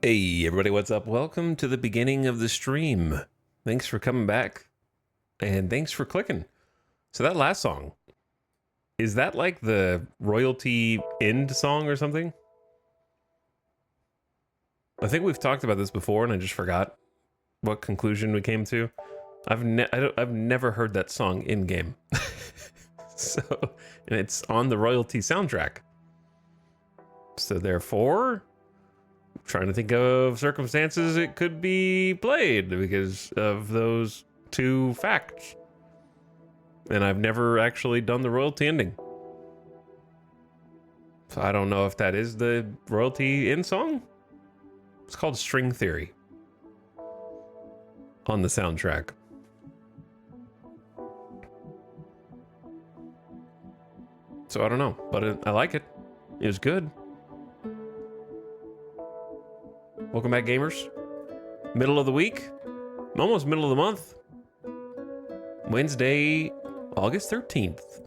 Hey everybody, what's up? Welcome to the beginning of the stream. Thanks for coming back and thanks for clicking. So that last song, is that like the royalty end song or something? I think we've talked about this before and I just forgot what conclusion we came to. I've never heard that song in game. So, and it's on the royalty soundtrack. So therefore, trying to think of circumstances it could be played because of those two facts. And I've never actually done the royalty ending. So I don't know if that is the royalty end song. It's called String Theory on the soundtrack. So I don't know, but I like it. It was good. Welcome back, gamers. Middle of the week, almost middle of the month. Wednesday, August 13th.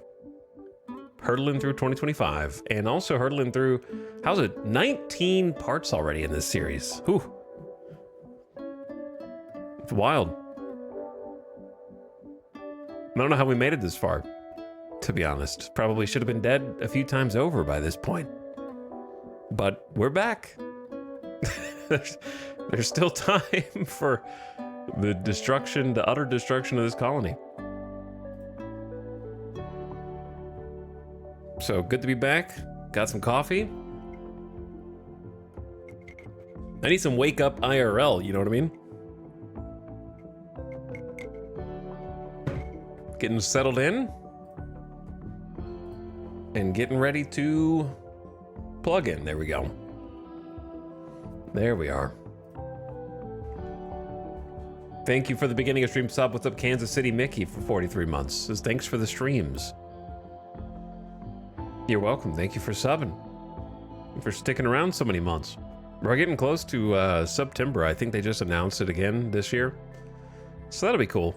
Hurtling through 2025, and also hurtling through, how's it, 19 parts already in this series. Whew. It's wild. I don't know how we made it this far, to be honest. Probably should have been dead a few times over by this point. But we're back. There's still time for the destruction, the utter destruction of this colony. So good to be back. Got some coffee. I need some wake up IRL, you know what I mean? Getting settled in. And getting ready to plug in. There we go. There we are. Thank you for the beginning of stream sub. What's up, Kansas City Mickey for 43 months? Says thanks for the streams. You're welcome. Thank you for subbing. And for sticking around so many months. We're getting close to September. I think they just announced it again this year. So that'll be cool.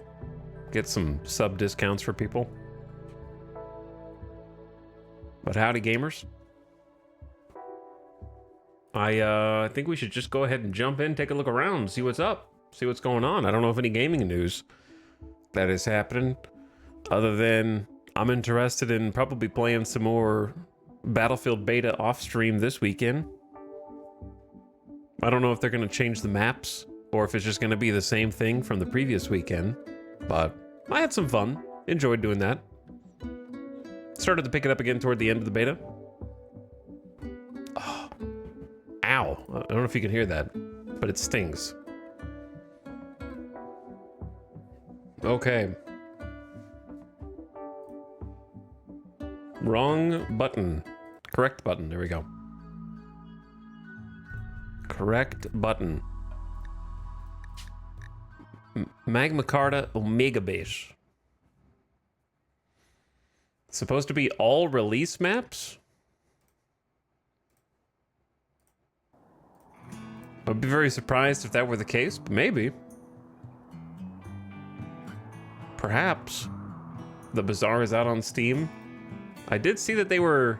Get some sub discounts for people. But howdy, gamers. I think we should just go ahead and jump in, take a look around, see what's up, see what's going on. I don't know if any gaming news that is happening, other than I'm interested in probably playing some more Battlefield beta off stream this weekend. I don't know if they're going to change the maps or if it's just going to be the same thing from the previous weekend, but I had some fun, enjoyed doing that. Started to pick it up again toward the end of the beta. Ow. I don't know if you can hear that, but it stings. Okay. Wrong button. Correct button. There we go. Correct button. Magma Carta Omega Base. Supposed to be all release maps? I'd be very surprised if that were the case, but maybe. Perhaps. The Bazaar is out on Steam. I did see that they were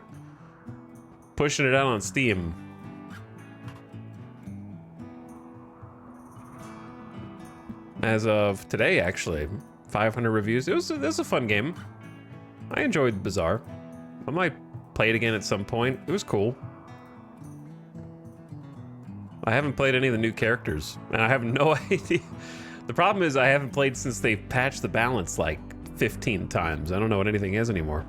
pushing it out on Steam. As of today, actually. 500 reviews. It was a fun game. I enjoyed Bazaar. I might play it again at some point. It was cool. I haven't played any of the new characters, and I have no idea. The problem is I haven't played since they patched the balance like 15 times. I don't know what anything is anymore.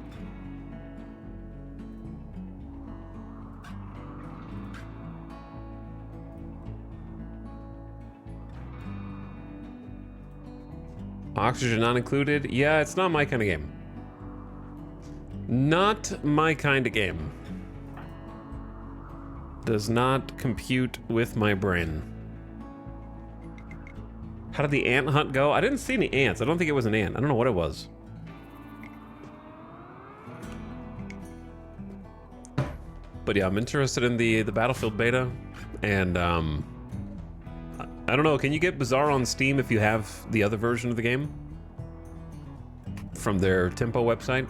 Oxygen not included? Yeah, it's not my kind of game. Not my kind of game. Does not compute with my brain. How did the ant hunt go? I didn't see any ants. I don't think it was an ant. I don't know what it was. But yeah, I'm interested in the Battlefield beta. And I don't know, can you get Bazaar on Steam if you have the other version of the game? From their Tempo website?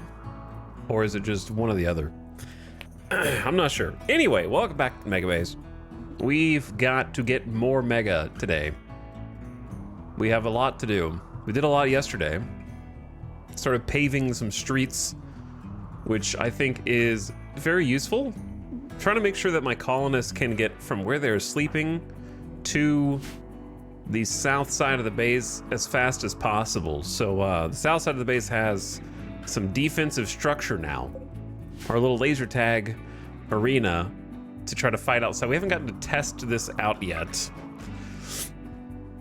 Or is it just one or the other? I'm not sure. Anyway, welcome back to Megabase. we've got to get more mega today. We have a lot to do. We did a lot yesterday. Started paving some streets, which I think is very useful. Trying to make sure that my colonists can get from where they're sleeping to the south side of the base as fast as possible. So the south side of the base has some defensive structure now. Our little laser tag arena to try to fight outside. We haven't gotten to test this out yet.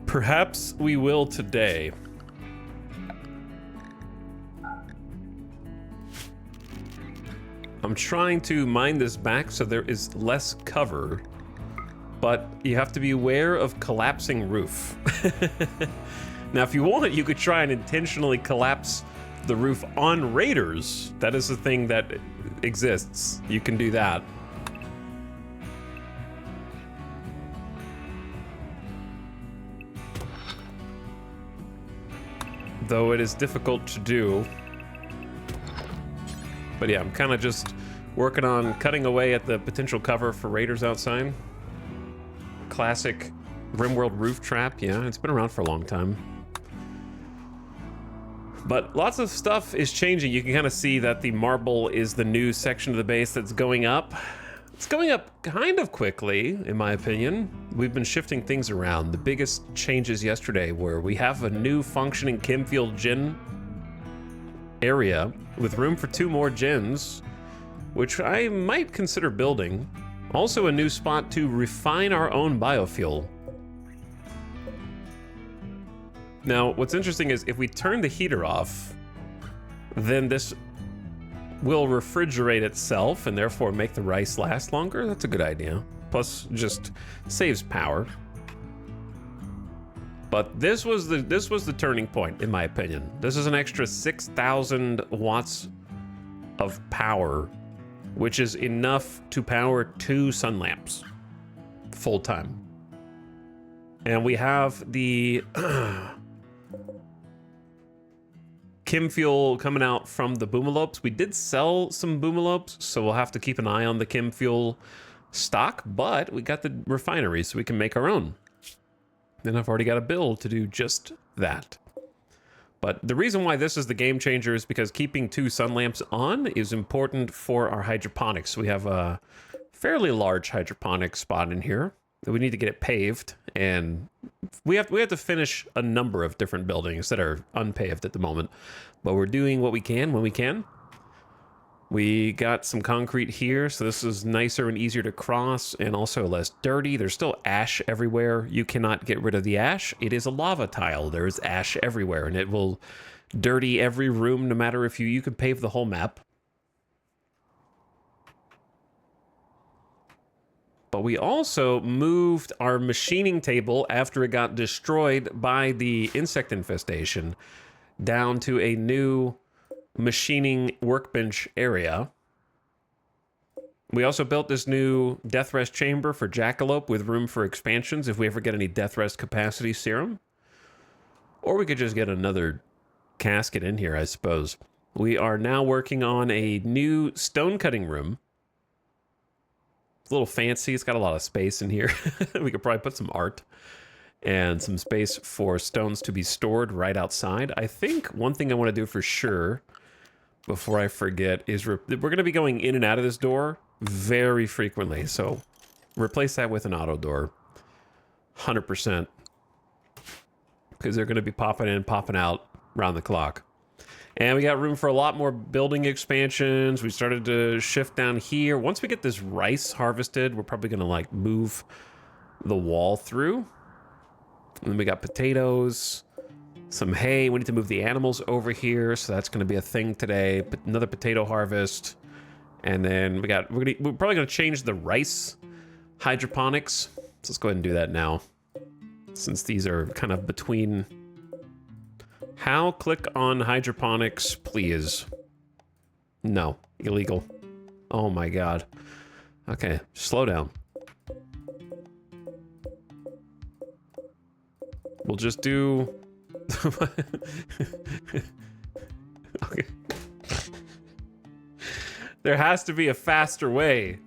Perhaps we will today. I'm trying to mine this back so there is less cover, but you have to be aware of collapsing roof. Now, if you want, you could try and intentionally collapse the roof on raiders. That is a thing that exists. You can do that. Though it is difficult to do. But yeah, I'm kind of just working on cutting away at the potential cover for raiders outside. Classic RimWorld roof trap. Yeah, it's been around for a long time. But lots of stuff is changing. You can kind of see that the marble is the new section of the base that's going up. It's going up kind of quickly, in my opinion. We've been shifting things around. The biggest changes yesterday were we have a new functioning Chemfield Gen area with room for 2 more gens, which I might consider building. Also a new spot to refine our own biofuel. Now, what's interesting is if we turn the heater off, then this will refrigerate itself and therefore make the rice last longer. That's a good idea. Plus, just saves power. But this was the turning point, in my opinion. This is an extra 6,000 watts of power, which is enough to power 2 sun lamps full time. And we have the Chem fuel coming out from the boomalopes. We did sell some boomalopes, so we'll have to keep an eye on the chem fuel stock, but we got the refinery, so we can make our own. And I've already got a build to do just that. But the reason why this is the game changer is because keeping 2 sun lamps on is important for our hydroponics. We have a fairly large hydroponic spot in here that we need to get it paved, and we have to finish a number of different buildings that are unpaved at the moment. But we're doing what we can when we can. We got some concrete here, so this is nicer and easier to cross and also less dirty. There's still ash everywhere. You cannot get rid of the ash. It is a lava tile. There is ash everywhere, and it will dirty every room, no matter if you can pave the whole map. But we also moved our machining table after it got destroyed by the insect infestation down to a new machining workbench area. We also built this new death rest chamber for Jackalope with room for expansions if we ever get any death rest capacity serum. Or we could just get another casket in here, I suppose. We are now working on a new stone cutting room. It's a little fancy. It's got a lot of space in here. We could probably put some art and some space for stones to be stored right outside. I think one thing I want to do for sure before I forget is we're going to be going in and out of this door very frequently. So replace that with an auto door. 100%. Because they're going to be popping in, popping out around the clock. And we got room for a lot more building expansions. We started to shift down here. Once we get this rice harvested, we're probably going to like move the wall through. And then we got potatoes, some hay. We need to move the animals over here, so that's going to be a thing today. Another potato harvest. And then we're probably going to change the rice hydroponics. So let's go ahead and do that now, since these are kind of between. How? Click on hydroponics, please. No, illegal. Oh my god. Okay, slow down. We'll just do... Okay. There has to be a faster way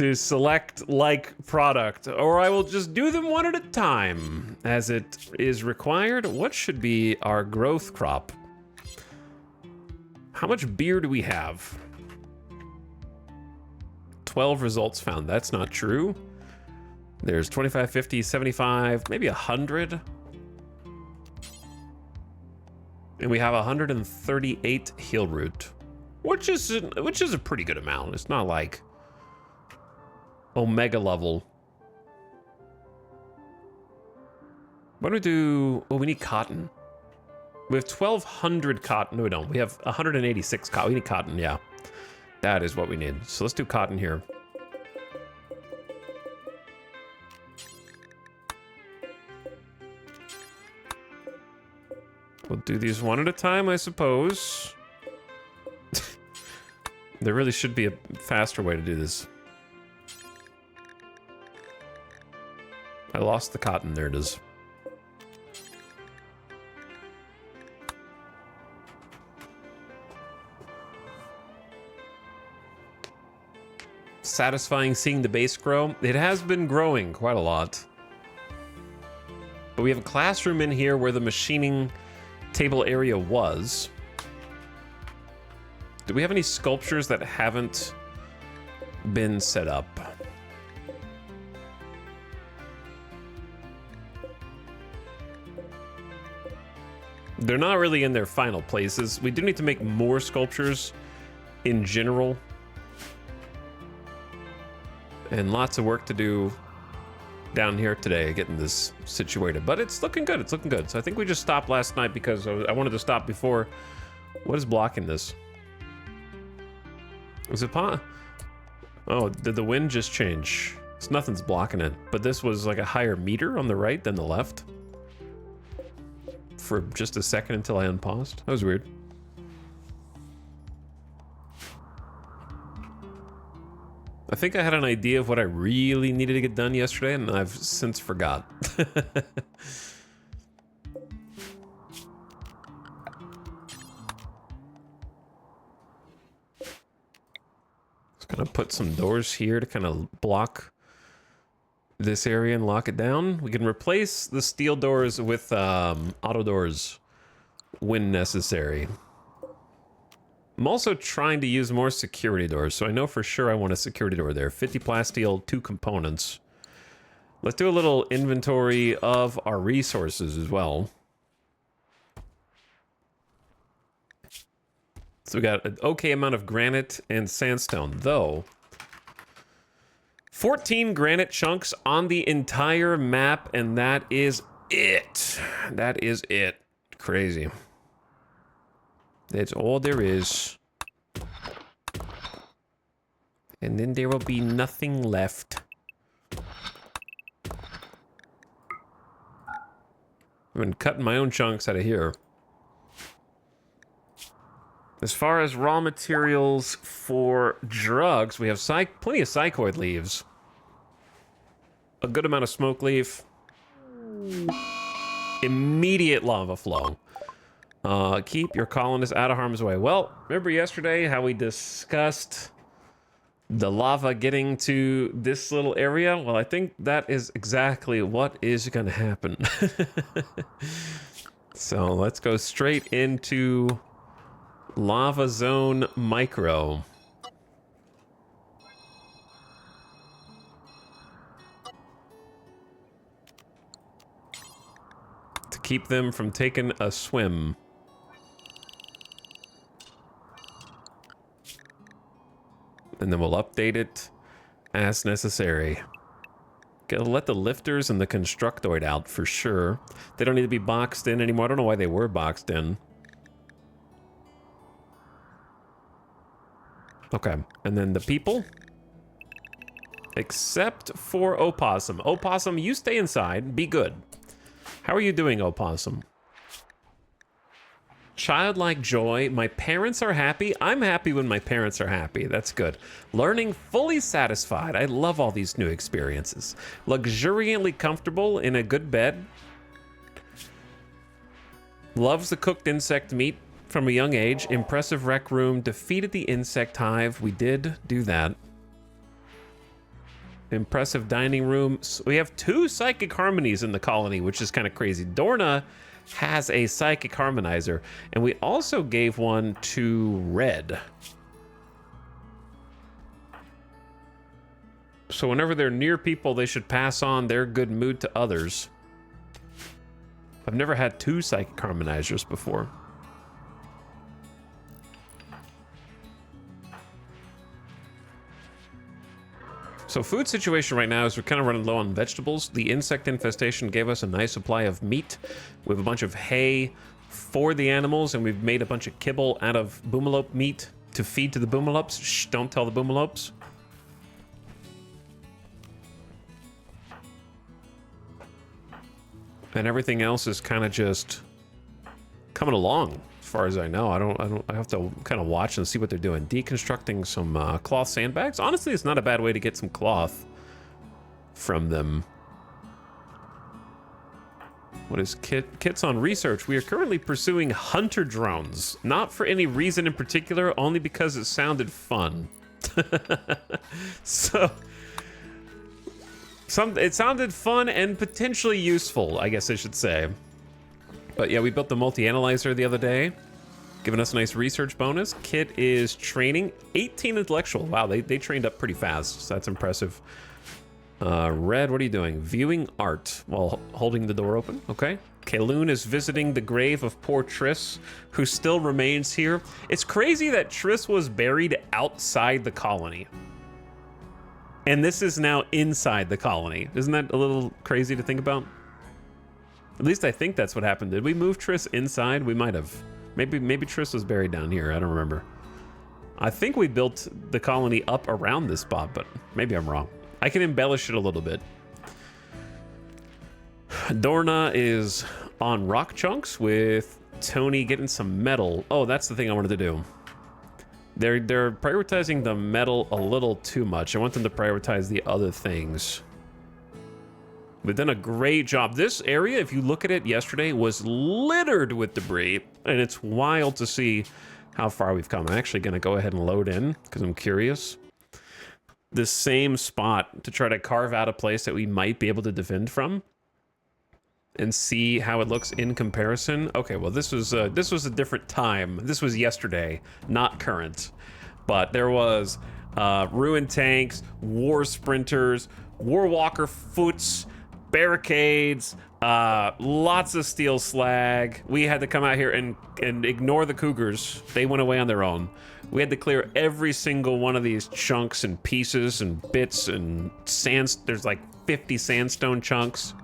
to select like product, or I will just do them one at a time as it is required. What should be our growth crop? How much beer do we have? 12 results found. That's not true. There's 25, 50, 75, maybe 100. And we have 138 heal root, which is a pretty good amount. It's not like Omega level. What do we do? Oh, we need cotton. We have 1,200 cotton. No, we don't. We have 186 cotton. We need cotton, yeah. That is what we need. So let's do cotton here. We'll do these one at a time, I suppose. There really should be a faster way to do this. I lost the cotton. There it is. Satisfying seeing the base grow. It has been growing quite a lot. But we have a classroom in here where the machining table area was. Do we have any sculptures that haven't been set up? They're not really in their final places. We do need to make more sculptures in general. And lots of work to do down here today, getting this situated. But it's looking good, it's looking good. So I think we just stopped last night because I wanted to stop before. What is blocking this? Is it pot? Oh, did the wind just change? It's nothing's blocking it. But this was like a higher meter on the right than the left. For just a second until I unpaused. That was weird. I think I had an idea of what I really needed to get done yesterday, and I've since forgot. Just gonna put some doors here to kind of block this area and lock it down. We can replace the steel doors with auto doors when necessary. I'm also trying to use more security doors, so I know for sure I want a security door there. 50 plasteel, 2 components. Let's do a little inventory of our resources as well. So we got an okay amount of granite and sandstone, though. 14 granite chunks on the entire map, and that is it. That is it. Crazy. That's all there is. And then there will be nothing left. I've been cutting my own chunks out of here. As far as raw materials for drugs, we have plenty of psychoid leaves. A good amount of smoke leaf. Immediate lava flow. Keep your colonists out of harm's way. Well, remember yesterday how we discussed the lava getting to this little area? Well, I think that is exactly what is going to happen. So let's go straight into Lava Zone Micro. To keep them from taking a swim. And then we'll update it as necessary. Gotta let the lifters and the constructoid out for sure. They don't need to be boxed in anymore. I don't know why they were boxed in. Okay, and then the people. Except for Opossum. Opossum, you stay inside. Be good. How are you doing, Opossum? Childlike joy. My parents are happy. I'm happy when my parents are happy. That's good. Learning fully satisfied. I love all these new experiences. Luxuriantly comfortable in a good bed. Loves the cooked insect meat from a young age. Impressive rec room. Defeated the insect hive. We did do that. Impressive dining room. So we have 2 psychic harmonies in the colony, which is kind of crazy. Dorna has a psychic harmonizer, and we also gave one to Red. So whenever they're near people, they should pass on their good mood to others. I've never had 2 psychic harmonizers before. So food situation right now is we're kind of running low on vegetables. The insect infestation gave us a nice supply of meat. We have a bunch of hay for the animals, and we've made a bunch of kibble out of boomalope meat to feed to the boomalopes. Shh, don't tell the boomalopes. And everything else is kind of just coming along, as far as I know. I have to kind of watch and see what they're doing. Deconstructing some cloth sandbags. Honestly, it's not a bad way to get some cloth from them. What is kits on research? We are currently pursuing hunter drones. Not for any reason in particular, only because it sounded fun. So... it sounded fun and potentially useful, I guess I should say. But yeah, we built the multi-analyzer the other day, giving us a nice research bonus. Kit is training 18 intellectual. Wow, they trained up pretty fast, so that's impressive. Red, what are you doing? Viewing art while holding the door open. Okay. Kaloon is visiting the grave of poor Triss, who still remains here. It's crazy that Triss was buried outside the colony. And this is now inside the colony. Isn't that a little crazy to think about? At least I think that's what happened. Did we move Triss inside? We might have. Maybe Triss was buried down here. I don't remember. I think we built the colony up around this spot, but maybe I'm wrong. I can embellish it a little bit. Dorna is on rock chunks with Tony getting some metal. Oh, that's the thing I wanted to do. They're prioritizing the metal a little too much. I want them to prioritize the other things. We've done a great job. This area, if you look at it yesterday, was littered with debris, and it's wild to see how far we've come. I'm actually going to go ahead and load in because I'm curious. This same spot to try to carve out a place that we might be able to defend from and see how it looks in comparison. Okay, well, this was a different time. This was yesterday, not current. But there was ruined tanks, war sprinters, warwalker foots, barricades, lots of steel slag. We had to come out here and ignore the cougars. They went away on their own. We had to clear every single one of these chunks and pieces and bits and sands. There's like 50 sandstone chunks.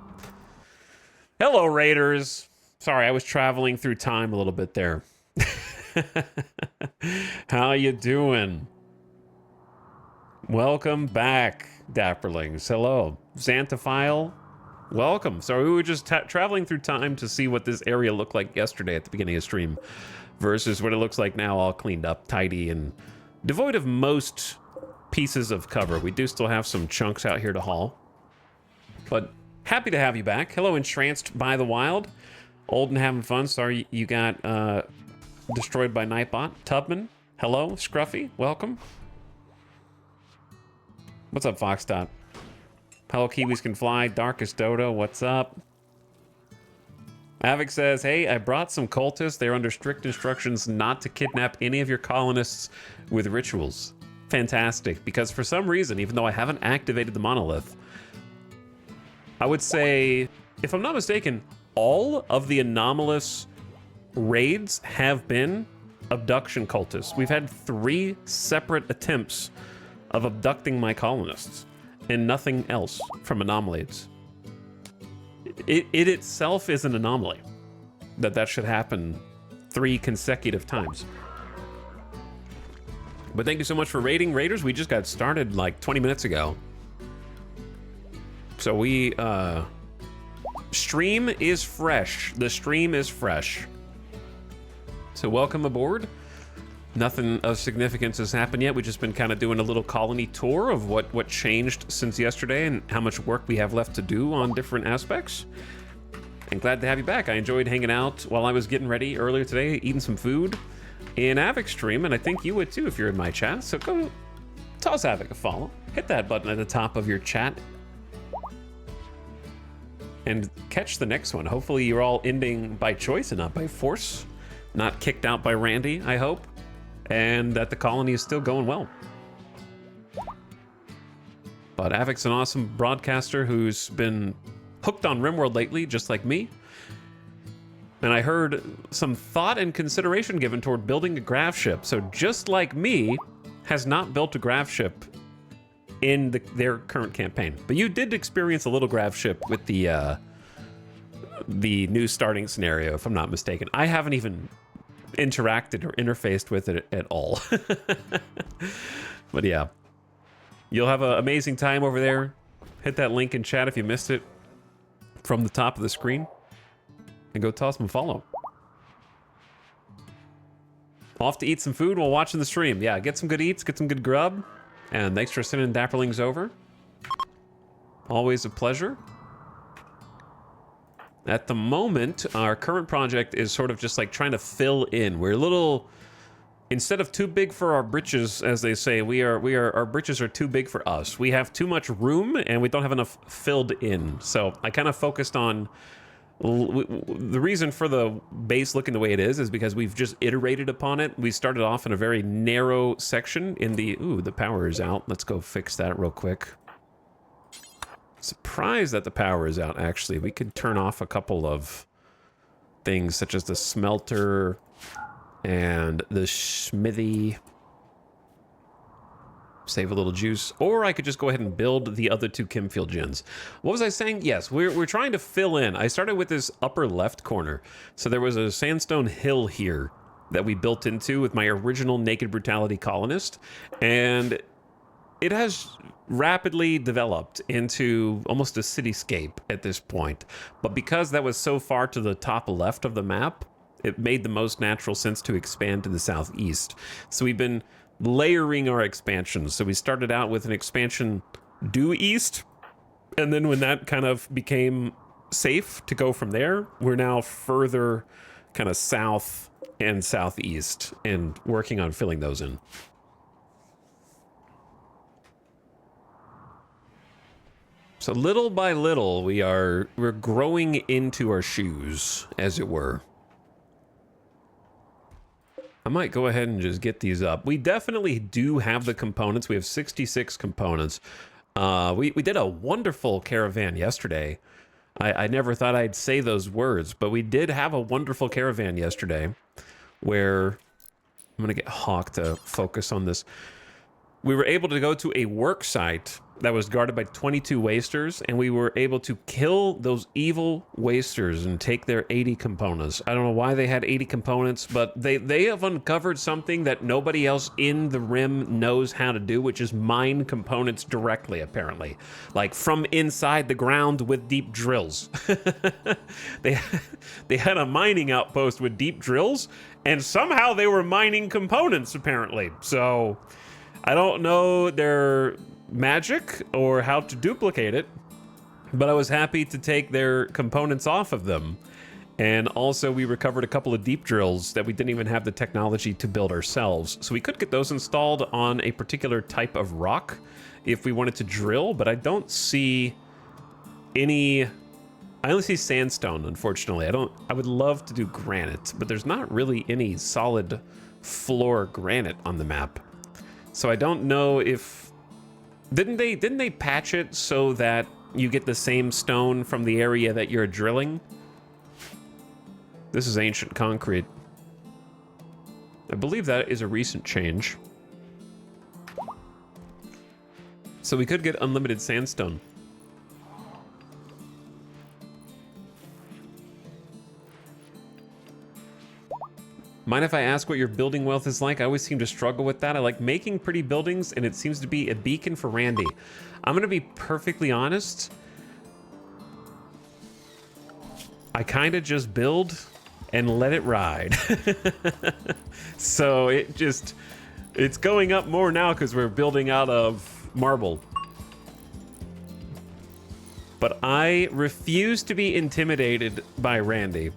Hello, Raiders. Sorry, I was traveling through time a little bit there. How you doing? Welcome back, Dapperlings. Hello. Xantophile, welcome. So we were just traveling through time to see what this area looked like yesterday at the beginning of stream versus what it looks like now, all cleaned up, tidy, and devoid of most pieces of cover. We do still have some chunks out here to haul, but happy to have you back. Hello, Entranced by the Wild. Old and having fun. Sorry you got destroyed by Nightbot. Tubman, hello. Scruffy, welcome. What's up, Foxdot? Hello, Kiwis Can Fly. Darkest Dodo, what's up? Avic says, hey, I brought some cultists. They're under strict instructions not to kidnap any of your colonists with rituals. Fantastic, because for some reason, even though I haven't activated the monolith, I would say, if I'm not mistaken, all of the anomalous raids have been abduction cultists. We've had 3 separate attempts of abducting my colonists and nothing else from anomalies. It itself is an anomaly that should happen 3 consecutive times. But thank you so much for raiding, Raiders. We just got started like 20 minutes ago. So we, stream is fresh. The stream is fresh. So welcome aboard. Nothing of significance has happened yet. We've just been kind of doing a little colony tour of what changed since yesterday and how much work we have left to do on different aspects. And glad to have you back. I enjoyed hanging out while I was getting ready earlier today, eating some food in Avic's stream, and I think you would too if you're in my chat. So toss Havoc a follow. Hit that button at the top of your chat. And catch the next one. Hopefully you're all ending by choice and not by force. Not kicked out by Randy, I hope. And that the colony is still going well. But Havoc's an awesome broadcaster who's been hooked on RimWorld lately, just like me. And I heard some thought and consideration given toward building a graph ship. So just like me, has not built a graph ship in their current campaign. But you did experience a little graph ship with the new starting scenario, if I'm not mistaken. I haven't even interacted or interfaced with it at all. But yeah, you'll have an amazing time over there. Hit that link in chat if you missed it from the top of the screen, and go toss them a follow. Off to eat some food while watching the stream. Yeah, get some good eats, get some good grub, and thanks for sending Dapperlings over. Always a pleasure. At the moment, our current project is sort of just like trying to fill in. We're a little, instead of too big for our britches, as they say, our britches are too big for us. We have too much room and we don't have enough filled in. So I kind of focused on, the reason for the base looking the way it is because we've just iterated upon it. We started off in a very narrow section in the, ooh, the power is out. Let's go fix that real quick. Surprised that the power is out, actually. We could turn off a couple of things, such as the smelter and the smithy. Save a little juice. Or I could just go ahead and build the other two Kimfield gens. What was I saying? Yes, we're trying to fill in. I started with this upper left corner. So there was a sandstone hill here that we built into with my original Naked Brutality colonist. And it has rapidly developed into almost a cityscape at this point. But because that was so far to the top left of the map, it made the most natural sense to expand to the southeast. So we've been layering our expansions. So we started out with an expansion due east, and then when that kind of became safe to go from there, we're now further kind of south and southeast and working on filling those in. So little by little, we're growing into our shoes, as it were. I might go ahead and just get these up. We definitely do have the components. We have 66 components. We did a wonderful caravan yesterday. I never thought I'd say those words, but we did have a wonderful caravan yesterday where I'm going to get Hawk to focus on this. We were able to go to a work site that was guarded by 22 wasters, and we were able to kill those evil wasters and take their 80 components. I don't know why they had 80 components, but they have uncovered something that nobody else in the Rim knows how to do, which is mine components directly, apparently. Like, from inside the ground with deep drills. They had a mining outpost with deep drills, and somehow they were mining components, apparently. So I don't know their magic or how to duplicate it, but I was happy to take their components off of them. And also we recovered a couple of deep drills that we didn't even have the technology to build ourselves. So we could get those installed on a particular type of rock if we wanted to drill, but I don't see any, I only see sandstone, unfortunately. I would love to do granite, but there's not really any solid floor granite on the map. So I don't know if, didn't they patch it so that you get the same stone from the area that you're drilling? This is ancient concrete. I believe that is a recent change. So we could get unlimited sandstone. Mind if I ask what your building wealth is like? I always seem to struggle with that. I like making pretty buildings, and it seems to be a beacon for Randy. I'm gonna be perfectly honest. I kind of just build and let it ride. So it's going up more now because we're building out of marble. But I refuse to be intimidated by Randy.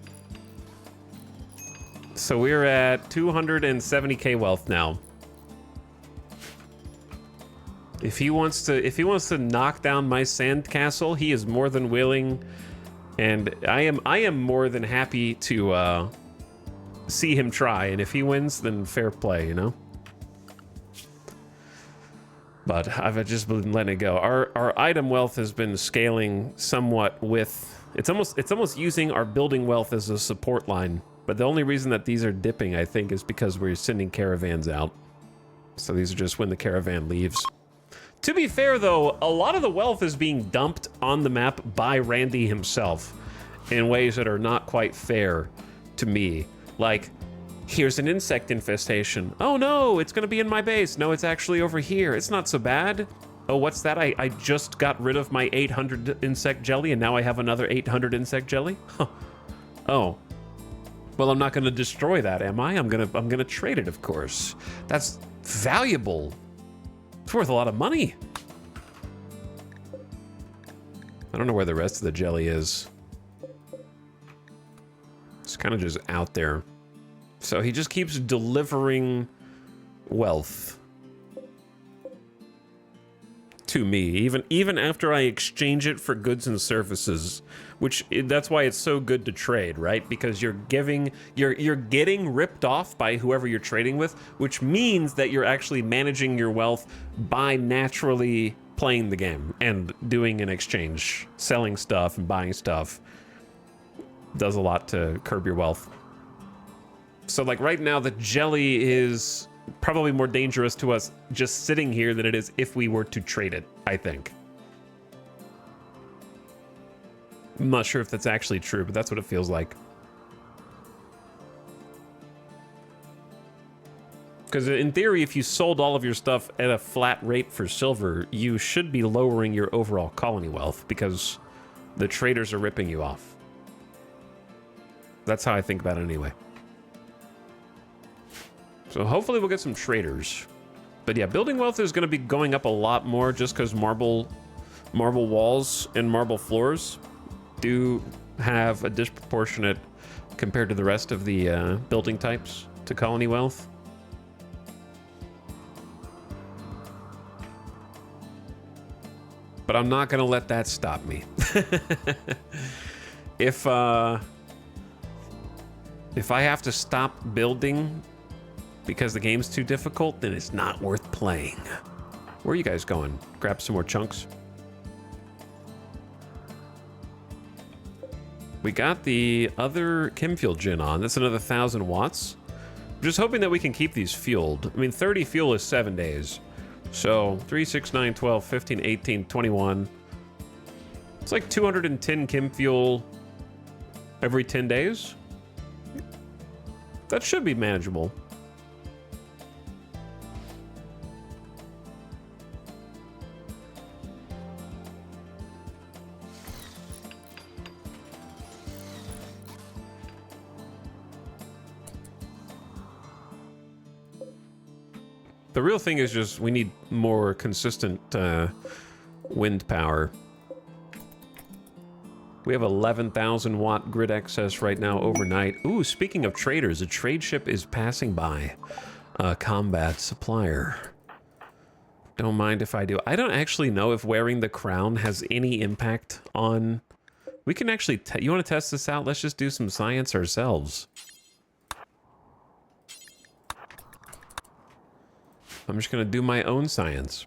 So we're at 270k wealth now. If he wants to knock down my sand castle, he is more than willing, and I am more than happy to see him try. And if he wins, then fair play, you know. But I've just been letting it go. Our item wealth has been scaling somewhat with. It's almost using our building wealth as a support line. But the only reason that these are dipping, I think, is because we're sending caravans out. So these are just when the caravan leaves. To be fair, though, a lot of the wealth is being dumped on the map by Randy himself in ways that are not quite fair to me. Like, here's an insect infestation. Oh no, it's gonna be in my base. No, it's actually over here. It's not so bad. Oh, what's that? I just got rid of my 800 insect jelly and now I have another 800 insect jelly? Huh. Oh. Well, I'm not gonna destroy that, am I? I'm gonna trade it, of course. That's valuable. It's worth a lot of money. I don't know where the rest of the jelly is. It's kind of just out there. So he just keeps delivering wealth to me, even after I exchange it for goods and services, which that's why it's so good to trade, right? Because you're getting ripped off by whoever you're trading with, which means that you're actually managing your wealth by naturally playing the game and doing an exchange, selling stuff and buying stuff. Does a lot to curb your wealth. So like right now, the jelly is probably more dangerous to us just sitting here than it is if we were to trade it, I think. I'm not sure if that's actually true, but that's what it feels like. Because in theory, if you sold all of your stuff at a flat rate for silver, you should be lowering your overall colony wealth because the traders are ripping you off. That's how I think about it anyway. So hopefully we'll get some traders. But yeah, building wealth is going to be going up a lot more just because marble walls and marble floors do have a disproportionate compared to the rest of the building types to colony wealth. But I'm not going to let that stop me. If I have to stop building because the game's too difficult, then it's not worth playing. Where are you guys going? Grab some more chunks. We got the other chem fuel gen on. That's another 1,000 watts. I'm just hoping that we can keep these fueled. I mean, 30 fuel is 7 days. So 3, 6, 9, 12, 15, 18, 21. It's like 210 chem fuel every 10 days. That should be manageable. The real thing is just we need more consistent wind power. We have 11,000 watt grid excess right now overnight. Ooh, speaking of traders, a trade ship is passing by. A combat supplier. Don't mind if I do. I don't actually know if wearing the crown has any impact on... We can actually... You want to test this out? Let's just do some science ourselves. I'm just going to do my own science.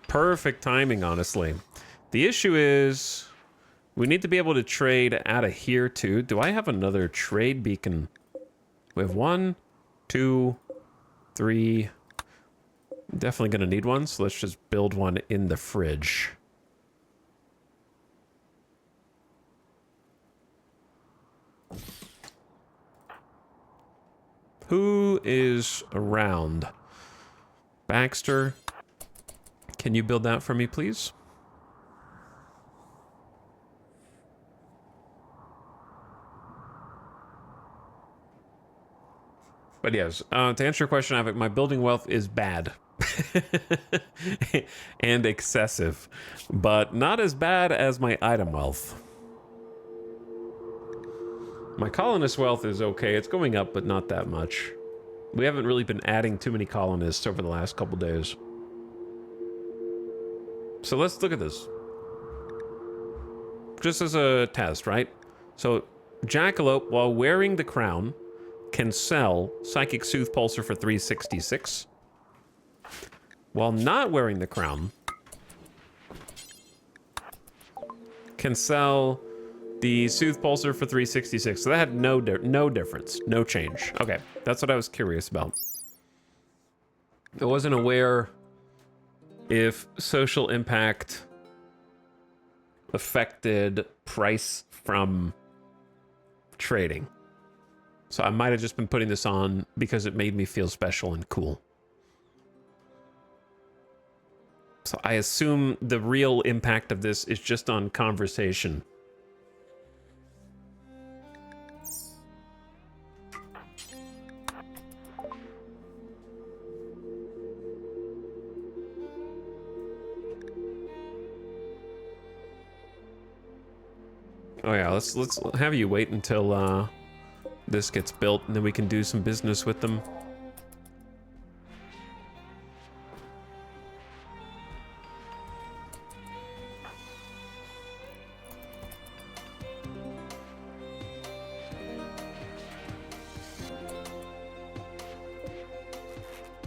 Perfect timing, honestly. The issue is we need to be able to trade out of here, too. Do I have another trade beacon? We have 1, 2, 3. Definitely going to need one, so let's just build one in the fridge. Who is around? Baxter, can you build that for me, please? But yes, to answer your question, Avic, my building wealth is bad. And excessive, but not as bad as my item wealth. My colonist wealth is okay. It's going up, but not that much. We haven't really been adding too many colonists over the last couple days. So let's look at this. Just as a test, right? So Jackalope, while wearing the crown, can sell Psychic Soothe Pulsar for 366. While not wearing the crown, can sell the Soothe Pulsar for 366. So that had no difference, no change. Okay, that's what I was curious about. I wasn't aware if social impact affected price from trading. So I might have just been putting this on because it made me feel special and cool. So I assume the real impact of this is just on conversation. Oh yeah, let's have you wait until this gets built, and then we can do some business with them.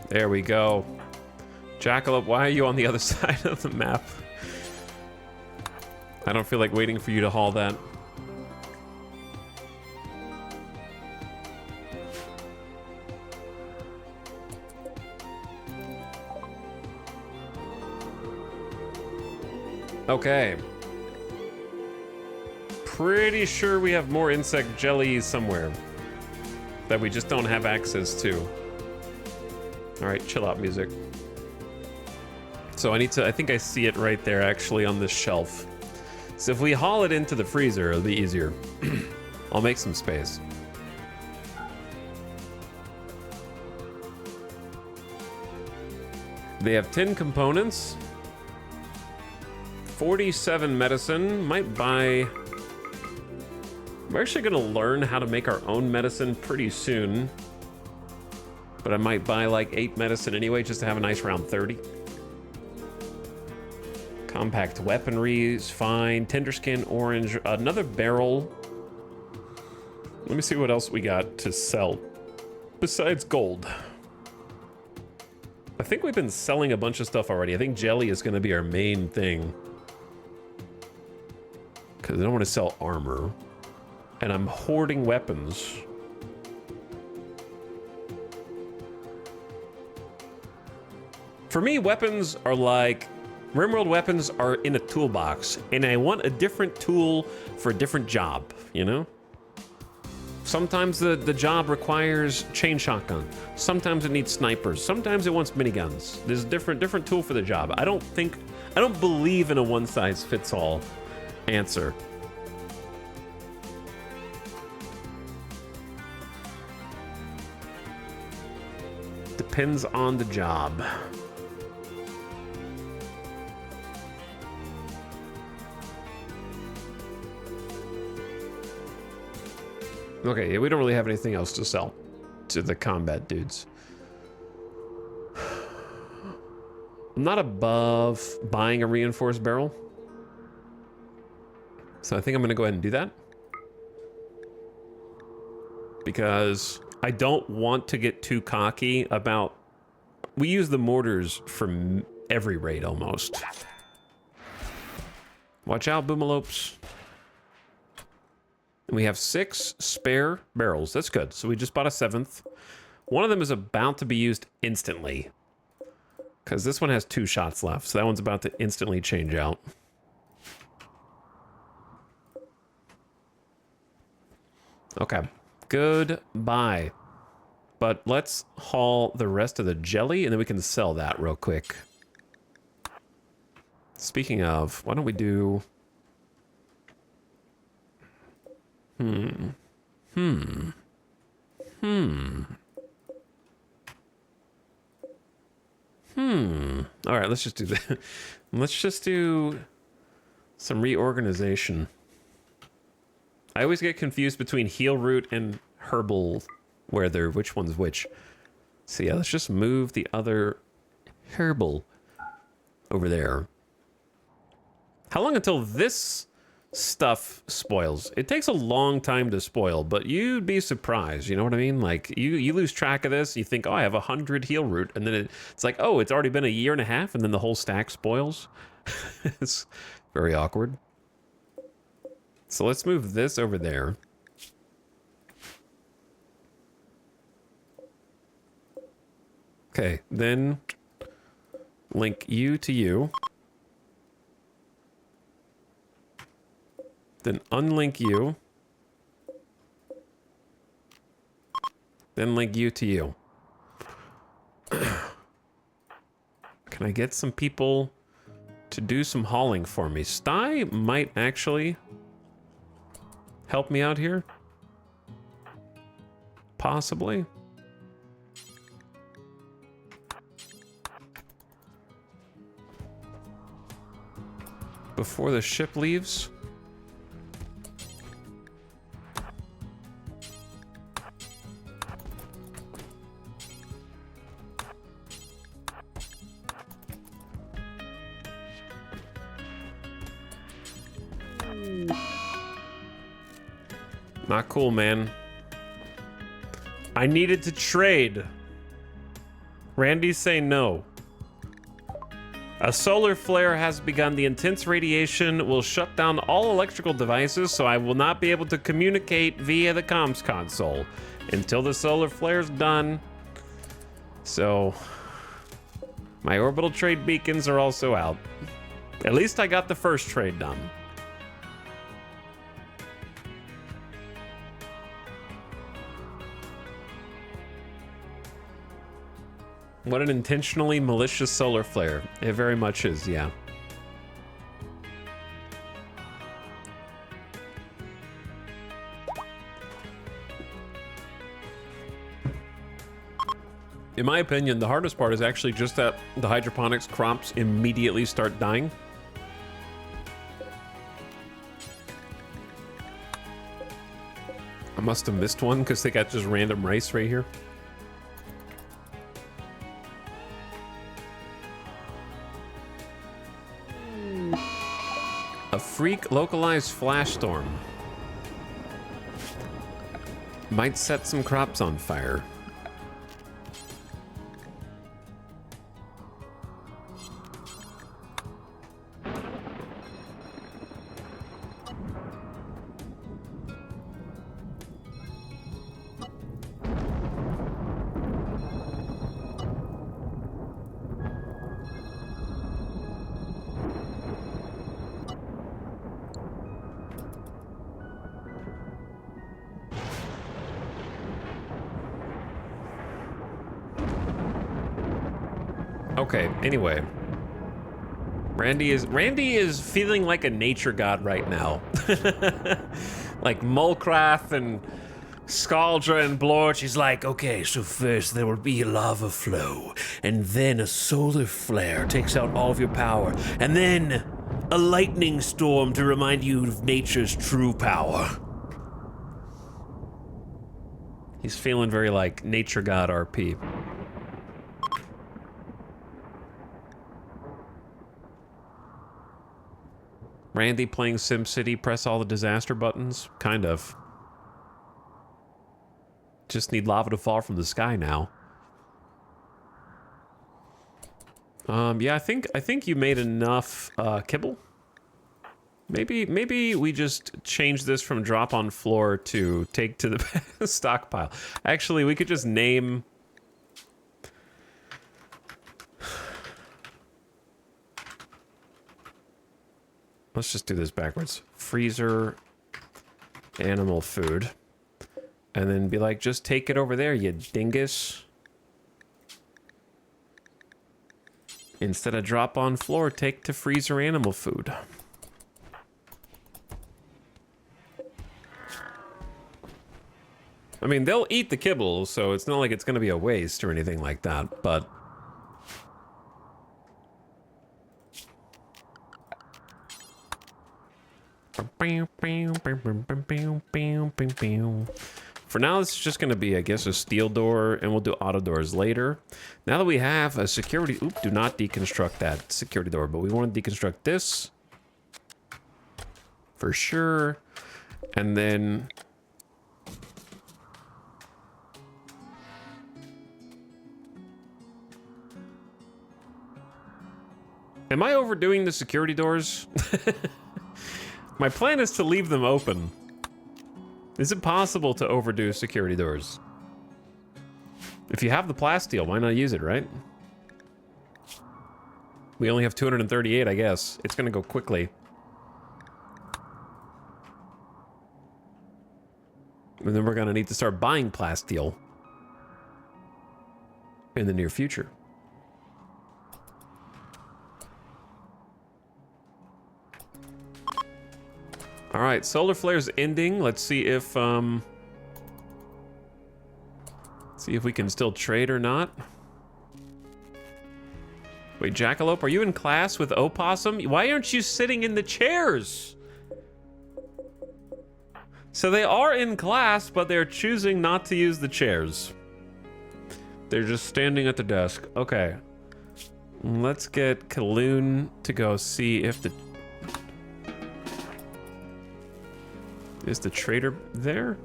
There we go. Jackalope, why are you on the other side of the map? I don't feel like waiting for you to haul that. Okay. Pretty sure we have more insect jelly somewhere that we just don't have access to. All right, chill out music. So I think I see it right there actually on this shelf. So if we haul it into the freezer, it'll be easier. I'll make some space. They have 10 components. 47 medicine. Might buy... We're actually going to learn how to make our own medicine pretty soon. But I might buy like 8 medicine anyway, just to have a nice round 30. Compact weaponry is fine. Tenderskin, orange, another barrel. Let me see what else we got to sell besides gold. I think we've been selling a bunch of stuff already. I think jelly is going to be our main thing. Because I don't want to sell armor. And I'm hoarding weapons. For me, weapons are like... RimWorld weapons are in a toolbox, and I want a different tool for a different job, you know? Sometimes the job requires chain shotgun. Sometimes it needs snipers. Sometimes it wants miniguns. There's a different tool for the job. I don't believe in a one-size-fits-all answer. Depends on the job. Okay, yeah, we don't really have anything else to sell to the combat dudes. I'm not above buying a reinforced barrel. So I think I'm going to go ahead and do that. Because I don't want to get too cocky about... We use the mortars for every raid almost. Watch out, boomalopes. We have 6 spare barrels. That's good. So we just bought a 7th. One of them is about to be used instantly. Because this one has 2 shots left. So that one's about to instantly change out. Okay. Goodbye. But let's haul the rest of the jelly, and then we can sell that real quick. Speaking of, why don't we do... All right, let's just do that. Let's just do some reorganization. I always get confused between heal root and herbal, which one's which. So yeah, let's just move the other herbal over there. How long until this stuff spoils? It takes a long time to spoil, but you'd be surprised. You know what I mean? Like you lose track of this. You think, oh, I have 100 heal root, and then it's like, oh, it's already been a year and a half, and then the whole stack spoils. It's very awkward. So let's move this over there. Okay, then link you to you. Then unlink you. Then link you to you. Can I get some people to do some hauling for me? Sty might actually help me out here. Possibly. Before the ship leaves. Not cool, man. I needed to trade. Randy's saying no. A solar flare has begun. The intense radiation will shut down all electrical devices, so I will not be able to communicate via the comms console until the solar flare's done. So, my orbital trade beacons are also out. At least I got the first trade done. What an intentionally malicious solar flare. It very much is, yeah. In my opinion, the hardest part is actually just that the hydroponics crops immediately start dying. I must have missed one because they got just random rice right here. A freak localized flash storm might set some crops on fire. Okay, anyway. Randy is feeling like a nature god right now. Like Molcrath and Scaldra and Blort. She's like, okay, so first there will be a lava flow, and then a solar flare takes out all of your power, and then a lightning storm to remind you of nature's true power. He's feeling very like nature god RP. Randy playing SimCity, press all the disaster buttons? Kind of. Just need lava to fall from the sky now. Yeah, I think you made enough kibble. Maybe we just change this from drop on floor to take to the stockpile. Actually, we could just name... Let's just do this backwards. Freezer, animal food. And then be like, just take it over there, you dingus. Instead of drop on floor, take to freezer animal food. I mean, they'll eat the kibble, so it's not like it's going to be a waste or anything like that, but... For now, it's just going to be, I guess, a steel door, and we'll do auto doors later. Now that we have a security... Oop, do not deconstruct that security door, but we want to deconstruct this. for sure. And then... Am I overdoing the security doors? My plan is to leave them open. Is it possible to overdo security doors? If you have the plasteel, why not use it, right? We only have 238, I guess. It's gonna go quickly. And then we're gonna need to start buying plasteel in the near future. All right, solar flare's ending. Let's see if we can still trade or not. Wait, Jackalope, are you in class with Opossum? Why aren't you sitting in the chairs? So they are in class, but they're choosing not to use the chairs. They're just standing at the desk. Okay. Let's get Kaloon to go see if the... Is the trader there?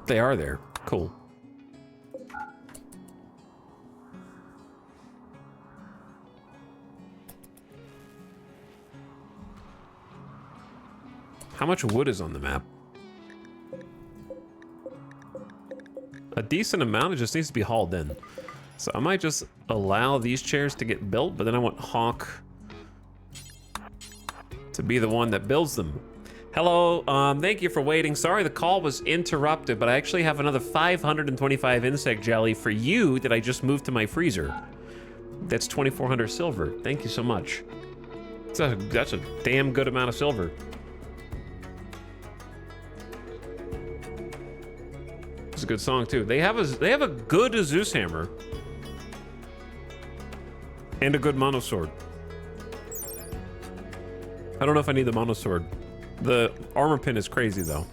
They are there. Cool. How much wood is on the map? A decent amount. It just needs to be hauled in. So I might just allow these chairs to get built, but then I want Hawk to be the one that builds them. Hello, thank you for waiting. Sorry the call was interrupted, but I actually have another 525 insect jelly for you that I just moved to my freezer. That's 2,400 silver. Thank you so much. That's a damn good amount of silver. It's a good song too. They have a good Zeus hammer and a good monosword. I don't know if I need the monosword. The armor pin is crazy though.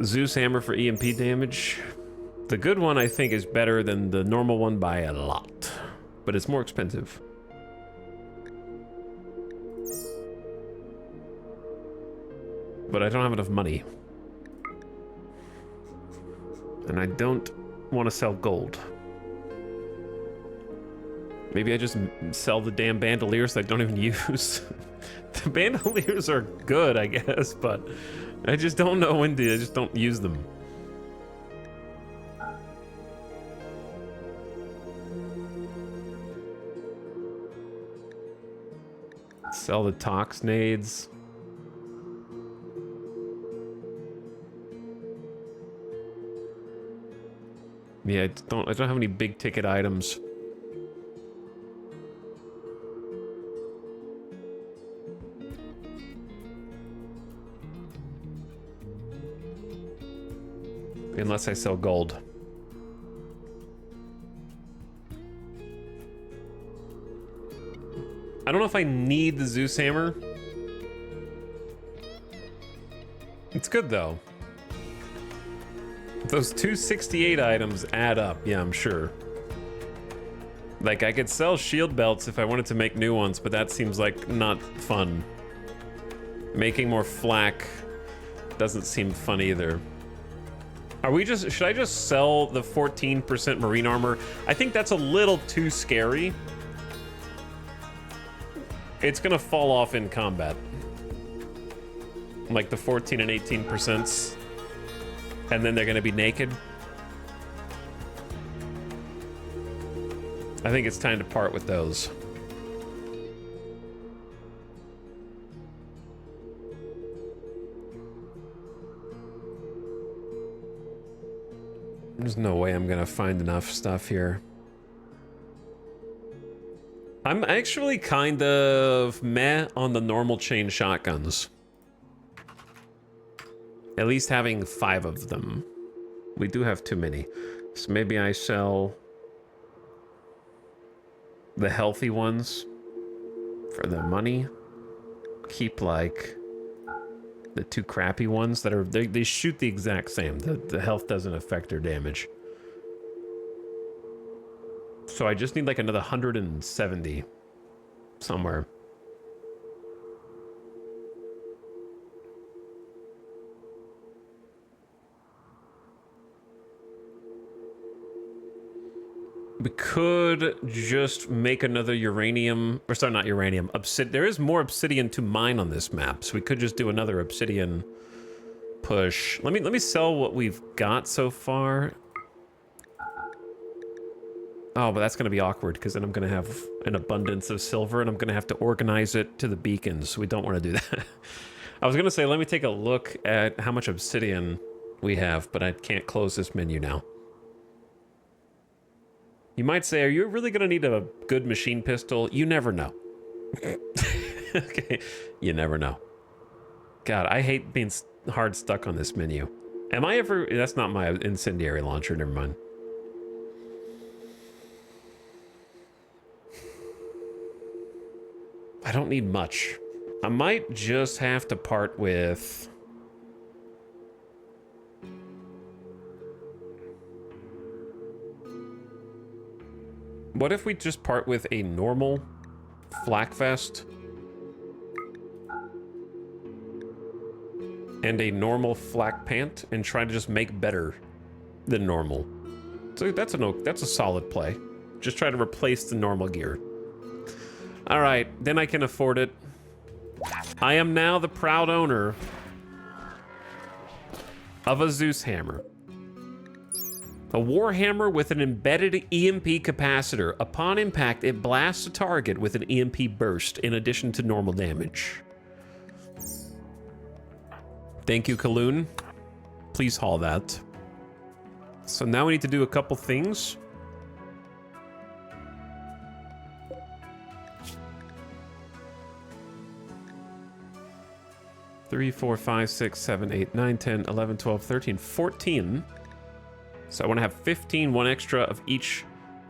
Zeus hammer for EMP damage. The good one I think is better than the normal one by a lot, but it's more expensive. But I don't have enough money. And I don't want to sell gold. Maybe I just sell the damn bandoliers that I don't even use. The bandoliers are good, I guess, but I just don't know when to, I just don't use them. Sell the tox nades. Yeah, I don't have any big ticket items. Unless I sell gold. I don't know if I need the Zeus hammer. It's good though. Those 268 items add up, yeah, I'm sure. Like, I could sell shield belts if I wanted to make new ones, but that seems like not fun. Making more flak doesn't seem fun either. Should I just sell the 14% marine armor? I think that's a little too scary. It's gonna fall off in combat. Like the 14 and 18%. And then they're gonna be naked. I think it's time to part with those. There's no way I'm gonna find enough stuff here. I'm actually kind of meh on the normal chain shotguns. At least having 5 of them. We do have too many. So maybe I sell the healthy ones for the money. Keep like the 2 crappy ones that are, they shoot the exact same. The health doesn't affect their damage. So I just need like another 170. somewhere. We could just make another uranium, or sorry, not uranium, obsidian. There is more obsidian to mine on this map, so we could just do another obsidian push. Let me sell what we've got so far. Oh, but that's gonna be awkward because then I'm gonna have an abundance of silver and I'm gonna have to organize it to the beacons. So we don't want to do that. I was gonna say, let me take a look at how much obsidian we have, but I can't close this menu now. You might say, are you really gonna need a good machine pistol? You never know. Okay, you never know. God, I hate being hard stuck on this menu. Am I ever... That's not my incendiary launcher, never mind. I don't need much. I might just have to part with... What if we just part with a normal flak vest and a normal flak pant and try to just make better than normal? So that's a solid play. Just try to replace the normal gear. All right, then I can afford it. I am now the proud owner of a Zeus hammer. A warhammer with an embedded EMP capacitor. Upon impact, it blasts a target with an EMP burst in addition to normal damage. Thank you, Kaloon. Please haul that. So now we need to do a couple things. Three, 4, 5, 6, 7, 8, 9, 10, 11, 12, 13, 14. So I want to have 15, one extra of each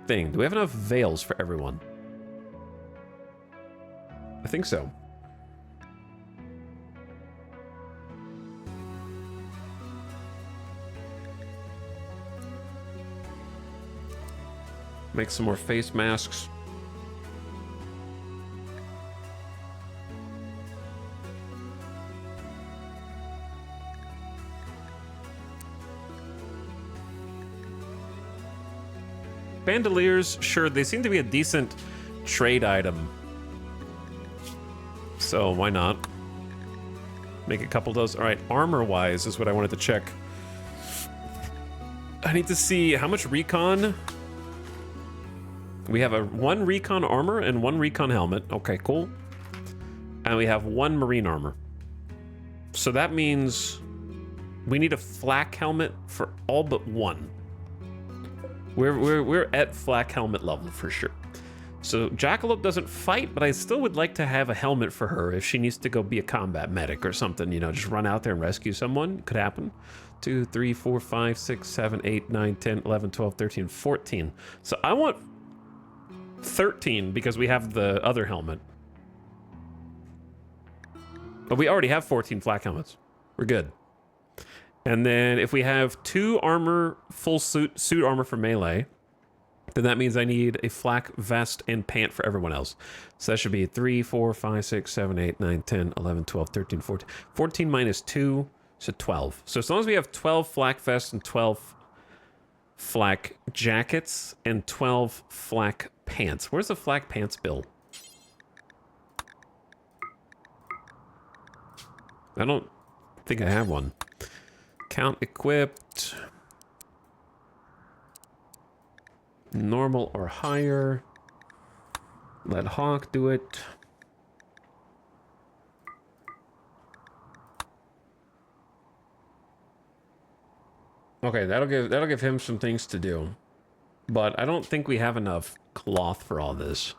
thing. Do we have enough veils for everyone? I think so. Make some more face masks. Bandoliers, sure, they seem to be a decent trade item. So why not? Make a couple of those. All right, armor-wise is what I wanted to check. I need to see how much recon. We have one recon armor and one recon helmet. Okay, cool. And we have one marine armor. So that means we need a flak helmet for all but one. We're at flak helmet level for sure. So Jackalope doesn't fight, but I still would like to have a helmet for her if she needs to go be a combat medic or something, you know, just run out there and rescue someone. Could happen. 2, 3, 4, 5, 6, 7, 8, 9, 10, 11, 12, 13, 14. So I want 13 because we have the other helmet. But we already have 14 flak helmets. We're good. And then if we have 2 armor, full suit armor for melee, then that means I need a flak vest and pant for everyone else. So that should be 3, 4, 5, 6, 7, 8, 9, 10, 11, 12, 13, 14. 14 minus 2, so 12. So as long as we have 12 flak vests and 12 flak jackets and 12 flak pants. Where's the flak pants bill? I don't think I have one. Count equipped. Normal or higher. Let Hawk do it. Okay, that'll give him some things to do. But I don't think we have enough cloth for all this.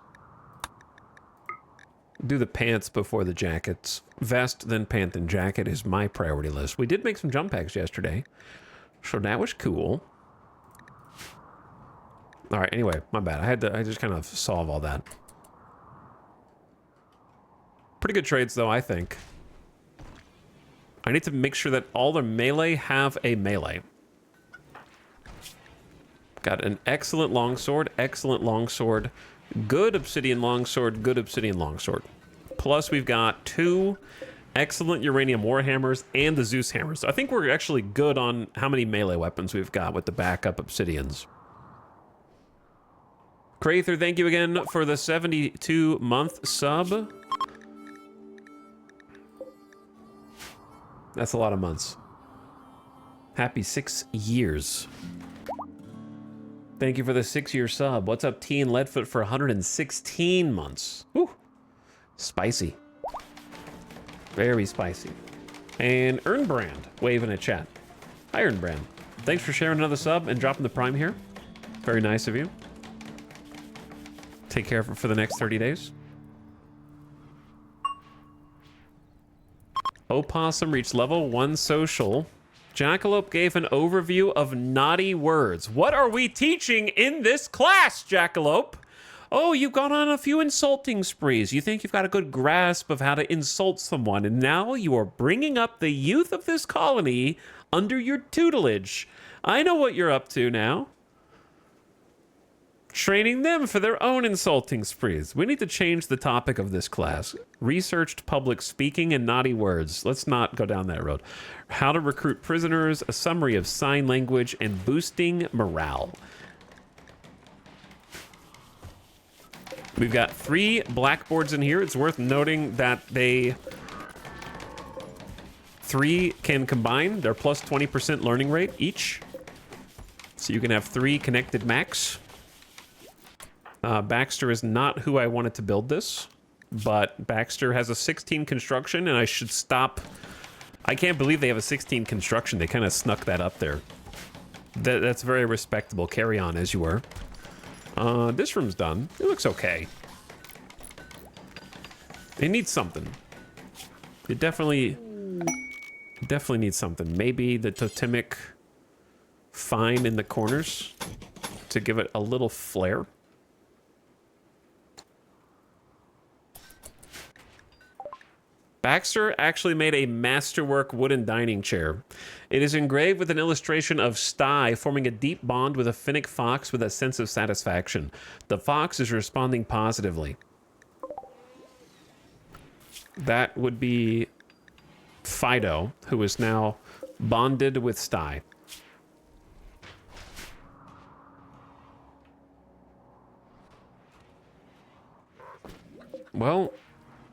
Do the pants before the jackets. Vest, then pant, then jacket is my priority list. We did make some jump packs yesterday, so that was cool. All right, anyway, my bad. I just kind of solve all that. Pretty good trades, though, I think. I need to make sure that all the melee have a melee. Got an excellent longsword, Good obsidian longsword, good obsidian longsword. Plus, we've got 2 excellent uranium warhammers and the Zeus hammers. So I think we're actually good on how many melee weapons we've got with the backup obsidians. Crather, thank you again for the 72-month sub. That's a lot of months. Happy 6 years. Thank you for the 6-year sub. What's up, T and Leadfoot for 116 months? Whew. Spicy. Very spicy. And Earnbrand waving a chat. Hi, Earnbrand. Thanks for sharing another sub and dropping the prime here. Very nice of you. Take care of it for the next 30 days. Opossum reached level 1 social. Jackalope gave an overview of naughty words. What are we teaching in this class, Jackalope? Oh, you've gone on a few insulting sprees. You think you've got a good grasp of how to insult someone, and now you are bringing up the youth of this colony under your tutelage. I know what you're up to now. Training them for their own insulting sprees. We need to change the topic of this class. Researched public speaking and naughty words. Let's not go down that road. How to recruit prisoners, a summary of sign language, and boosting morale. We've got 3 blackboards in here. It's worth noting that 3 can combine. They're plus 20% learning rate each. So you can have 3 connected max. Baxter is not who I wanted to build this, but Baxter has a 16 construction, and I should stop. I can't believe they have a 16 construction. They kind of snuck that up there. That's very respectable. Carry on as you were. This room's done. It looks okay. It needs something. It definitely needs something. Maybe the totemic fine in the corners to give it a little flair. Baxter actually made a masterwork wooden dining chair. It is engraved with an illustration of Sty forming a deep bond with a finnick fox with a sense of satisfaction. The fox is responding positively. That would be Fido, who is now bonded with Sty. Well,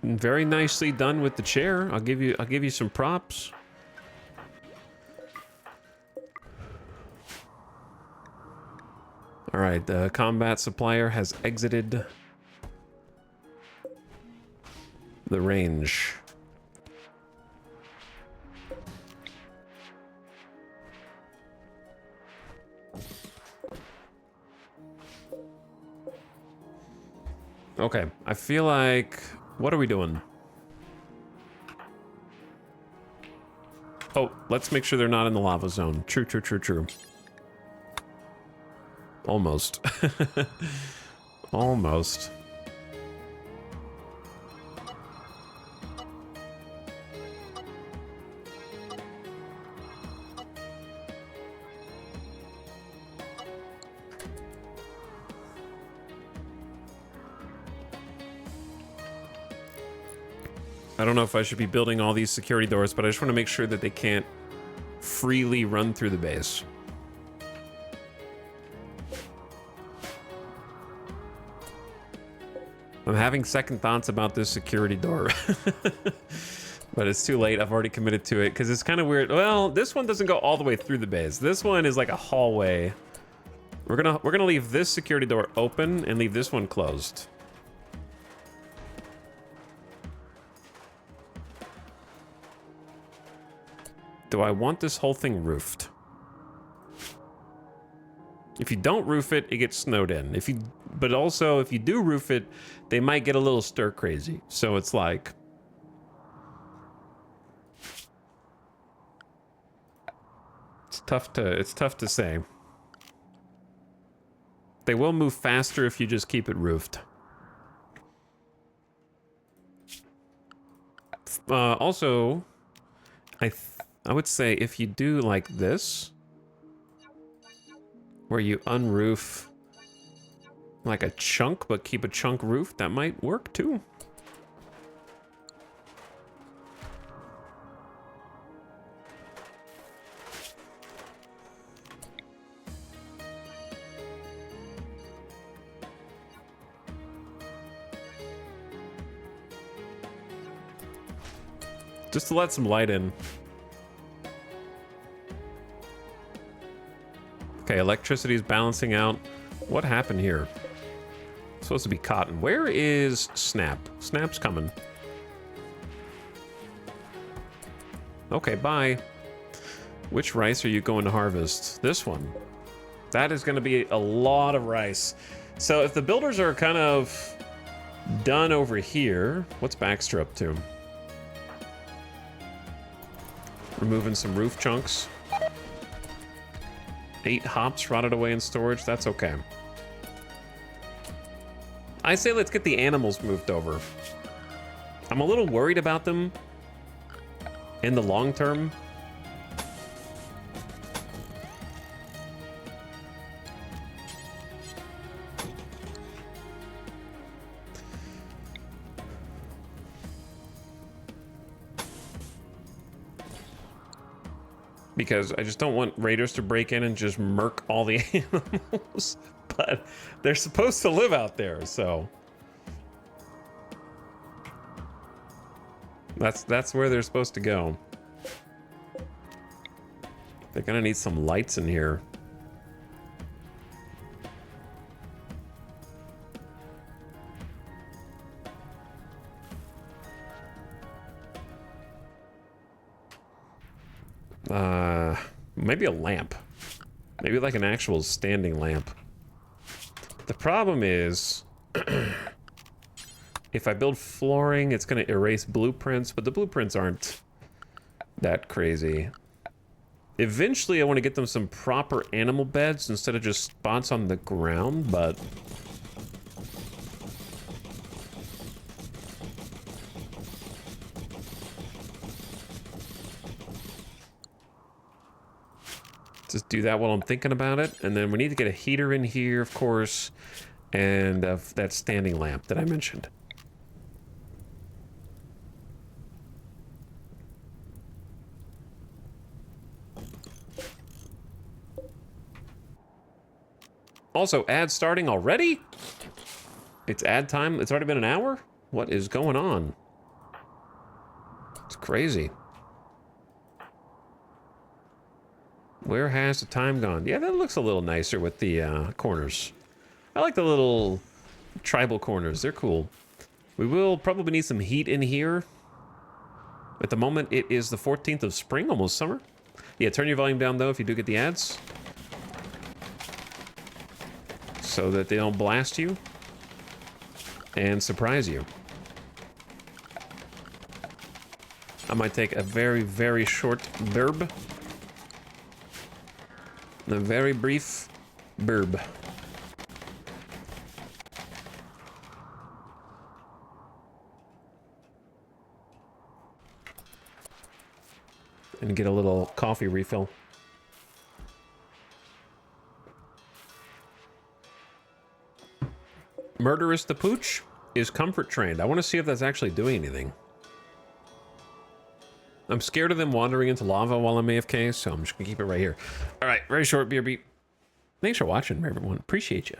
very nicely done with the chair. I'll give you some props. All right, the combat supplier has exited the range. Okay, I feel like... What are we doing? Oh, let's make sure they're not in the lava zone. True, true, true, true. Almost. Almost. I don't know if I should be building all these security doors, but I just want to make sure that they can't freely run through the base. I'm having second thoughts about this security door. But it's too late. I've already committed to it because it's kind of weird. Well, this one doesn't go all the way through the base. This one is like a hallway. We're gonna leave this security door open and leave this one closed. Do I want this whole thing roofed? If you don't roof it, it gets snowed in. But also, if you do roof it, they might get a little stir crazy. So it's like... It's tough to say. They will move faster if you just keep it roofed. Also, I would say if you do like this, where you unroof like a chunk, but keep a chunk roof. That might work too. Just to let some light in. Okay, electricity's balancing out. What happened here? It's supposed to be cotton. Where is Snap? Snap's coming. Okay, bye. Which rice are you going to harvest? This one. That is going to be a lot of rice. So if the builders are kind of done over here, what's Baxter up to? Removing some roof chunks. 8 hops rotted away in storage. That's okay. I say let's get the animals moved over. I'm a little worried about them in the long term. Because I just don't want raiders to break in and just murk all the animals. But they're supposed to live out there, so that's where they're supposed to go. They're gonna need some lights in here. Maybe a lamp. Maybe like an actual standing lamp. The problem is, if I build flooring, it's going to erase blueprints, but the blueprints aren't that crazy. Eventually, I want to get them some proper animal beds instead of just spots on the ground, but just do that while I'm thinking about it. And then we need to get a heater in here, of course, and that standing lamp that I mentioned. Also, ad starting already? It's ad time? It's already been an hour? What is going on? It's crazy. Where has the time gone? Yeah, that looks a little nicer with the corners. I like the little tribal corners. They're cool. We will probably need some heat in here. At the moment, it is the 14th of spring, almost summer. Yeah, turn your volume down, though, if you do get the ads. So that they don't blast you and surprise you. I might take a very, very short burb. A very brief burb. And get a little coffee refill. Murderous the Pooch is comfort trained. I want to see if that's actually doing anything. I'm scared of them wandering into lava while I'm AFK, so I'm just gonna keep it right here. All right, very short beer beat. Thanks for watching, everyone. Appreciate you.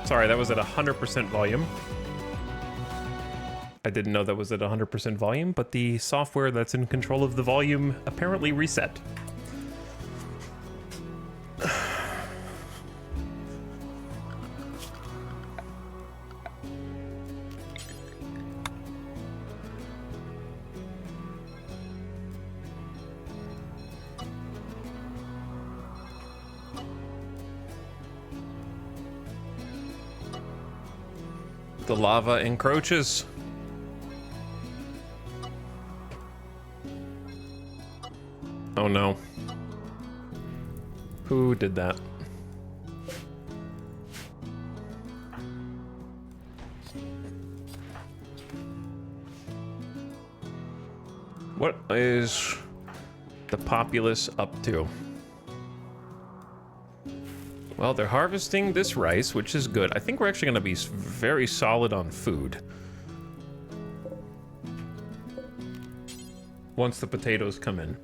Sorry, that was at 100% volume. I didn't know that was at 100% volume, but the software that's in control of the volume apparently reset. The lava encroaches. Oh no. Who did that? What is the populace up to? Well, they're harvesting this rice, which is good. I think we're actually going to be very solid on food once the potatoes come in.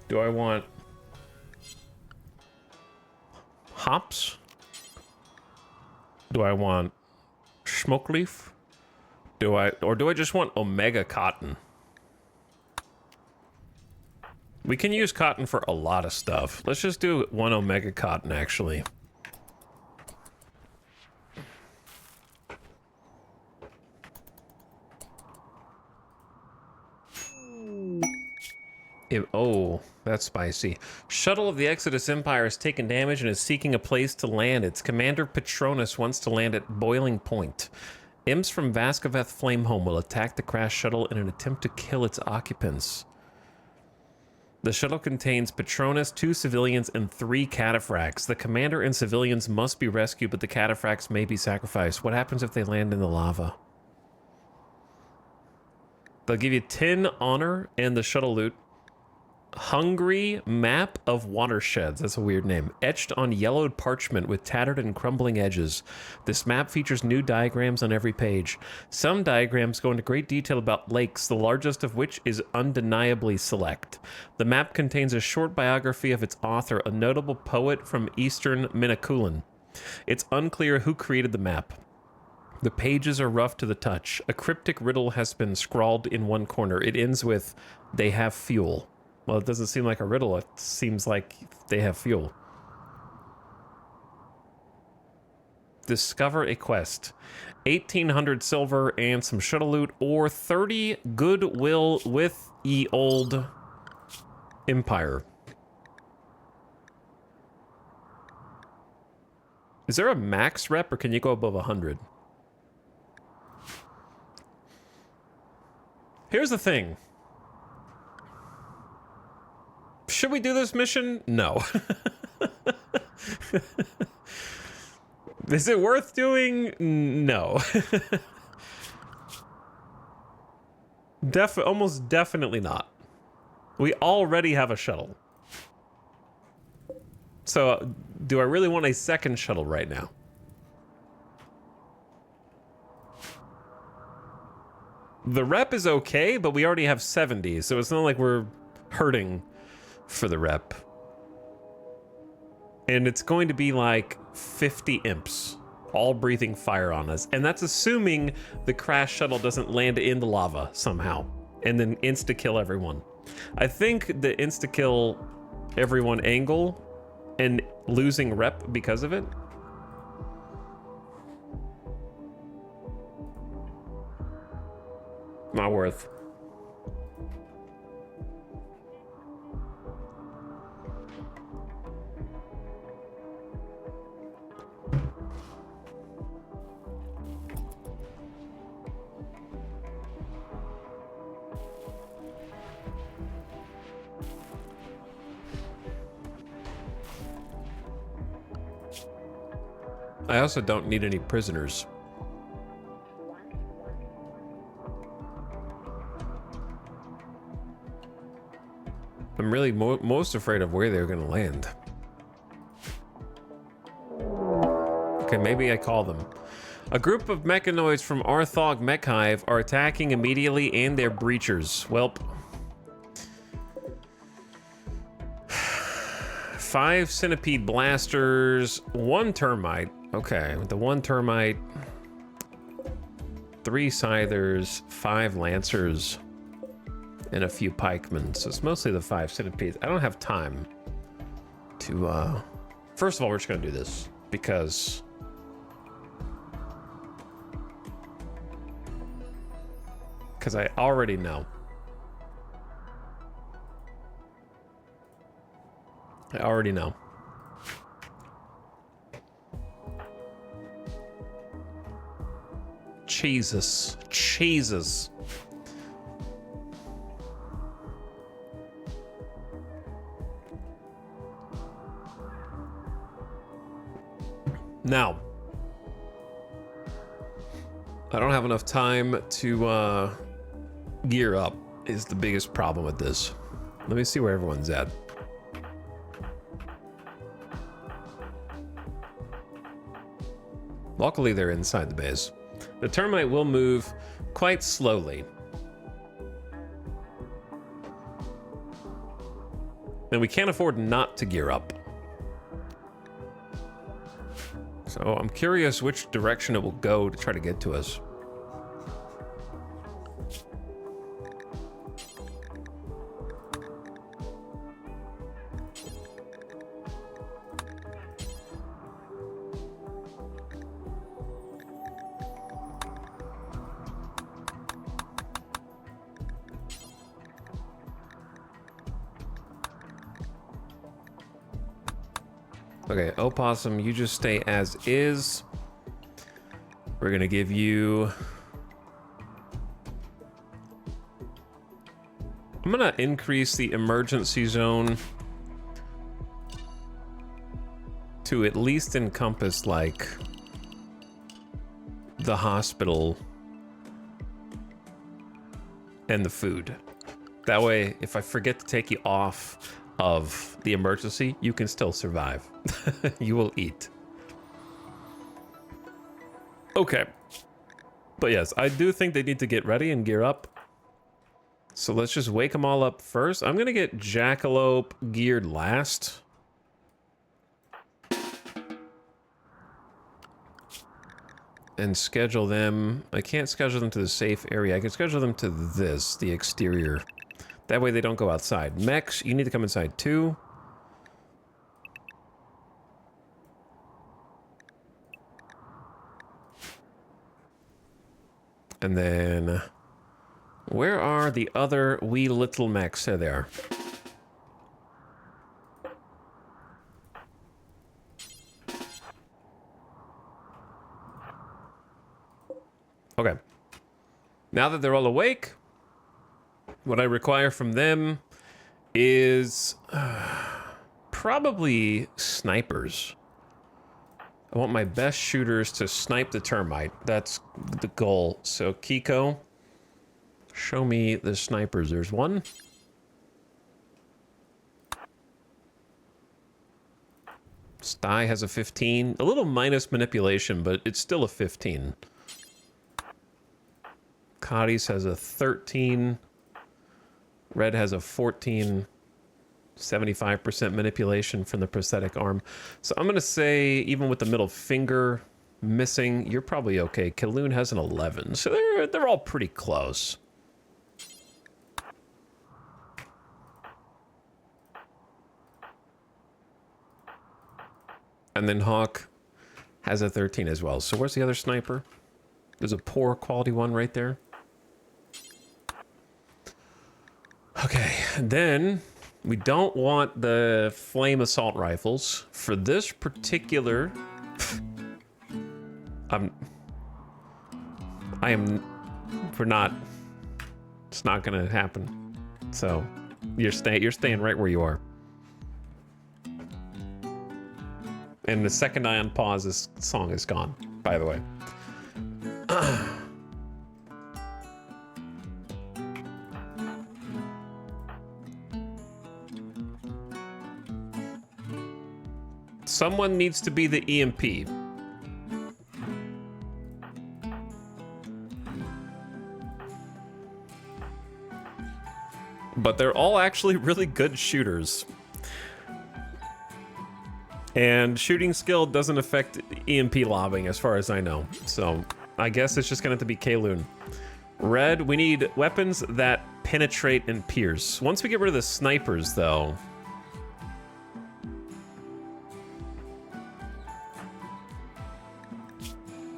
Do I want hops? Do I want smoke leaf? Do I just want omega cotton? We can use cotton for a lot of stuff. Let's just do one omega cotton, actually. Oh, that's spicy. Shuttle of the Exodus Empire has taken damage and is seeking a place to land. Its commander Patronus wants to land at Boiling Point. Imps from Vaskaveth Flamehome will attack the crashed shuttle in an attempt to kill its occupants. The shuttle contains Patronus, 2 civilians, and 3 cataphracts. The commander and civilians must be rescued, but the cataphracts may be sacrificed. What happens if they land in the lava? They'll give you 10 honor and the shuttle loot. Hungry Map of Watersheds. That's a weird name. Etched on yellowed parchment with tattered and crumbling edges. This map features new diagrams on every page. Some diagrams go into great detail about lakes, the largest of which is undeniably Select. The map contains a short biography of its author, a notable poet from eastern Minakulan. It's unclear who created the map. The pages are rough to the touch. A cryptic riddle has been scrawled in one corner. It ends with, "They have fuel." Well, it doesn't seem like a riddle. It seems like they have fuel. Discover a quest. 1,800 silver and some shuttle loot, or 30 goodwill with ye old empire. Is there a max rep, or can you go above 100? Here's the thing. Should we do this mission? No. Is it worth doing? No. Almost definitely not. We already have a shuttle. So, do I really want a second shuttle right now? The rep is okay, but we already have 70, so it's not like we're hurting for the rep. And it's going to be like 50 imps, all breathing fire on us. And that's assuming the crash shuttle doesn't land in the lava somehow, and then insta-kill everyone. I think the insta-kill everyone angle and losing rep because of it. Not worth. I also don't need any prisoners. I'm really most afraid of where they're gonna land. Okay, maybe I call them. A group of mechanoids from Arthog Mech Hive are attacking immediately, and they're breachers. Welp. 5 centipede blasters, 1 termite. Okay, with the 1 termite, 3 scythers, 5 lancers, and a few pikemen. So it's mostly the 5 centipedes. I don't have time to, first of all, we're just gonna do this because I already know. I already know. Jesus. Jesus. Now, I don't have enough time to gear up is the biggest problem with this. Let me see where everyone's at. Luckily, they're inside the base. The termite will move quite slowly. And we can't afford not to gear up. So I'm curious which direction it will go to try to get to us. Okay, Opossum, you just stay as is. We're gonna give you... I'm gonna increase the emergency zone to at least encompass, like, the hospital and the food. That way, if I forget to take you off of the emergency, you can still survive. You will eat. Okay. But yes, I do think they need to get ready and gear up. So let's just wake them all up first. I'm gonna get Jackalope geared last. And schedule them. I can't schedule them to the safe area. I can schedule them to this, the exterior. That way they don't go outside. Mechs, you need to come inside too. And then, where are the other wee little mechs? There they are. Okay. Now that they're all awake, what I require from them is probably snipers. I want my best shooters to snipe the termite. That's the goal. So Kiko, show me the snipers. There's one. Sty has a 15. A little minus manipulation, but it's still a 15. Cotties has a 13. Red has a 14. 75% manipulation from the prosthetic arm. So I'm going to say, even with the middle finger missing, you're probably okay. Kaloon has an 11. So they're all pretty close. And then Hawk has a 13 as well. So where's the other sniper? There's a poor quality one right there. Okay, then we don't want the flame assault rifles. For this particular... we're not... It's not gonna happen. So, you're staying right where you are. And the second I unpause, this song is gone, by the way. Someone needs to be the EMP. But they're all actually really good shooters. And shooting skill doesn't affect EMP lobbing as far as I know. So I guess it's just gonna have to be Kaloon. Red, we need weapons that penetrate and pierce. Once we get rid of the snipers though,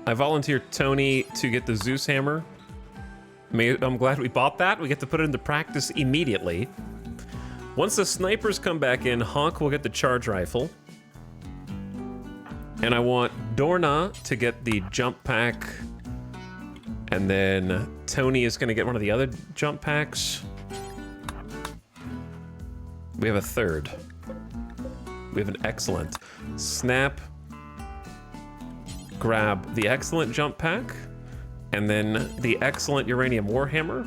I volunteered Tony to get the Zeus hammer. I'm glad we bought that. We get to put it into practice immediately. Once the snipers come back in, Honk will get the charge rifle. And I want Dorna to get the jump pack. And then Tony is gonna get one of the other jump packs. We have a third. We have an excellent. Snap. Grab the excellent jump pack. And then the excellent uranium warhammer.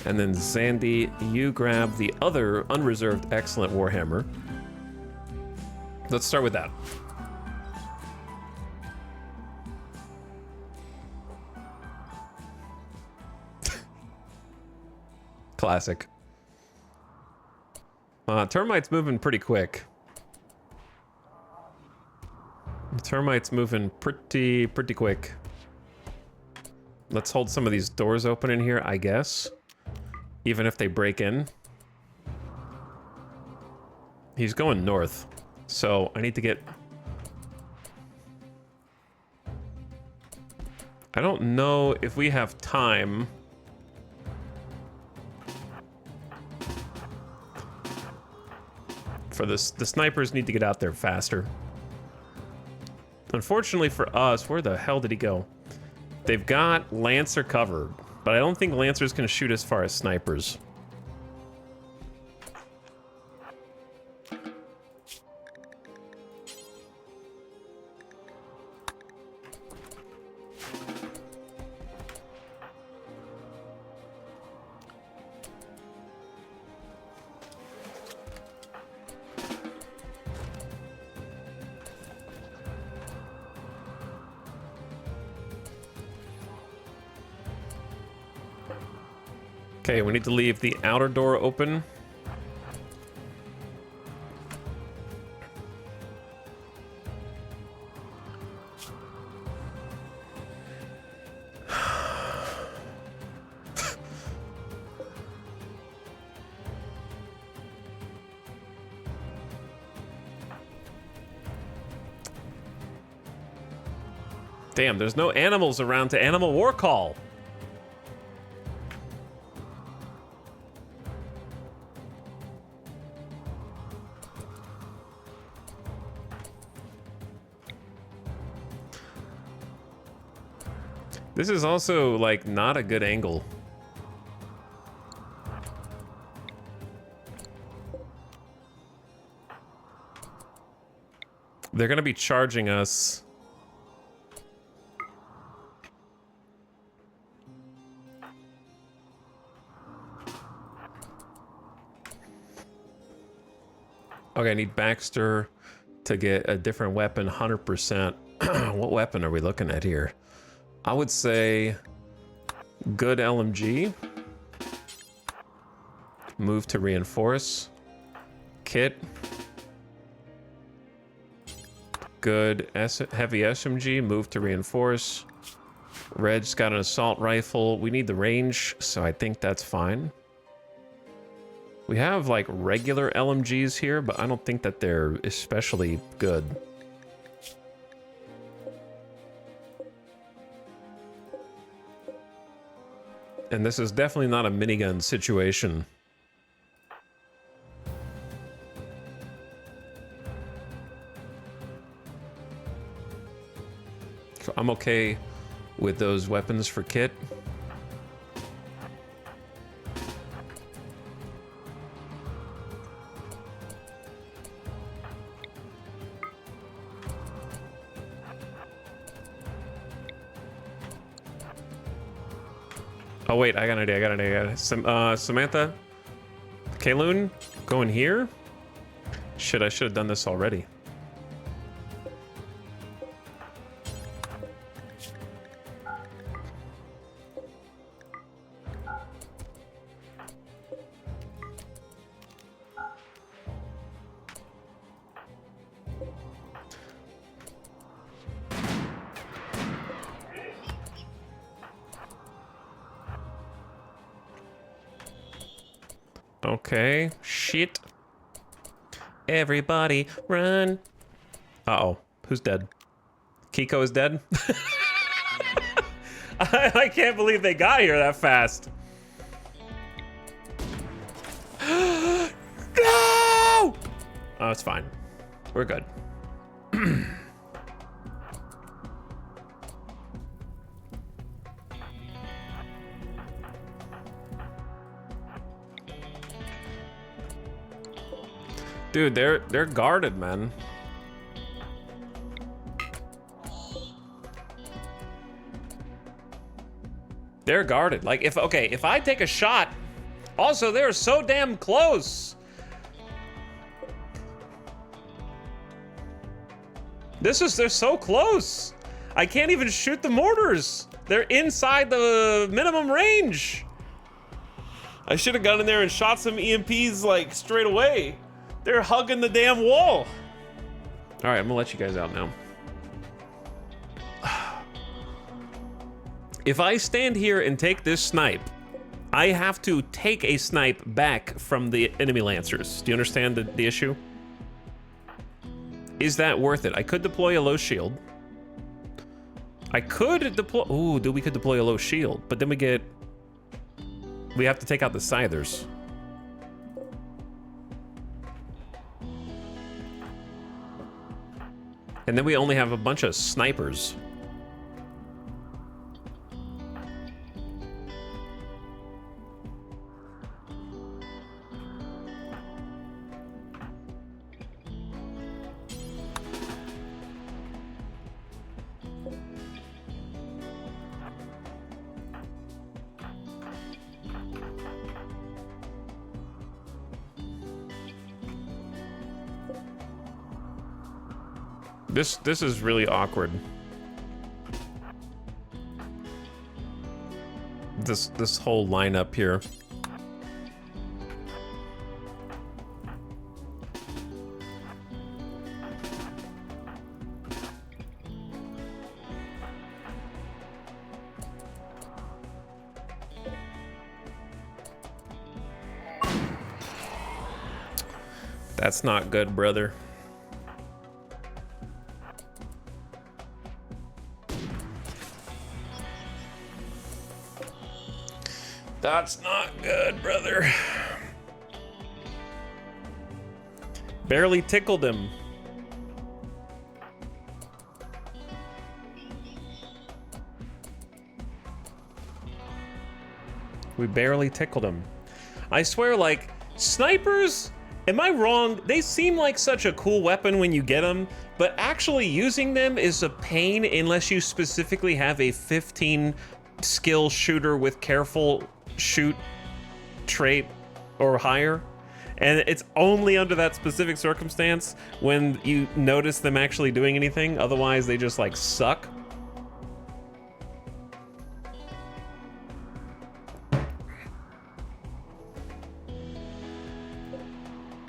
And then Zandy, you grab the other unreserved excellent warhammer. Let's start with that. Classic. Termite's moving pretty quick. Termite's moving pretty quick. Let's hold some of these doors open in here, I guess. Even if they break in. He's going north. So I need to get... I don't know if we have time. For this, the snipers need to get out there faster. Unfortunately for us, where the hell did he go? They've got Lancer covered, but I don't think Lancer's gonna shoot as far as snipers. Okay, we need to leave the outer door open. Damn, there's no animals around to animal war call. This is also, like, not a good angle. They're gonna be charging us. Okay, I need Baxter to get a different weapon, 100%. What weapon are we looking at here? I would say good LMG. Move to reinforce. Kit. Good heavy SMG. Move to reinforce. Red's got an assault rifle. We need the range, so I think that's fine. We have like regular LMGs here, but I don't think that they're especially good. And this is definitely not a minigun situation. So I'm okay with those weapons for Kit. Oh wait, I got an idea, Samantha? Kaloon? Going here? Shit, I should have done this already. Okay. Shit. Everybody run. Uh-oh. Who's dead? Kiko is dead? I can't believe they got here that fast. No! Oh, it's fine. We're good. Dude, they're guarded, man. They're guarded. Like, if I take a shot, also they're so damn close. They're so close. I can't even shoot the mortars. They're inside the minimum range. I should have gone in there and shot some EMPs like straight away. They're hugging the damn wall. All right, I'm gonna let you guys out now. If I stand here and take this snipe, I have to take a snipe back from the enemy lancers. Do you understand the issue? Is that worth it? I could deploy a low shield. I could deploy, ooh, we could deploy a low shield, but then we have to take out the scythers. And then we only have a bunch of snipers. This is really awkward. This whole lineup here. That's not good, brother. That's not good, brother. Barely tickled him. We barely tickled him. I swear, like, snipers, am I wrong? They seem like such a cool weapon when you get them, but actually using them is a pain unless you specifically have a 15 skill shooter with careful shoot trait or higher. And it's only under that specific circumstance when you notice them actually doing anything. Otherwise, they just like suck.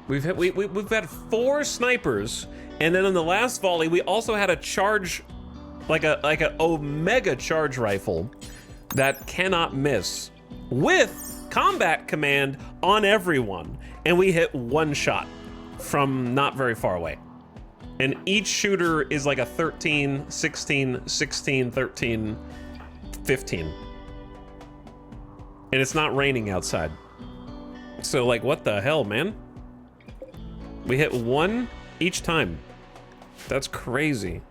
We've had 4 snipers, and then in the last volley, we also had a charge, like a Omega charge rifle that cannot miss with combat command on everyone, and we hit 1 shot from not very far away. And each shooter is like a 13, 16, 16, 13, 15. And it's not raining outside. So like, what the hell, man? We hit 1 each time. That's crazy.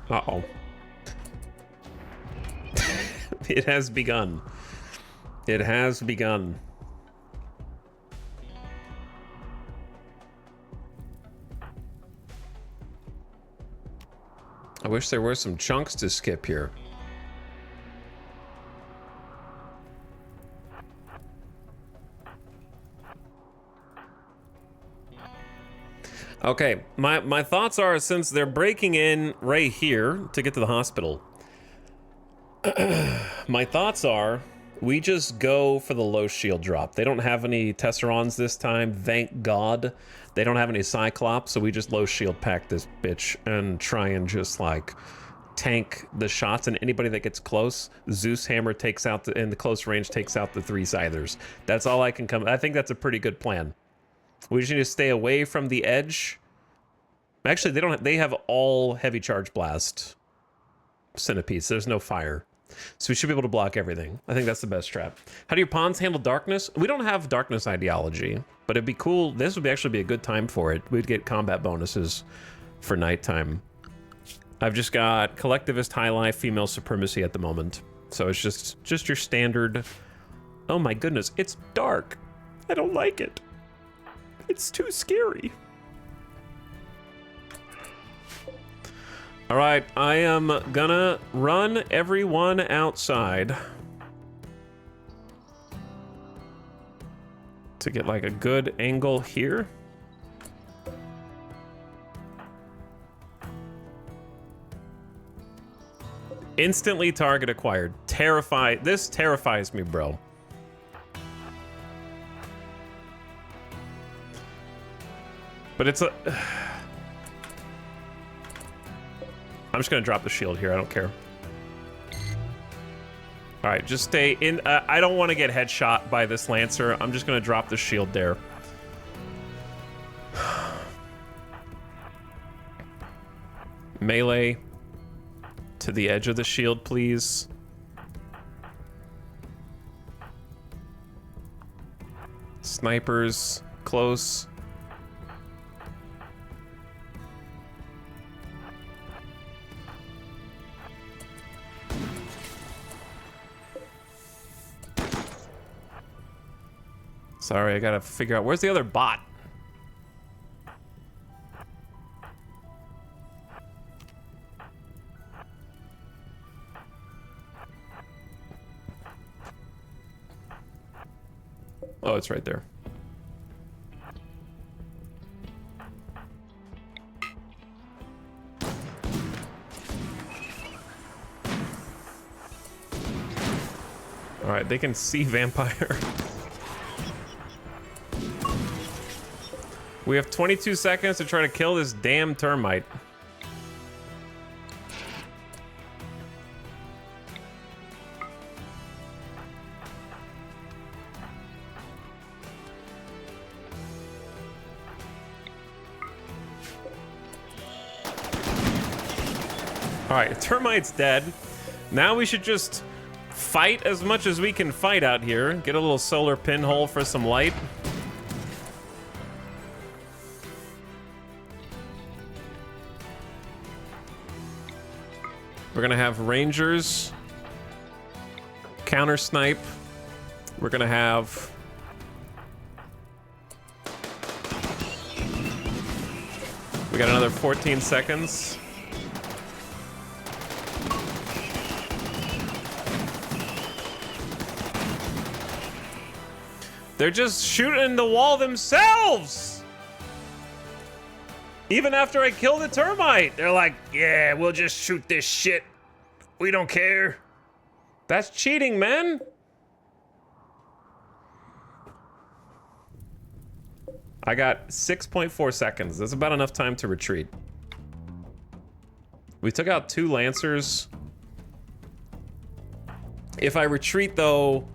Uh-oh. It has begun. It has begun. I wish there were some chunks to skip here. Okay, my thoughts are, since they're breaking in right here to get to the hospital, my thoughts are, we just go for the low shield drop. They don't have any Tesserons this time, thank God. They don't have any Cyclops, so we just low shield pack this bitch and try and just like tank the shots, and anybody that gets close, Zeus Hammer takes out in the close range takes out the 3 Scythers. That's all I can come. I think that's a pretty good plan. We just need to stay away from the edge. Actually, they don't. They have all heavy charge blast centipedes. So there's no fire. So we should be able to block everything. I think that's the best trap. How do your pawns handle darkness? We don't have darkness ideology, but it'd be cool. This would actually be a good time for it. We'd get combat bonuses for nighttime. I've just got collectivist, high life, female supremacy at the moment. So it's just your standard. Oh my goodness, it's dark. I don't like it. It's too scary. All right, I am gonna run everyone outside to get like a good angle here. Instantly target acquired. This terrifies me, bro. But it's a... I'm just gonna drop the shield here, I don't care. All right, just stay in. I don't want to get headshot by this Lancer. I'm just gonna drop the shield there. Melee to the edge of the shield, please. Snipers close. Sorry, I gotta figure out where's the other bot. Oh, it's right there. All right, they can see Vampire. We have 22 seconds to try to kill this damn termite. All right, termite's dead. Now we should just fight as much as we can fight out here. Get a little solar pinhole for some light. We're gonna have Rangers counter snipe. We're gonna have we got another 14 seconds. They're just shooting the wall themselves! Even after I kill the termite, they're like, yeah, we'll just shoot this shit. We don't care. That's cheating, man. I got 6.4 seconds. That's about enough time to retreat. We took out 2 Lancers. If I retreat, though,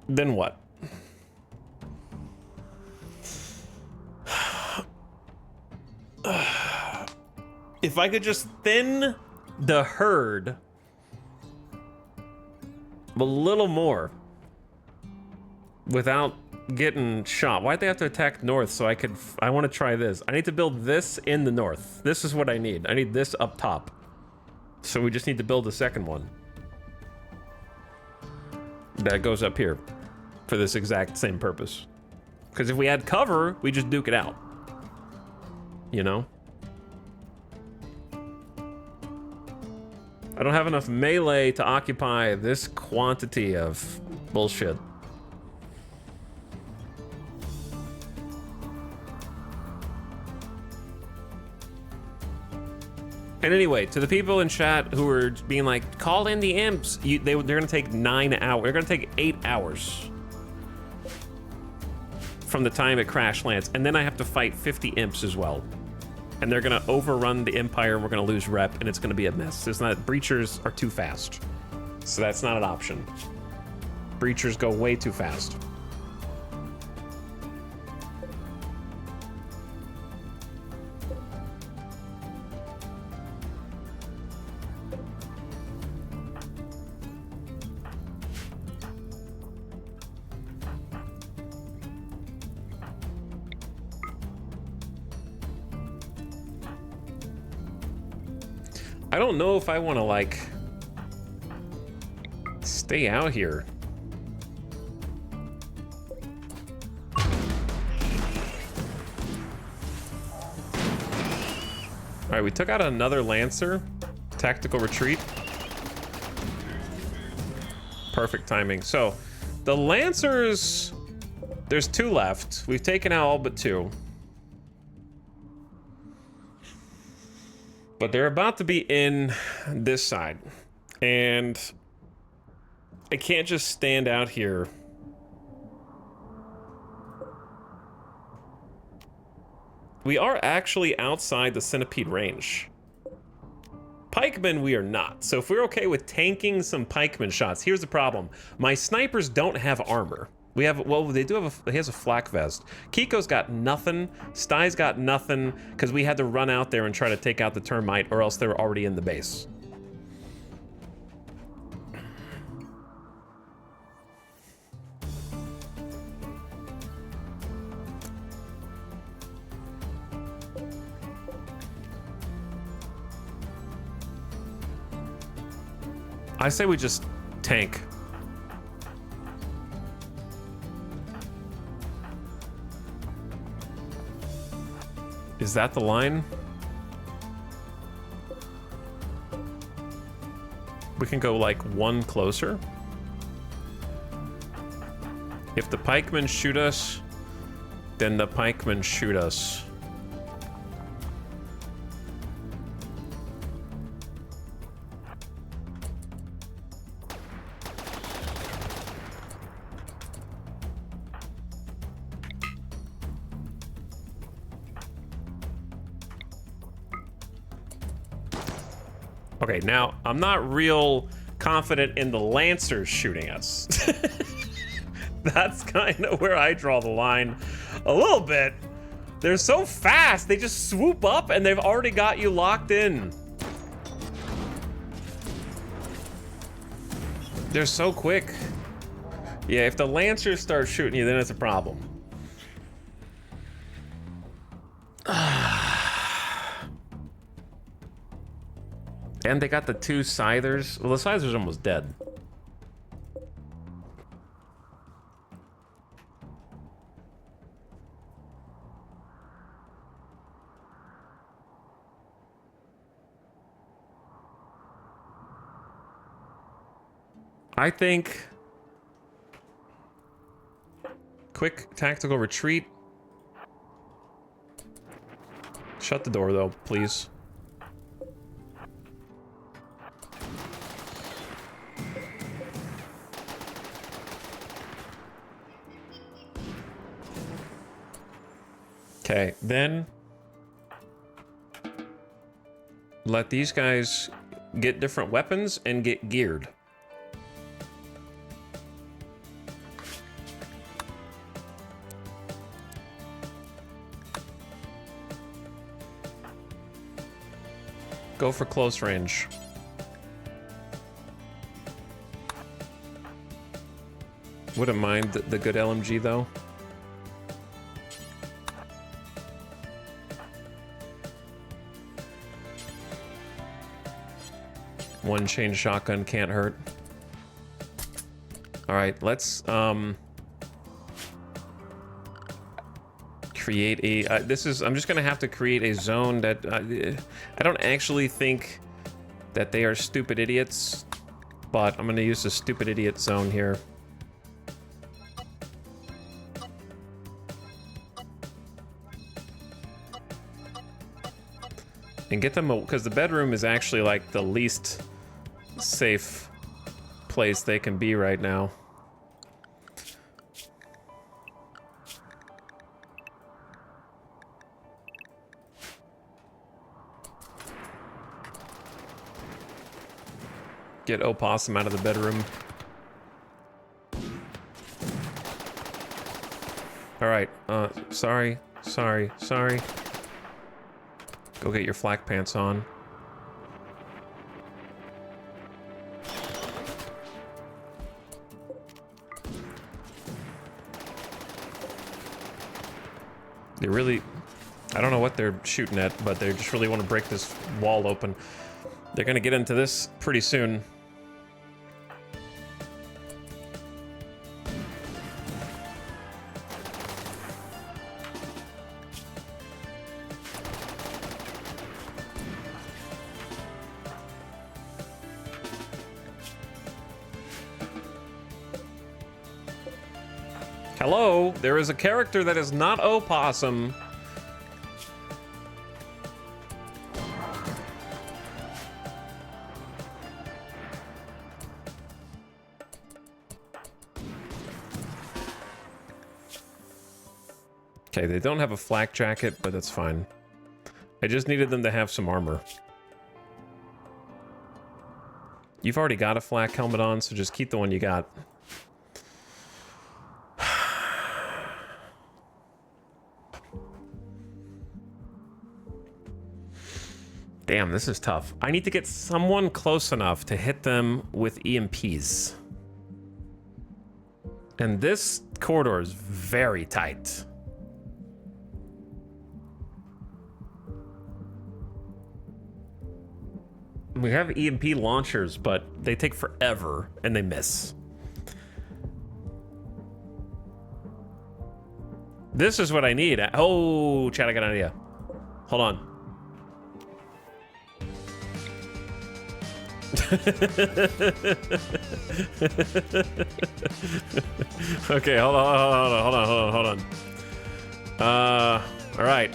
then what? If I could just thin the herd a little more without getting shot. Why'd they have to attack north so I want to try this. I need to build this in the north. This is what I need. I need this up top. So we just need to build a second one that goes up here for this exact same purpose. Because if we had cover, we just duke it out. You know? I don't have enough melee to occupy this quantity of bullshit. And anyway, to the people in chat who are being like, call in the imps, they're gonna take 9 hours. They're gonna take 8 hours from the time it crash lands. And then I have to fight 50 imps as well. And they're gonna overrun the Empire and we're gonna lose rep and it's gonna be a mess. It's not, breachers are too fast. So that's not an option. Breachers go way too fast. I don't know if I want to, like, stay out here. All right, we took out another Lancer. Tactical retreat. Perfect timing. So, the Lancers, there's 2 left. We've taken out all but 2. But they're about to be in this side. And I can't just stand out here. We are actually outside the centipede range. Pikemen, we are not. So if we're okay with tanking some pikeman shots, here's the problem. My snipers don't have armor. We have, well, they do have he has a flak vest. Kiko's got nothing. Stai's got nothing, because we had to run out there and try to take out the termite, or else they were already in the base. I say we just tank. Is that the line? We can go like 1 closer. If the pikemen shoot us, then the pikemen shoot us. Okay, now, I'm not real confident in the Lancers shooting us. That's kind of where I draw the line a little bit. They're so fast, they just swoop up and they've already got you locked in. They're so quick. Yeah, if the Lancers start shooting you, then it's a problem. And they got the 2 Scythers. Well, the Scyther's almost dead. I think quick tactical retreat. Shut the door though, please. Okay, then let these guys get different weapons and get geared. Go for close range. Wouldn't mind the good LMG though. One chain shotgun can't hurt. All right, let's create a. I'm just gonna have to create a zone that I don't actually think that they are stupid idiots, but I'm gonna use the stupid idiot zone here. And get them, because the bedroom is actually like the least safe place they can be right now. Get Opossum out of the bedroom. All right, sorry. Go get your flak pants on. They really, I don't know what they're shooting at, but they just really want to break this wall open. They're gonna get into this pretty soon. Hello, there is a character that is not Opossum. Okay, they don't have a flak jacket, but that's fine. I just needed them to have some armor. You've already got a flak helmet on, so just keep the one you got. Damn, this is tough. I need to get someone close enough to hit them with EMPs. And this corridor is very tight. We have EMP launchers, but they take forever and they miss. This is what I need. Oh, Chad, I got an idea. Hold on. Okay, hold on. All right.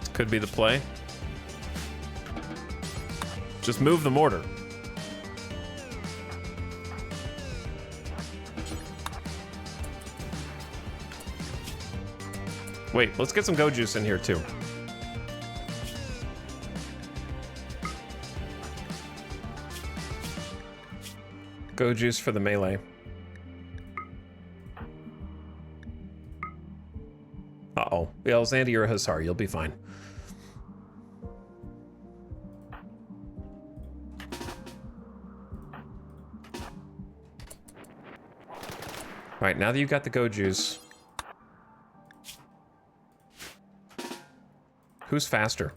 This could be the play. Just move the mortar. Wait, let's get some go juice in here too. Go juice for the melee. Uh-oh. Yeah, Xandy, you're a Hussar. You'll be fine. All right, now that you've got the go juice, who's faster?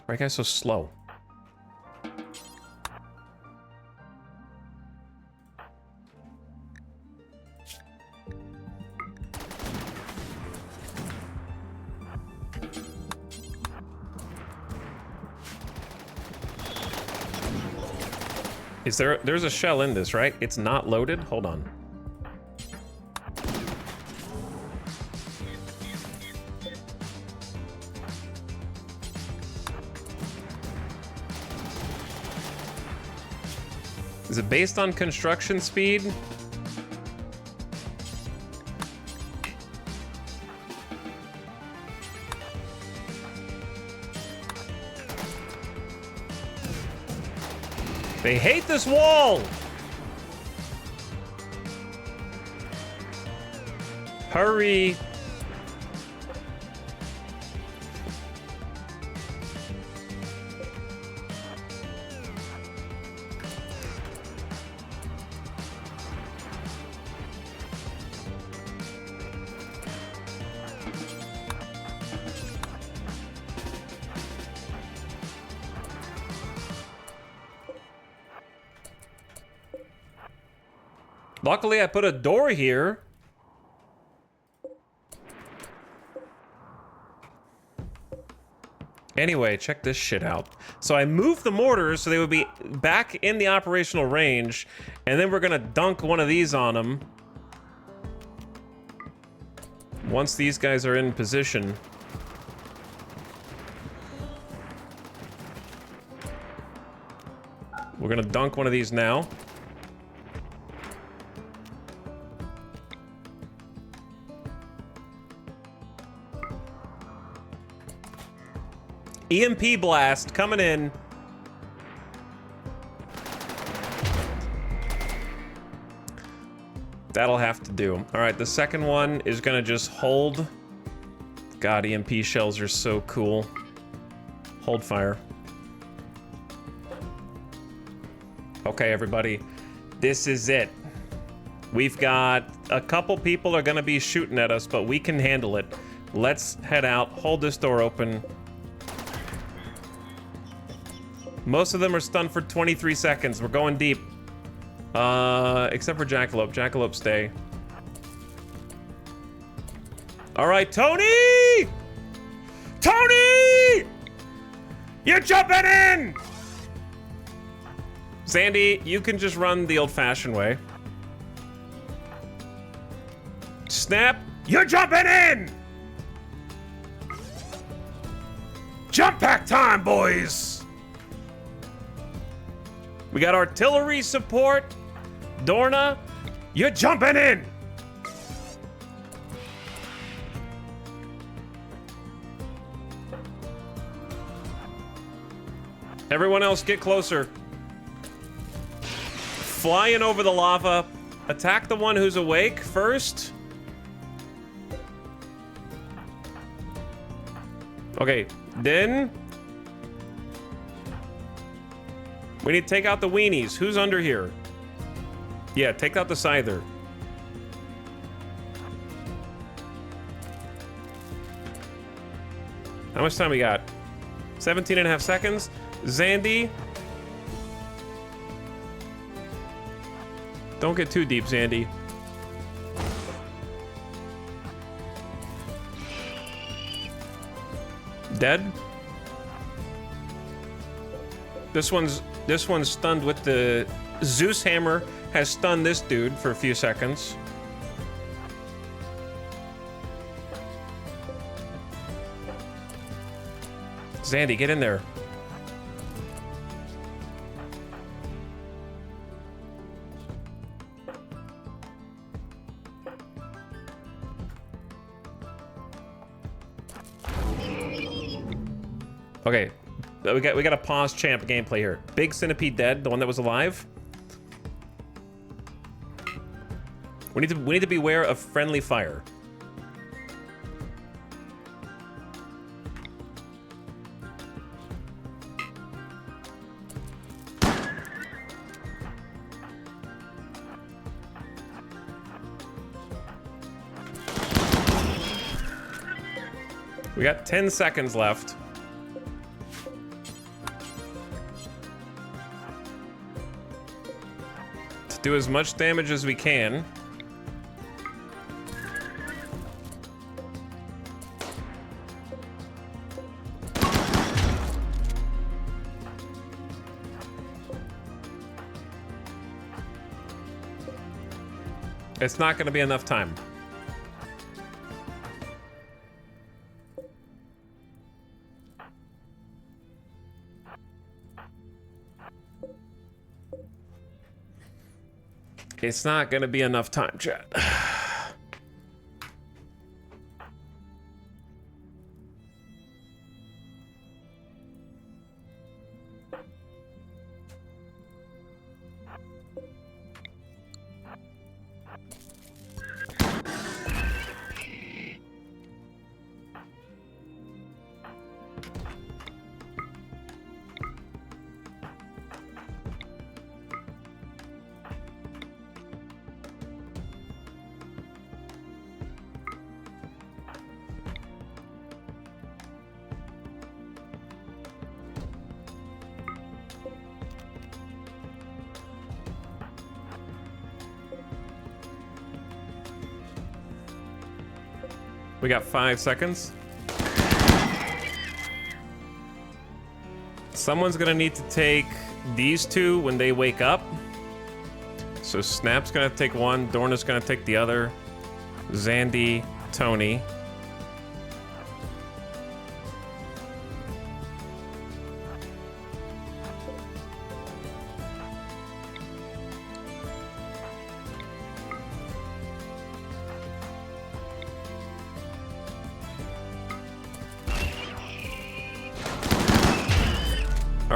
Why are you guys so slow? There's a shell in this, right? It's not loaded? Hold on. Is it based on construction speed? They hate this wall! Hurry! Luckily, I put a door here. Anyway, check this shit out. So I moved the mortars so they would be back in the operational range, and then we're gonna dunk one of these on them. Once these guys are in position. We're gonna dunk one of these now. EMP blast coming in. That'll have to do. All right, the second one is gonna just hold. God, EMP shells are so cool. Hold fire. Okay, everybody, this is it. We've got a couple people are gonna be shooting at us, but we can handle it. Let's head out, hold this door open. Most of them are stunned for 23 seconds. We're going deep. Except for Jackalope. Jackalope, stay. All right, Tony! Tony! You're jumping in! Sandy, you can just run the old-fashioned way. Snap, you're jumping in! Jump pack time, boys! We got artillery support. Dorna, you're jumping in! Everyone else, get closer. Flying over the lava. Attack the one who's awake first. Okay, then we need to take out the weenies. Who's under here? Yeah, take out the scyther. How much time we got? 17 and a half seconds. Zandy. Don't get too deep, Zandy. Dead. This one's stunned with the Zeus hammer. Has stunned this dude for a few seconds. Zandy, get in there. Okay, we got a pause champ gameplay here. Big centipede dead, the one that was alive. We need to beware of friendly fire. We got 10 seconds left. To do as much damage as we can. It's not going to be enough time. It's not going to be enough time, chat. We got 5 seconds. Someone's gonna need to take these two when they wake up. So Snap's gonna take one, Dorna's gonna take the other, Zandy, Tony.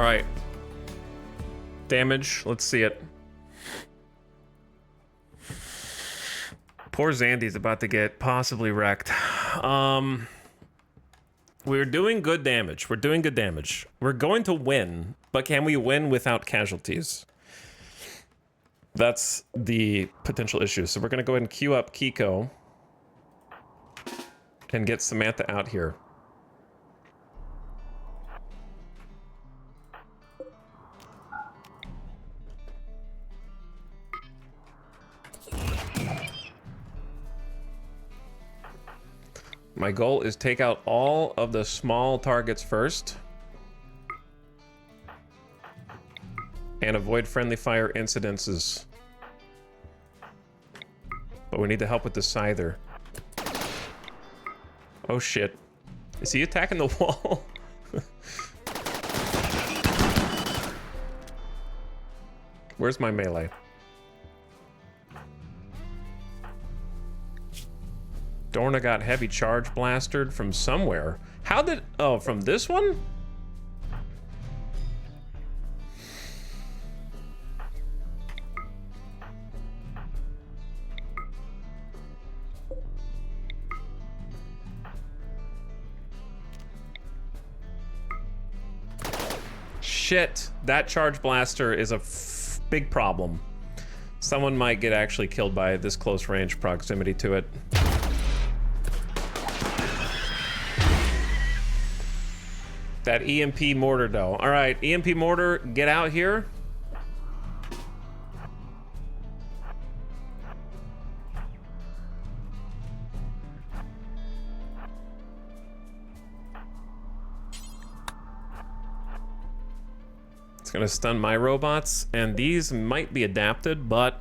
All right. Damage. Let's see it. Poor Zandy's about to get possibly wrecked. We're doing good damage. We're doing good damage. We're going to win, but can we win without casualties? That's the potential issue. So we're going to go ahead and queue up Kiko and get Samantha out here. My goal is take out all of the small targets first and avoid friendly fire incidences. But we need to help with the Scyther. Oh shit. Is he attacking the wall? Where's my melee? Dorna got heavy charge blastered from somewhere. How did... Oh, from this one? Shit. That charge blaster is a big problem. Someone might get actually killed by this close range proximity to it. That EMP mortar though. All right, EMP mortar, get out here. It's gonna stun my robots, and these might be adapted, but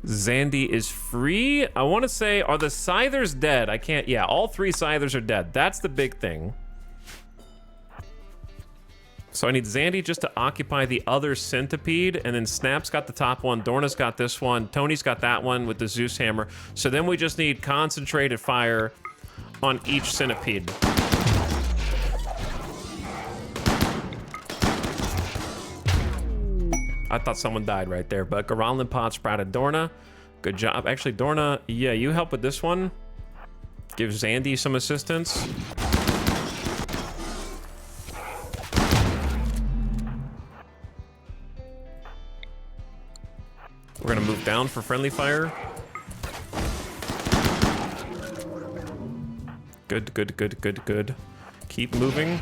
Zandy is free. I wanna say, are the Scythers dead? I can't, yeah, all 3 Scythers are dead. That's the big thing. So I need Zandy just to occupy the other centipede, and then Snap's got the top one, Dorna's got this one, Tony's got that one with the Zeus hammer. So then we just need concentrated fire on each centipede. I thought someone died right there, but Garalin Pod sprouted Dorna. Good job. Actually, Dorna, yeah, you help with this one. Give Zandy some assistance. We're gonna move down for friendly fire. Good, good, good, good, good. Keep moving.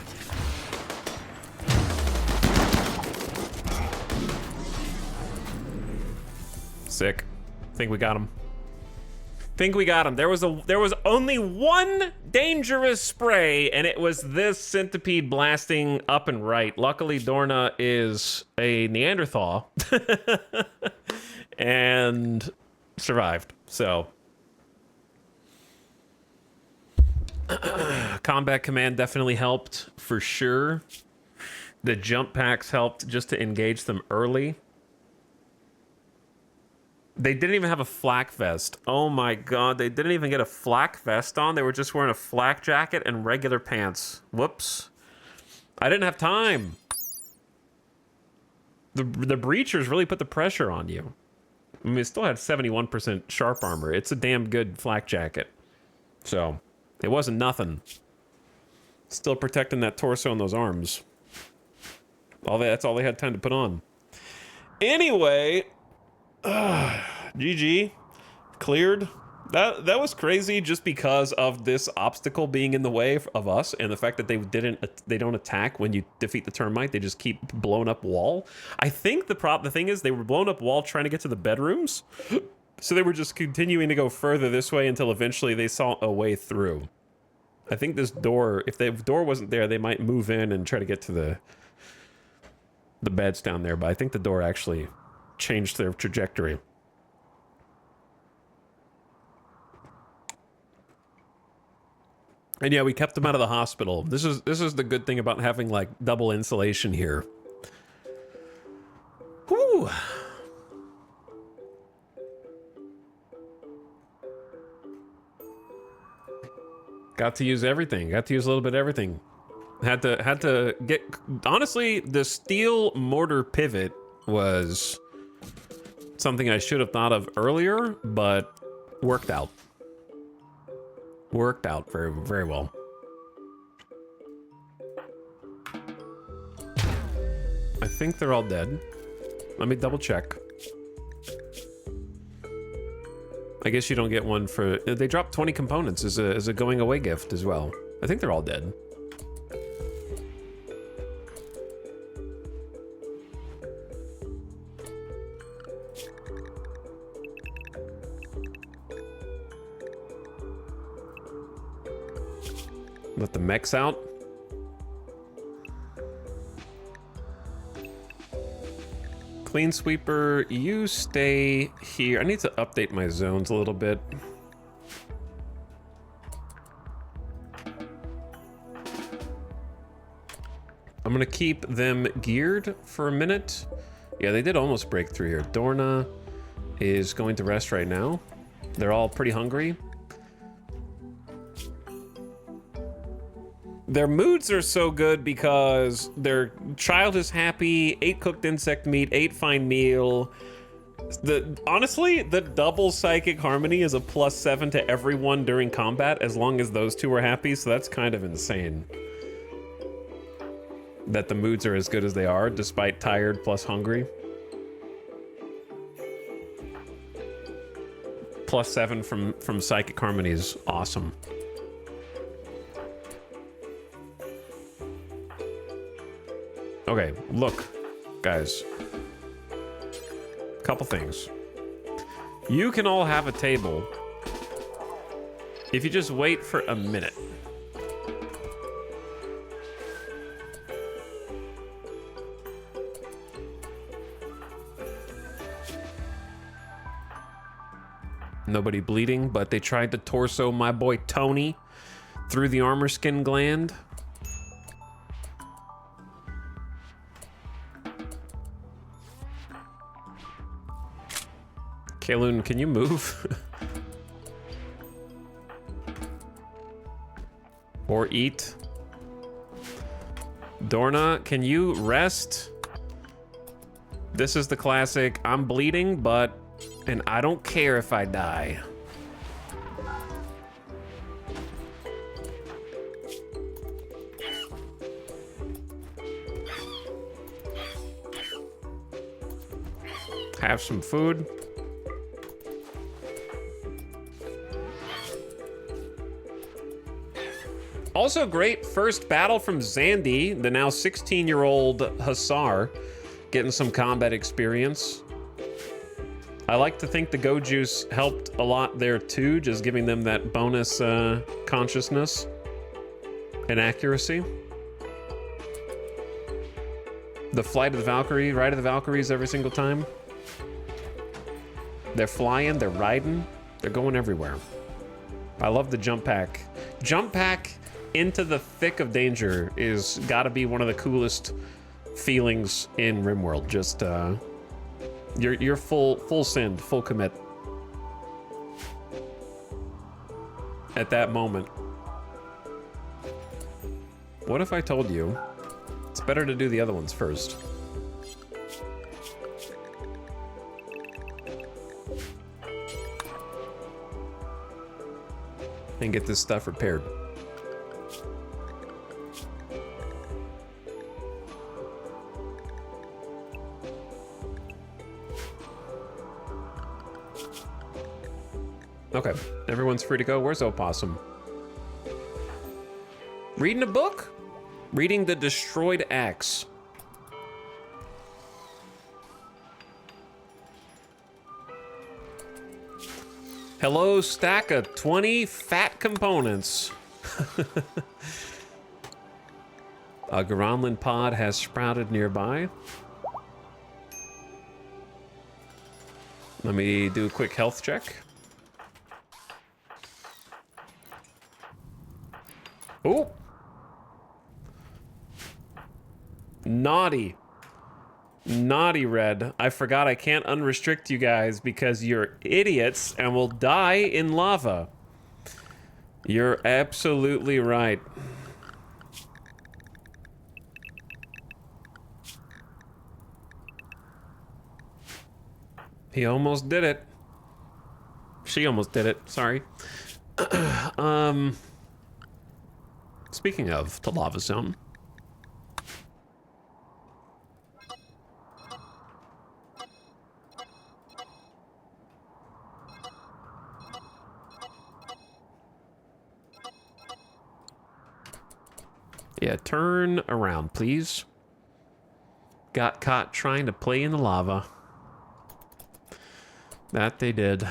Sick. Think we got him. Think we got him. There was only one dangerous spray, and it was this centipede blasting up and right. Luckily, Dorna is a Neanderthal. And survived. So combat command definitely helped for sure. The jump packs helped just to engage them early. They didn't even have a flak vest. Oh my god, they didn't even get a flak vest on. They were just wearing a flak jacket and regular pants. Whoops. I didn't have time. The breachers really put the pressure on you. I mean, it still had 71% sharp armor. It's a damn good flak jacket. So, it wasn't nothing. Still protecting that torso and those arms. That's all they had time to put on. Anyway, GG. Cleared. That was crazy just because of this obstacle being in the way of us and the fact that they don't attack when you defeat the termite. They just keep blowing up wall. I think the thing is they were blowing up wall trying to get to the bedrooms. So they were just continuing to go further this way until eventually they saw a way through. I think this door, if the door wasn't there, they might move in and try to get to the beds down there, but I think the door actually changed their trajectory. And yeah, we kept them out of the hospital. This is the good thing about having like double insulation here. Whew. Got to use everything. Got to use a little bit of everything. Had to get... Honestly, the steel mortar pivot was something I should have thought of earlier, but worked out. Worked out very, very well. I think they're all dead. Let me double check. I guess you don't get one for... They dropped 20 components as a going away gift as well. I think they're all dead. Let the mechs out. Clean sweeper, you stay here. I need to update my zones a little bit. I'm gonna keep them geared for a minute. Yeah, they did almost break through here. Dorna is going to rest right now. They're all pretty hungry. Their moods are so good because their child is happy, 8 cooked insect meat, 8 fine meal. Honestly, the double psychic harmony is a +7 to everyone during combat as long as those two are happy, so that's kind of insane. That the moods are as good as they are, despite tired plus hungry. +7 from psychic harmony is awesome. Okay, look, guys. Couple things. You can all have a table if you just wait for a minute. Nobody bleeding, but they tried to torso my boy Tony through the armor skin gland. Kaloon, can you move? Or eat? Dorna, can you rest? This is the classic, I'm bleeding, and I don't care if I die. Have some food. Also great first battle from Zandy, the now 16-year-old Hussar, getting some combat experience. I like to think the Go Juice helped a lot there too, just giving them that bonus consciousness and accuracy. The flight of the Valkyrie, ride of the Valkyries every single time. They're flying, they're riding, they're going everywhere. I love the jump pack. Jump pack into the thick of danger is gotta be one of the coolest feelings in RimWorld. Just you're full send, full commit at that moment. What if I told you it's better to do the other ones first? And get this stuff repaired. Okay, everyone's free to go. Where's Opossum? Reading a book? Reading The Destroyed Axe. Hello, stack of 20 fat components. A Garanlin pod has sprouted nearby. Let me do a quick health check. Oh! Naughty. Naughty, Red. I forgot I can't unrestrict you guys because you're idiots and will die in lava. You're absolutely right. He almost did it. She almost did it. Sorry. Speaking of the lava zone. Yeah, turn around, please. Got caught trying to play in the lava. That they did.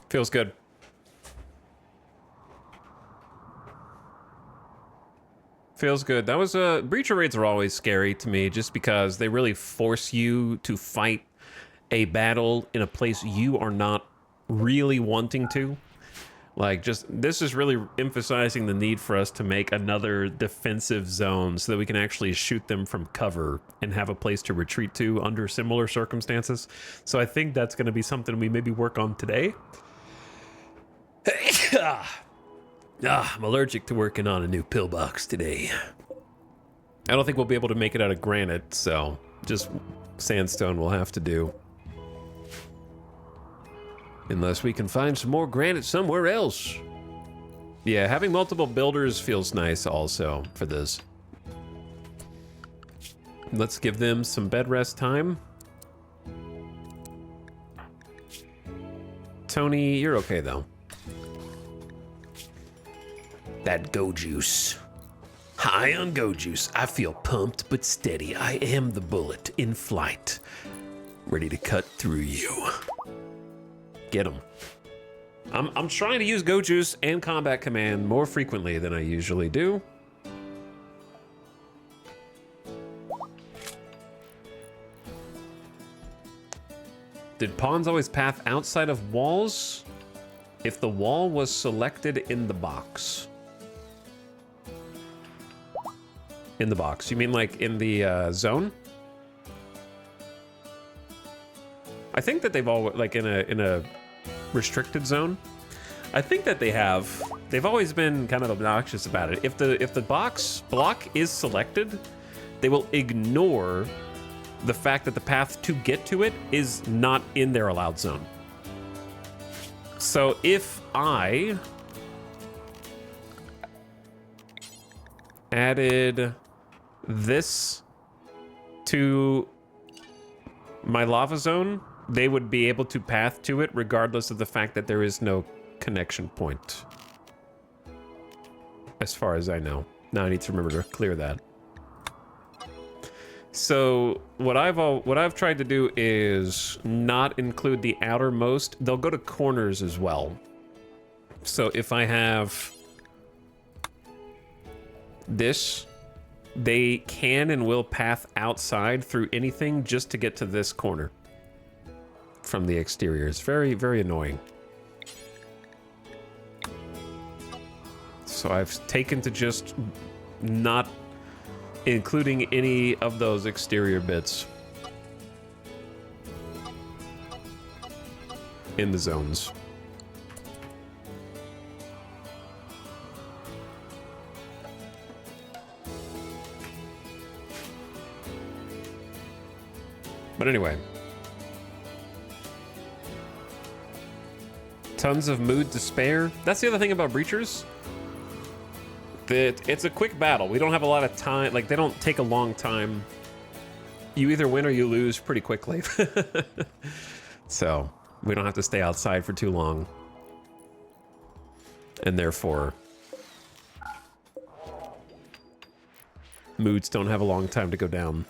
Feels good. Feels good. That was breacher raids are always scary to me just because they really force you to fight a battle in a place you are not really wanting to. Like, just, this is really emphasizing the need for us to make another defensive zone so that we can actually shoot them from cover and have a place to retreat to under similar circumstances. So I think that's going to be something we maybe work on today. I'm allergic to working on a new pillbox today. I don't think we'll be able to make it out of granite, so just sandstone we'll have to do. Unless we can find some more granite somewhere else. Yeah, having multiple builders feels nice also for this. Let's give them some bed rest time. Tony, you're okay though. That go juice. High on go juice. I feel pumped but steady. I am the bullet in flight. Ready to cut through you. Get him. I'm trying to use go juice and combat command more frequently than I usually do. Did pawns always path outside of walls? If the wall was selected in the box. In the box. You mean like in the zone? I think that they've all, like in a restricted zone. I think that they've always been kind of obnoxious about it. If the box block is selected, they will ignore the fact that the path to get to it is not in their allowed zone. So if I added this to my lava zone, they would be able to path to it regardless of the fact that there is no connection point. As far as I know. Now I need to remember to clear that. So what I've tried to do is not include the outermost. They'll go to corners as well. So if I have this, they can and will path outside through anything just to get to this corner from the exterior. It's very, very annoying. So I've taken to just not including any of those exterior bits in the zones. But anyway. Tons of mood to spare. That's the other thing about breachers. That it's a quick battle. We don't have a lot of time. Like, they don't take a long time. You either win or you lose pretty quickly. So we don't have to stay outside for too long. And therefore, moods don't have a long time to go down.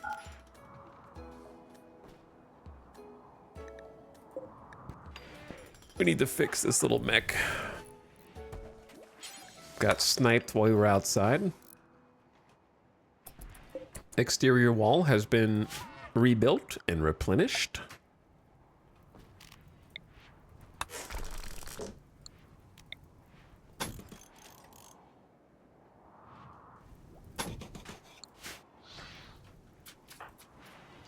We need to fix this little mech. Got sniped while we were outside. Exterior wall has been rebuilt and replenished.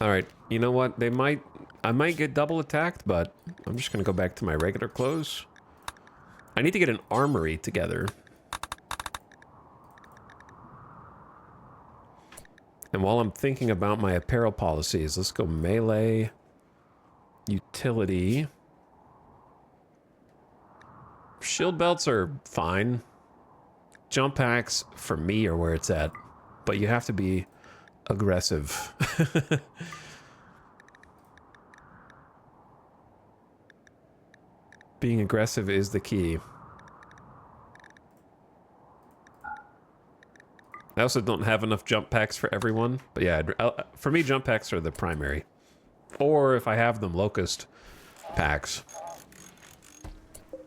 All right, you know what? I might get double attacked, but I'm just gonna go back to my regular clothes. I need to get an armory together. And while I'm thinking about my apparel policies, let's go melee, utility. Shield belts are fine. Jump packs, for me, are where it's at. But you have to be aggressive. Being aggressive is the key. I also don't have enough jump packs for everyone. But yeah, for me, jump packs are the primary. Or if I have them, locust packs.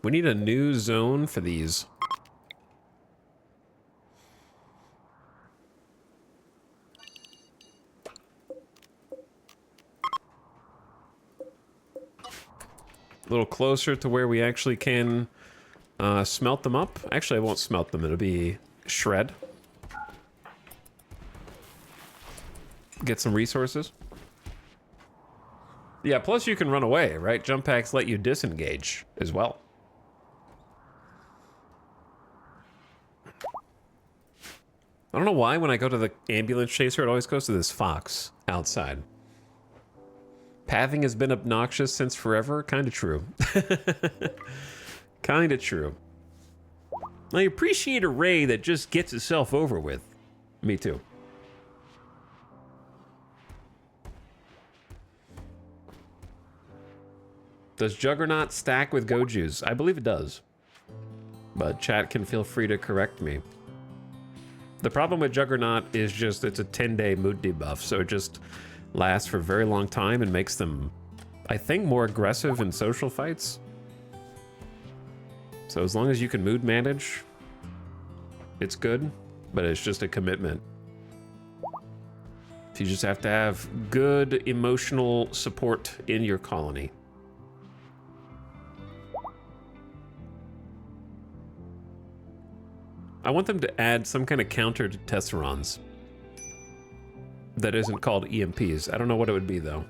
We need a new zone for these. A little closer to where we actually can smelt them up. Actually, I won't smelt them. It'll be shred. Get some resources. Yeah, plus you can run away, right? Jump packs let you disengage as well. I don't know why when I go to the ambulance chaser, it always goes to this fox outside. Pathing has been obnoxious since forever. Kind of true. Kind of true. I appreciate a raid that just gets itself over with. Me too. Does Juggernaut stack with Goju's? I believe it does. But chat can feel free to correct me. The problem with Juggernaut is just it's a 10-day mood debuff, so it just lasts for a very long time and makes them, I think, more aggressive in social fights. So as long as you can mood manage, it's good, but it's just a commitment. You just have to have good emotional support in your colony. I want them to add some kind of counter to Tesserons that isn't called EMPs. I don't know what it would be, though.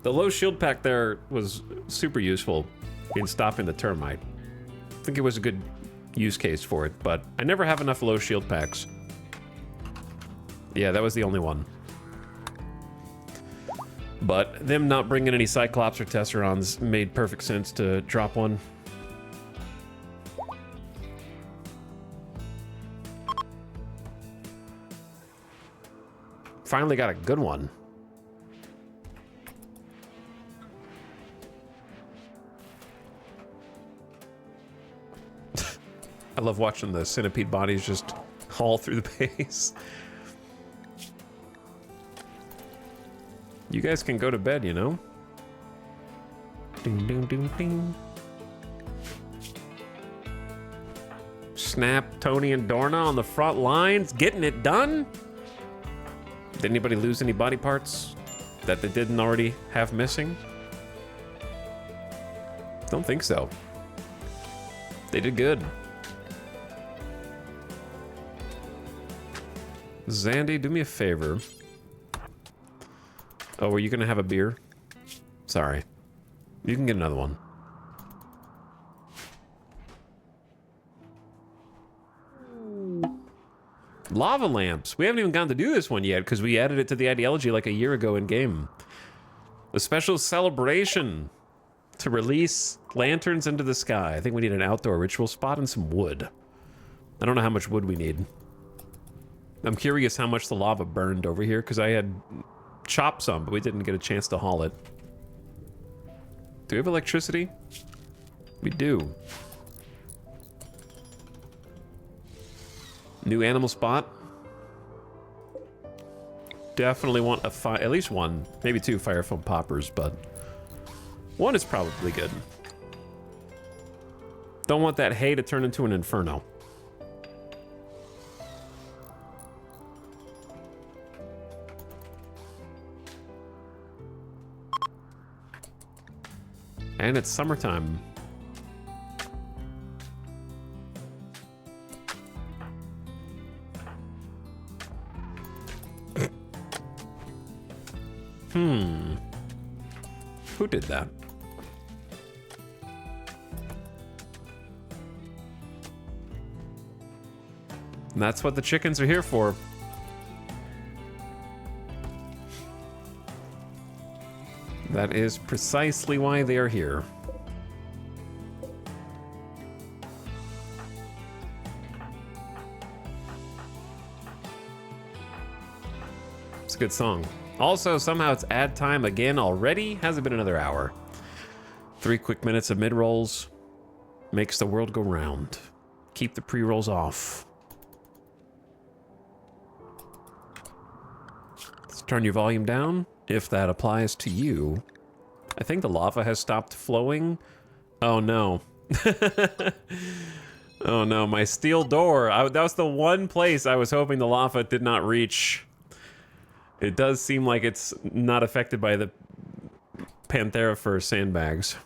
The low shield pack there was super useful in stopping the termite. I think it was a good use case for it, but I never have enough low shield packs. Yeah, that was the only one. But them not bringing any Cyclops or Tesserons made perfect sense to drop one. Finally got a good one. I love watching the centipede bodies just haul through the base. You guys can go to bed, you know? Ding, ding, ding, ding. Snap, Tony, and Dorna on the front lines, getting it done. Did anybody lose any body parts that they didn't already have missing? Don't think so. They did good. Zandy, do me a favor. Oh, were you gonna have a beer? Sorry. You can get another one. Lava lamps. We haven't even gotten to do this one yet because we added it to the ideology like a year ago in game. A special celebration to release lanterns into the sky. I think we need an outdoor ritual spot and some wood. I don't know how much wood we need. I'm curious how much the lava burned over here because I had chopped some, but we didn't get a chance to haul it. Do we have electricity? We do. New animal spot. Definitely want at least one, maybe two fire foam poppers, but one is probably good. Don't want that hay to turn into an inferno. And it's summertime. Who did that? And that's what the chickens are here for. That is precisely why they are here. It's a good song. Also, somehow it's ad time again already. Hasn't been another hour. 3 quick minutes of mid-rolls. Makes the world go round. Keep the pre-rolls off. Let's turn your volume down, if that applies to you. I think the lava has stopped flowing. Oh no. Oh no, my steel door. That was the one place I was hoping the lava did not reach. It does seem like it's not affected by the Pantherifer sandbags.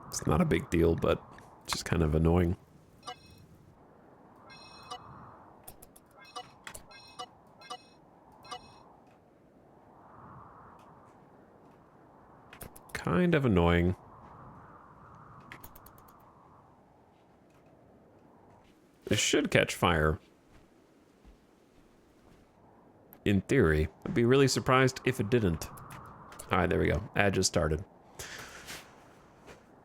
It's not a big deal, but just kind of annoying. Kind of annoying. It should catch fire. In theory. I'd be really surprised if it didn't. Alright, there we go. Ad just started.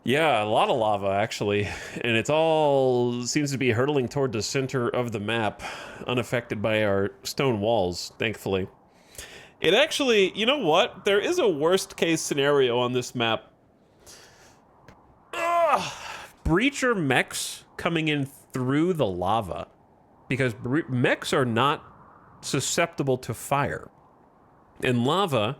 Yeah, a lot of lava, actually. And it's all seems to be hurtling toward the center of the map, unaffected by our stone walls, thankfully. It actually, you know what? There is a worst case scenario on this map. Ugh! Breacher mechs coming in through the lava. Because mechs are not susceptible to fire. And lava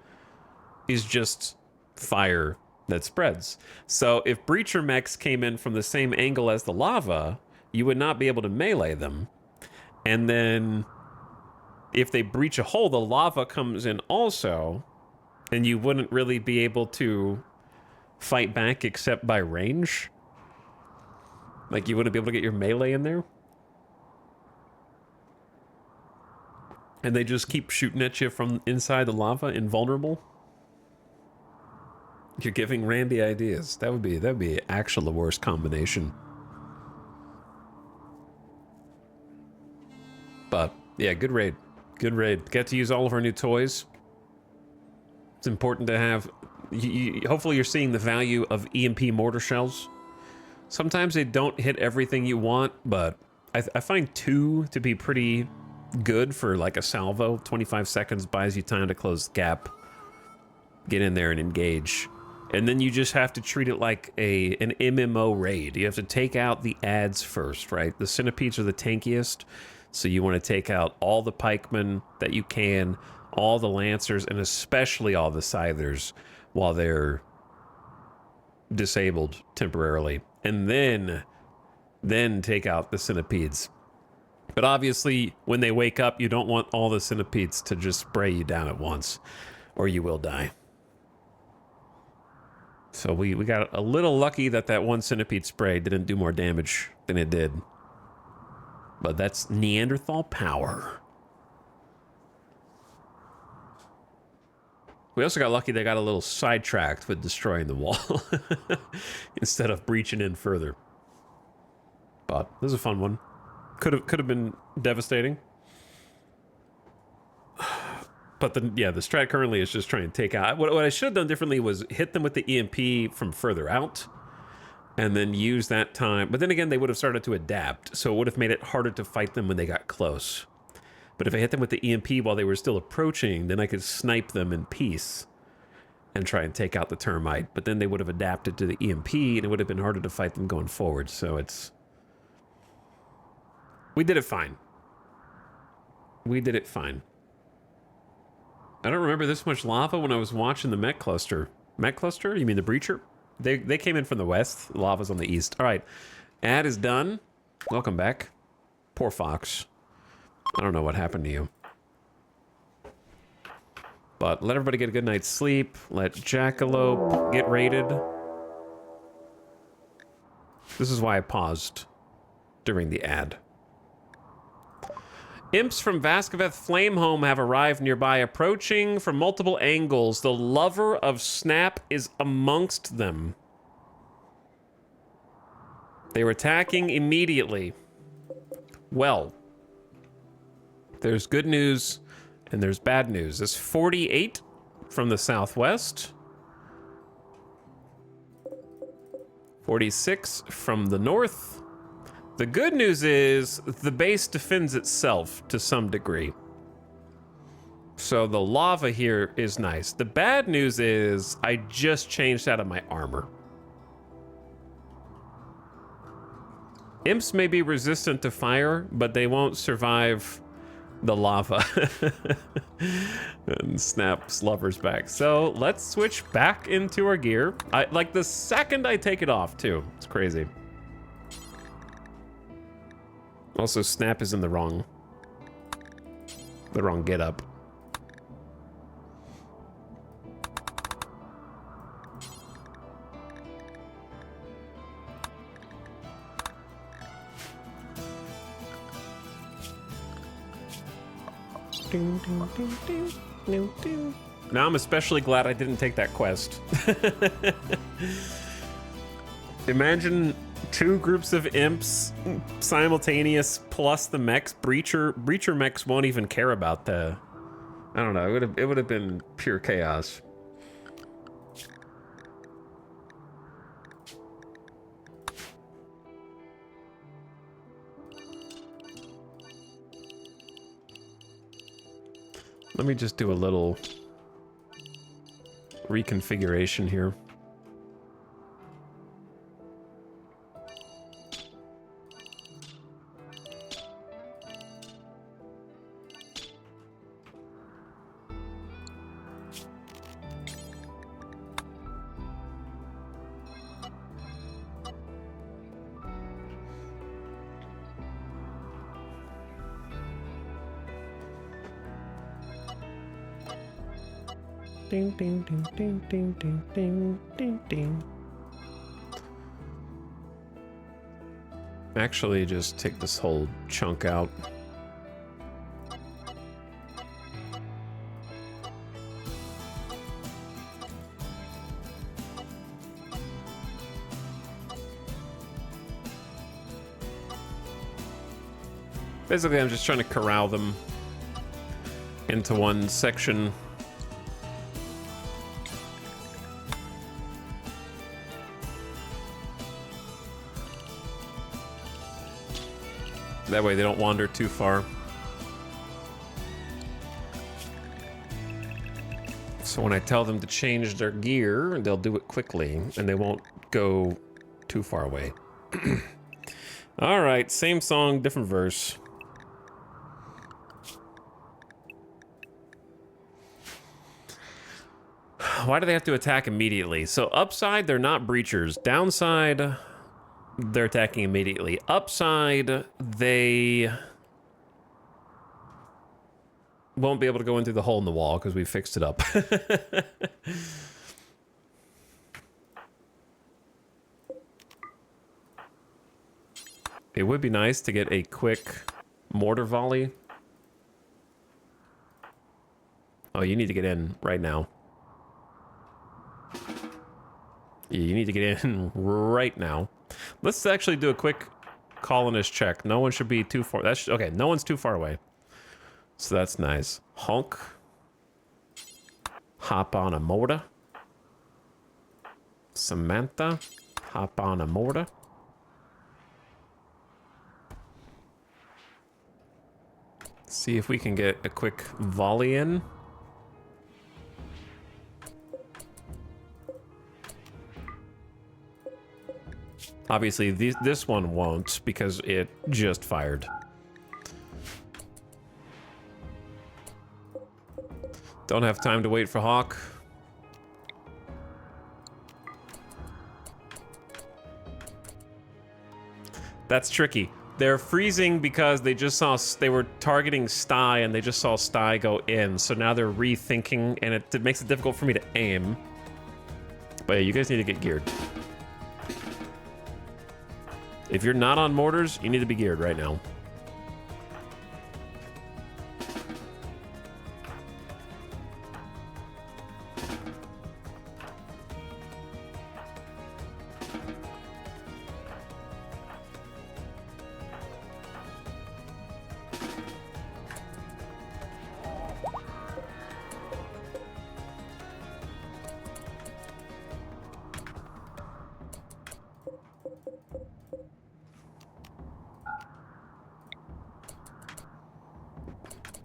is just fire that spreads. So if breacher mechs came in from the same angle as the lava, you would not be able to melee them. And then if they breach a hole, the lava comes in also, and you wouldn't really be able to fight back except by range. Like, you wouldn't be able to get your melee in there. And they just keep shooting at you from inside the lava, invulnerable. You're giving Randy ideas. That'd be actually the worst combination. But yeah, good raid. Good raid. Get to use all of our new toys. It's important to have. Hopefully you're seeing the value of EMP mortar shells. Sometimes they don't hit everything you want, but I find 2 to be pretty good for like a salvo. 25 seconds buys you time to close the gap. Get in there and engage. And then you just have to treat it like an MMO raid. You have to take out the ads first, right? The centipedes are the tankiest. So you want to take out all the pikemen that you can, all the lancers, and especially all the scythers while they're disabled temporarily. And then take out the centipedes. But obviously, when they wake up, you don't want all the centipedes to just spray you down at once, or you will die. So we got a little lucky that one centipede spray didn't do more damage than it did. But that's Neanderthal power. We also got lucky they got a little sidetracked with destroying the wall instead of breaching in further. But this is a fun one. Could have been devastating. But the strat currently is just trying to take out. What I should have done differently was hit them with the EMP from further out, and then use that time. But then again, they would have started to adapt, so it would have made it harder to fight them when they got close. But if I hit them with the EMP while they were still approaching, then I could snipe them in peace and try and take out the termite. But then they would have adapted to the EMP, and it would have been harder to fight them going forward. So we did it fine. We did it fine. I don't remember this much lava when I was watching the mech cluster. Mech cluster? You mean the breacher? They came in from the west. The lava's on the east. All right. Ad is done. Welcome back. Poor Fox. I don't know what happened to you. But let everybody get a good night's sleep. Let Jackalope get raided. This is why I paused during the ad. Imps from Vaskaveth Flamehome have arrived nearby, approaching from multiple angles. The lover of Snap is amongst them. They were attacking immediately. Well, there's good news and there's bad news. There's 48 from the southwest. 46 from the north. The good news is the base defends itself to some degree. So the lava here is nice. The bad news is I just changed out of my armor. Imps may be resistant to fire, but they won't survive the lava. And Snap's lover's back. So let's switch back into our gear. Like the second I take it off too. It's crazy. Also, Snap is in the wrong get up. Ding, ding, ding, ding, ding, ding. Now I'm especially glad I didn't take that quest. Imagine 2 groups of imps simultaneous plus the mechs. Breacher mechs won't even care about the... I don't know, it would have been pure chaos. Let me just do a little reconfiguration here. Ding, ding, ding, ding, ding, ding, ding, ding, ding. Actually, just take this whole chunk out. Basically, I'm just trying to corral them into one section. That way they don't wander too far. So when I tell them to change their gear, they'll do it quickly and they won't go too far away. All right, same song, different verse. Why do they have to attack immediately? So upside, they're not breachers. Downside, they're attacking immediately. Upside, they won't be able to go in through the hole in the wall because we fixed it up. It would be nice to get a quick mortar volley. Oh, you need to get in right now. Yeah, you need to get in right now. Let's actually do a quick colonist check. No one should be too far. That's okay. No one's too far away. So that's nice. Honk. Hop on a mortar. Samantha. Hop on a mortar. See if we can get a quick volley in. Obviously, this one won't because it just fired. Don't have time to wait for Hawk. That's tricky. They're freezing because they just saw, they were targeting Sty and they just saw Sty go in. So now they're rethinking and it makes it difficult for me to aim. But yeah, you guys need to get geared. If you're not on mortars, you need to be geared right now.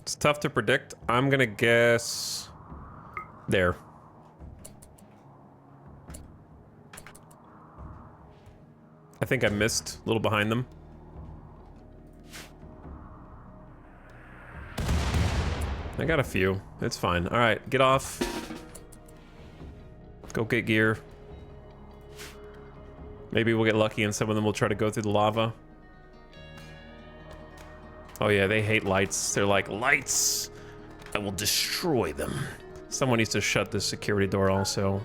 It's tough to predict. I'm gonna guess there. I think I missed a little behind them. I got a few. It's fine. All right, get off. Go get gear. Maybe we'll get lucky and some of them will try to go through the lava. Oh yeah, they hate lights. They're like, lights! I will destroy them. Someone needs to shut this security door also.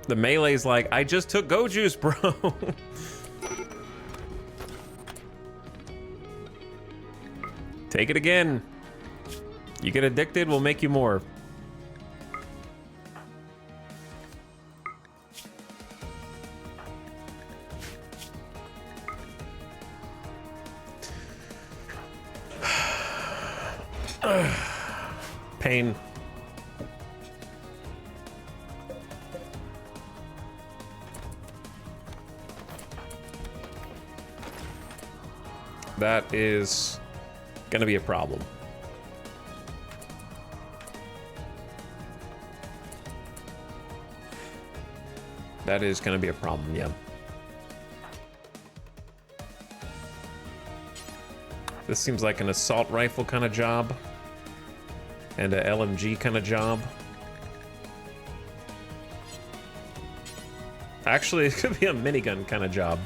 The melee's like, I just took go juice, bro. Take it again. You get addicted, we'll make you more. Pain. That is gonna be a problem. That is gonna be a problem, yeah. This seems like an assault rifle kind of job. And a LMG kind of job. Actually, it could be a minigun kind of job.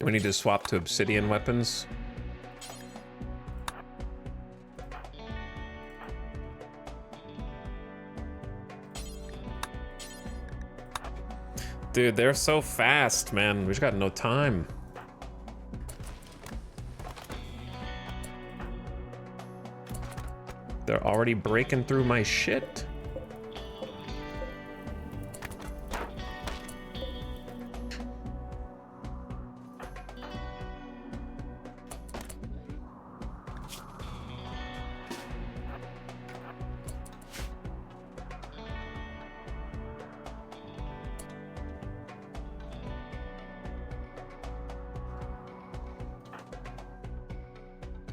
We need to swap to obsidian weapons. Dude, they're so fast, man. We just got no time. They're already breaking through my shit.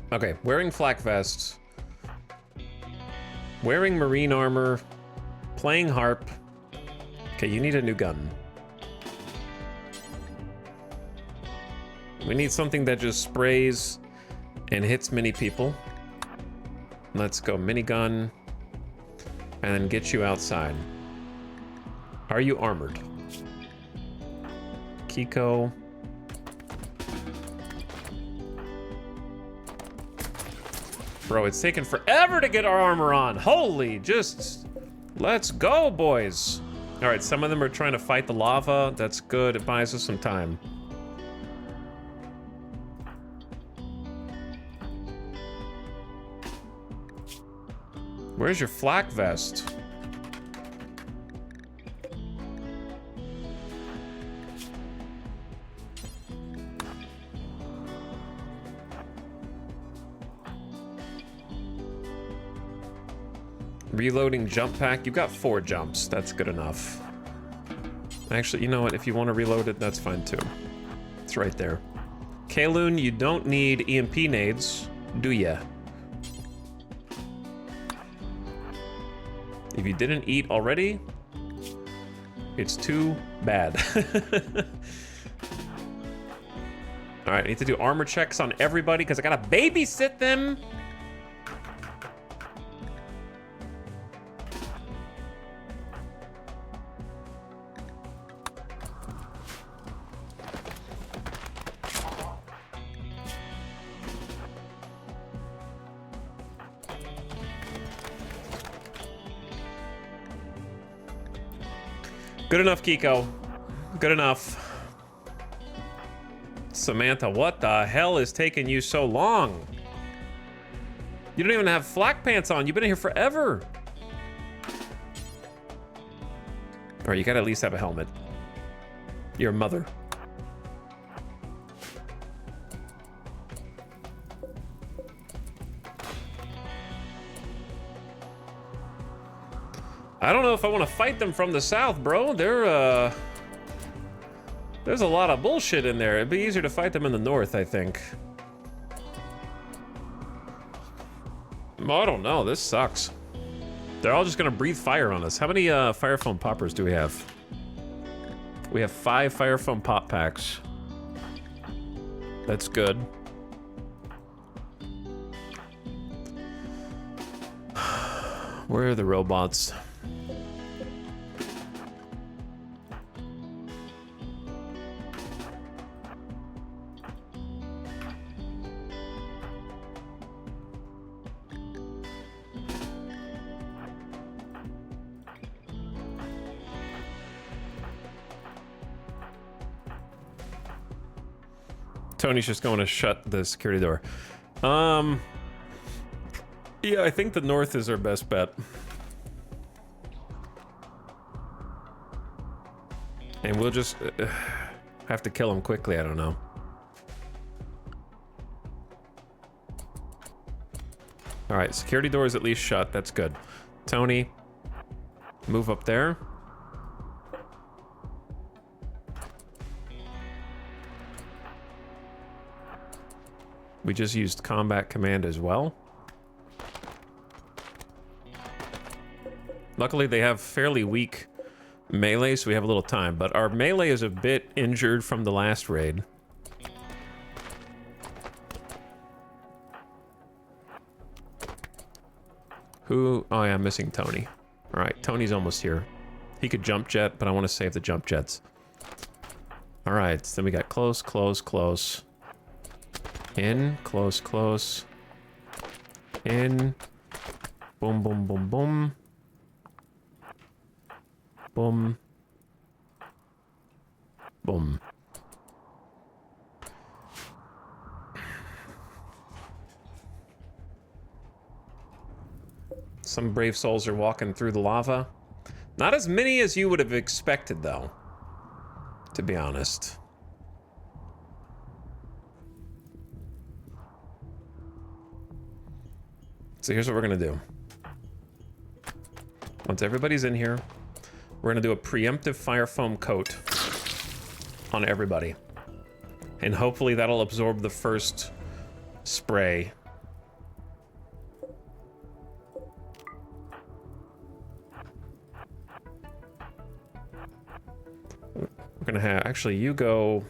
Okay, wearing flak vests, wearing marine armor, playing harp. Okay, you need a new gun. We need something that just sprays and hits many people. Let's go minigun and then get you outside. Are you armored? Kiko. Bro, it's taken forever to get our armor on. Holy, just let's go, boys. All right, some of them are trying to fight the lava. That's good, it buys us some time. Where's your flak vest? Reloading jump pack. You've got 4 jumps. That's good enough. Actually, you know what? If you want to reload it, that's fine too. It's right there. Kaloon, you don't need EMP nades, do ya? If you didn't eat already, it's too bad. All right, I need to do armor checks on everybody because I gotta babysit them. Good enough, Kiko. Good enough. Samantha, what the hell is taking you so long? You don't even have flak pants on. You've been here forever. All right, you gotta at least have a helmet. Your mother. I don't know if I want to fight them from the south, bro. There's a lot of bullshit in there. It'd be easier to fight them in the north, I think. I don't know. This sucks. They're all just gonna breathe fire on us. How many fire foam poppers do we have? We have 5 fire foam pop packs. That's good. Where are the robots? Tony's just going to shut the security door. Yeah, I think the north is our best bet. And we'll just have to kill him quickly, I don't know. All right, security door is at least shut, that's good. Tony, move up there. We just used combat command as well. Luckily, they have fairly weak melee, so we have a little time. But our melee is a bit injured from the last raid. Who? Oh yeah, I'm missing Tony. All right, Tony's almost here. He could jump jet, but I want to save the jump jets. All right, so then we got close, close, close. In, close, close. In. Boom, boom, boom, boom. Boom. Boom. Some brave souls are walking through the lava. Not as many as you would have expected, though. To be honest. So here's what we're gonna do. Once everybody's in here, we're gonna do a preemptive fire foam coat on everybody. And hopefully that'll absorb the first spray. We're gonna have, actually you go.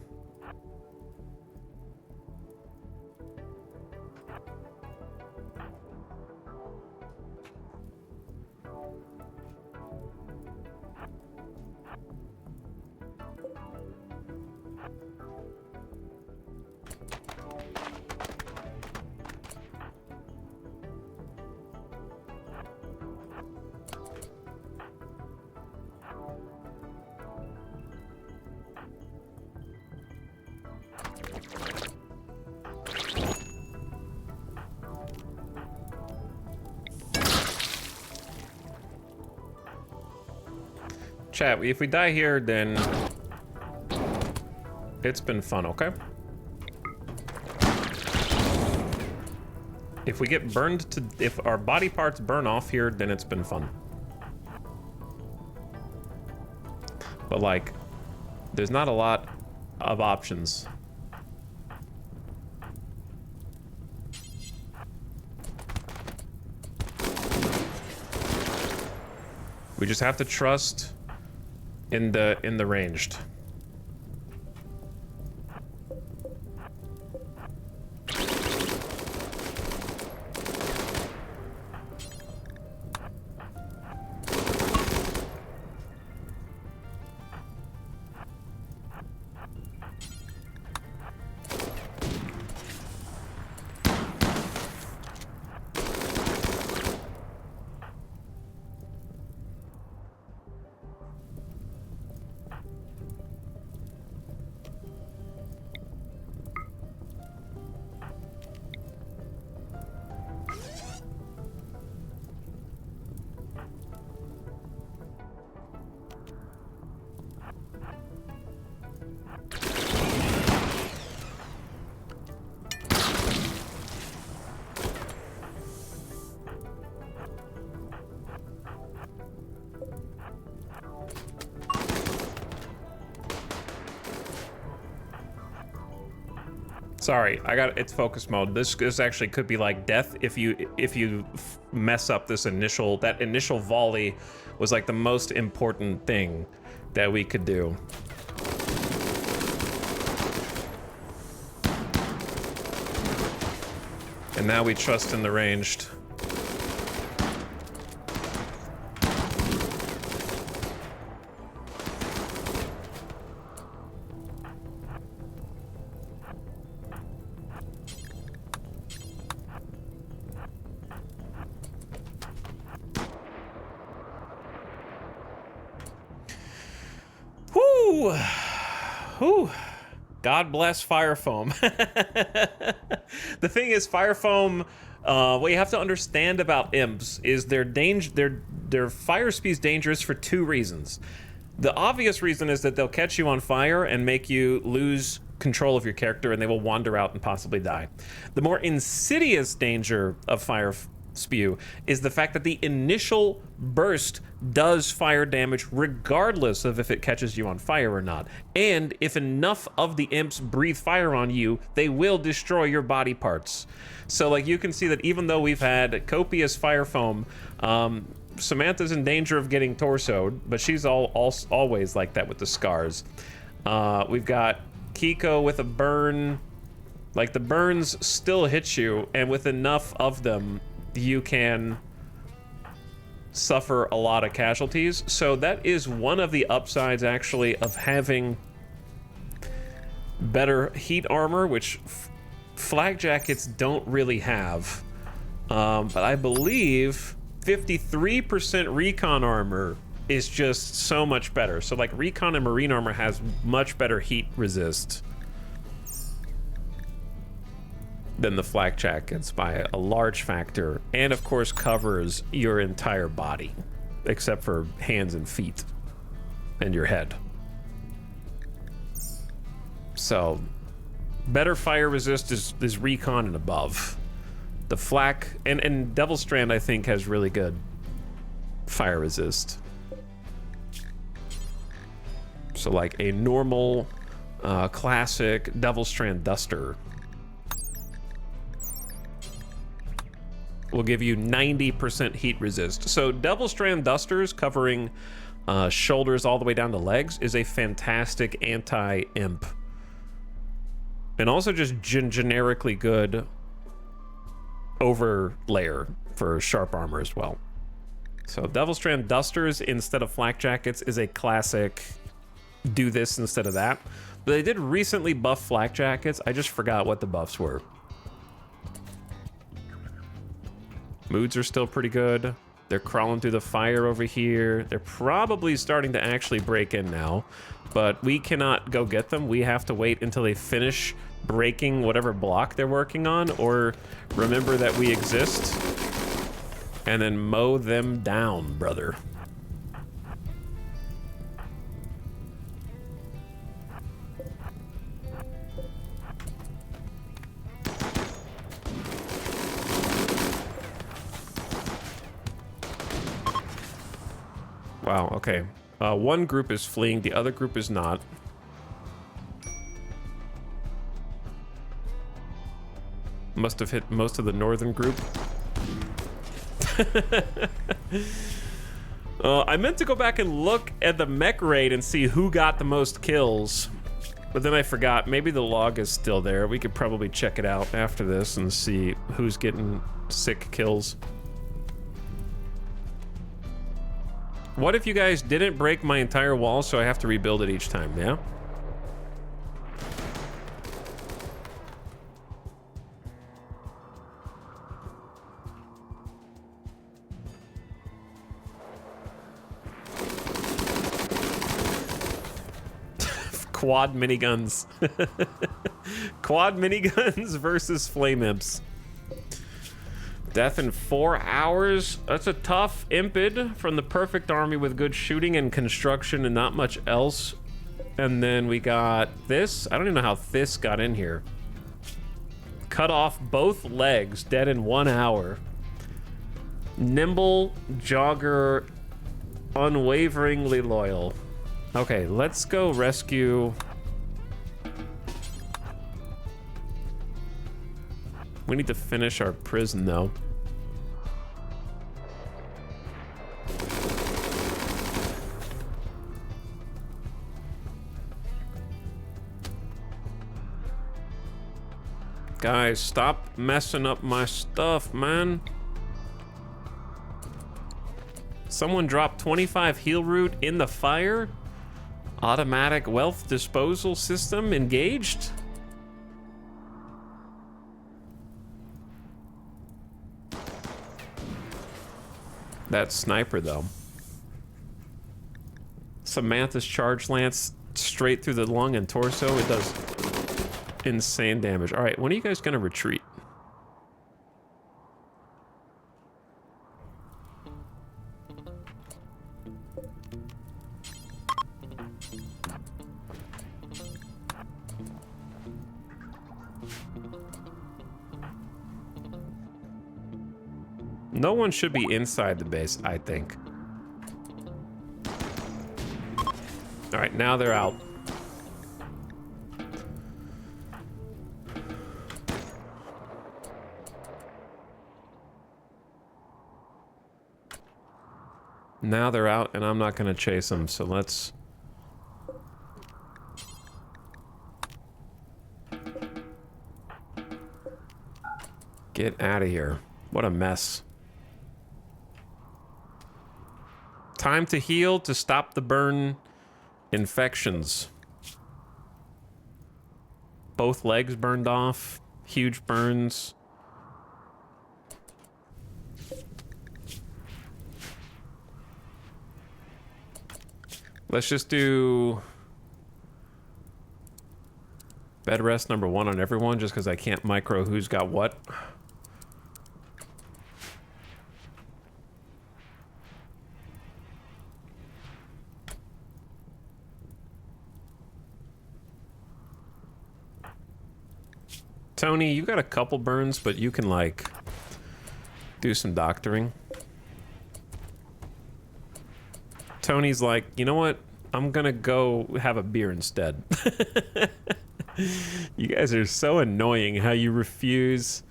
Chat, if we die here, then it's been fun, okay? If we get burned to, if our body parts burn off here, then it's been fun. But like, there's not a lot of options. We just have to trust in the ranged. Sorry, it's focus mode. This actually could be like death if you mess up this initial volley was like the most important thing that we could do. And now we trust in the ranged. Whoo! Whoo! God bless fire foam. The thing is, fire foam, what you have to understand about imps is their fire speed's dangerous for two reasons. The obvious reason is that they'll catch you on fire and make you lose control of your character, and they will wander out and possibly die. The more insidious danger of fire spew is the fact that the initial burst does fire damage regardless of if it catches you on fire or not. And if enough of the imps breathe fire on you, they will destroy your body parts. So like you can see that even though we've had copious fire foam, Samantha's in danger of getting torsoed, but she's always like that with the scars. We've got Kiko with a burn. Like the burns still hit you, and with enough of them, you can suffer a lot of casualties. So that is one of the upsides actually of having better heat armor, which flak jackets don't really have. But I believe 53% recon armor is just so much better. So like recon and marine armor has much better heat resist than the flak jackets by a large factor, and of course covers your entire body except for hands and feet and your head. So better fire resist is recon and above. The flak and Devil Strand I think has really good fire resist. So like a normal classic Devil Strand Duster will give you 90% heat resist. So Devil Strand Dusters covering shoulders all the way down to legs is a fantastic anti-imp. And also just generically good overlayer for sharp armor as well. So Devil Strand Dusters instead of flak jackets is a classic do this instead of that. But they did recently buff flak jackets. I just forgot what the buffs were. Moods are still pretty good. They're crawling through the fire over here. They're probably starting to actually break in now, but we cannot go get them. We have to wait until they finish breaking whatever block they're working on, or remember that we exist, and then mow them down, brother. Wow, okay. One group is fleeing, the other group is not. Must have hit most of the northern group. I meant to go back and look at the mech raid and see who got the most kills, but then I forgot. Maybe the log is still there. We could probably check it out after this and see who's getting sick kills. What if you guys didn't break my entire wall, so I have to rebuild it each time, yeah? Quad miniguns. Quad miniguns versus flame imps. Death in 4 hours. That's a tough impid from the perfect army with good shooting and construction and not much else. And then we got this. I don't even know how this got in here. Cut off both legs, dead in 1 hour. Nimble, jogger, unwaveringly loyal. Okay, let's go rescue We need to finish our prison, though. Guys, stop messing up my stuff, man. Someone dropped 25 heal root in the fire? Automatic wealth disposal system engaged? That sniper, though. Samantha's charge lance straight through the lung and torso. It does insane damage. All right, when are you guys gonna retreat? No one should be inside the base, I think. All right, now they're out. Now they're out, and I'm not gonna chase them, so let's... get out of here. What a mess. Time to heal to stop the burn infections. Both legs burned off. Huge burns. Let's just do bed rest number 1 on everyone, just because I can't micro who's got what. Tony, you got a couple burns, but you can, like, do some doctoring. Tony's like, you know what? I'm gonna go have a beer instead. You guys are so annoying how you refuse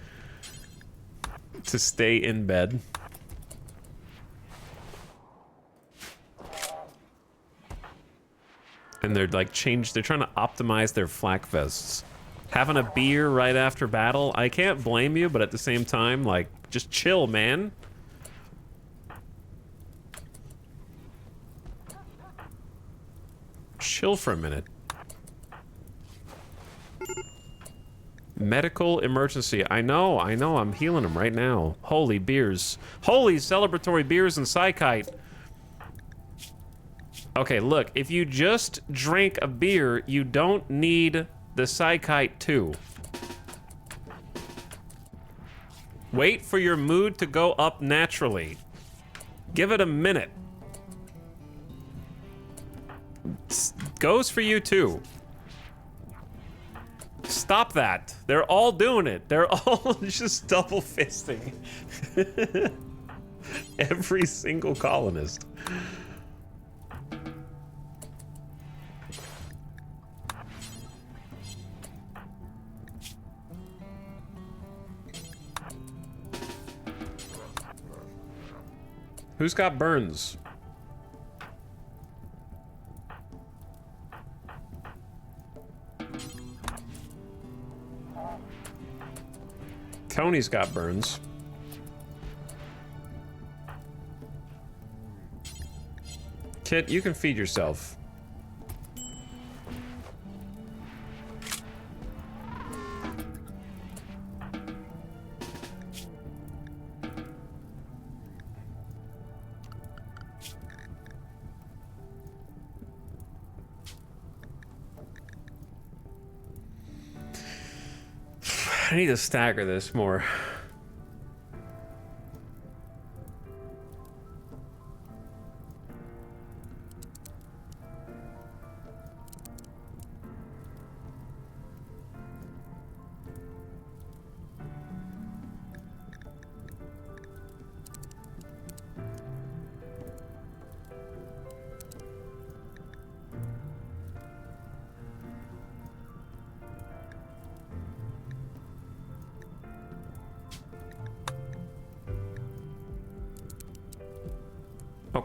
to stay in bed. And they're like they're trying to optimize their flak vests. Having a beer right after battle, I can't blame you, but at the same time, like, just chill, man. Chill for a minute. Medical emergency. I know, I'm healing him right now. Holy beers. Holy celebratory beers and Psykite. Okay, look, if you just drank a beer, you don't need the Psykite too. Wait for your mood to go up naturally. Give it a minute. Goes for you too. Stop that. They're all doing it. They're all just double fisting. Every single colonist. Who's got burns? Tony's got burns. Kit, you can feed yourself. I need to stagger this more.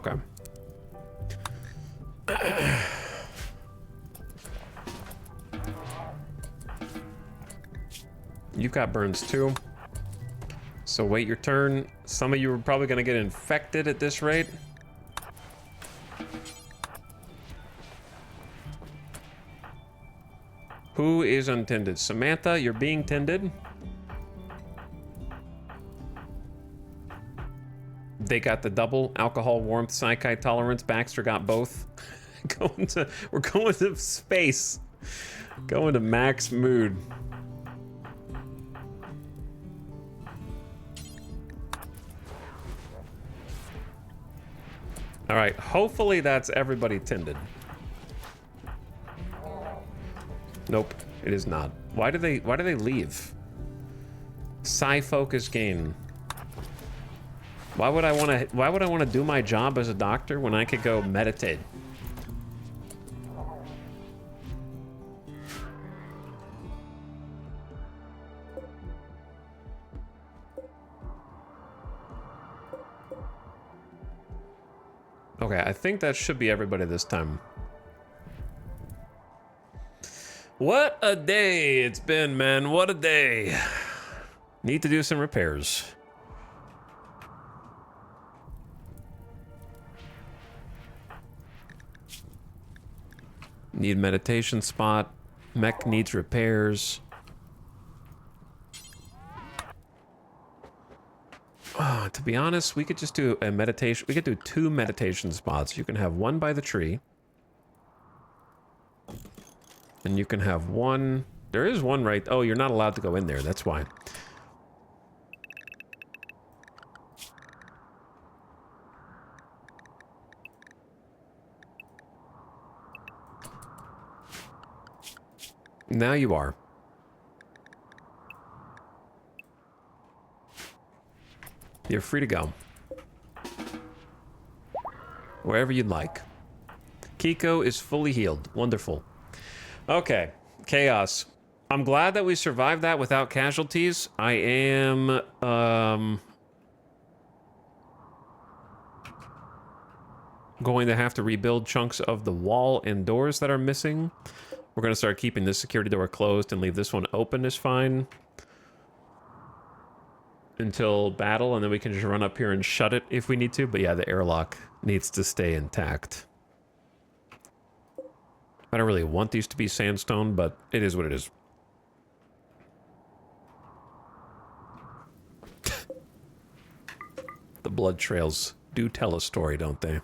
Okay. You've got burns too. So wait your turn. Some of you are probably gonna get infected at this rate. Who is untended? Samantha, you're being tended. They got the double alcohol, warmth, psychi tolerance. Baxter got both. We're going to space. Going to max mood. All right, hopefully that's everybody tended. Nope, it is not. Why do they leave? Psi focus gain. Why would I want to do my job as a doctor when I could go meditate? Okay, I think that should be everybody this time. What a day it's been, man. What a day. Need to do some repairs. Need meditation spot. Mech needs repairs. To be honest, we could just do a meditation. We could do 2 meditation spots. You can have one by the tree. And you can have one... There is one right... Oh, you're not allowed to go in there. That's why. Now you are. You're free to go. Wherever you'd like. Kiko is fully healed. Wonderful. Okay. Chaos. I'm glad that we survived that without casualties. I am... going to have to rebuild chunks of the wall and doors that are missing. We're going to start keeping this security door closed and leave this one open is fine. Until battle, and then we can just run up here and shut it if we need to. But yeah, the airlock needs to stay intact. I don't really want these to be sandstone, but it is what it is. The blood trails do tell a story, don't they?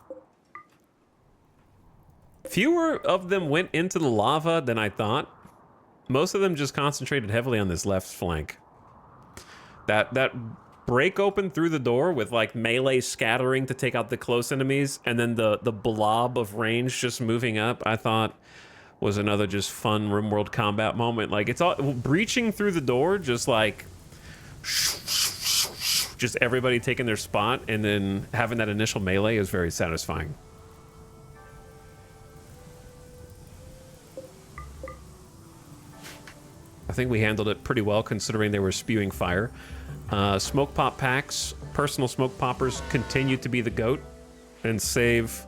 Fewer of them went into the lava than I thought. Most of them just concentrated heavily on this left flank. That break open through the door with like melee scattering to take out the close enemies, and then the blob of range just moving up, I thought was another just fun RimWorld combat moment. Like, it's all breaching through the door, just like just everybody taking their spot, and then having that initial melee is very satisfying. I think we handled it pretty well considering they were spewing fire. Smoke pop packs, personal smoke poppers continue to be the GOAT and save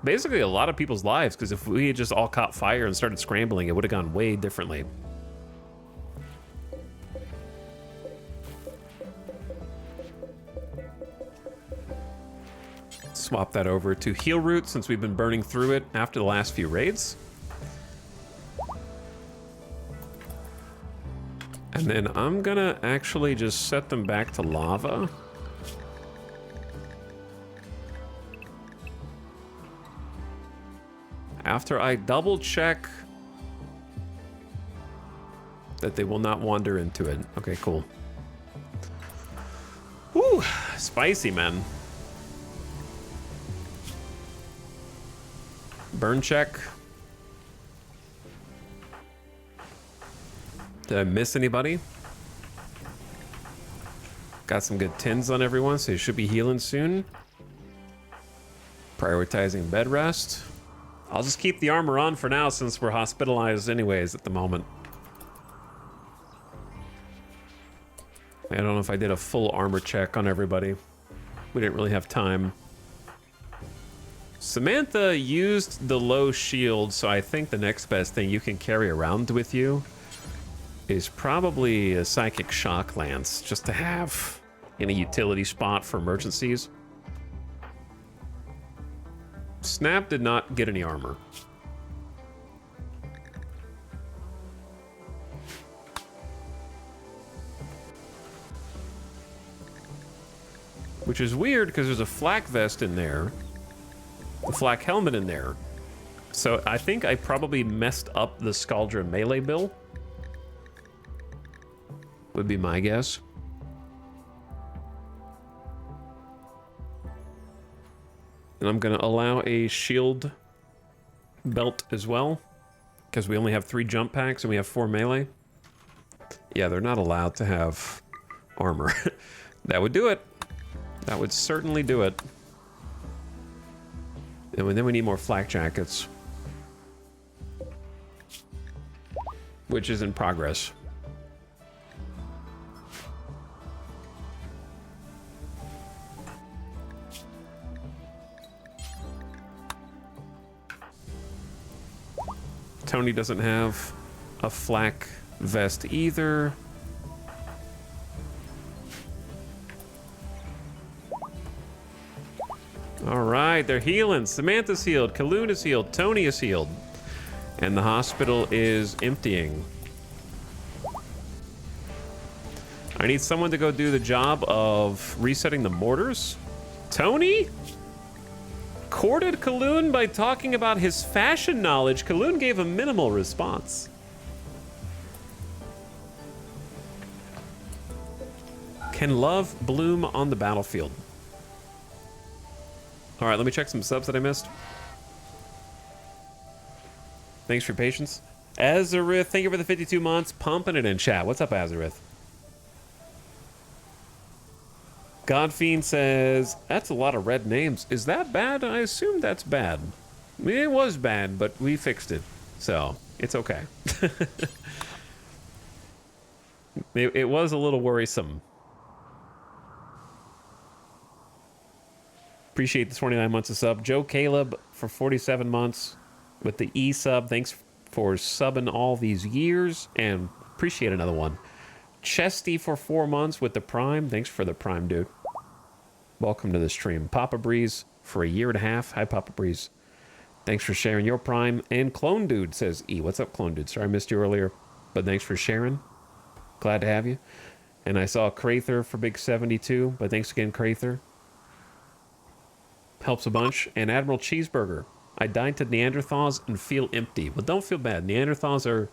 basically a lot of people's lives, because if we had just all caught fire and started scrambling, it would have gone way differently. Swap that over to heal root since we've been burning through it after the last few raids. And then I'm gonna actually just set them back to lava. After I double check that they will not wander into it. Okay, cool. Whew, spicy, man. Burn check. Did I miss anybody? Got some good tins on everyone, so you should be healing soon. Prioritizing bed rest. I'll just keep the armor on for now since we're hospitalized anyways at the moment. I don't know if I did a full armor check on everybody. We didn't really have time. Samantha used the low shield, so I think the next best thing you can carry around with you is probably a Psychic Shock Lance, just to have in a utility spot for emergencies. Snap did not get any armor. Which is weird because there's a flak vest in there, a flak helmet in there. So I think I probably messed up the Scaldra melee bill. Would be my guess. And I'm gonna allow a shield belt as well, because we only have 3 jump packs and we have 4 melee. Yeah, they're not allowed to have armor. That would do it. That would certainly do it. And then we need more flak jackets, which is in progress. Tony doesn't have a flak vest either. All right, they're healing. Samantha's healed, Kaloon is healed, Tony is healed. And the hospital is emptying. I need someone to go do the job of resetting the mortars. Tony? Courted Kaloon by talking about his fashion knowledge. Kaloon gave a minimal response. Can love bloom on the battlefield? All right, let me check some subs that I missed. Thanks for your patience. Azarith, thank you for the 52 months. Pumping it in chat. What's up, Azarith? Godfiend says, that's a lot of red names. Is that bad? I assume that's bad. I mean, it was bad, but we fixed it. So, it's okay. It was a little worrisome. Appreciate the 29 months of sub. Joe Caleb for 47 months with the E-sub. Thanks for subbing all these years, and appreciate another one. Chesty for 4 months with the Prime. Thanks for the Prime, dude. Welcome to the stream. Papa Breeze for a year and a half. Hi, Papa Breeze. Thanks for sharing your Prime. And Clone Dude says, E. What's up, Clone Dude? Sorry I missed you earlier, but thanks for sharing. Glad to have you. And I saw Crather for Big 72, but thanks again, Crather. Helps a bunch. And Admiral Cheeseburger. I died to Neanderthals and feel empty. Well, don't feel bad. Neanderthals are,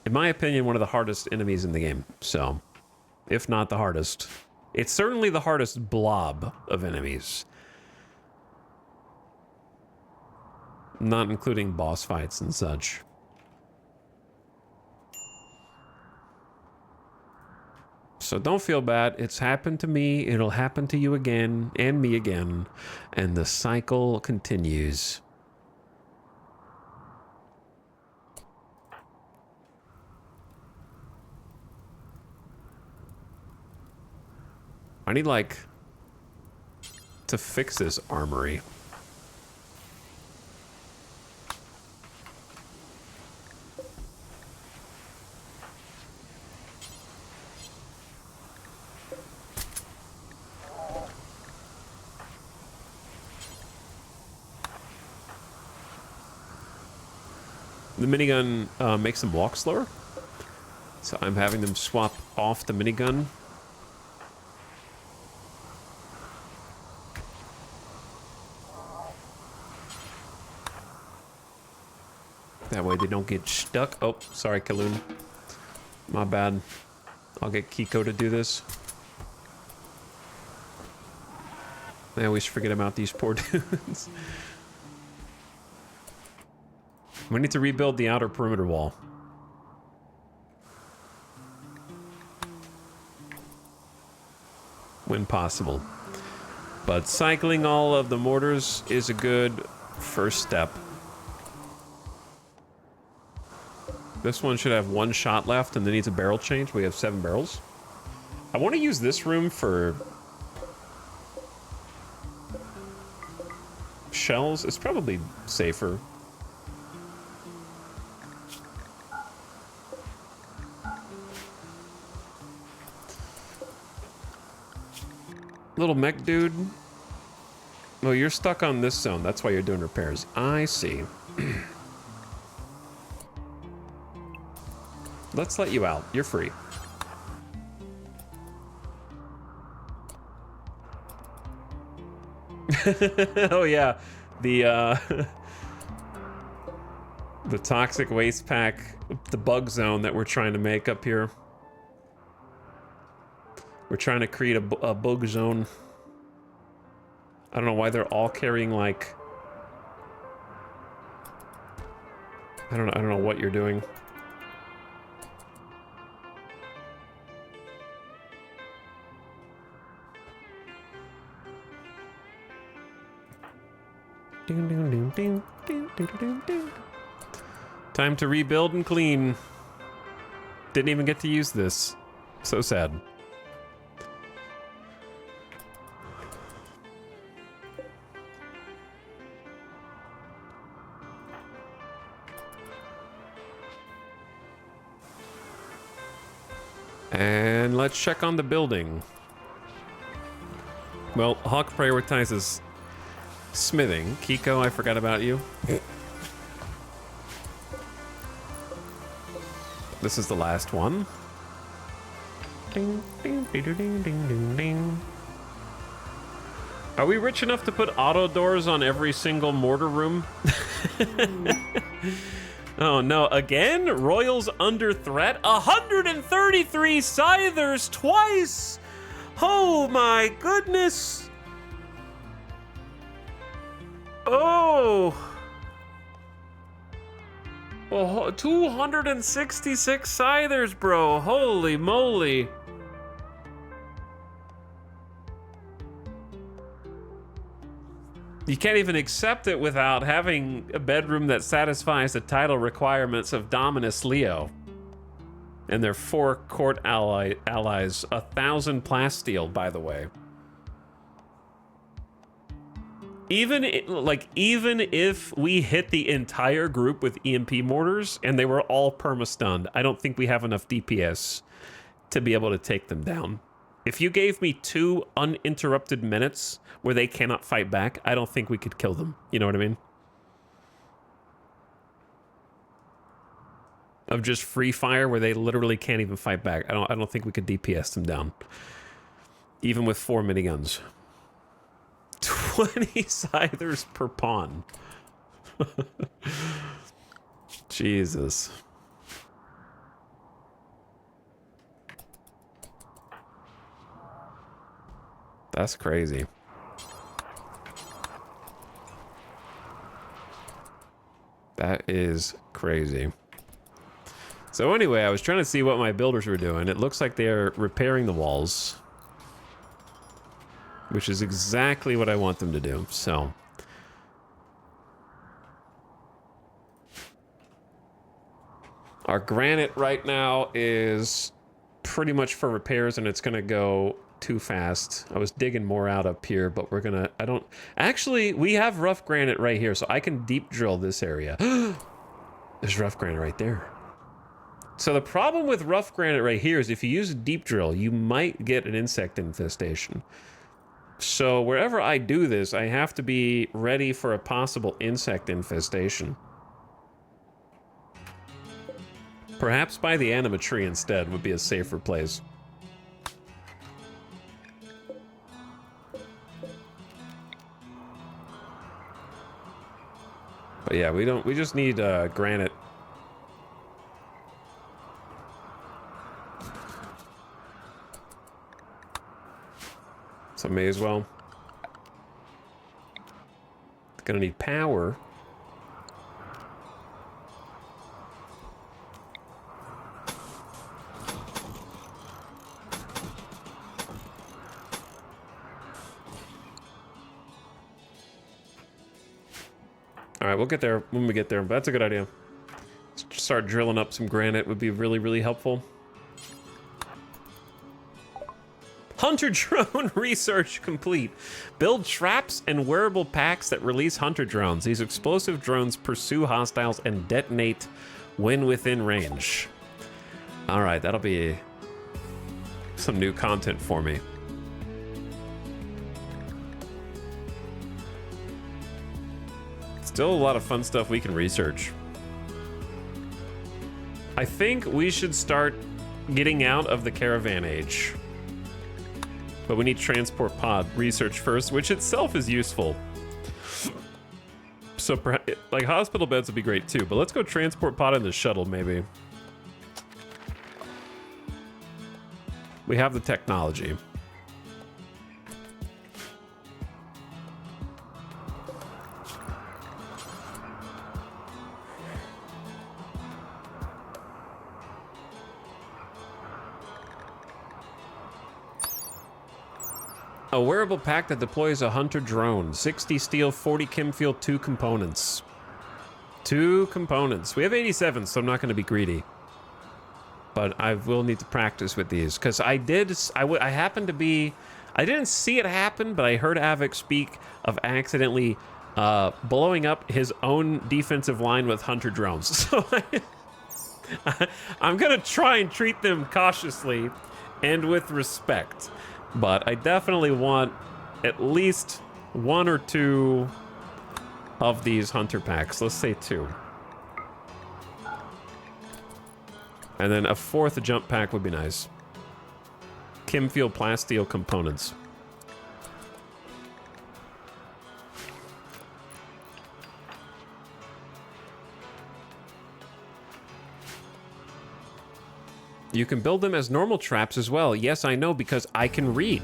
in my opinion, one of the hardest enemies in the game. So, if not the hardest. It's certainly the hardest blob of enemies. Not including boss fights and such. So don't feel bad. It's happened to me. It'll happen to you again and me again. And the cycle continues. I need, like, to fix this armory. The minigun makes them walk slower. So I'm having them swap off the minigun. That way they don't get stuck. Oh, sorry, Kaloon. My bad. I'll get Kiko to do this. I always forget about these poor dudes. We need to rebuild the outer perimeter wall. When possible. But cycling all of the mortars is a good first step. This one should have 1 shot left and then needs a barrel change. We have 7 barrels. I want to use this room for shells. It's probably safer. Little mech dude. Oh, you're stuck on this zone. That's why you're doing repairs. I see. Let's let you out. You're free. Oh yeah, the the toxic waste pack, the bug zone that we're trying to make up here. We're trying to create a bug zone. I don't know why they're all carrying like. I don't know what you're doing. Time to rebuild and clean. Didn't even get to use this. So sad. And let's check on the building. Well, Hawk prioritizes smithing. Kiko, I forgot about you. This is the last one. Ding, ding, ding, ding, ding, ding, ding. Are we rich enough to put auto doors on every single mortar room? Oh no, again? Royals under threat? 133 scythers twice! Oh my goodness! Oh! Oh, 266 scythers, bro. Holy moly. You can't even accept it without having a bedroom that satisfies the title requirements of Dominus Leo. And their 4 court allies, 1,000 plasteel, by the way. Even if we hit the entire group with EMP mortars and they were all perma-stunned, I don't think we have enough DPS to be able to take them down. If you gave me 2 uninterrupted minutes where they cannot fight back, I don't think we could kill them. You know what I mean? Of just free fire where they literally can't even fight back. I don't think we could DPS them down. Even with 4 miniguns. 20 scythers per pawn. Jesus. That's crazy. That is crazy. So anyway, I was trying to see what my builders were doing. It looks like they're repairing the walls, which is exactly what I want them to do. So our granite right now is pretty much for repairs, and it's gonna go too fast. I was digging more out up here, but we're gonna, actually, we have rough granite right here, so I can deep drill this area. There's rough granite right there. So the problem with rough granite right here is if you use a deep drill, you might get an insect infestation. So wherever I do this, I have to be ready for a possible insect infestation. Perhaps by the anima tree instead would be a safer place. But yeah, we just need granite. So may as well. Gonna need power. All right, we'll get there when we get there, but that's a good idea. Start drilling up some granite would be really, really helpful. Hunter drone research complete. Build traps and wearable packs that release hunter drones. These explosive drones pursue hostiles and detonate when within range. All right, that'll be some new content for me. Still a lot of fun stuff we can research. I think we should start getting out of the caravan age. But we need transport pod research first, which itself is useful. So perhaps, like, hospital beds would be great too, but let's go transport pod in the shuttle maybe. We have the technology. A wearable pack that deploys a hunter drone. 60 steel, 40 chem fuel, 2 components. 2 components. We have 87, so I'm not going to be greedy. But I will need to practice with these. Because I happened to be... I didn't see it happen, but I heard Avik speak of accidentally blowing up his own defensive line with hunter drones. So I'm going to try and treat them cautiously and with respect. But I definitely want at least 1 or 2 of these hunter packs. Let's say 2. And then a 4th jump pack would be nice. Chemfield plasteel components. You can build them as normal traps as well. Yes, I know, because I can read.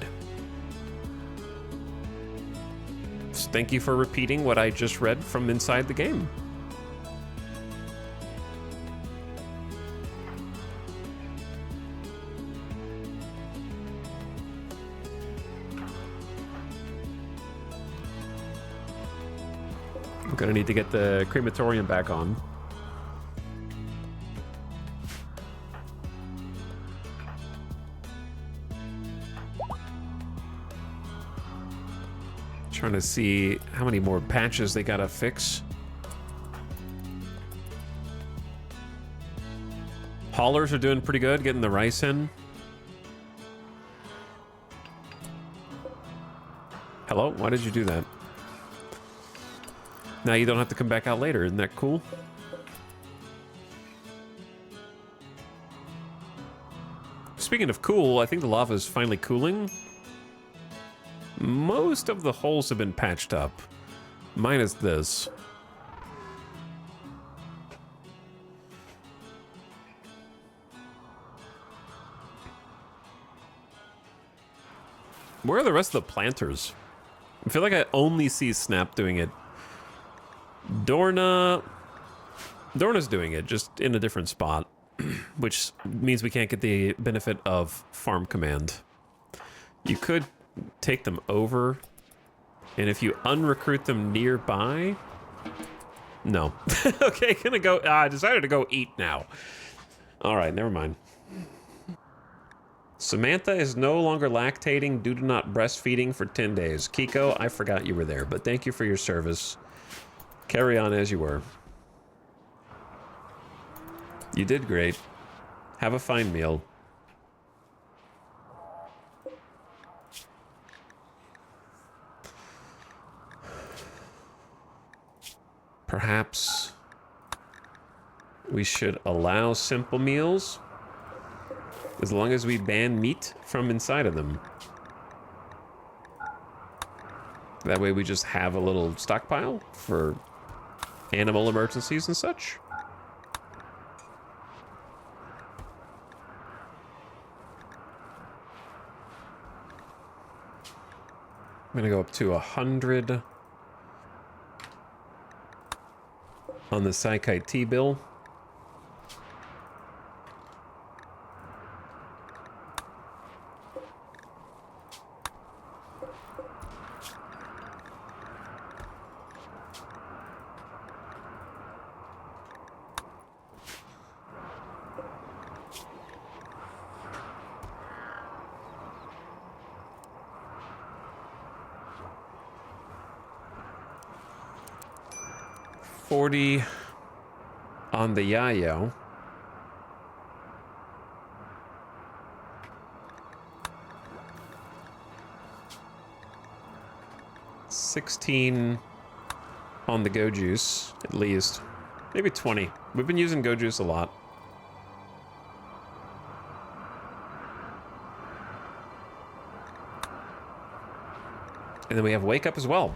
So thank you for repeating what I just read from inside the game. I'm gonna need to get the crematorium back on. Trying to see how many more patches they gotta fix. Haulers are doing pretty good, getting the rice in. Hello? Why did you do that? Now you don't have to come back out later. Isn't that cool? Speaking of cool, I think the lava is finally cooling. Most of the holes have been patched up, minus this. Where are the rest of the planters? I feel like I only see Snap doing it. Dorna's doing it, just in a different spot, which means we can't get the benefit of farm command. You could take them over, and if you unrecruit them nearby... No. Okay, gonna go... I decided to go eat now. Alright, never mind. Samantha is no longer lactating due to not breastfeeding for 10 days. Kiko, I forgot you were there, but thank you for your service. Carry on as you were. You did great. Have a fine meal. Perhaps we should allow simple meals as long as we ban meat from inside of them. That way we just have a little stockpile for animal emergencies and such. I'm gonna go up to 100 on the Psychite T-bill. 40 on the Yayo. $16 on the Go Juice, at least. Maybe 20. We've been using Go Juice a lot. And then we have Wake Up as well.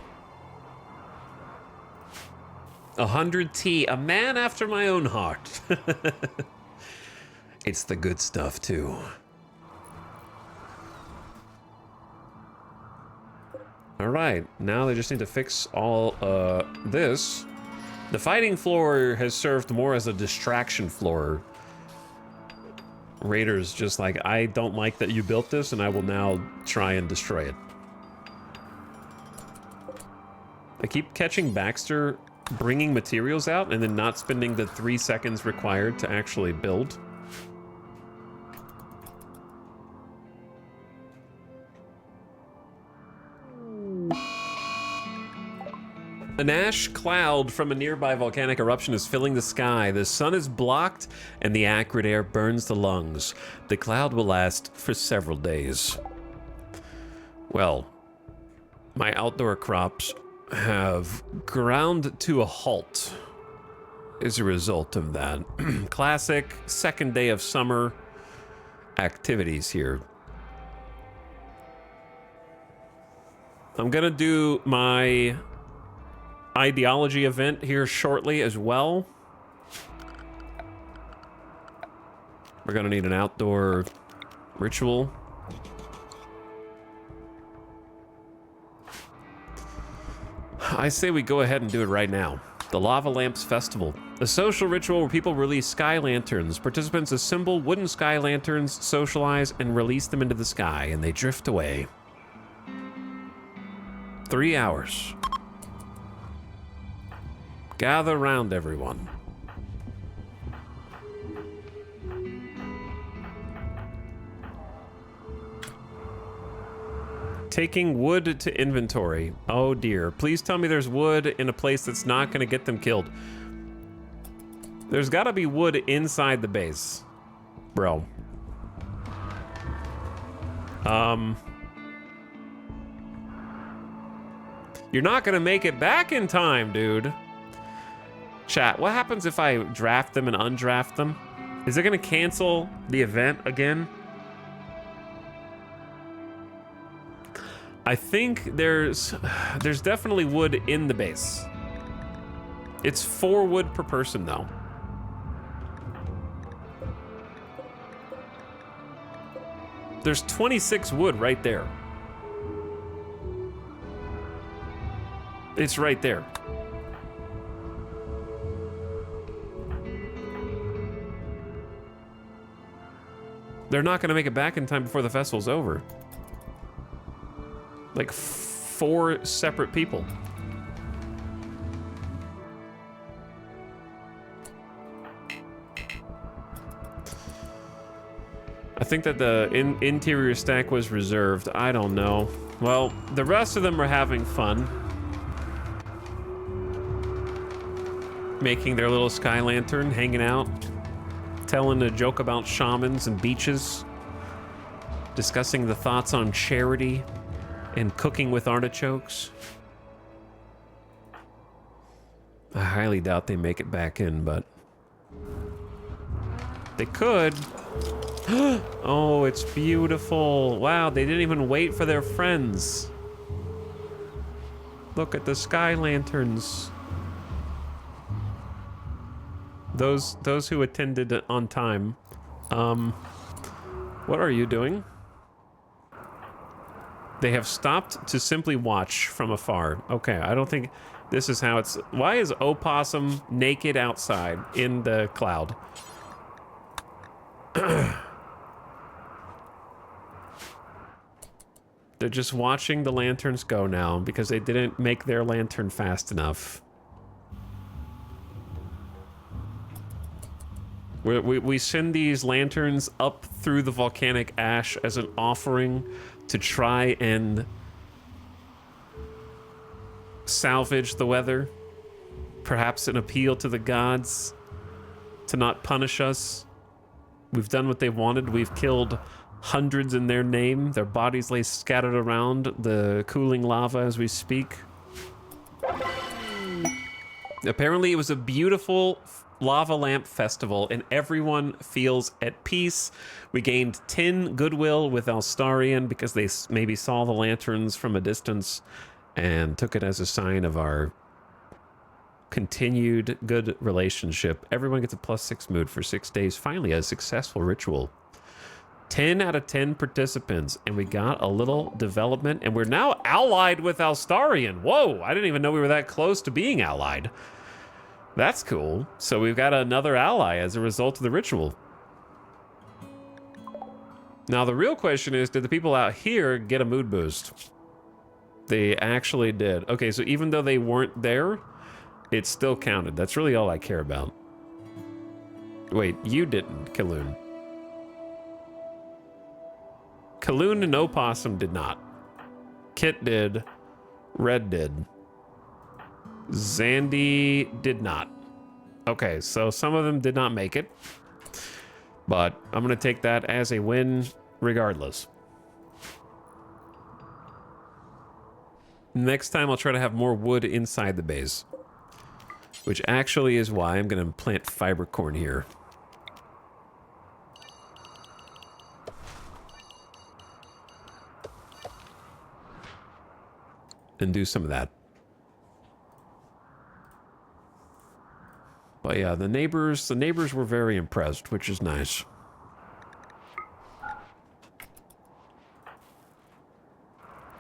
100 tea, a man after my own heart. It's the good stuff too. All right, now they just need to fix all this. The fighting floor has served more as a distraction floor. Raiders just like, I don't like that you built this, and I will now try and destroy it. I keep catching Baxter bringing materials out and then not spending the 3 seconds required to actually build. An ash cloud from a nearby volcanic eruption is filling the sky. The sun is blocked and the acrid air burns the lungs. The cloud will last for several days. Well, my outdoor crops have ground to a halt as a result of that. Classic second day of summer activities here. I'm gonna do my ideology event here shortly as well. We're gonna need an outdoor ritual. I say we go ahead and do it right now. The Lava Lamps Festival. A social ritual where people release sky lanterns. Participants assemble wooden sky lanterns, socialize, and release them into the sky, and they drift away. 3 hours. Gather round, everyone. Taking wood to inventory. Oh dear. Please tell me there's wood in a place that's not going to get them killed. There's got to be wood inside the base. Bro. You're not going to make it back in time, dude. Chat, what happens if I draft them and undraft them? Is it going to cancel the event again? I think there's definitely wood in the base. It's 4 wood per person, though. There's 26 wood right there. It's right there. They're not going to make it back in time before the festival's over. Like 4 separate people. I think that the interior stack was reserved. I don't know. Well, the rest of them are having fun. Making their little sky lantern, hanging out. Telling a joke about shamans and beaches. Discussing the thoughts on charity. And cooking with artichokes. I highly doubt they make it back in, but they could. Oh, it's beautiful. Wow, they didn't even wait for their friends. Look at the sky lanterns. Those who attended on time. What are you doing? They have stopped to simply watch from afar. Okay, I don't think this is how it's... Why is Opossum naked outside in the cloud? They're just watching the lanterns go now because they didn't make their lantern fast enough. We send these lanterns up through the volcanic ash as an offering to try and salvage the weather. Perhaps an appeal to the gods to not punish us. We've done what they wanted. We've killed hundreds in their name. Their bodies lay scattered around the cooling lava as we speak. Apparently, it was a beautiful lava lamp festival, and everyone feels at peace. We gained 10 goodwill with Alstarian because they maybe saw the lanterns from a distance and took it as a sign of our continued good relationship. Everyone gets a +6 mood for 6 days. Finally, a successful ritual. 10 out of 10 participants, and we got a little development, and we're now allied with Alstarian. Whoa, I didn't even know we were that close to being allied. That's cool. So we've got another ally as a result of the ritual. Now, the real question is, did the people out here get a mood boost? They actually did. Okay, so even though they weren't there, it still counted. That's really all I care about. Wait, you didn't, Kaloon. Kaloon and Opossum did not. Kit did. Red did. Zandy did not. Okay, so some of them did not make it. But I'm going to take that as a win regardless. Next time I'll try to have more wood inside the base. Which actually is why I'm going to plant fiber corn here. And do some of that. But yeah, the neighbors were very impressed, which is nice.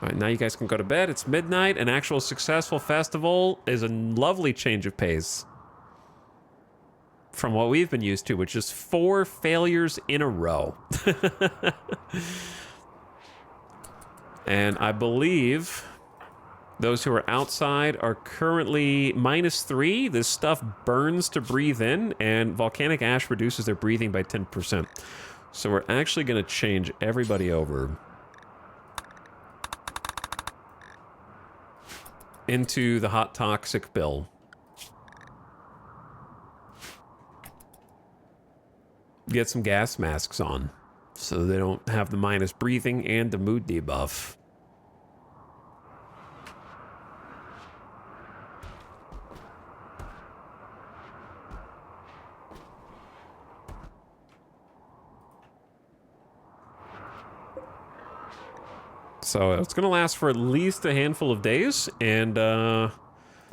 All right, now you guys can go to bed. It's midnight. An actual successful festival is a lovely change of pace from what we've been used to, which is 4 failures in a row. And I believe those who are outside are currently -3. This stuff burns to breathe in, and volcanic ash reduces their breathing by 10%. So we're actually going to change everybody over into the hot toxic bill. Get some gas masks on so they don't have the minus breathing and the mood debuff. So it's going to last for at least a handful of days, and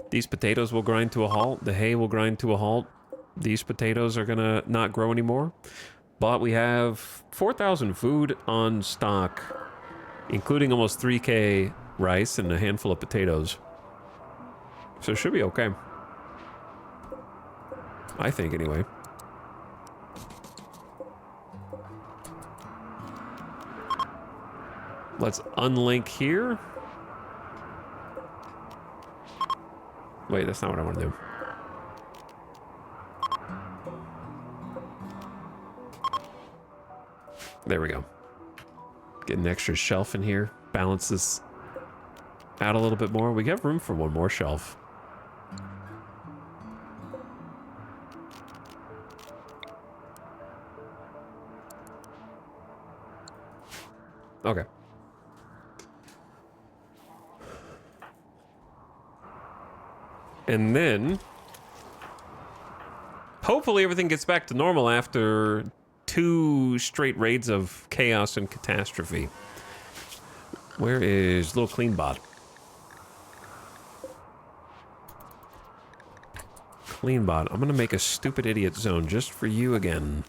these potatoes will grind to a halt. The hay will grind to a halt. These potatoes are going to not grow anymore. But we have 4,000 food on stock, including almost 3K rice and a handful of potatoes. So it should be okay. I think, anyway. Let's unlink here. Wait, that's not what I want to do. There we go. Get an extra shelf in here. Balance this out a little bit more. We have room for one more shelf. Okay. And then, hopefully everything gets back to normal after 2 straight raids of chaos and catastrophe. Where is little Cleanbot? Cleanbot, I'm gonna make a stupid idiot zone just for you again.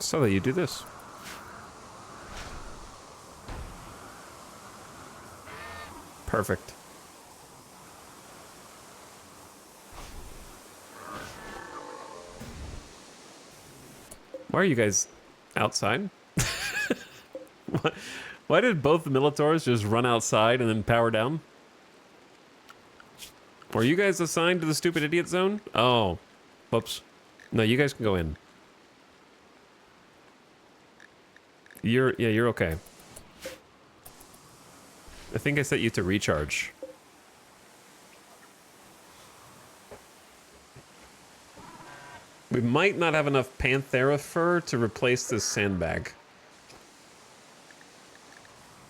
So that you do this. Perfect. Why are you guys outside? Why did both the Militaurs just run outside and then power down? Were you guys assigned to the stupid idiot zone? Oh. Whoops. No, you guys can go in. You're okay. I think I set you to recharge. We might not have enough Panthera fur to replace this sandbag.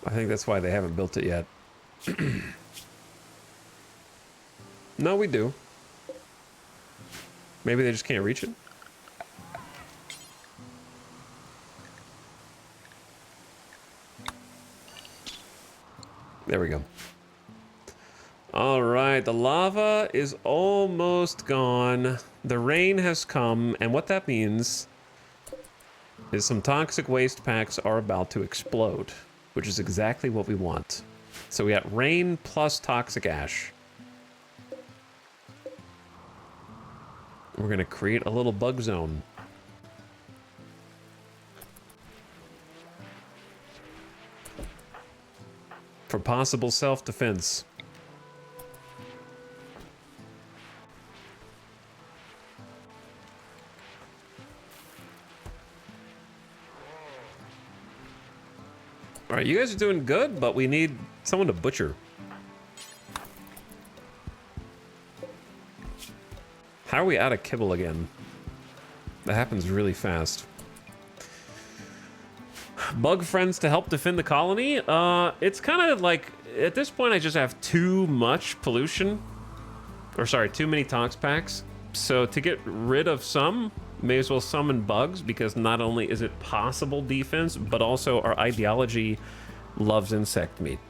I think that's why they haven't built it yet. No, we do. Maybe they just can't reach it? There we go. All right, the lava is almost gone. The rain has come, and what that means is some toxic waste packs are about to explode, which is exactly what we want. So we got rain plus toxic ash. We're gonna create a little bug zone. For possible self-defense. All right, you guys are doing good, but we need someone to butcher. How are we out of kibble again? That happens really fast. Bug friends to help defend the colony? It's kind of like, at this point I just have too much pollution. Or sorry, too many tox packs. So to get rid of some, may as well summon bugs, because not only is it possible defense, but also our ideology loves insect meat.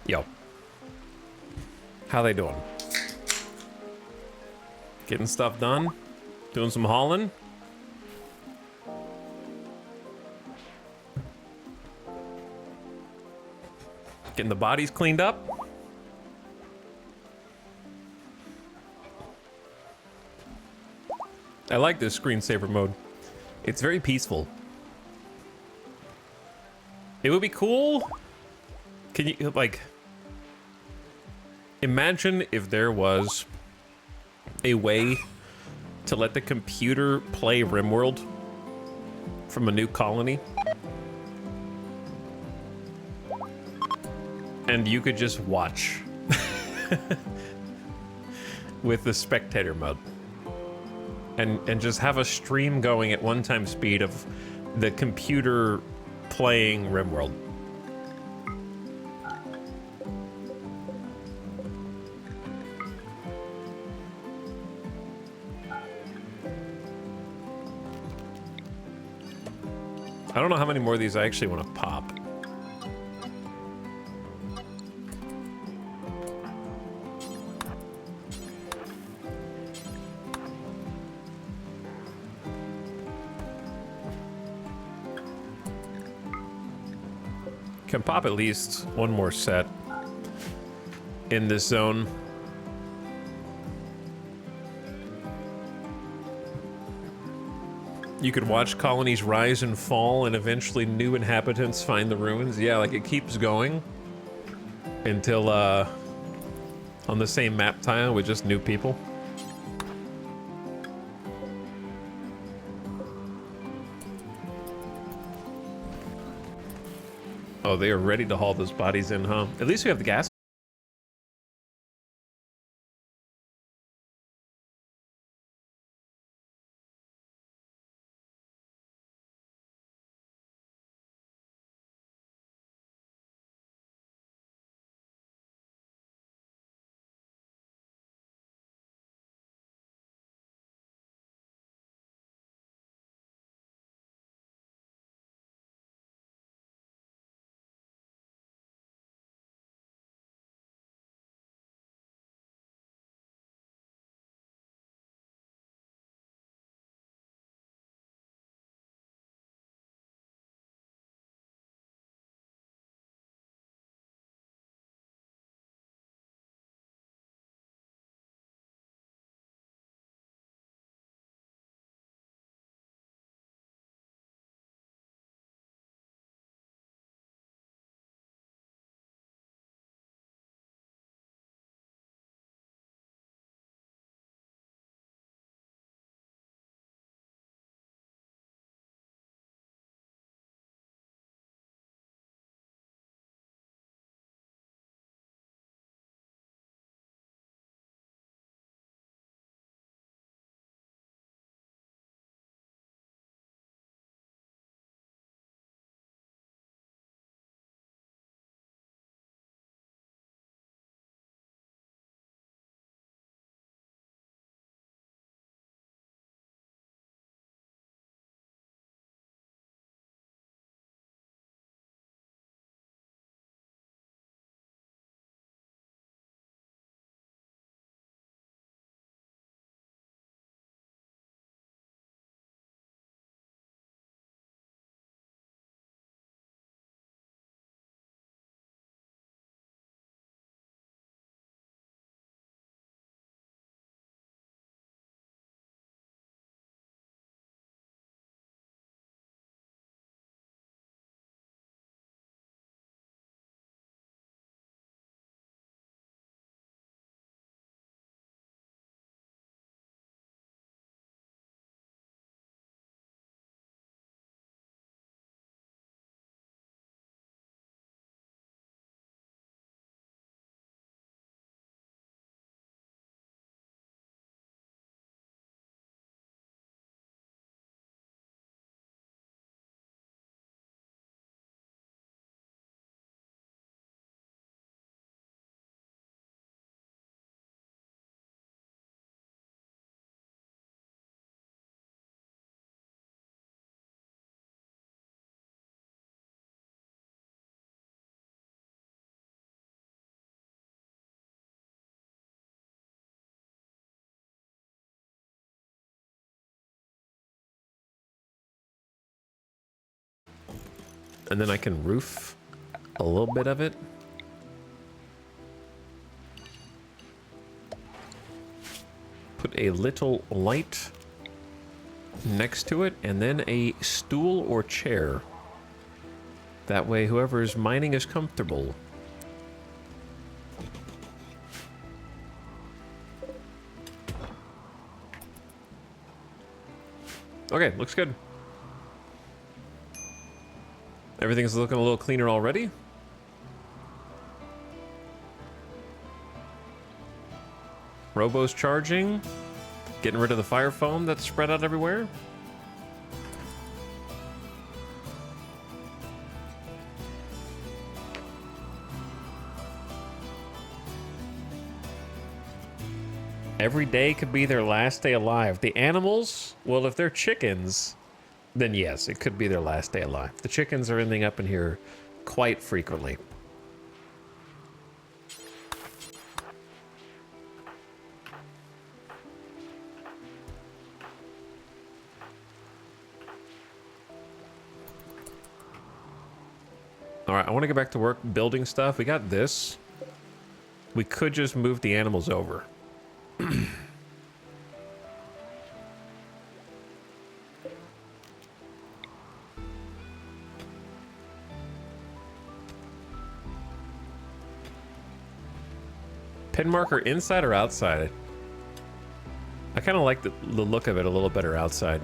Yo. How they doing? Getting stuff done? Doing some hauling? Getting the bodies cleaned up? I like this screensaver mode. It's very peaceful. It would be cool. Can you, like... Imagine if there was a way to let the computer play RimWorld from a new colony. And you could just watch with the spectator mode. And just have a stream going at 1x speed of the computer playing RimWorld. I don't know how many more of these I actually want to pop. Can pop at least one more set in this zone. You could watch colonies rise and fall and eventually new inhabitants find the ruins. Yeah, like it keeps going until on the same map tile with just new people. Oh, they are ready to haul those bodies in, huh? At least we have the gas. And then I can roof a little bit of it. Put a little light next to it, and then a stool or chair. That way whoever is mining is comfortable. Okay, looks good. Everything's looking a little cleaner already. Robo's charging. Getting rid of the fire foam that's spread out everywhere. Every day could be their last day alive. The animals, well, if they're chickens, then yes, it could be their last day alive. The chickens are ending up in here quite frequently. All right, I want to get back to work building stuff. We got this. We could just move the animals over. Pin marker inside or outside? I kind of like the look of it a little better outside.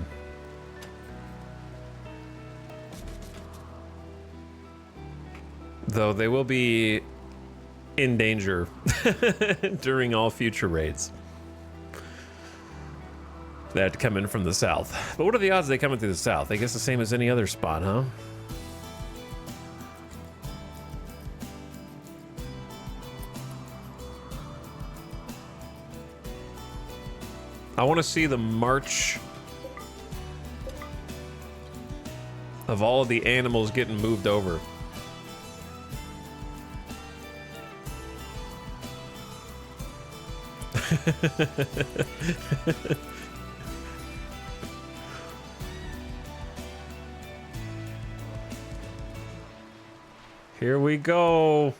Though they will be in danger during all future raids that come in from the south. But what are the odds they come in through the south? I guess the same as any other spot, huh? I want to see the march of all of the animals getting moved over. Here we go.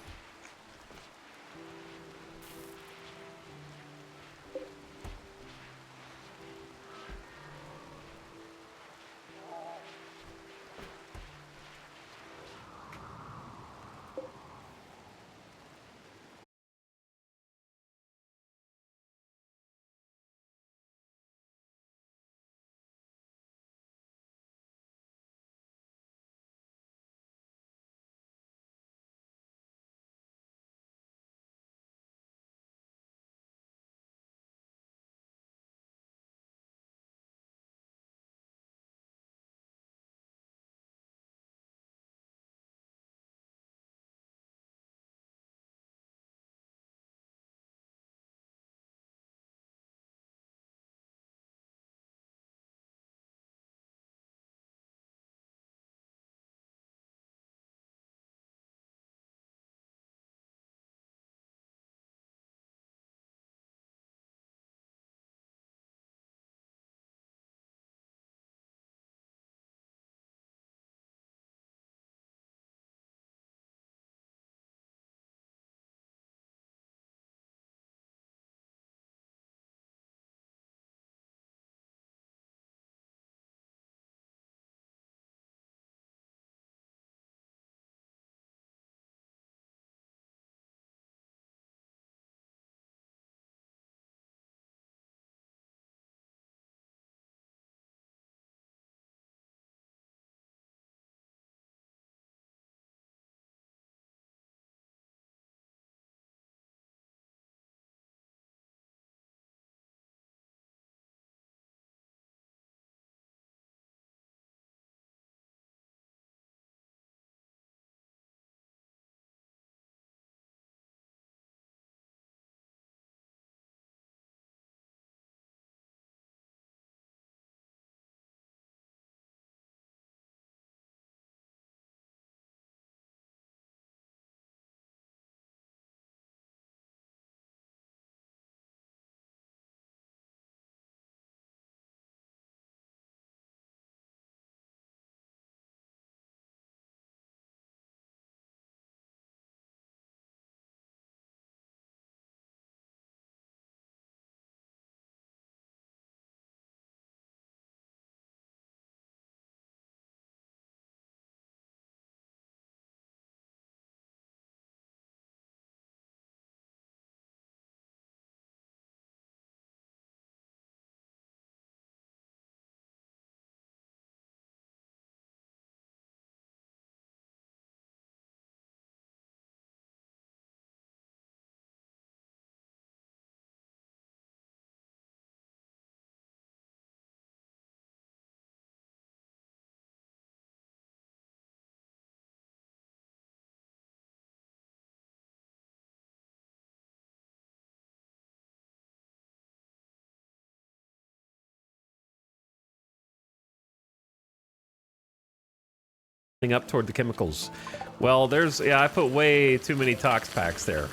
up toward the chemicals. Well, there's, yeah, I put way too many tox packs there.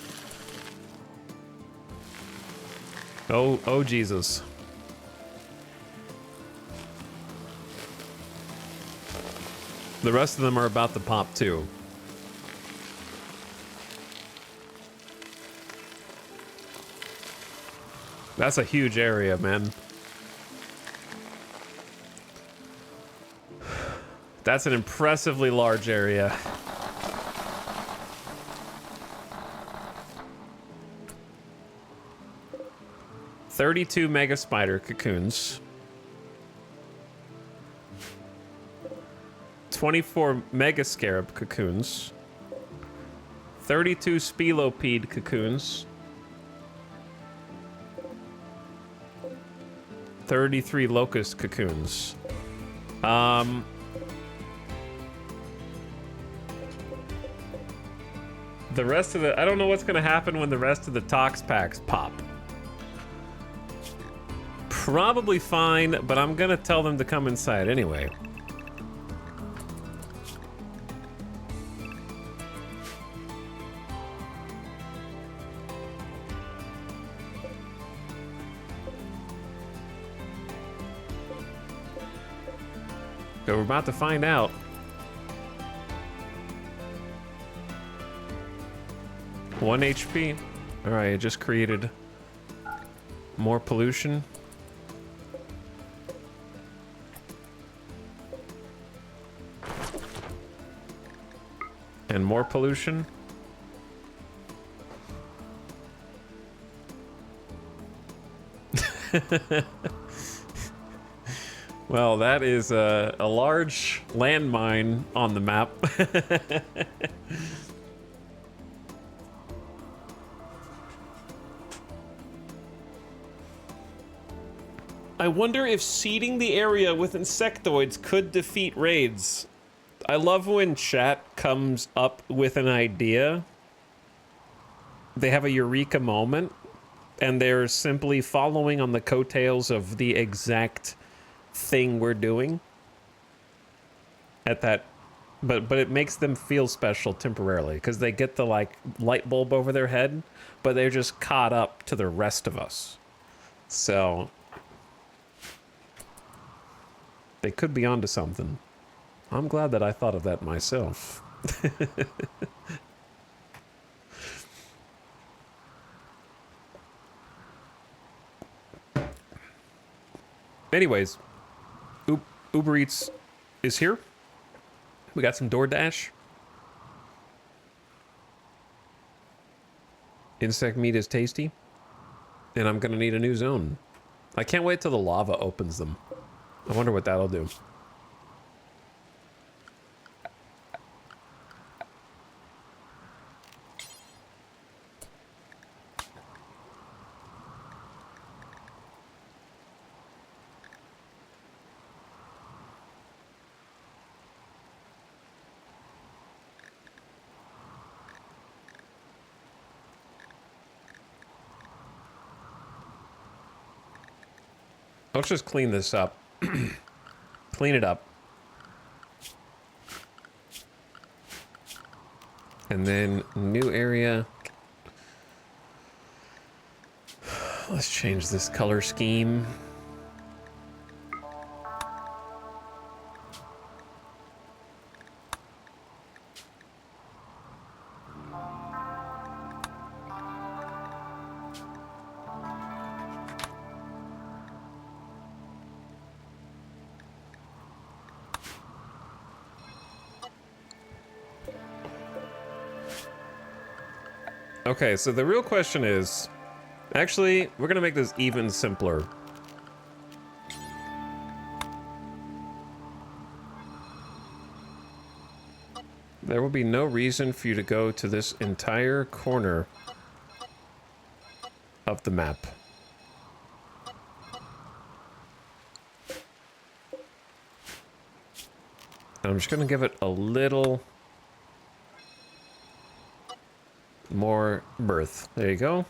Oh, Jesus. The rest of them are about to pop too. That's a huge area, man. That's an impressively large area. "32 mega spider cocoons. 24 mega scarab cocoons. 32 spelopede cocoons. 33 locust cocoons. The rest of the, I don't know what's gonna happen when the rest of the tox packs pop. Probably fine, but I'm gonna tell them to come inside anyway. So we're about to find out. One HP. All right, it just created more pollution. And more pollution. Well, that is a large landmine on the map. I wonder if seeding the area with insectoids could defeat raids. I love when chat comes up with an idea. They have a eureka moment, and they're simply following on the coattails of the exact thing we're doing at that, but it makes them feel special temporarily because they get the like light bulb over their head, but they're just caught up to the rest of us. So they could be onto something. I'm glad that I thought of that myself. Anyways, Uber Eats is here. We got some DoorDash. Insect meat is tasty. And I'm gonna need a new zone. I can't wait till the lava opens them. I wonder what that'll do. Let's just clean this up. Clean it up. And then new area. Let's change this color scheme. Okay, so the real question is, actually, we're gonna make this even simpler. There will be no reason for you to go to this entire corner of the map. I'm just gonna give it a little more berth. There you go.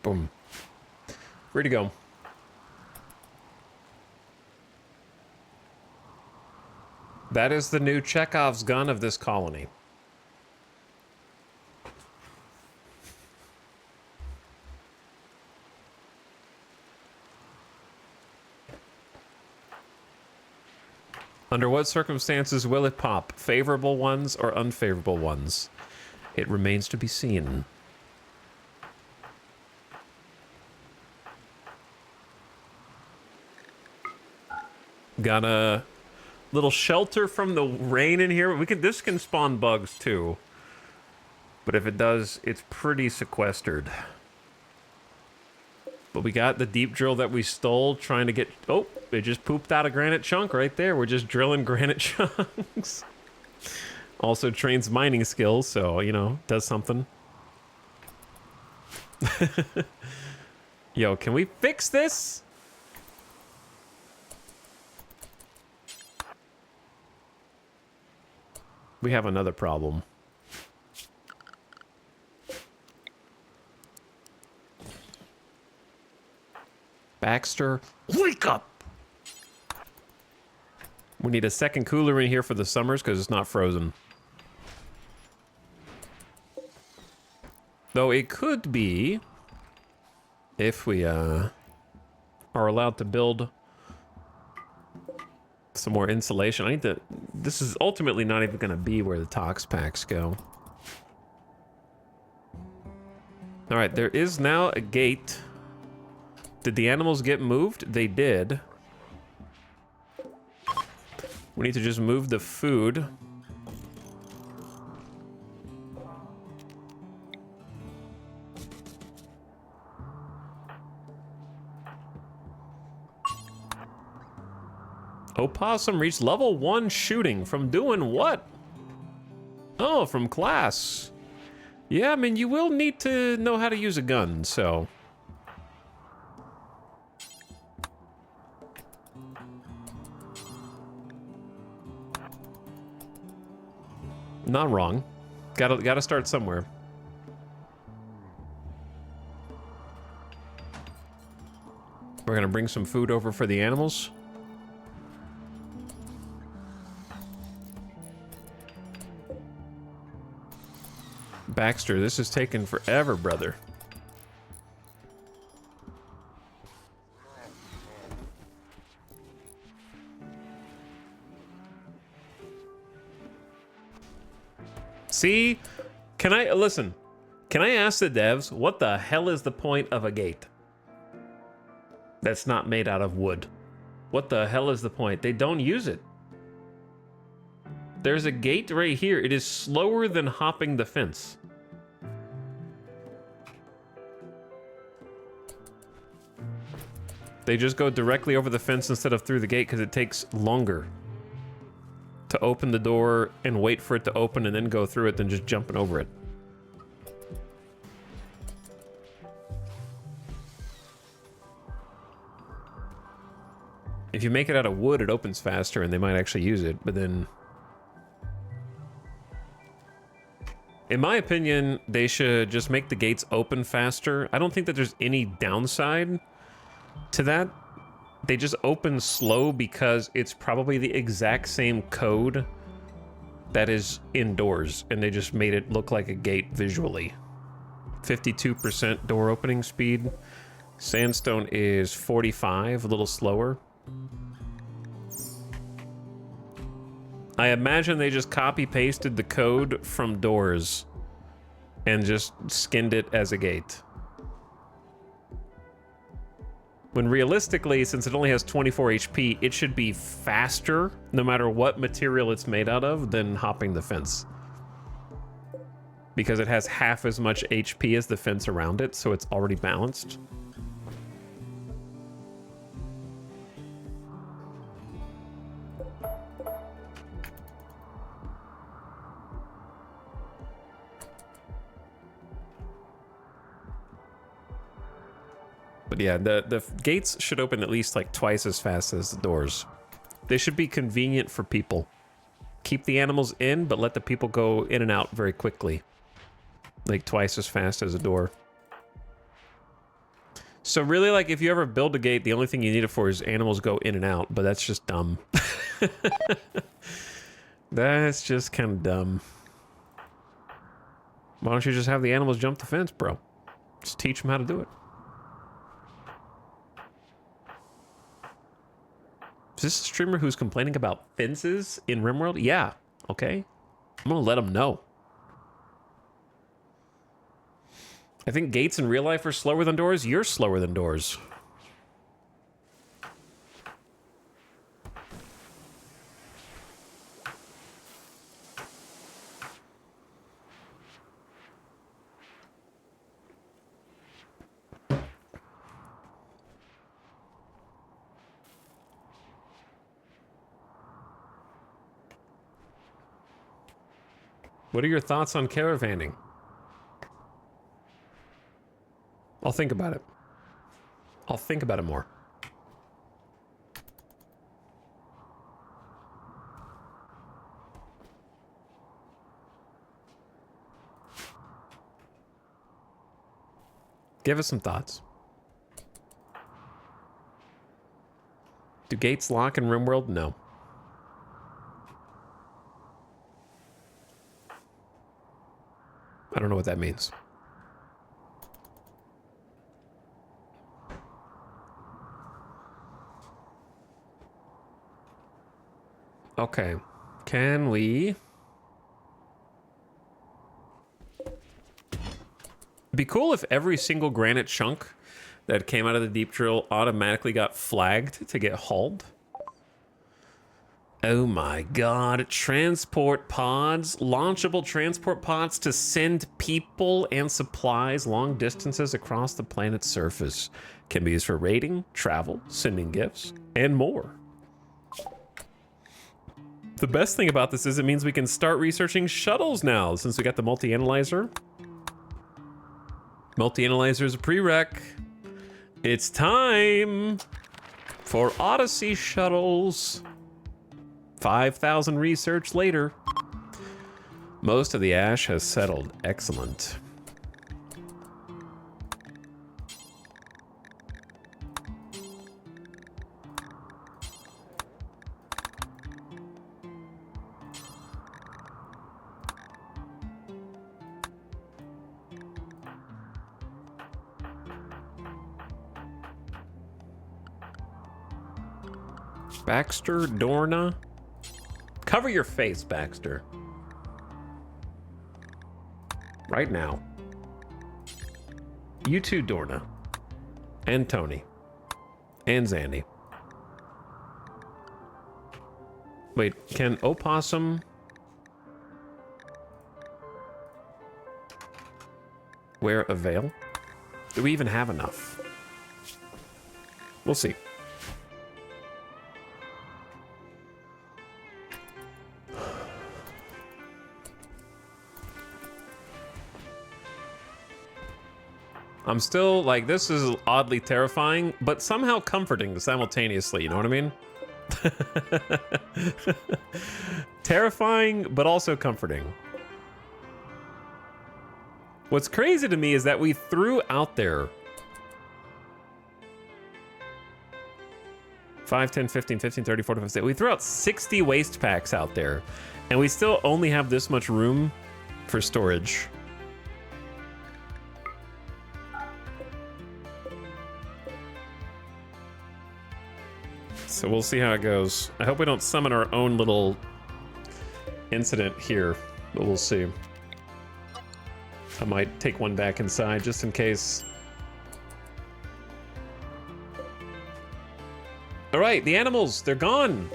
Boom. Free to go. That is the new Chekhov's gun of this colony. Under what circumstances will it pop? Favorable ones or unfavorable ones? It remains to be seen. Got a little shelter from the rain in here. This can spawn bugs too. But if it does, it's pretty sequestered. But we got the deep drill that we stole trying to get... Oh, it just pooped out a granite chunk right there. We're just drilling granite chunks. Also trains mining skills, so, you know, does something. Yo, can we fix this? We have another problem. Baxter, wake up! We need a second cooler in here for the summers because it's not frozen. Though it could be, if we are allowed to build some more insulation. I need to... This is ultimately not even going to be where the tox packs go. All right, there is now a gate. Did the animals get moved? They did. We need to just move the food. Opossum reached level 1 shooting. From doing what? Oh, from class. Yeah, I mean, you will need to know how to use a gun, so... Not wrong. Gotta start somewhere. We're gonna bring some food over for the animals. Baxter, this is taking forever, brother. See? Can I ask the devs, what the hell is the point of a gate that's not made out of wood? What the hell is the point? They don't use it. There's a gate right here. It is slower than hopping the fence. They just go directly over the fence instead of through the gate because it takes longer to open the door and wait for it to open and then go through it than just jumping over it. If you make it out of wood, it opens faster and they might actually use it, but then... In my opinion, they should just make the gates open faster. I don't think that there's any downside to that. They just open slow because it's probably the exact same code that is indoors, and they just made it look like a gate visually. 52% door opening speed. Sandstone is 45, a little slower. I imagine they just copy-pasted the code from doors and just skinned it as a gate. When realistically, since it only has 24 HP, it should be faster, no matter what material it's made out of, than hopping the fence. Because it has half as much HP as the fence around it, so it's already balanced. But yeah, the gates should open at least like twice as fast as the doors. They should be convenient for people. Keep the animals in, but let the people go in and out very quickly. Like twice as fast as a door. So really, like, if you ever build a gate, the only thing you need it for is animals go in and out, but that's just dumb. That's just kind of dumb. Why don't you just have the animals jump the fence, bro? Just teach them how to do it. Is this a streamer who's complaining about fences in RimWorld? Yeah, okay. I'm gonna let him know. I think gates in real life are slower than doors. You're slower than doors. What are your thoughts on caravanning? I'll think about it. I'll think about it more. Give us some thoughts. Do gates lock in RimWorld? No. I don't know what that means. Okay. Can we... It'd be cool if every single granite chunk that came out of the deep drill automatically got flagged to get hauled. Oh my god, transport pods, launchable transport pods to send people and supplies long distances across the planet's surface. Can be used for raiding, travel, sending gifts, and more. The best thing about this is it means we can start researching shuttles now, since we got the multi-analyzer. Multi-analyzer is a prereq. It's time for Odyssey shuttles. 5,000 research later. Most of the ash has settled. Excellent. Baxter, Dorna. Cover your face, Baxter. Right now. You too, Dorna. And Tony. And Zandy. Wait, can Opossum... wear a veil? Do we even have enough? We'll see. I'm still, like, this is oddly terrifying, but somehow comforting simultaneously, you know what I mean? Terrifying, but also comforting. What's crazy to me is that we threw out there 5, 10, 15, 15, 30, 40, 50, we threw out 60 waste packs out there, and we still only have this much room for storage. So we'll see how it goes. I hope we don't summon our own little incident here, but we'll see. I might take one back inside just in case. All right, the animals, they're gone.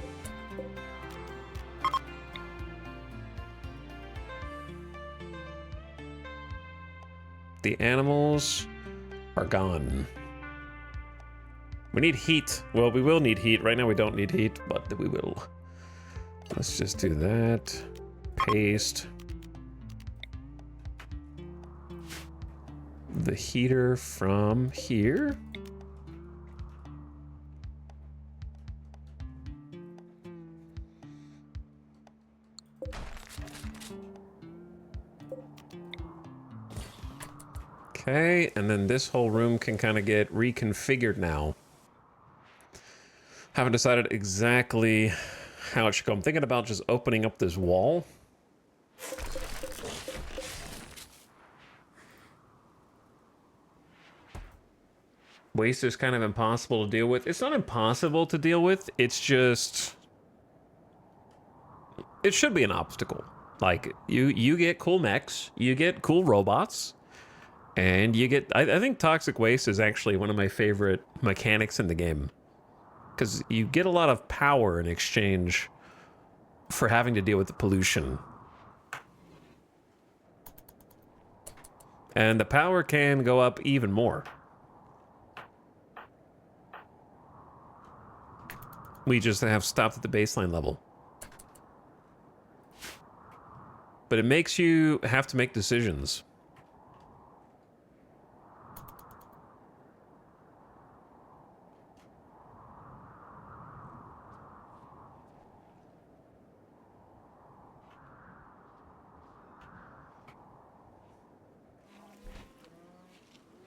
The animals are gone. We need heat. Well, we will need heat. Right now we don't need heat, but we will. Let's just do that. Paste. The heater from here. Okay, and then this whole room can kind of get reconfigured now. Haven't decided exactly how it should go. I'm thinking about just opening up this wall. Waste is kind of impossible to deal with. It's not impossible to deal with. It's just... It should be an obstacle. Like, you get cool mechs, you get cool robots, and you get... I think toxic waste is actually one of my favorite mechanics in the game. Because you get a lot of power in exchange for having to deal with the pollution. And the power can go up even more. We just have stopped at the baseline level. But it makes you have to make decisions.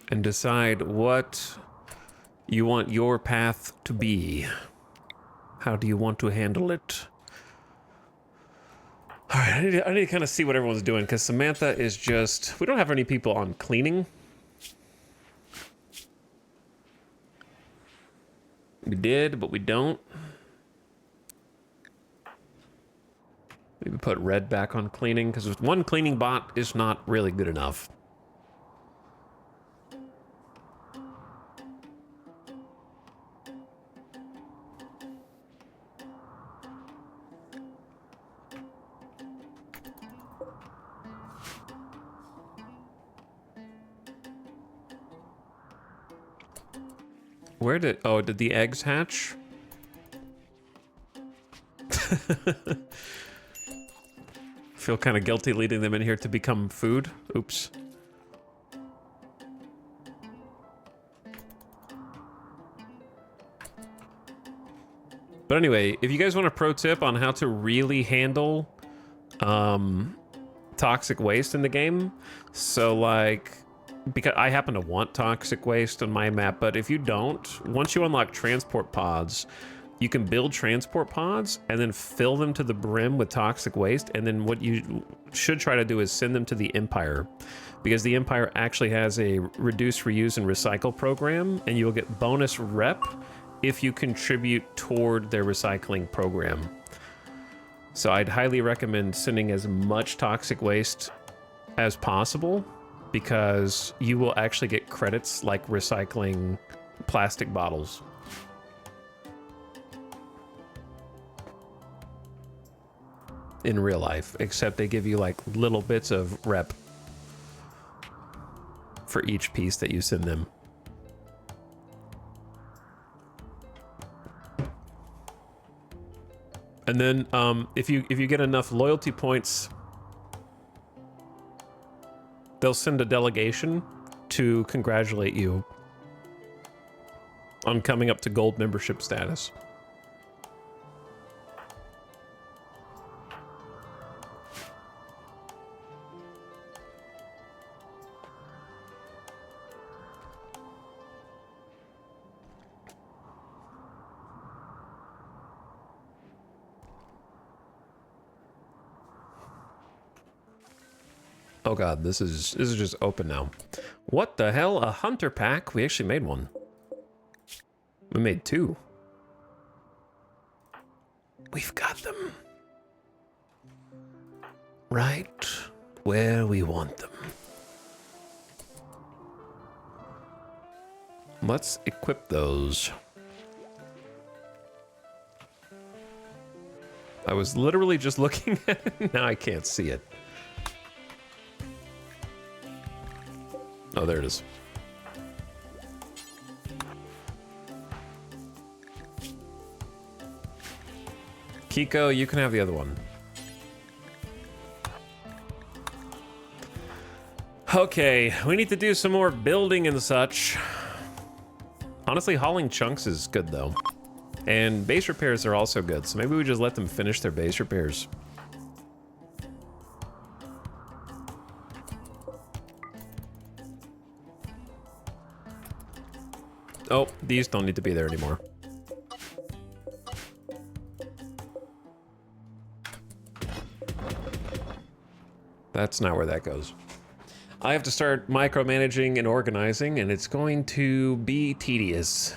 And decide what you want your path to be. How do you want to handle it? All right, I need to kind of see what everyone's doing, because Samantha is just... We don't have any people on cleaning. We did, but we don't. Maybe put Red back on cleaning, because one cleaning bot is not really good enough. Where did... Oh, did the eggs hatch? Feel kind of guilty leading them in here to become food. Oops. But anyway, if you guys want a pro tip on how to really handle toxic waste in the game, so like... Because I happen to want toxic waste on my map, but if you don't, once you unlock transport pods, you can build transport pods and then fill them to the brim with toxic waste, and then what you should try to do is send them to the Empire, because the Empire actually has a reduce, reuse, and recycle program, and you'll get bonus rep if you contribute toward their recycling program. So I'd highly recommend sending as much toxic waste as possible, because you will actually get credits like recycling plastic bottles. In real life, except they give you like little bits of rep for each piece that you send them. And then if you get enough loyalty points, they'll send a delegation to congratulate you on coming up to gold membership status. Oh god, this is just open now. What the hell? A hunter pack? We actually made one. We made two. We've got them. Right where we want them. Let's equip those. I was literally just looking at it. Now I can't see it. Oh, there it is. Kiko, you can have the other one. Okay, we need to do some more building and such. Honestly, hauling chunks is good, though. And base repairs are also good, so maybe we just let them finish their base repairs. Oh, these don't need to be there anymore. That's not where that goes. I have to start micromanaging and organizing, and it's going to be tedious.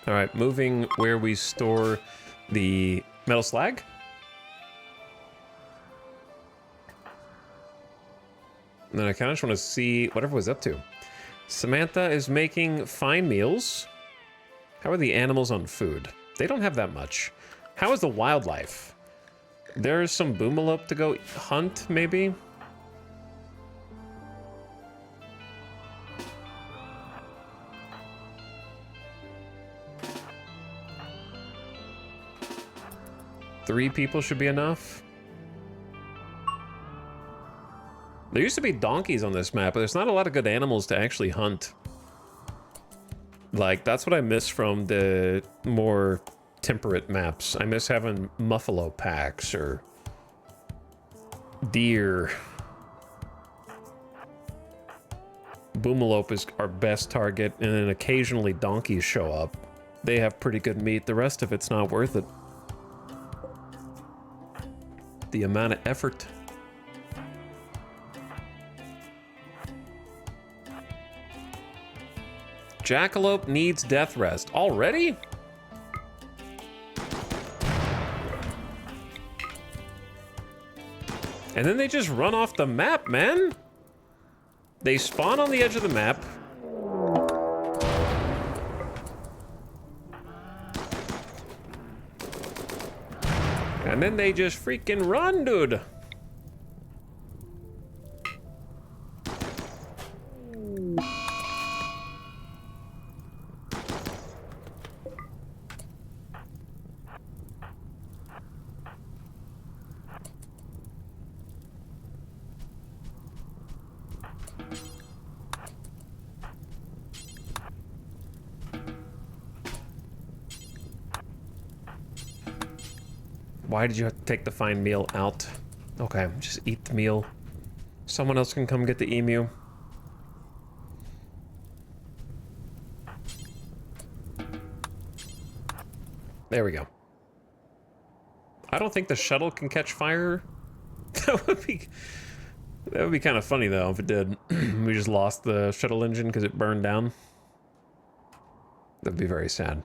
All right, moving where we store the metal slag. And then I kind of just want to see what everyone's up to. Samantha is making fine meals. How are the animals on food? They don't have that much. How is the wildlife? There's some boomalope to go hunt, maybe? Three people should be enough. There used to be donkeys on this map, but there's not a lot of good animals to actually hunt. Like, that's what I miss from the more temperate maps. I miss having muffalo packs or deer. Boomalope is our best target, and then occasionally donkeys show up. They have pretty good meat. The rest of it's not worth it. The amount of effort. Jackalope needs death rest. Already? And then they just run off the map, man. They spawn on the edge of the map. And then they just freaking run, dude. Why did you have to take the fine meal out? Okay, just eat the meal. Someone else can come get the emu. There we go. I don't think the shuttle can catch fire. That would be kind of funny though if it did. We just lost the shuttle engine because it burned down. That'd be very sad.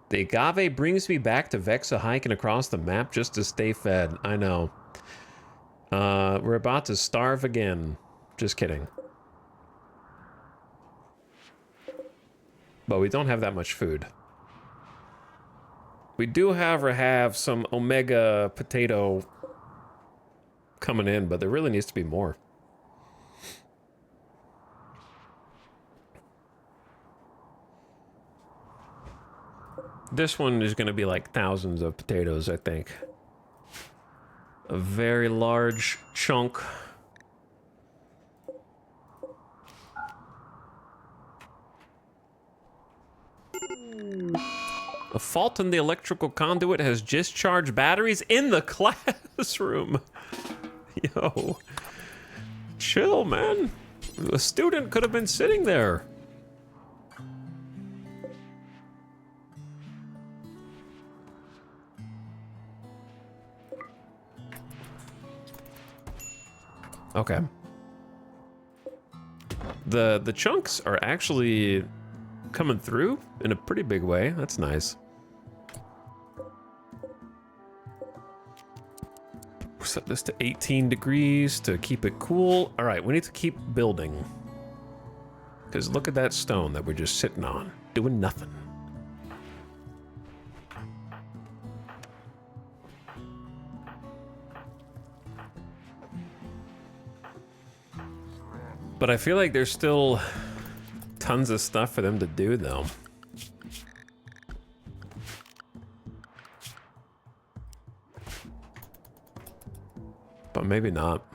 The agave brings me back to Vexa hiking across the map just to stay fed. I know. We're about to starve again. Just kidding. But we don't have that much food. We do, however, have some omega potato coming in, but there really needs to be more. This one is going to be like thousands of potatoes, I think. A very large chunk. A fault in the electrical conduit has discharged batteries in the classroom. Yo. Chill, man. A student could have been sitting there. Okay. The chunks are actually coming through in a pretty big way. That's nice. We'll set this to 18 degrees to keep it cool. All right, we need to keep building. Because look at that stone that we're just sitting on, doing nothing. But I feel like there's still tons of stuff for them to do, though. But maybe not.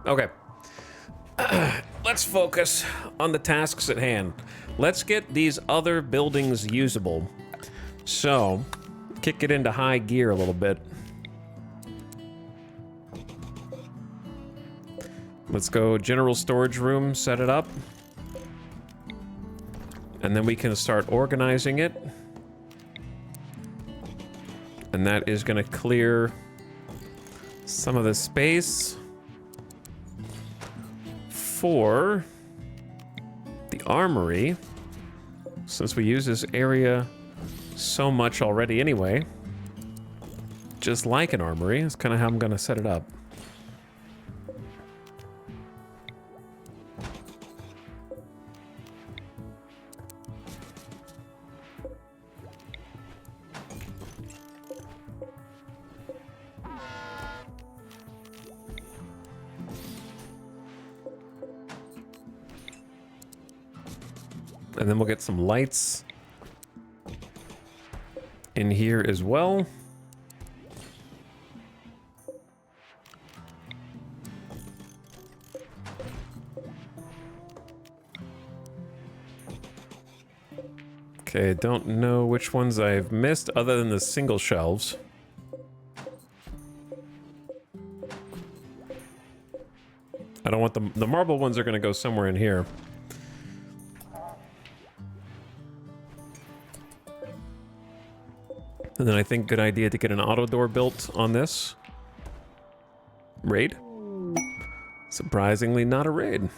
Okay. Let's focus on the tasks at hand. Let's get these other buildings usable. So, kick it into high gear a little bit. Let's go general storage room, set it up. And then we can start organizing it. And that is going to clear some of the space for the armory, since we use this area so much already anyway. Just like an armory, that's kind of how I'm going to set it up. And then we'll get some lights in here as well. Okay, don't know which ones I've missed other than the single shelves. I don't want the marble ones are going to go somewhere in here. And then I think good idea to get an auto door built on this. Raid? Surprisingly not a raid.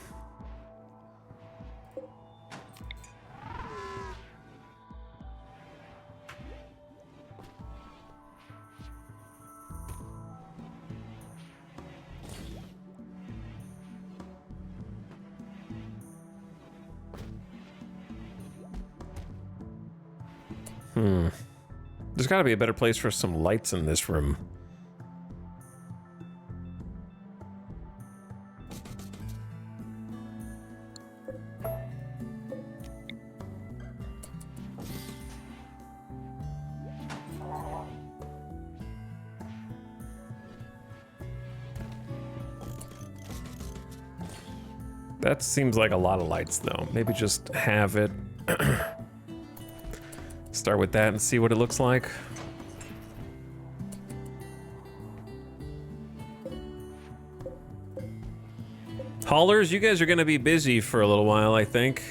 There's got to be a better place for some lights in this room. That seems like a lot of lights, though. Maybe just have it. Start with that and see what it looks like. Haulers, you guys are going to be busy for a little while, I think.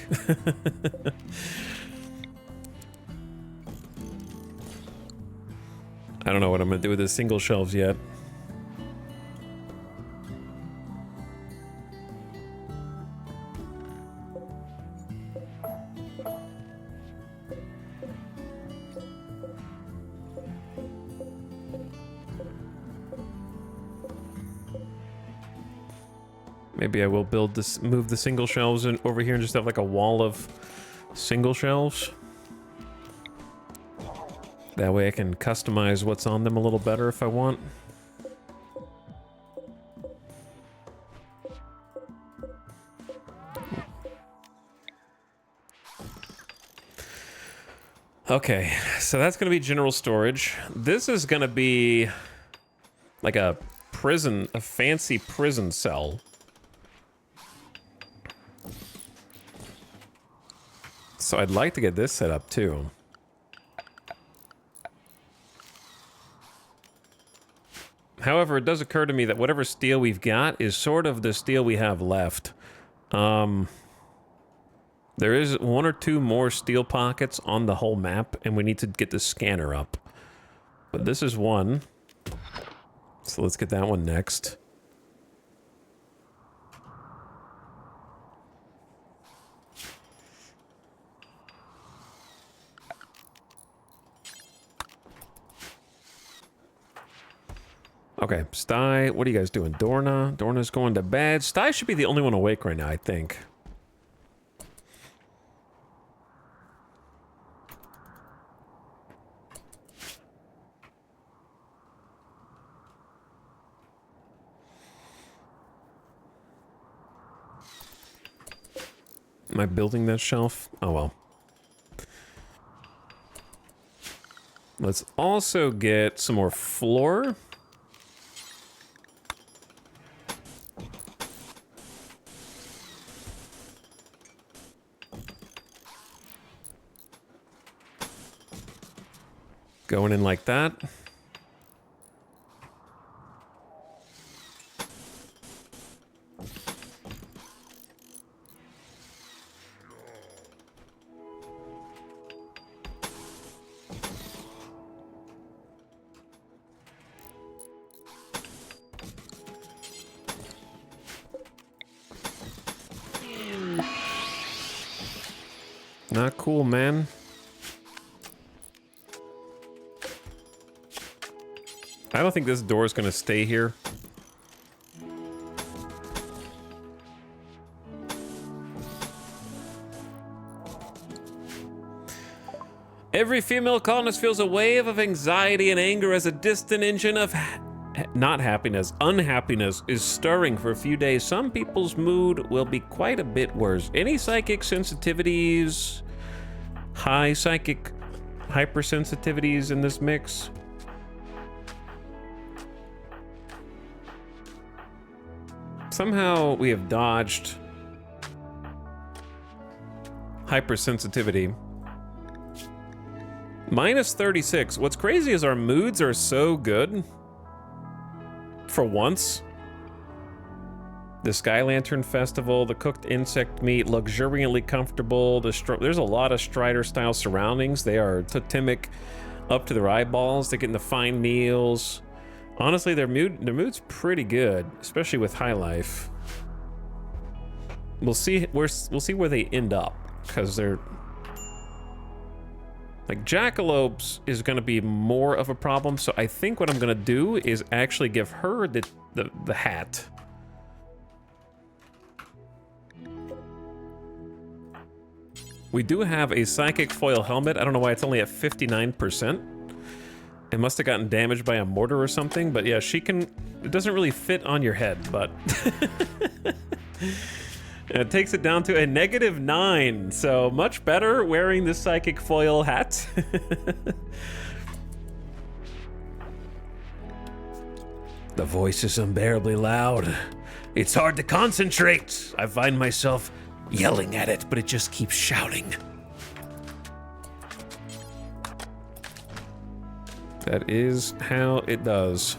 I don't know what I'm going to do with the single shelves yet. Maybe I will build this, move the single shelves in over here and just have like a wall of single shelves. That way I can customize what's on them a little better if I want. Okay, so that's gonna be general storage. This is gonna be like a prison, a fancy prison cell. So I'd like to get this set up too. However, it does occur to me that whatever steel we've got is sort of the steel we have left. There is one or two more steel pockets on the whole map, and we need to get the scanner up. But this is one. So let's get that one next. Okay, Sty, what are you guys doing? Dorna's going to bed. Sty should be the only one awake right now, I think. Am I building that shelf? Oh well. Let's also get some more floor. Going in like that. Not cool, man. I don't think this door is going to stay here. Every female colonist feels a wave of anxiety and anger as a distant engine of not happiness, unhappiness is stirring for a few days. Some people's mood will be quite a bit worse. Any psychic sensitivities, high psychic hypersensitivities in this mix? Somehow we have dodged hypersensitivity. Minus 36. What's crazy is our moods are so good. For once. The Sky Lantern Festival, the cooked insect meat, luxuriantly comfortable. There's a lot of Strider-style surroundings. They are totemic up to their eyeballs. They're getting the fine meals. Honestly, their mood's pretty good, especially with High Life. We'll see where they end up, because they're like Jackalopes is going to be more of a problem. So I think what I'm going to do is actually give her the hat. We do have a psychic foil helmet. I don't know why it's only at 59%. It must have gotten damaged by a mortar or something, but yeah, she can... It doesn't really fit on your head, but... It takes it down to a -9, so much better wearing this psychic foil hat. The voice is unbearably loud. It's hard to concentrate. I find myself yelling at it, but it just keeps shouting. That is how it does.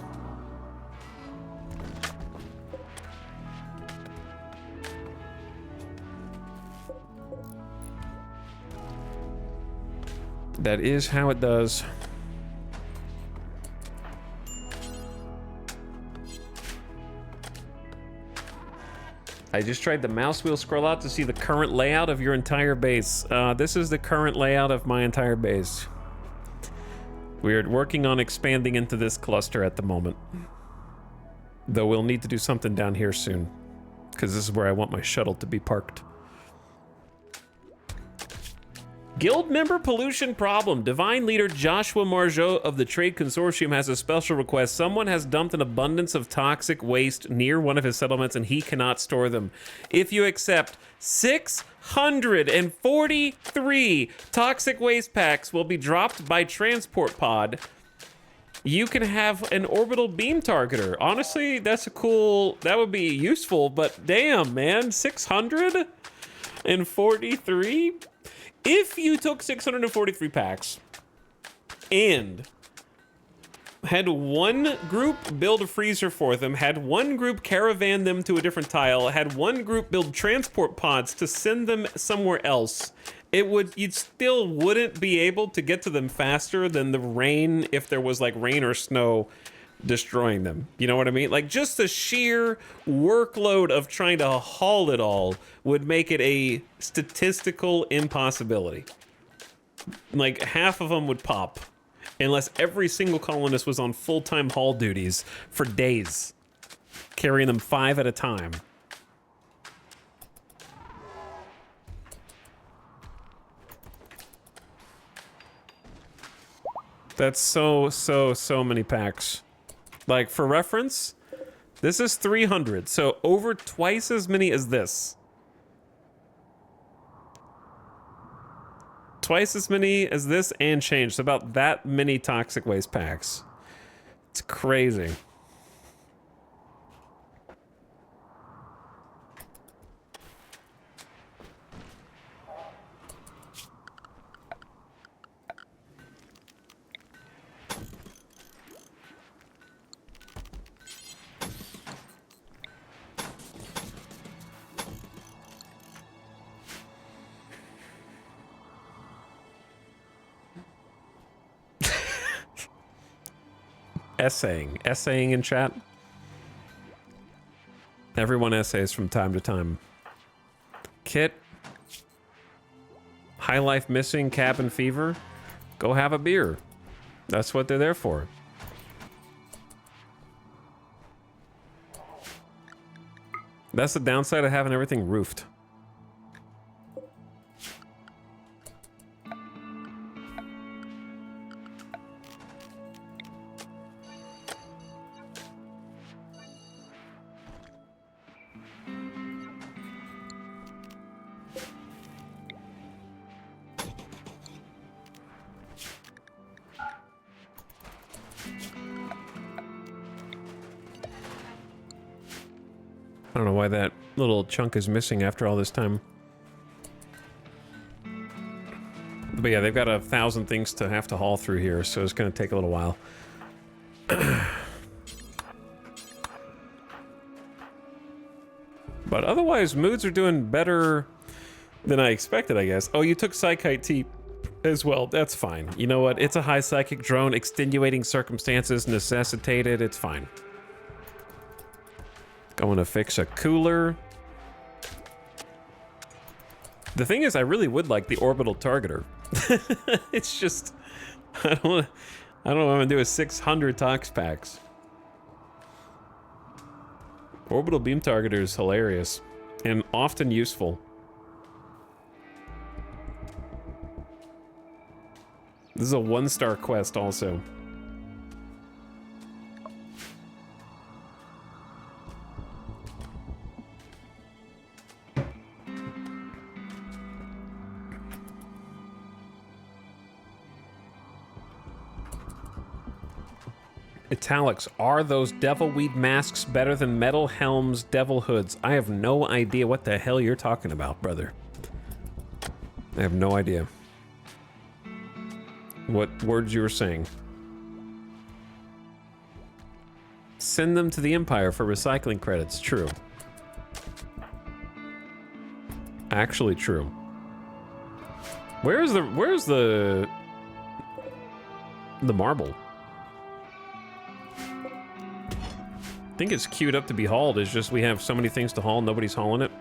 That is how it does. I just tried the mouse wheel scroll out to see the current layout of your entire base. This is the current layout of my entire base. We're working on expanding into this cluster at the moment. Though we'll need to do something down here soon, because this is where I want my shuttle to be parked. Guild member pollution problem. Divine leader Joshua Margeau of the Trade Consortium has a special request. Someone has dumped an abundance of toxic waste near one of his settlements and he cannot store them. If you accept 643 toxic waste packs will be dropped by transport pod. You can have an orbital beam targeter. Honestly, that's a cool, that would be useful, but damn, man, 643? If you took 643 packs and had one group build a freezer for them, had one group caravan them to a different tile, had one group build transport pods to send them somewhere else, you'd still wouldn't be able to get to them faster than the rain, if there was like rain or snow destroying them. You know what I mean? Like just the sheer workload of trying to haul it all would make it a statistical impossibility. Like half of them would pop unless every single colonist was on full-time haul duties for days, carrying them 5 at a time. That's so many packs. Like, for reference, this is 300, so over twice as many as this. Twice as many as this and change, so about that many toxic waste packs. It's crazy. Essaying in chat. Everyone essays from time to time. Kit. High Life Missing, Cabin Fever. Go have a beer. That's what they're there for. That's the downside of having everything roofed. I don't know why that little chunk is missing after all this time. But yeah, they've got 1,000 things to have to haul through here, so it's going to take a little while. But otherwise, moods are doing better than I expected, I guess. Oh, you took Psychite Tea as well. That's fine. You know what? It's a high psychic drone. Extenuating circumstances necessitated. It's fine. Going to fix a cooler. The thing is, I really would like the orbital targeter. It's just, I don't know what I'm gonna do with 600 tox packs. Orbital beam targeter is hilarious and often useful. This is a 1-star quest also. Italics, are those devil weed masks better than metal helms, devil hoods? I have no idea what the hell you're talking about, brother. I have no idea what words you were saying. Send them to the Empire for recycling credits. True. Actually true. Where's the marble? I think it's queued up to be hauled. It's just we have so many things to haul, nobody's hauling it.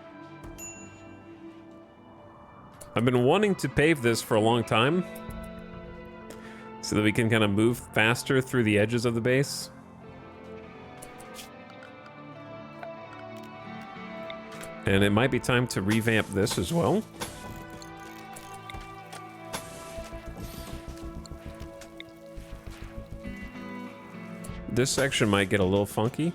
I've been wanting to pave this for a long time so that we can kind of move faster through the edges of the base. And it might be time to revamp this as well. This section might get a little funky.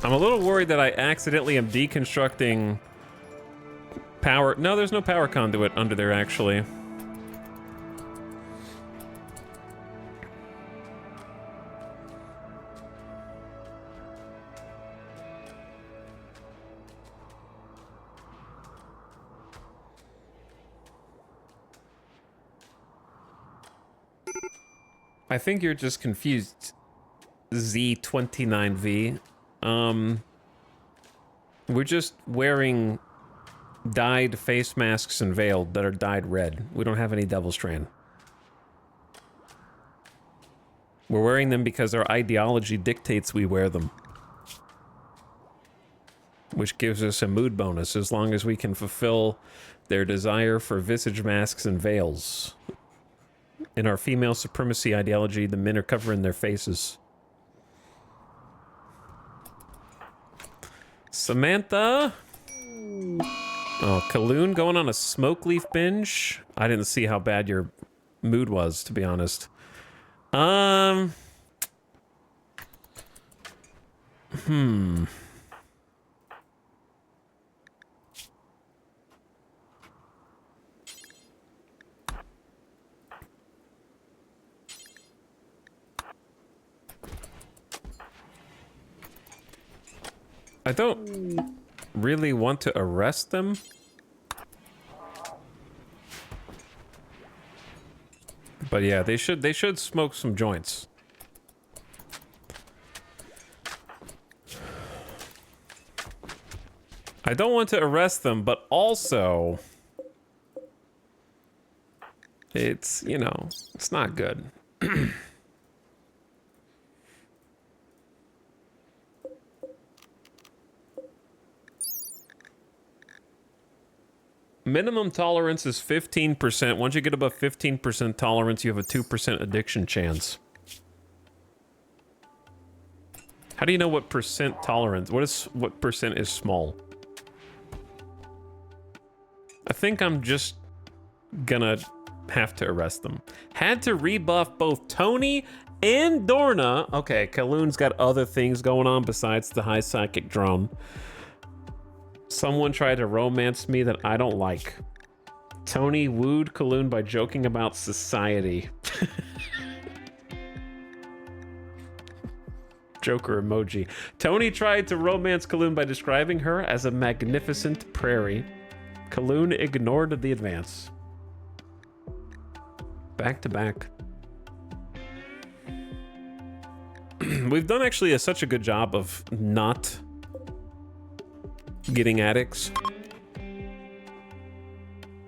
I'm a little worried that I accidentally am deconstructing power. No, there's no power conduit under there, actually. I think you're just confused, Z29V. We're just wearing dyed face masks and veiled that are dyed red. We don't have any Devil Strand. We're wearing them because our ideology dictates we wear them. Which gives us a mood bonus as long as we can fulfill their desire for visage masks and veils. In our female supremacy ideology, the men are covering their faces. Samantha? Oh, Kaloon going on a smoke leaf binge? I didn't see how bad your mood was, to be honest. I don't really want to arrest them. But yeah, they should smoke some joints. I don't want to arrest them, but also it's, you know, it's not good. Minimum tolerance is 15%. Once you get above 15% tolerance, you have a 2% addiction chance. How do you know what percent tolerance? What percent is small? I think I'm just gonna have to arrest them. Had to rebuff both Tony and Dorna. Okay, Kaloon's got other things going on besides the high psychic drone. Someone tried to romance me that I don't like. Tony wooed Kaloon by joking about society. Joker emoji. Tony tried to romance Kaloon by describing her as a magnificent prairie. Kaloon ignored the advance. Back to back. We've done actually such a good job of not getting addicts.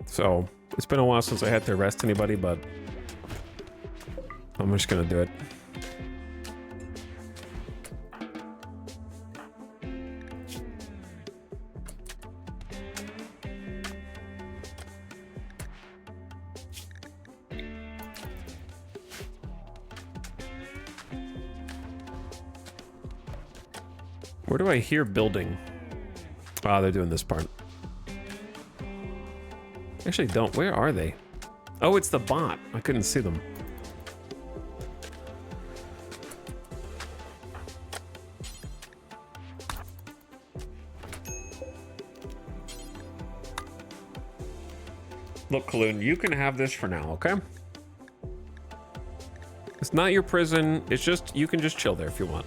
So, it's been a while since I had to arrest anybody, but I'm just gonna do it. Where do I hear building? Ah, they're doing this part. Actually, don't. Where are they? Oh, it's the bot. I couldn't see them. Look, Kaloon, you can have this for now, okay? It's not your prison. It's just, you can just chill there if you want.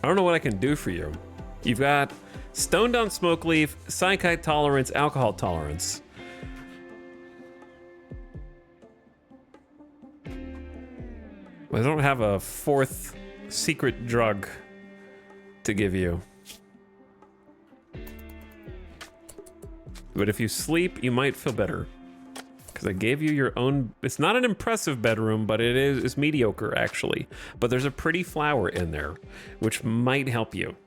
I don't know what I can do for you. You've got stoned on smoke leaf, psychite tolerance, alcohol tolerance. I don't have a fourth secret drug to give you. But if you sleep, you might feel better. Because I gave you your own... It's not an impressive bedroom, but it's mediocre, actually. But there's a pretty flower in there, which might help you.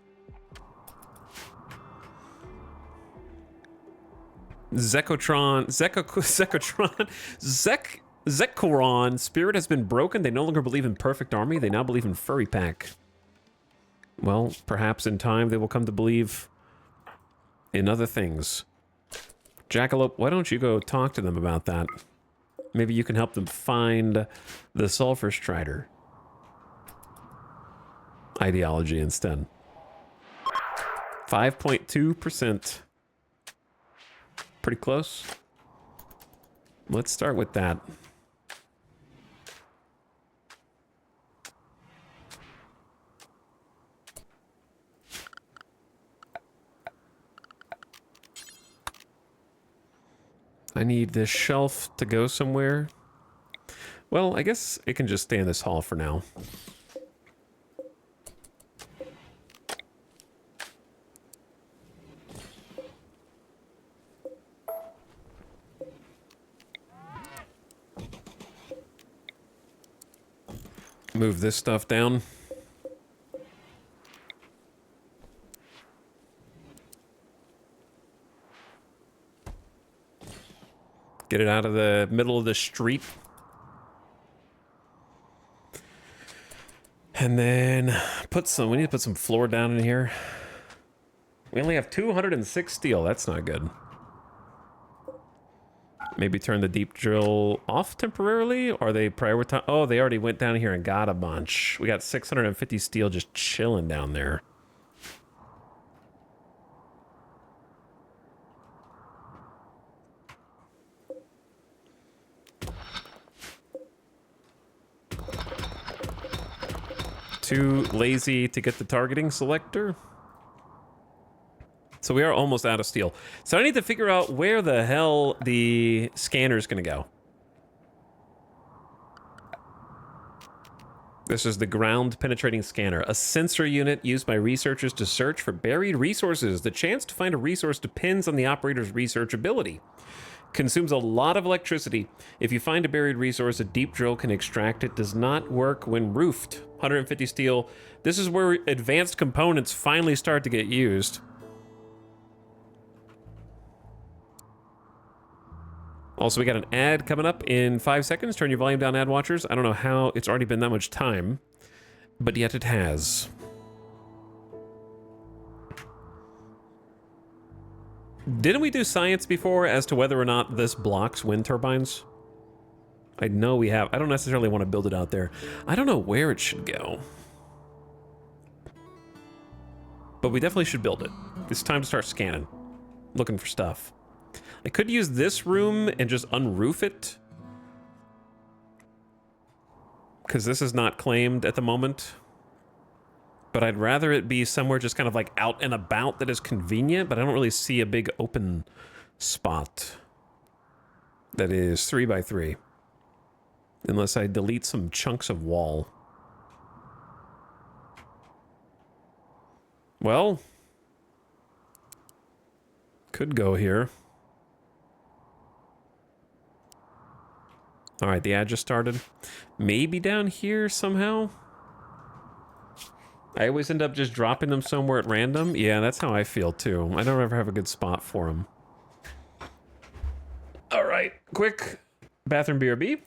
Zekoron, spirit has been broken. They no longer believe in perfect army. They now believe in furry pack. Well, perhaps in time they will come to believe in other things. Jackalope, why don't you go talk to them about that? Maybe you can help them find the Sulfurstrider ideology instead. 5.2%. Pretty close. Let's start with that. I need this shelf to go somewhere. Well, I guess it can just stay in this hall for now. Move this stuff down. Get it out of the middle of the street. And then we need to put some floor down in here. We only have 206 steel. That's not good. Maybe turn the deep drill off temporarily, or are they prioritize? Oh, they already went down here and got a bunch. We got 650 steel just chilling down there. Too lazy to get the targeting selector. So we are almost out of steel. So I need to figure out where the hell the scanner is going to go. This is the ground penetrating scanner, a sensor unit used by researchers to search for buried resources. The chance to find a resource depends on the operator's research ability. Consumes a lot of electricity. If you find a buried resource, a deep drill can extract it. Does not work when roofed. 150 steel. This is where advanced components finally start to get used. Also, we got an ad coming up in 5 seconds. Turn your volume down, ad watchers. I don't know how it's already been that much time, but yet it has. Didn't we do science before as to whether or not this blocks wind turbines? I know we have. I don't necessarily want to build it out there. I don't know where it should go. But we definitely should build it. It's time to start scanning. Looking for stuff. I could use this room and just unroof it. Because this is not claimed at the moment. But I'd rather it be somewhere just kind of like out and about that is convenient, but I don't really see a big open spot that is 3x3. Unless I delete some chunks of wall. Well, could go here. All right, the ad just started. Maybe down here somehow. I always end up just dropping them somewhere at random. Yeah, that's how I feel too. I don't ever have a good spot for them. All right, quick bathroom BRB.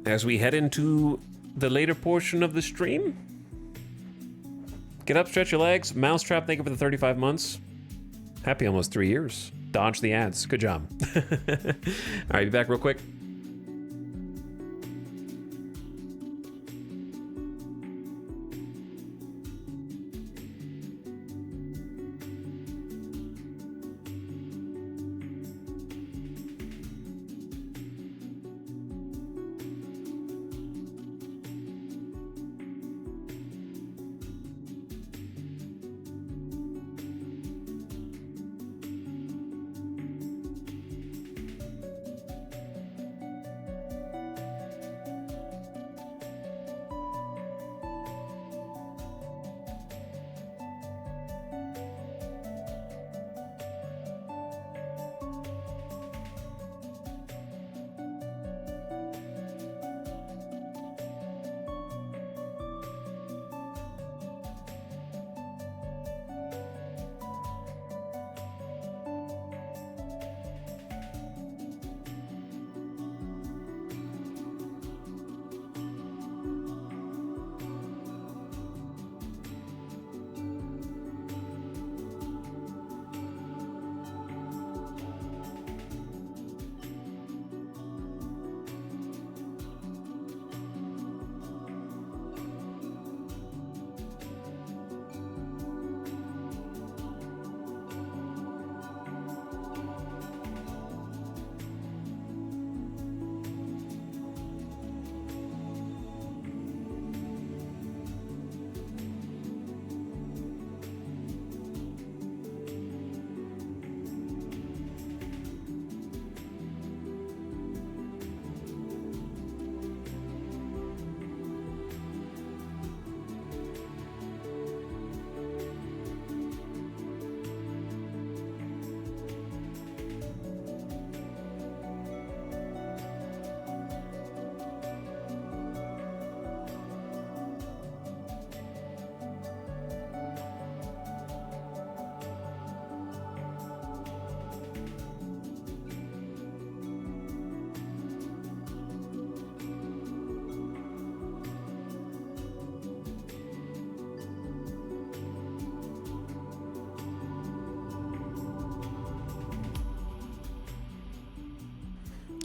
As we head into the later portion of the stream. Get up, stretch your legs. Mousetrap, thank you for the 35 months. Happy almost 3 years. Dodge the ads. Good job. All right, be back real quick.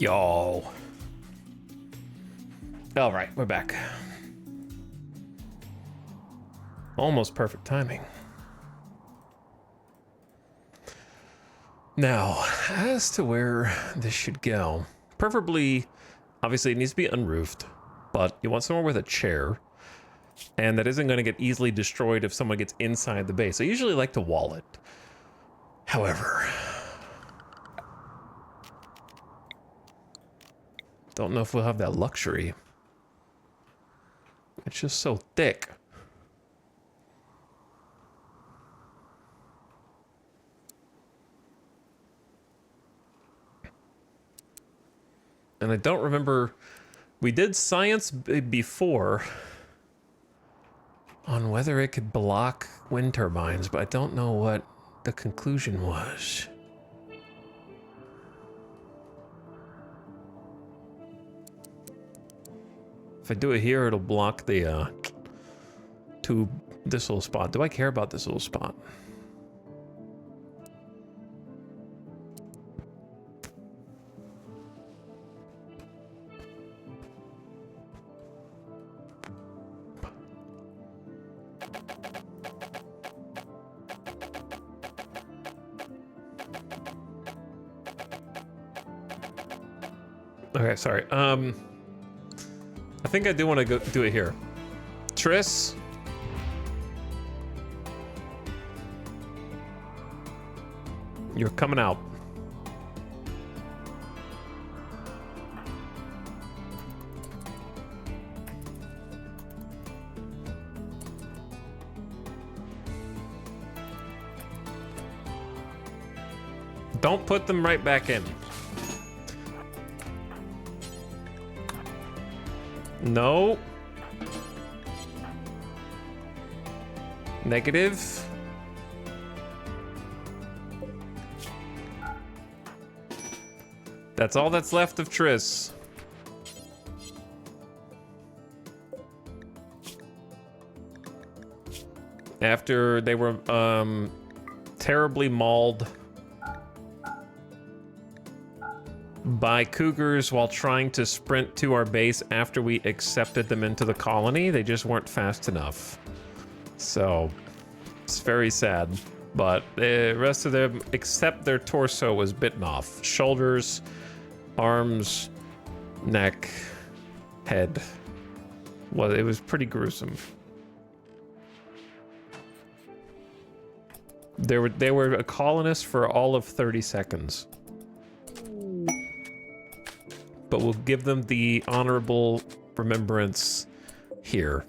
Yo. All right, we're back. Almost perfect timing. Now, as to where this should go, preferably, obviously it needs to be unroofed, but you want somewhere with a chair. and that isn't going to get easily destroyed if someone gets inside the base. I usually like to wall it. However, don't know if we'll have that luxury. It's just so thick. And I don't remember, we did science before on whether it could block wind turbines, but I don't know what the conclusion was. If I do it here, it'll block the this little spot. Do I care about this little spot? Okay, sorry. I think I do want to go do it here. Triss. You're coming out. Don't put them right back in. No. Negative. That's all that's left of Triss. After they were terribly mauled by cougars while trying to sprint to our base after we accepted them into the colony. They just weren't fast enough. So it's very sad. But the rest of them, except their torso, was bitten off. Shoulders, arms, neck, head. Well, it was pretty gruesome. They were a colonist for all of 30 seconds. But we'll give them the honorable remembrance here.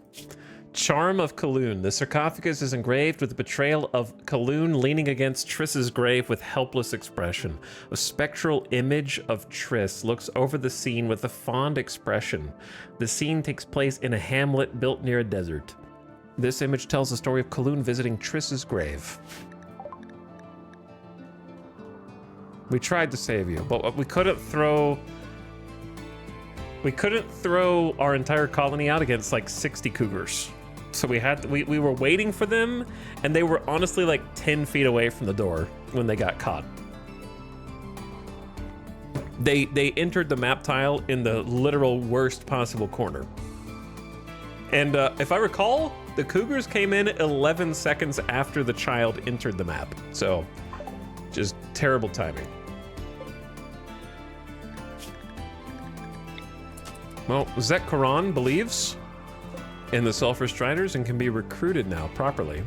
Charm of Kaloon. The sarcophagus is engraved with the portrayal of Kaloon leaning against Triss's grave with helpless expression. A spectral image of Triss looks over the scene with a fond expression. The scene takes place in a hamlet built near a desert. This image tells the story of Kaloon visiting Triss's grave. We tried to save you, but we couldn't throw our entire colony out against like 60 cougars. So we were waiting for them, and they were honestly like 10 feet away from the door when they got caught. They entered the map tile in the literal worst possible corner. And if I recall, the cougars came in 11 seconds after the child entered the map. So just terrible timing. Well, Zek Karan believes in the Sulfurstriders and can be recruited now properly.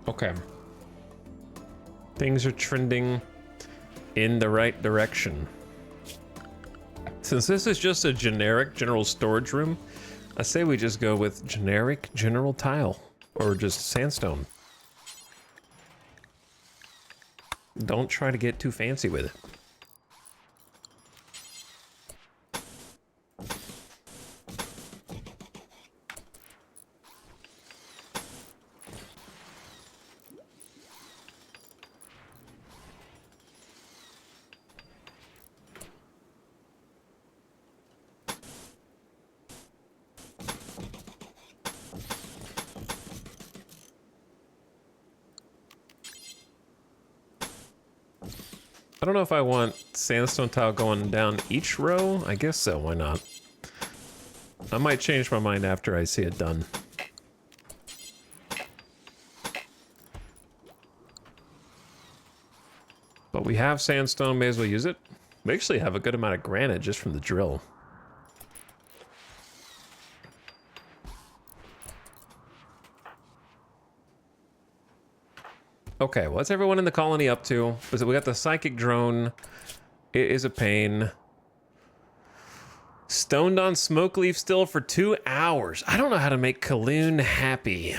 Okay. Things are trending in the right direction. Since this is just a generic general storage room, I say we just go with generic general tile or just sandstone. Don't try to get too fancy with it. I don't know if I want sandstone tile going down each row. I guess so, why not? I might change my mind after I see it done. But we have sandstone, may as well use it. We actually have a good amount of granite just from the drill. Okay, what's everyone in the colony up to? We got the psychic drone. It is a pain. Stoned on smoke leaf still for 2 hours. I don't know how to make Kaloon happy.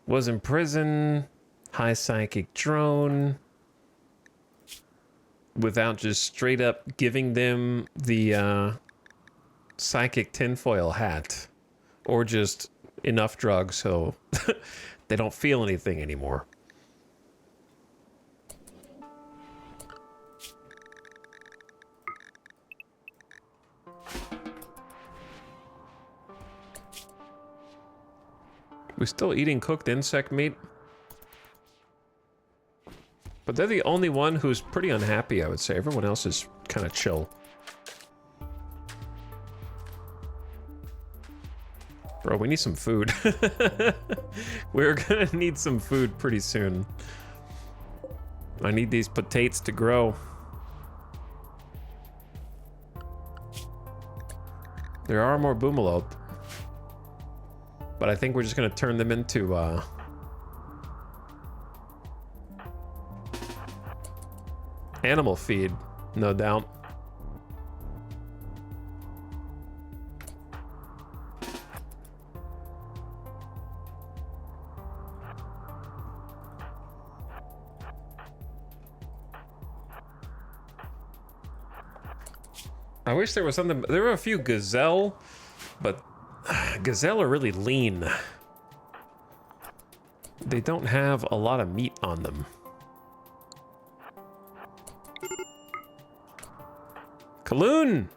Was in prison. High psychic drone. Without just straight up giving them the psychic tinfoil hat. Or just enough drugs so they don't feel anything anymore. We're still eating cooked insect meat. But they're the only one who's pretty unhappy, I would say. Everyone else is kind of chill. Bro, we need some food. We're gonna need some food pretty soon. I need these potatoes to grow. There are more boomalope. But I think we're just gonna turn them into animal feed, no doubt. I wish there was something. There were a few gazelle, but gazelle are really lean. They don't have a lot of meat on them. Kaloon!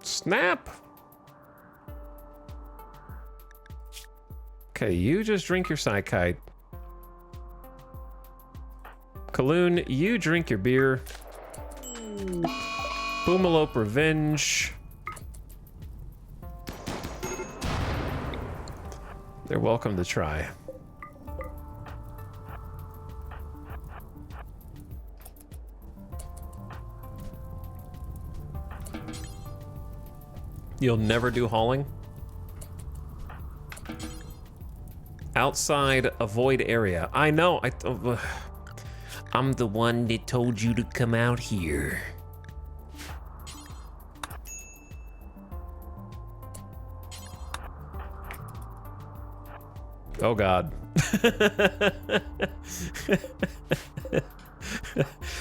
Snap! Okay, you just drink your Psykite. Kaloon, you drink your beer. Boomalope Revenge. They're welcome to try. You'll never do hauling? Outside, avoid area. I know, I'm the one that told you to come out here. Oh God.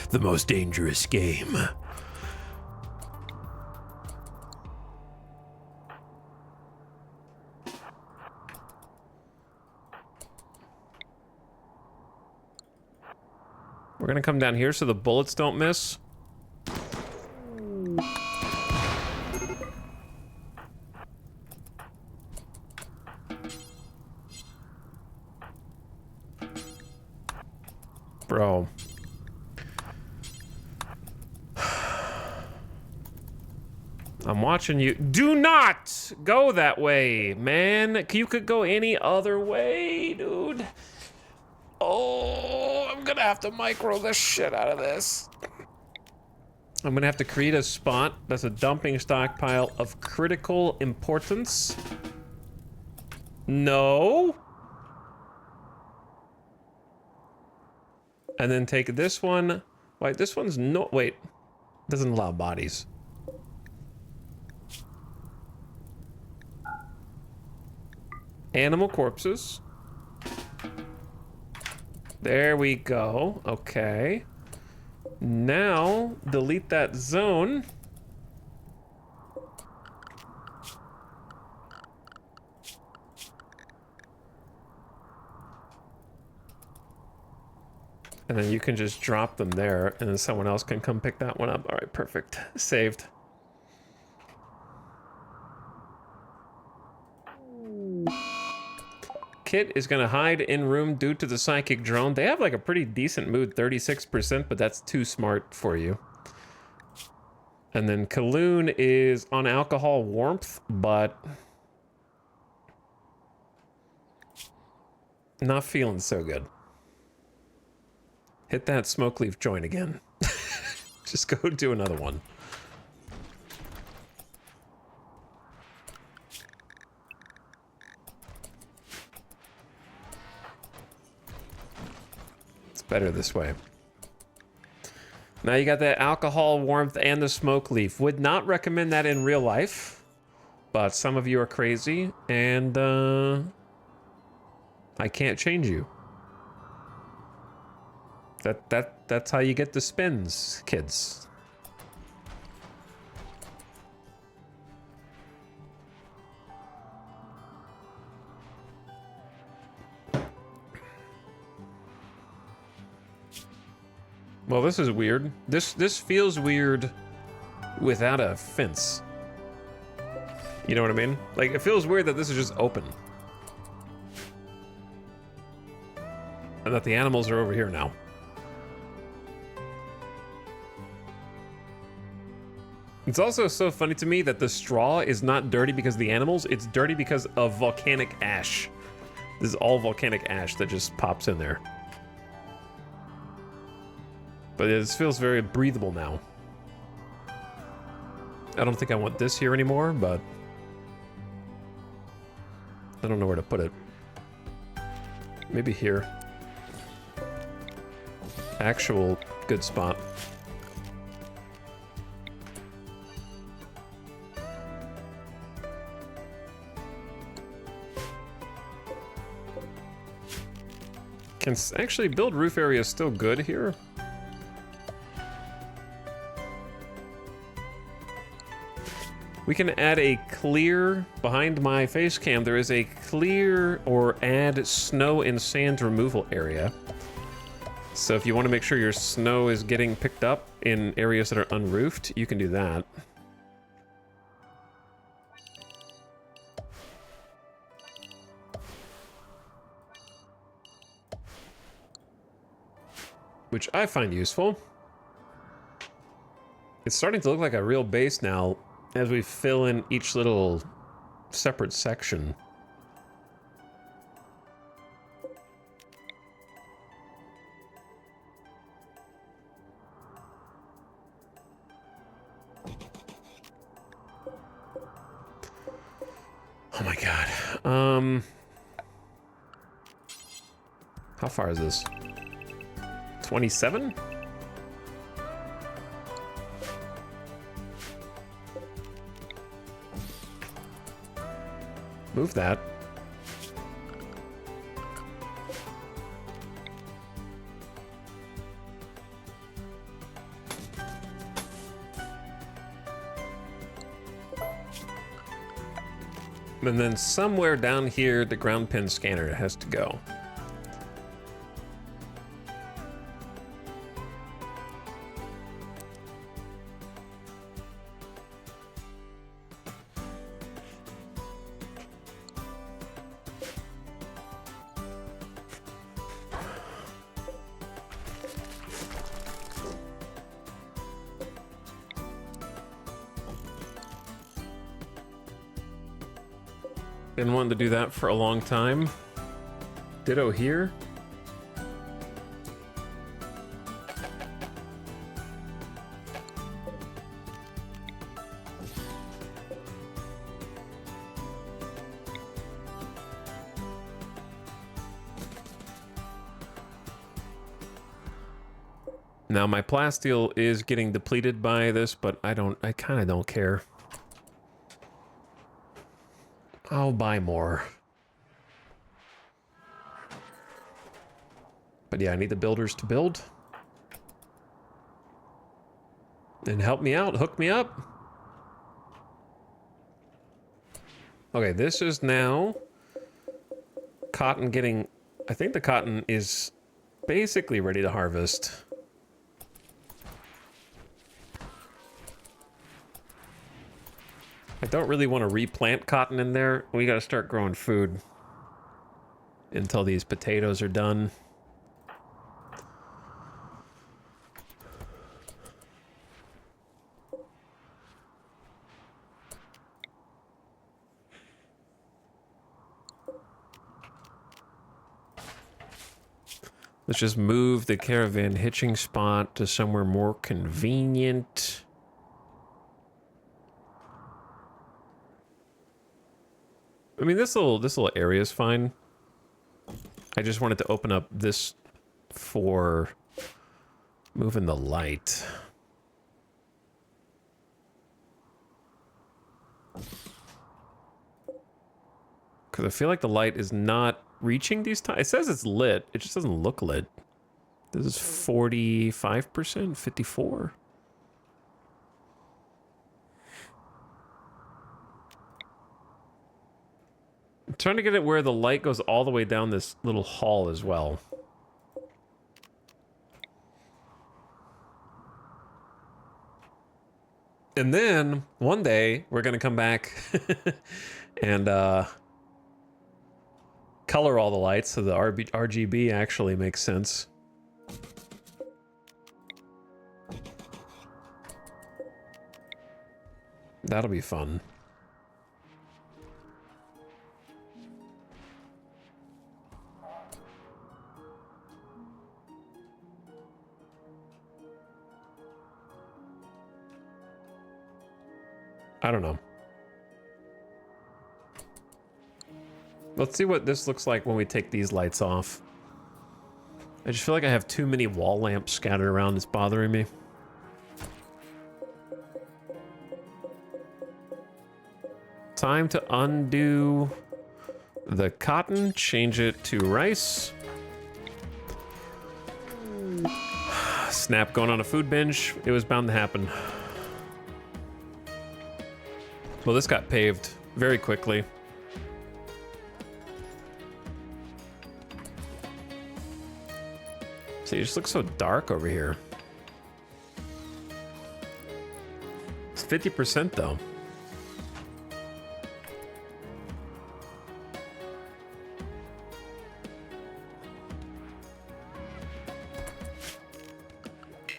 The most dangerous game. We're gonna come down here so the bullets don't miss. Bro. I'm watching you. Do not go that way, man. You could go any other way, dude. Oh, I'm gonna have to micro the shit out of this. I'm gonna have to create a spot that's a dumping stockpile of critical importance. No. And then take this one. Wait, this one's no, wait. Doesn't allow bodies. Animal corpses. There we go. Okay. Now, delete that zone. And then you can just drop them there, and then someone else can come pick that one up. All right, perfect. Saved. Kit is going to hide in room due to the psychic drone. They have like a pretty decent mood, 36%, but that's too smart for you. And then Kaloon is on alcohol warmth, but not feeling so good. Hit that smoke leaf joint again. Just go do another one. It's better this way. Now you got the alcohol warmth and the smoke leaf. Would not recommend that in real life, but some of you are crazy, and I can't change you. That's how you get the spins, kids. Well, this is weird. This feels weird without a fence. You know what I mean? Like, it feels weird that this is just open. And that the animals are over here now. It's also so funny to me that the straw is not dirty because of the animals, it's dirty because of volcanic ash. This is all volcanic ash that just pops in there. But this feels very breathable now. I don't think I want this here anymore, but I don't know where to put it. Maybe here. Actual good spot. Can actually build roof area is still good here. We can add a clear, behind my face cam, there is a clear or add snow and sand removal area. So if you want to make sure your snow is getting picked up in areas that are unroofed, you can do that. Which I find useful. It's starting to look like a real base now as we fill in each little separate section. Oh my god. How far is this? 27? Move that. And then somewhere down here, the ground pin scanner has to go. Been wanting to do that for a long time. Ditto here. Now my plasteel is getting depleted by this, but I kind of don't care. I'll buy more. But yeah, I need the builders to build. And help me out, hook me up. Okay, this is now cotton getting... I think the cotton is basically ready to harvest. I don't really want to replant cotton in there. We gotta start growing food. until these potatoes are done. Let's just move the caravan hitching spot to somewhere more convenient. I mean, this little area is fine. I just wanted to open up this for moving the light. Because I feel like the light is not reaching these times. It says it's lit. It just doesn't look lit. This is 45%, 54. I'm trying to get it where the light goes all the way down this little hall as well. And then one day we're gonna come back and color all the lights so the RGB actually makes sense. That'll be fun. I don't know. Let's see what this looks like when we take these lights off. I just feel like I have too many wall lamps scattered around. It's bothering me. Time to undo the cotton, change it to rice. Snap going on a food binge. It was bound to happen. Well, this got paved very quickly. See, it just looks so dark over here. It's 50% though.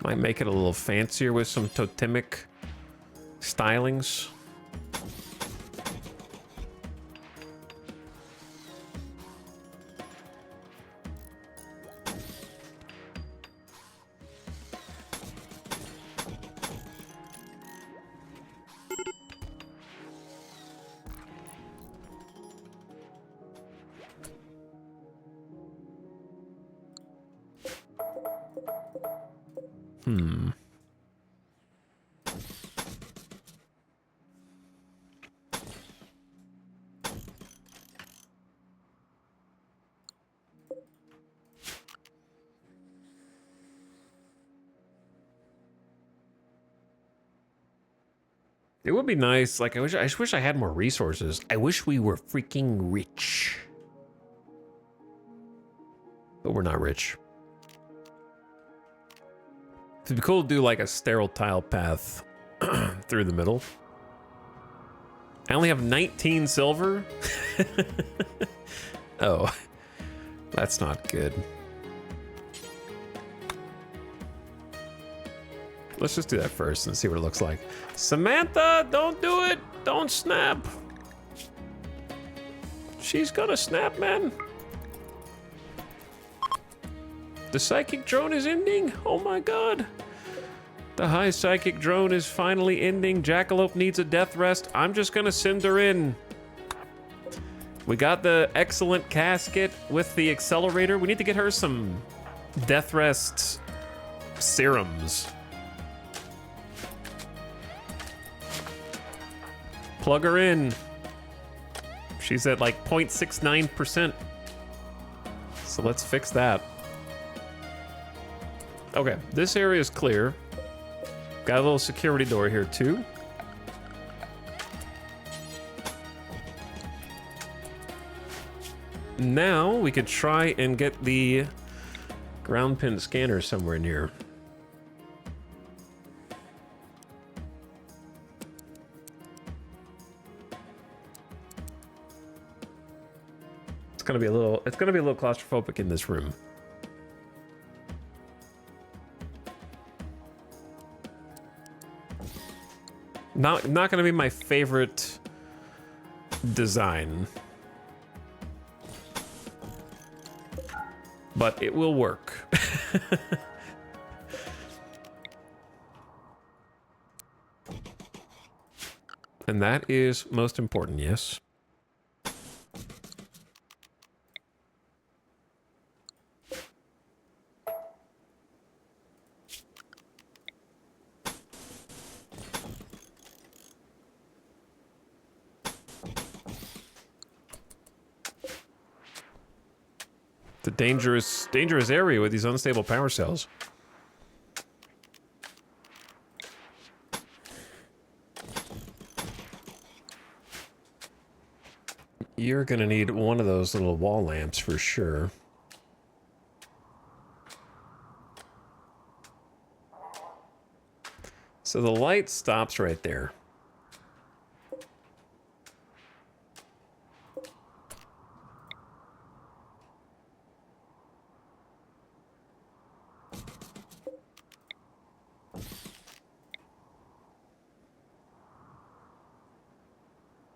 Might make it a little fancier with some totemic stylings. It would be nice. Like, I just wish I had more resources. I wish we were freaking rich. But we're not rich. It'd be cool to do like a sterile tile path through the middle. I only have 19 silver. Oh, that's not good. Let's just do that first and see what it looks like. Samantha, don't do it. Don't snap. She's gonna snap, man. The psychic drone is ending. Oh my god. The high psychic drone is finally ending. Jackalope needs a death rest. I'm just gonna send her in. We got the excellent casket with the accelerator. We need to get her some death rest serums. Plug her in. She's at like 0.69%. So let's fix that. Okay, this area is clear. Got a little security door here too. Now we could try and get the ground pin scanner somewhere near. gonna be a little claustrophobic in this room. Not gonna be my favorite design. But it will work. And that is most important, yes. The dangerous area with these unstable power cells. You're gonna need one of those little wall lamps for sure. So the light stops right there.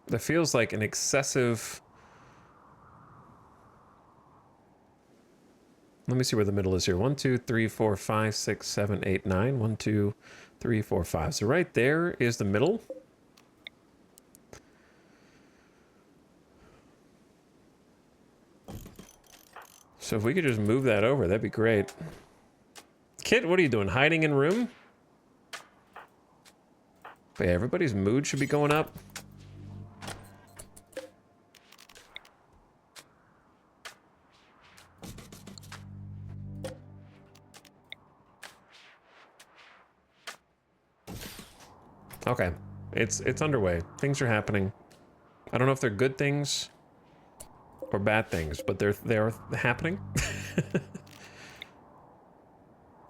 That feels like an excessive... Let me see where the middle is here. 1, 2, 3, 4, 5, 6, 7, 8, 9. 1, 2, 3, 4, 5. So right there is the middle. So if we could just move that over, that'd be great. Kit, what are you doing? Hiding in room? But yeah, everybody's mood should be going up. Okay, it's underway. Things are happening. I don't know if they're good things or bad things, but they're happening.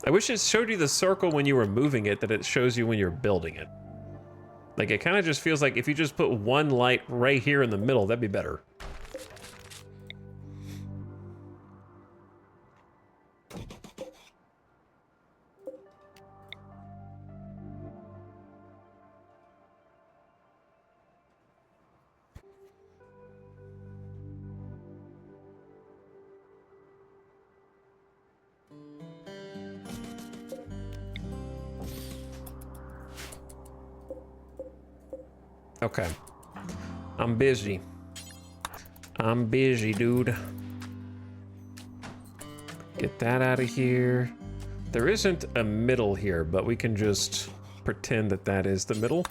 I wish it showed you the circle when you were moving it, that it shows you when you're building it. Like, it kind of just feels like if you just put one light right here in the middle, that'd be better. Okay. I'm busy. I'm busy, dude. Get that out of here. There isn't a middle here, but we can just pretend that that is the middle.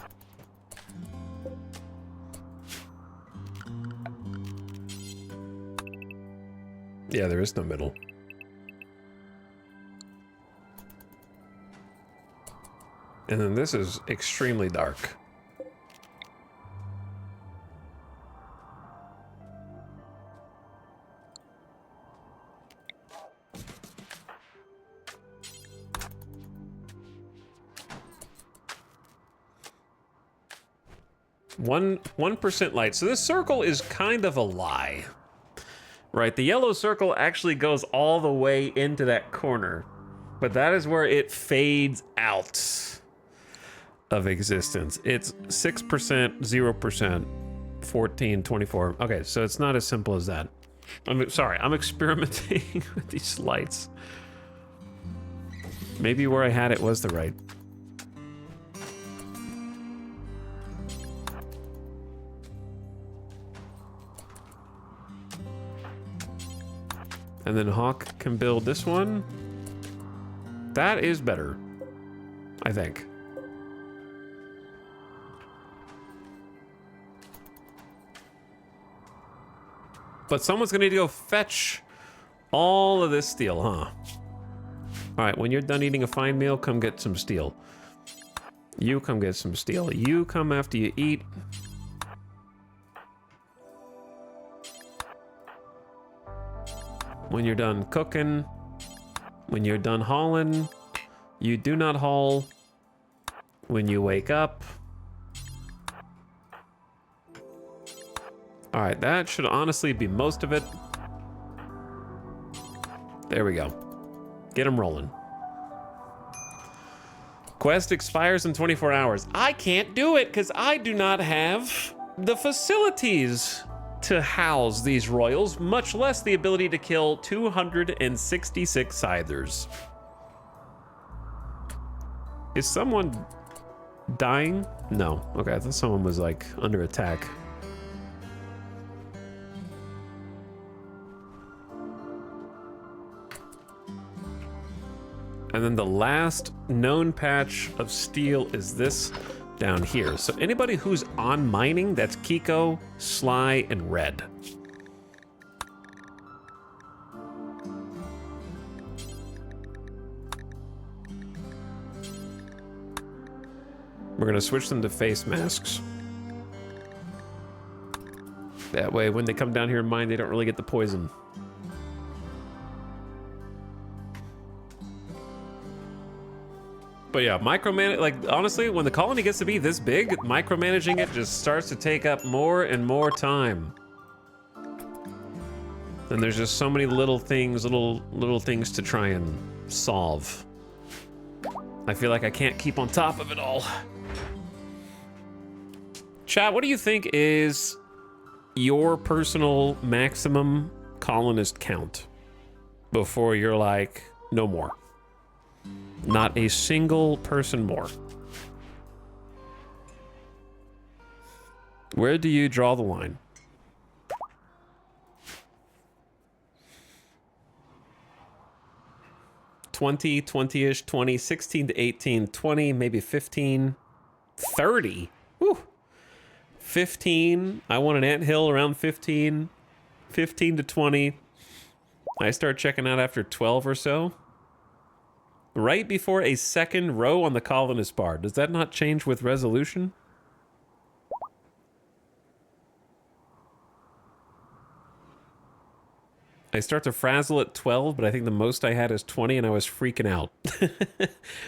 Yeah, there is no middle. And then this is extremely dark. One 1% light. So this circle is kind of a lie, right? The yellow circle actually goes all the way into that corner, but that is where it fades out of existence. It's 6%, 0%, 14, 24. Okay, so it's not as simple as that. I'm sorry, I'm experimenting with these lights. Maybe where I had it was the right. And then Hawk can build this one. That is better, I think. But someone's gonna need to go fetch all of this steel, huh? All right, when you're done eating a fine meal, come get some steel. You come get some steel. You come after you eat. When you're done cooking, when you're done hauling, you do not haul. When you wake up. All right, that should honestly be most of it. There we go. Get them rolling. Quest expires in 24 hours. I can't do it because I do not have the facilities to house these royals, much less the ability to kill 266 scythers. Is someone dying? No. Okay, I thought someone was like under attack. And then the last known patch of steel is this down here. So anybody who's on mining, that's Kiko, Sly, and Red. We're gonna switch them to face masks. That way, when they come down here and mine, they don't really get the poison. But yeah, micromanage, like, honestly, when the colony gets to be this big, micromanaging it just starts to take up more and more time. And there's just so many little things, little things to try and solve. I feel like I can't keep on top of it all. Chat, what do you think is your personal maximum colonist count before you're like, no more? Not a single person more. Where do you draw the line? 20, 20-ish, 20, 16 to 18, 20, maybe 15, 30. Whew. 15. I want an anthill around 15. 15 to 20. I start checking out after 12 or so. Right before a second row on the colonist bar. Does that not change with resolution? I start to frazzle at 12, but I think the most I had is 20, and I was freaking out.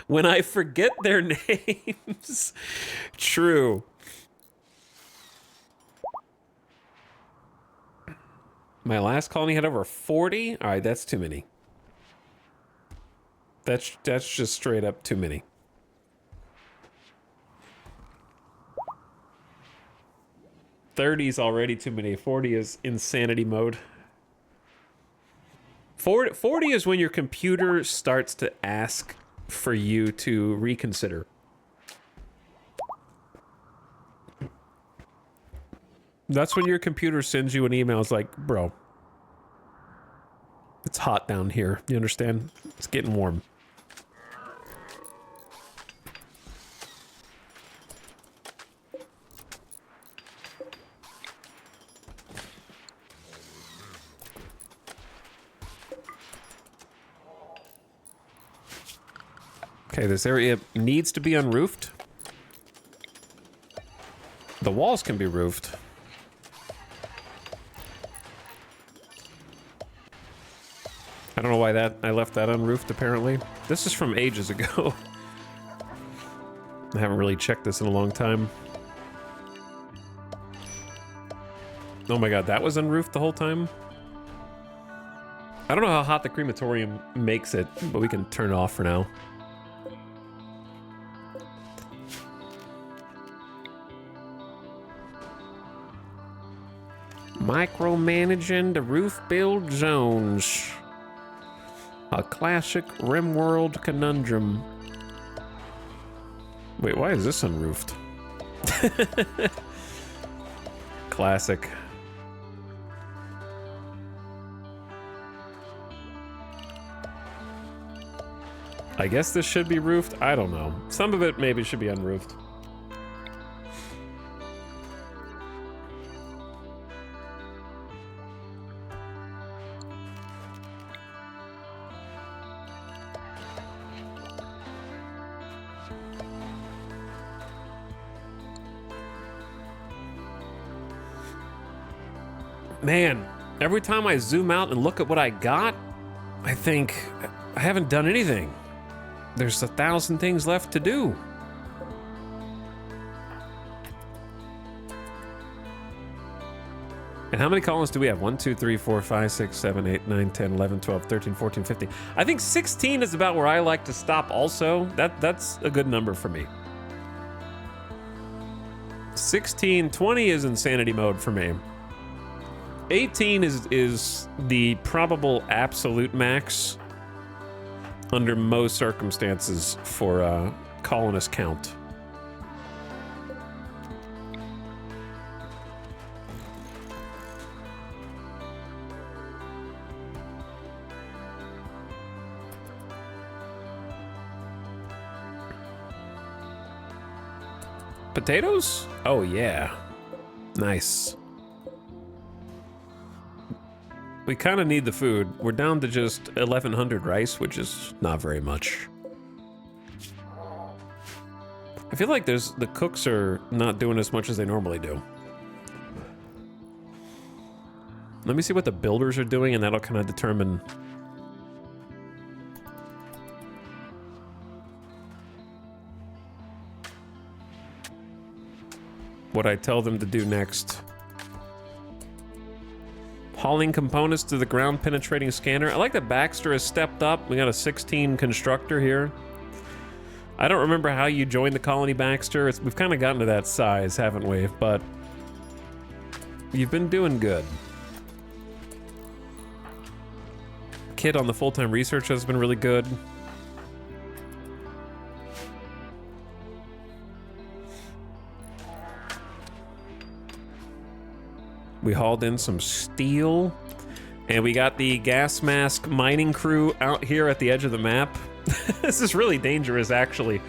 When I forget their names. True. My last colony had over 40? All right, that's too many. That's just straight up too many. $30's already too many. 40 is insanity mode. 40 is when your computer starts to ask for you to reconsider. That's when your computer sends you an email. It's like, bro, it's hot down here. You understand? It's getting warm. Okay, this area needs to be unroofed. The walls can be roofed. I don't know why I left that unroofed, apparently. This is from ages ago. I haven't really checked this in a long time. Oh my god, that was unroofed the whole time? I don't know how hot the crematorium makes it, but we can turn it off for now. Micromanaging the roof build zones. A classic RimWorld conundrum. Wait, why is this unroofed? Classic. I guess this should be roofed. I don't know. Some of it maybe should be unroofed. Man, every time I zoom out and look at what I got, I think I haven't done anything. There's 1,000 things left to do. And how many colonists do we have? 1, 2, 3, 4, 5, 6, 7, 8, 9, 10, 11, 12, 13, 14, 15. I think 16 is about where I like to stop also. That's a good number for me. 16, 20 is insanity mode for me. 18 is the probable absolute max under most circumstances for colonist count. Potatoes? Oh yeah. Nice. We kind of need the food. We're down to just 1,100 rice, which is not very much. I feel like the cooks are not doing as much as they normally do. Let me see what the builders are doing, and that'll kind of determine what I tell them to do next. Hauling components to the ground penetrating scanner. I like that Baxter has stepped up. We got a 16 constructor here. I don't remember how you joined the colony, Baxter. We've kind of gotten to that size, haven't we? But you've been doing good. Kid on the full-time research has been really good. We hauled in some steel, and we got the gas mask mining crew out here at the edge of the map. This is really dangerous, actually.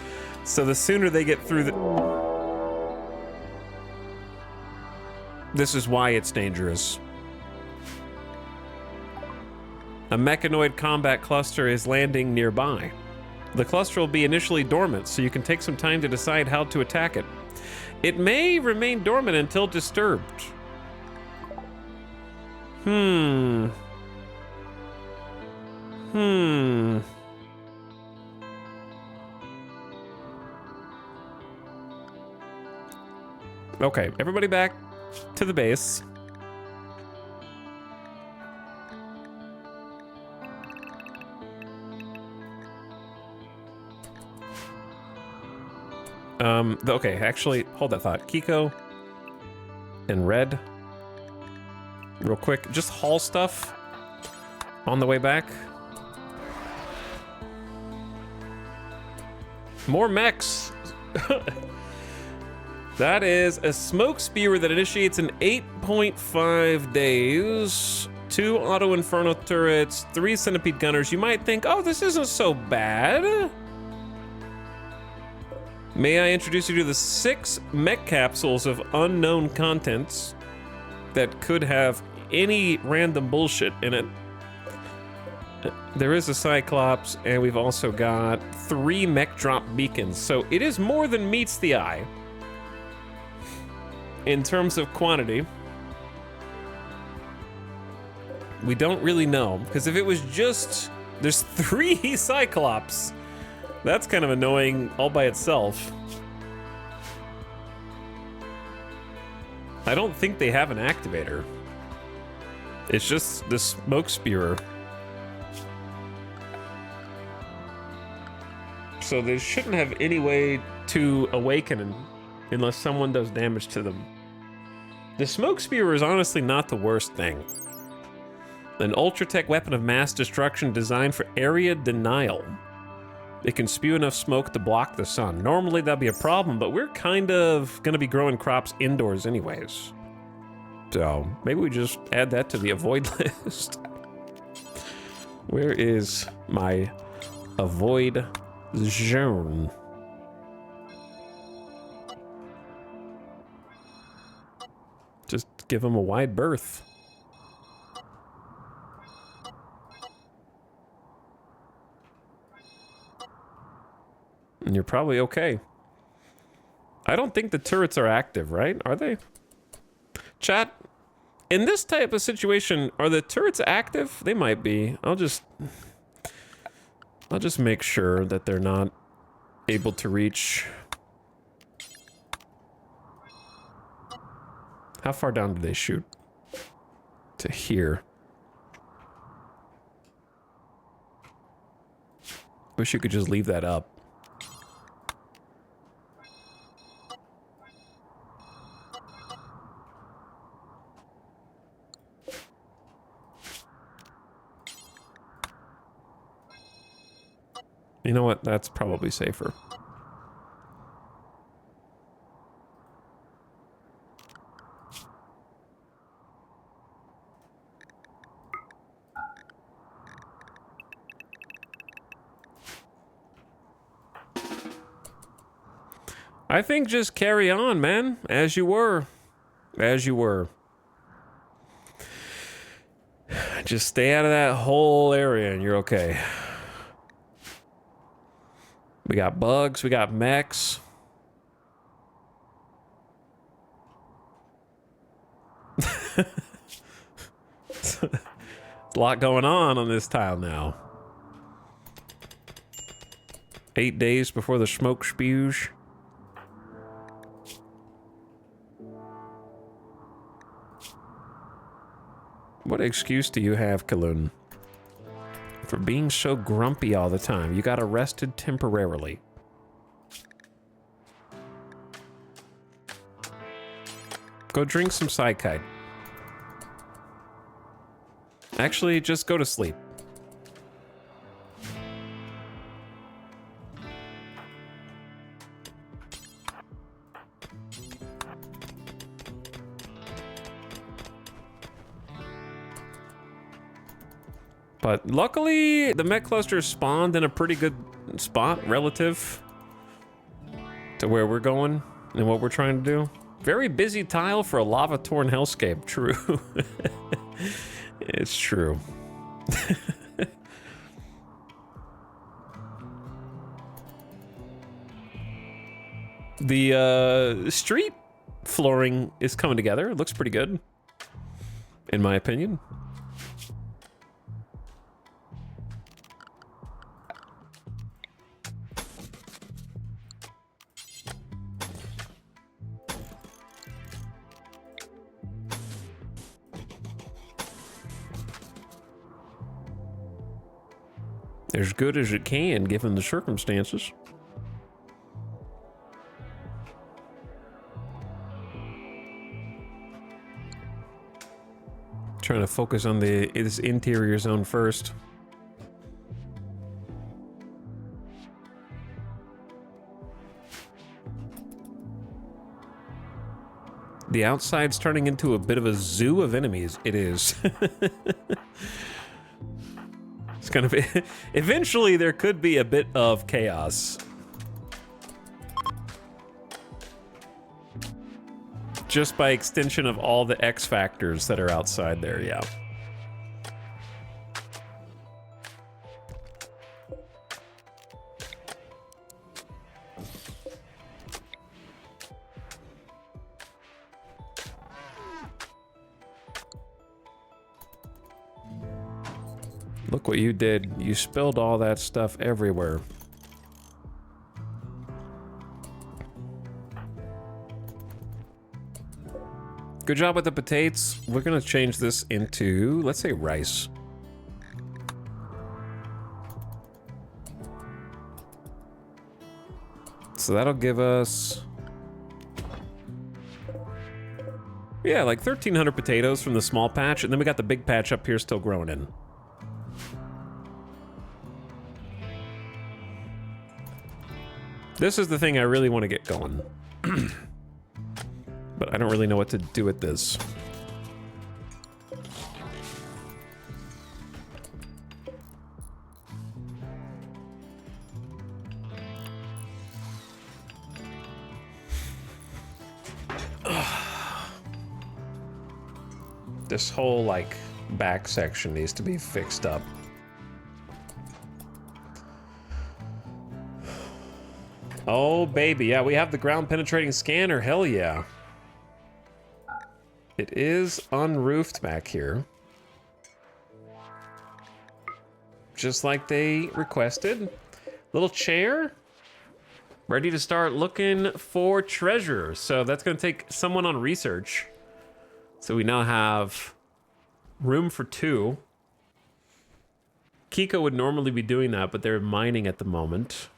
So the sooner they get through this is why it's dangerous. A mechanoid combat cluster is landing nearby. The cluster will be initially dormant, so you can take some time to decide how to attack it. It may remain dormant until disturbed. Okay, everybody back to the base. Okay, actually, hold that thought. Kiko and Red. Real quick, just haul stuff on the way back. More mechs. That is a smoke spewer that initiates in 8.5 days. 2 auto inferno turrets, 3 centipede gunners. You might think, oh, this isn't so bad. May I introduce you to the 6 mech capsules of unknown contents that could have any random bullshit in it. There is a Cyclops, and we've also got 3 mech drop beacons, so it is more than meets the eye in terms of quantity. We don't really know, because if it was just there's 3 Cyclops, that's kind of annoying all by itself. I don't think they have an activator. It's just the smoke spewer. So they shouldn't have any way to awaken them unless someone does damage to them. The smoke spewer is honestly not the worst thing. An ultra-tech weapon of mass destruction designed for area denial. It can spew enough smoke to block the sun. Normally that'd be a problem, but we're kind of gonna be growing crops indoors anyways. So maybe we just add that to the avoid list. Where is my avoid zone? Just give them a wide berth. And you're probably okay. I don't think the turrets are active, right? Are they? Chat, in this type of situation, are the turrets active? They might be. I'll just make sure that they're not able to reach. How far down do they shoot? to here. Wish you could just leave that up. You know what? That's probably safer. I think just carry on, man, as you were. As you were. Just stay out of that whole area and you're okay. We got bugs, we got mechs. There's a lot going on this tile now. 8 days before the smoke spews. What excuse do you have, Kaloon, for being so grumpy all the time? You got arrested temporarily. Go drink some Psykite. Actually, just go to sleep. But luckily, the mech cluster spawned in a pretty good spot relative to where we're going and what we're trying to do. Very busy tile for a lava-torn hellscape. True. It's true. The street flooring is coming together. It looks pretty good, in my opinion. As good as it can, given the circumstances. Trying to focus on this interior zone first. The outside's turning into a bit of a zoo of enemies. It is. It's gonna be... Eventually, there could be a bit of chaos. Just by extension of all the X factors that are outside there, yeah. Look what you did. You spilled all that stuff everywhere. Good job with the potatoes. We're gonna change this into, let's say, rice. So that'll give us... yeah, like 1,300 potatoes from the small patch, and then we got the big patch up here still growing in. This is the thing I really want to get going. But I don't really know what to do with this. This whole, like, back section needs to be fixed up. Oh, baby. Yeah, we have the ground penetrating scanner. Hell yeah. It is unroofed back here. Just like they requested. Little chair. Ready to start looking for treasure. So that's going to take someone on research. So we now have Room for 2. Kiko would normally be doing that, but they're mining at the moment.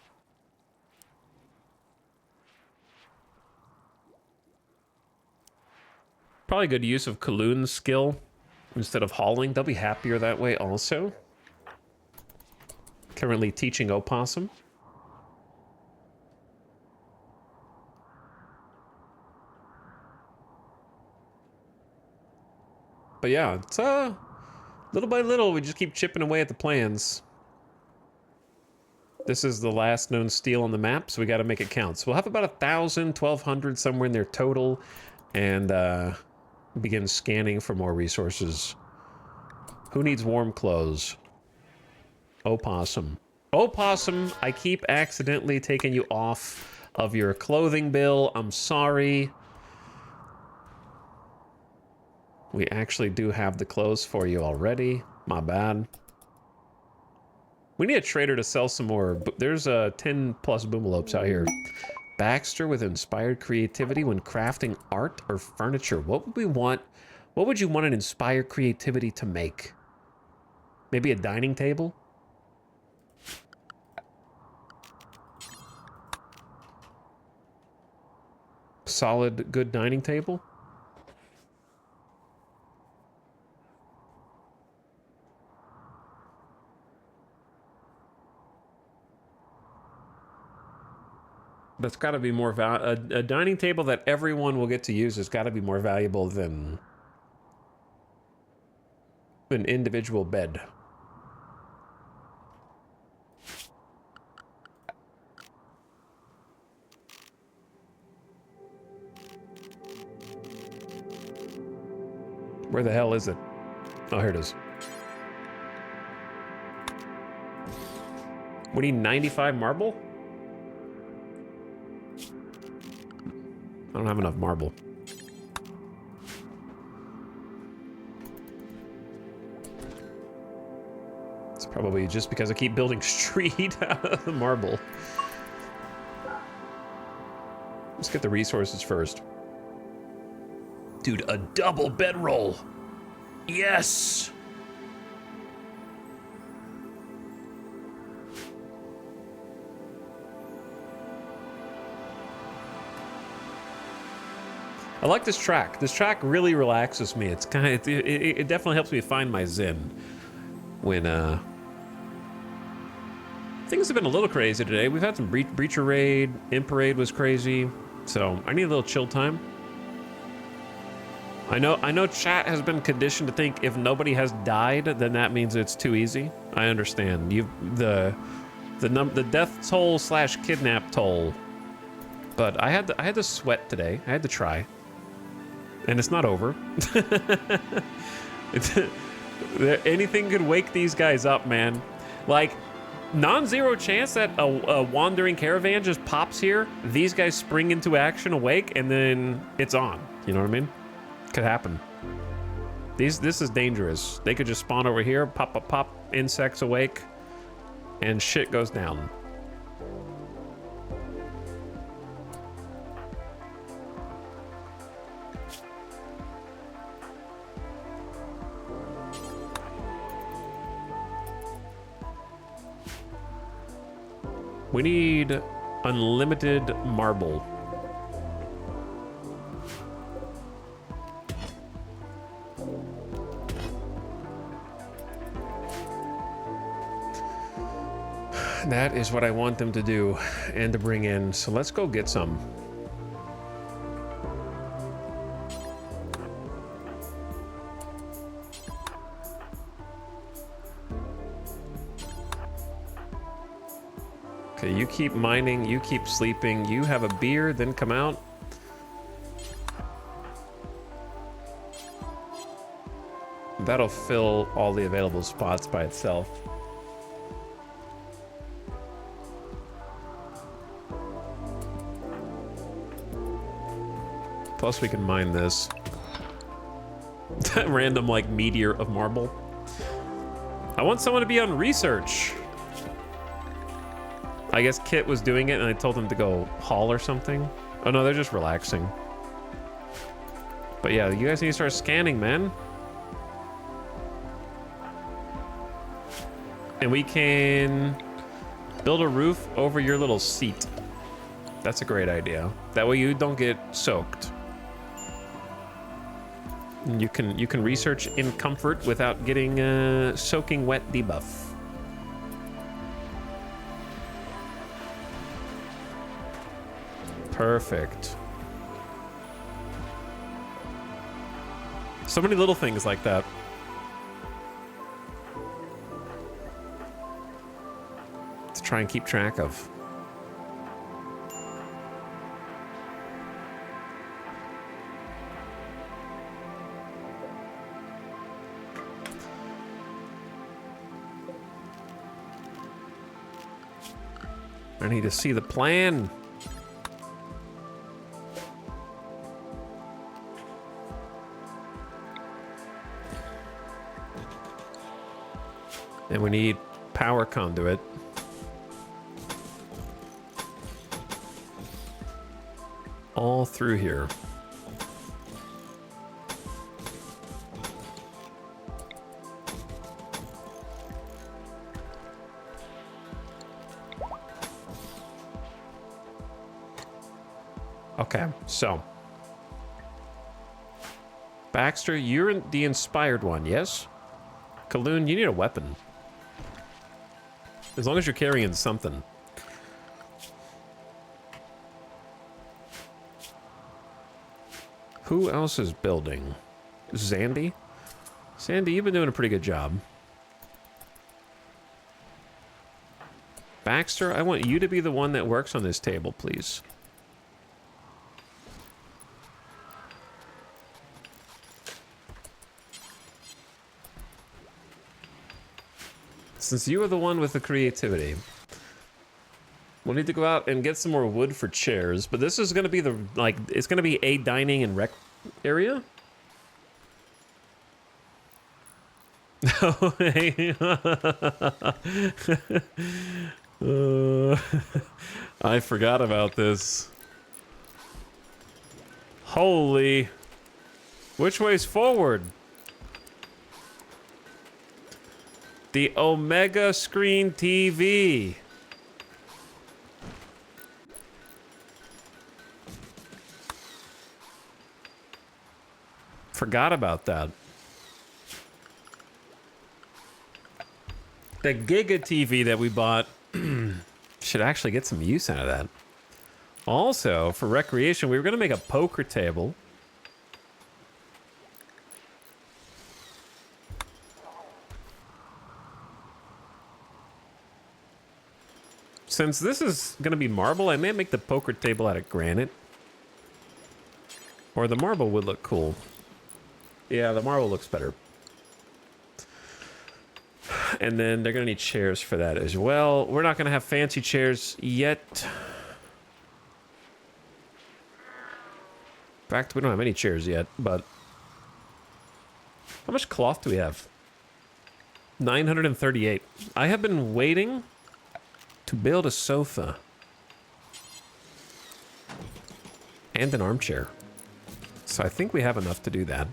Probably good use of Kaloon's skill instead of hauling. They'll be happier that way also. Currently teaching Opossum. But yeah, it's little by little, we just keep chipping away at the plans. This is the last known steel on the map, so we got to make it count. So we'll have about 1,000, 1,200 somewhere in there total, and begin scanning for more resources. Who needs warm clothes? Opossum. Opossum, I keep accidentally taking you off of your clothing bill. I'm sorry. We actually do have the clothes for you already. My bad. We need a trader to sell some more. There's 10 plus boomalopes out here. Baxter with inspired creativity when crafting art or furniture. What would we want? What would you want an inspired creativity to make? Maybe a dining table? Solid, good dining table? That's got to be more a dining table that everyone will get to use has got to be more valuable than an individual bed. Where the hell is it? Oh, here it is. We need 95 marble? I don't have enough marble. It's probably just because I keep building street out of the marble. Let's get the resources first. Dude, a double bedroll. Yes! I like this track. This track really relaxes me. It's kind of, it definitely helps me find my zen when things have been a little crazy today. We've had some breacher raid, imp raid was crazy, so I need a little chill time. I know chat has been conditioned to think if nobody has died, then that means it's too easy. I understand. The death toll / kidnap toll. But I had to sweat today. I had to try. And it's not over. Anything could wake these guys up, man. Like, non-zero chance that a wandering caravan just pops here, these guys spring into action, awake, and then it's on. You know what I mean? Could happen. This is dangerous. They could just spawn over here, pop, insects awake, and shit goes down. We need unlimited marble. That is what I want them to do and to bring in. So let's go get some. Okay, you keep mining, you keep sleeping, you have a beer, then come out. That'll fill all the available spots by itself. Plus we can mine this. That random like meteor of marble. I want someone to be on research. I guess Kit was doing it and I told him to go haul or something. Oh no, they're just relaxing. But yeah, you guys need to start scanning, man. And we can build a roof over your little seat. That's a great idea. That way you don't get soaked. You can research in comfort without getting soaking wet debuff. Perfect. So many little things like that. To try and keep track of. I need to see the plan. And we need power conduit. All through here. Okay, so. Baxter, you're the inspired one, yes? Kaloon, you need a weapon. As long as you're carrying something. Who else is building? Zandy? Sandy, you've been doing a pretty good job. Baxter, I want you to be the one that works on this table, please. Since you are the one with the creativity, we'll need to go out and get some more wood for chairs, but this is going to be the, like, it's going to be a dining and rec area? Oh, hey. I forgot about this. Holy. Which way's forward? The Omega Screen TV. Forgot about that. The Giga TV that we bought should actually get some use out of that. Also, for recreation, we were going to make a poker table. Since this is going to be marble, I may make the poker table out of granite. Or the marble would look cool. Yeah, the marble looks better. And then they're going to need chairs for that as well. We're not going to have fancy chairs yet. In fact, we don't have any chairs yet, but... How much cloth do we have? 938. I have been waiting to build a sofa. And an armchair. So I think we have enough to do that.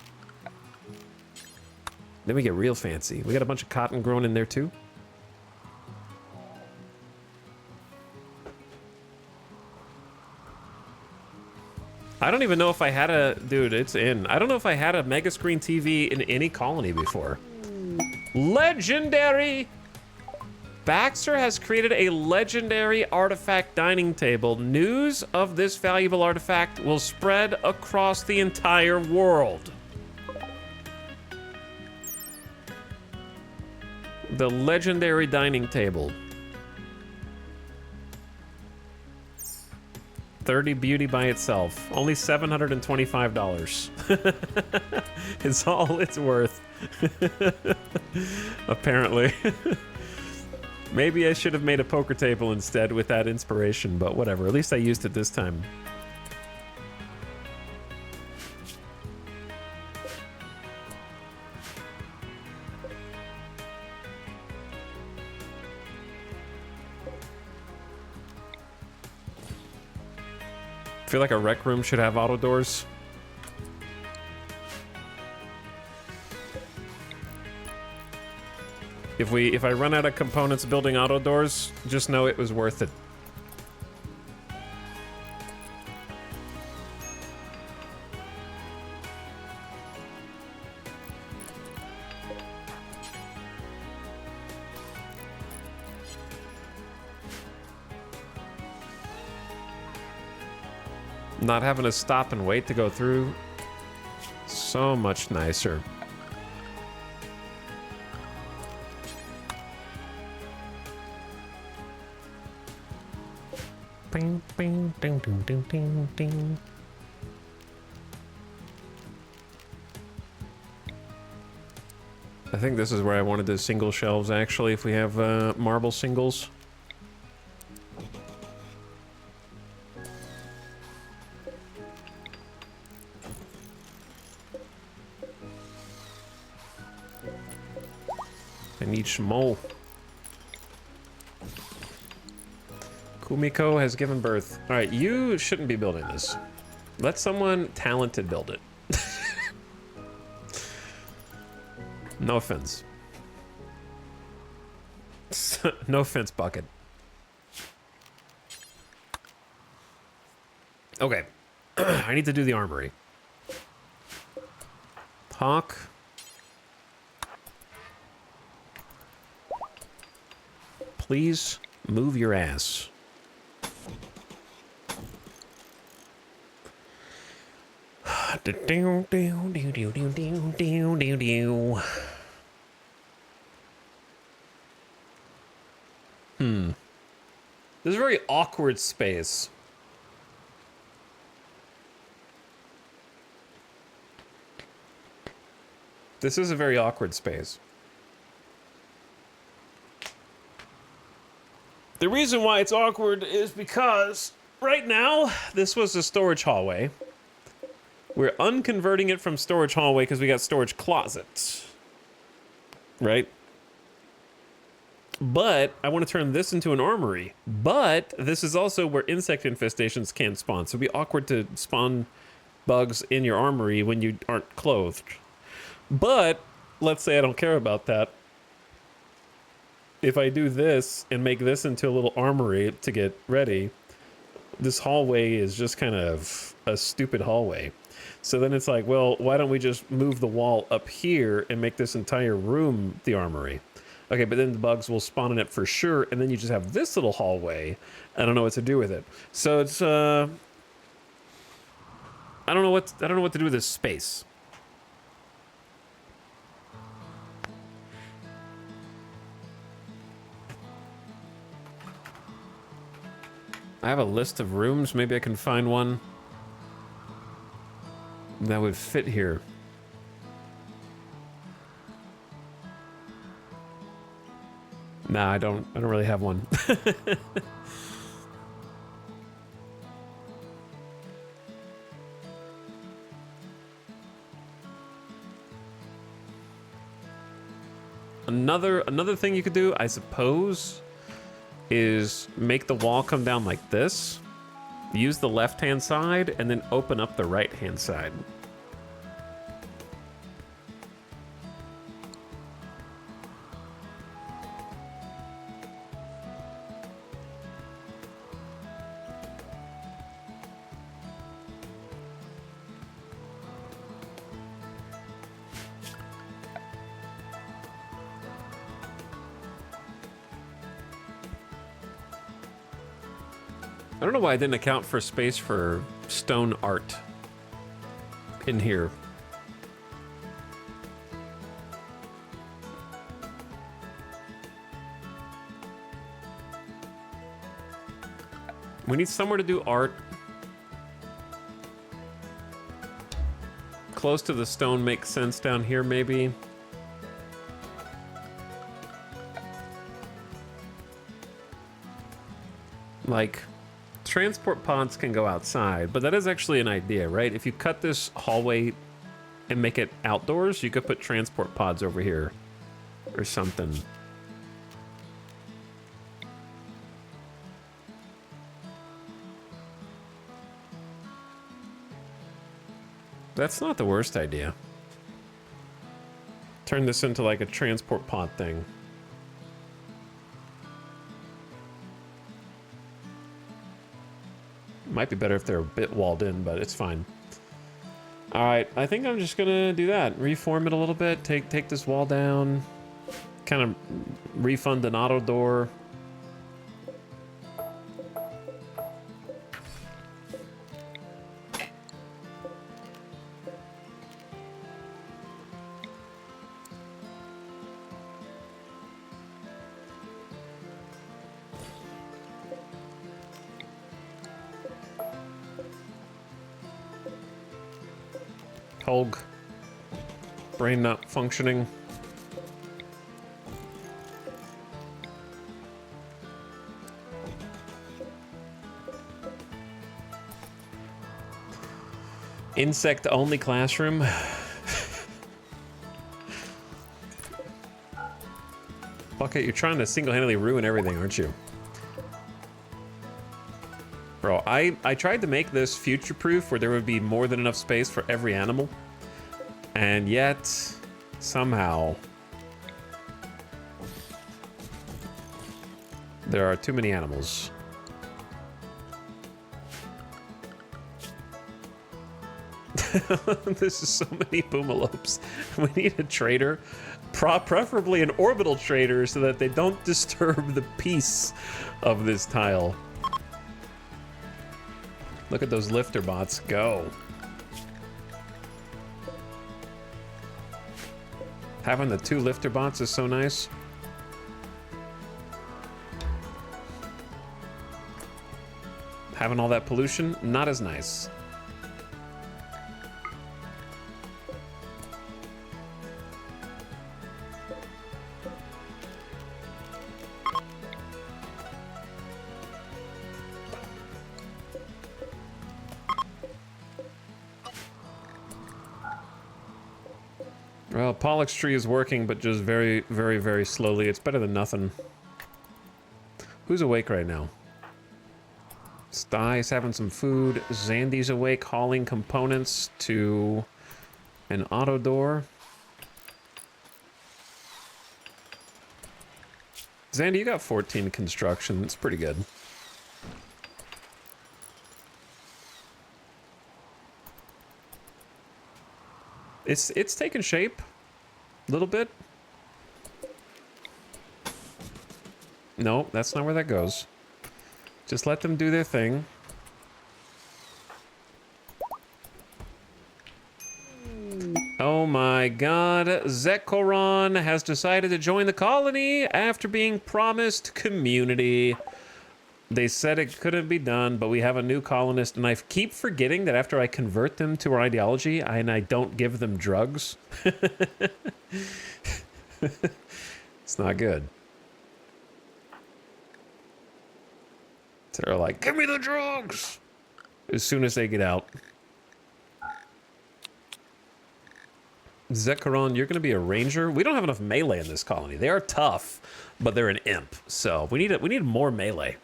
Then we get real fancy. We got a bunch of cotton grown in there too. I don't even know if I had a... Dude, it's in. I don't know if I had a mega screen TV in any colony before. Legendary! Baxter has created a legendary artifact dining table. News of this valuable artifact will spread across the entire world. The legendary dining table. 30 beauty by itself. Only $725. It's all it's worth. Apparently. Maybe I should have made a poker table instead with that inspiration, but whatever. At least I used it this time. I feel like a rec room should have auto doors. If I run out of components building auto doors, just know it was worth it. Not having to stop and wait to go through, so much nicer. Bing, bing, ding, ding, ding, ding, ding. I think this is where I wanted the single shelves, actually, if we have marble singles. I need some more. Kumiko has given birth. All right, you shouldn't be building this. Let someone talented build it. No offense. No offense, Bucket. Okay. I need to do the armory. Hawk. Please move your ass. This is a very awkward space. This is a very awkward space. The reason why it's awkward is because right now, this was a storage hallway. We're unconverting it from storage hallway because we got storage closets. Right? But I want to turn this into an armory. But this is also where insect infestations can spawn. So it'd be awkward to spawn bugs in your armory when you aren't clothed. But let's say I don't care about that. If I do this and make this into a little armory to get ready, this hallway is just kind of a stupid hallway. So then it's like, well, why don't we just move the wall up here and make this entire room the armory? Okay, but then the bugs will spawn in it for sure, and then you just have this little hallway. I don't know what to do with it. So it's I don't know what to do with this space. I have a list of rooms. Maybe I can find one that would fit here. Nah, I don't really have one. Another thing you could do, I suppose, is make the wall come down like this. Use the left-hand side and then open up the right-hand side. I don't know why I didn't account for space for stone art in here. We need somewhere to do art. Close to the stone makes sense down here, maybe. Like, transport pods can go outside, but that is actually an idea, right? If you cut this hallway and make it outdoors, you could put transport pods over here or something. That's not the worst idea. Turn this into like a transport pod thing. Might be better if they're a bit walled in, but it's fine. All right, I think I'm just gonna do that. Reform it a little bit, take this wall down, kind of refund an auto door. Holg. Brain not functioning. Insect only classroom. Bucket, you're trying to single-handedly ruin everything, aren't you? Bro, I tried to make this future-proof where there would be more than enough space for every animal. And yet, somehow, there are too many animals. This is so many Boomalopes. We need a trader, preferably an orbital trader, so that they don't disturb the peace of this tile. Look at those lifter bots go. Having the 2 lifter bots is so nice. Having all that pollution, not as nice. Well, Pollock's tree is working, but just very, very, very slowly. It's better than nothing. Who's awake right now? Stye's having some food. Zandy's awake, hauling components to an auto door. Zandy, you got 14 construction. That's pretty good. It's taking shape a little bit. No, that's not where that goes. Just let them do their thing. Oh my god, Zekoron has decided to join the colony after being promised community. They said it couldn't be done, but we have a new colonist, and I keep forgetting that after I convert them to our ideology, and I don't give them drugs. It's not good. So they're like, give me the drugs! As soon as they get out. Zekoron, you're going to be a ranger. We don't have enough melee in this colony. They are tough, but they're an imp. So we need more melee.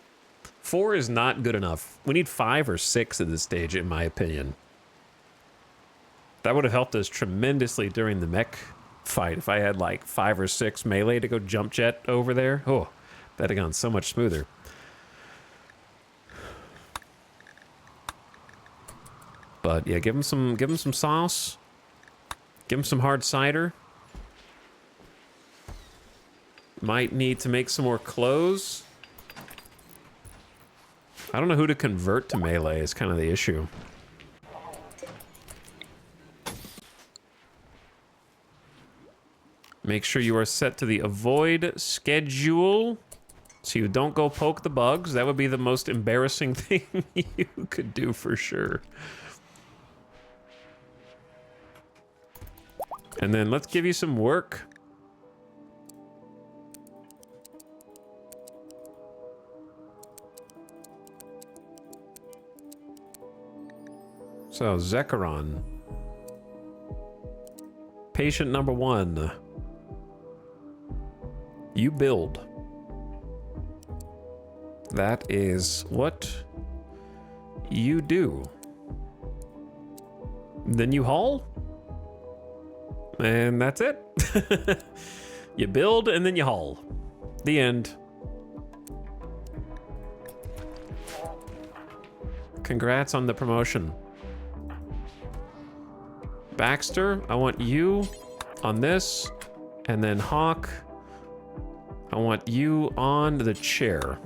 4 is not good enough. We need 5 or 6 at this stage, in my opinion. That would have helped us tremendously during the mech fight. If I had like 5 or 6 melee to go jump jet over there, oh, that'd have gone so much smoother. But yeah, give him some sauce. Give him some hard cider. Might need to make some more clothes. I don't know who to convert to melee is kind of the issue. Make sure you are set to the avoid schedule so you don't go poke the bugs. That would be the most embarrassing thing you could do for sure. And then let's give you some work. So, Zekoron. Patient number 1. You build. That is what you do. Then you haul. And that's it. You build and then you haul. The end. Congrats on the promotion. Baxter, I want you on this. And then Hawk, I want you on the chair.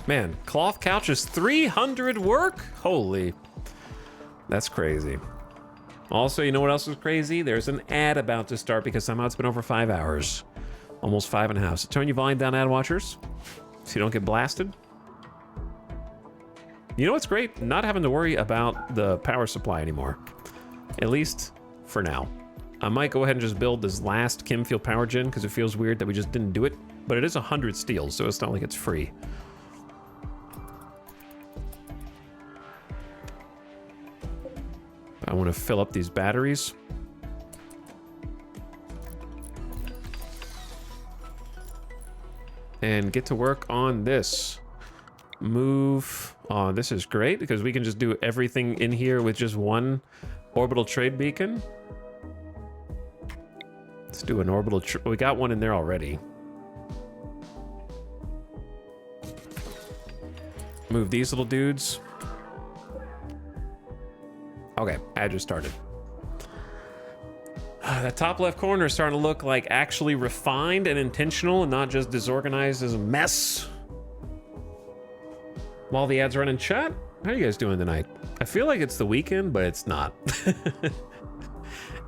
Man, cloth couches, 300 work? Holy, that's crazy. Also, you know what else is crazy? There's an ad about to start because somehow it's been over 5 hours. Almost 5.5. So turn your volume down, ad watchers, so you don't get blasted. You know what's great? Not having to worry about the power supply anymore. At least for now. I might go ahead and just build this last Kimfield power gen because it feels weird that we just didn't do it. But it is 100 steel, so it's not like it's free. I want to fill up these batteries. And get to work on this. Move. Oh, this is great because we can just do everything in here with just one orbital trade beacon. Let's do an orbital. We got one in there already. Move these little dudes. Okay, I just started. That top left corner is starting to look like actually refined and intentional and not just disorganized as a mess. While the ads run in chat, how are you guys doing tonight? I feel like it's the weekend, but it's not.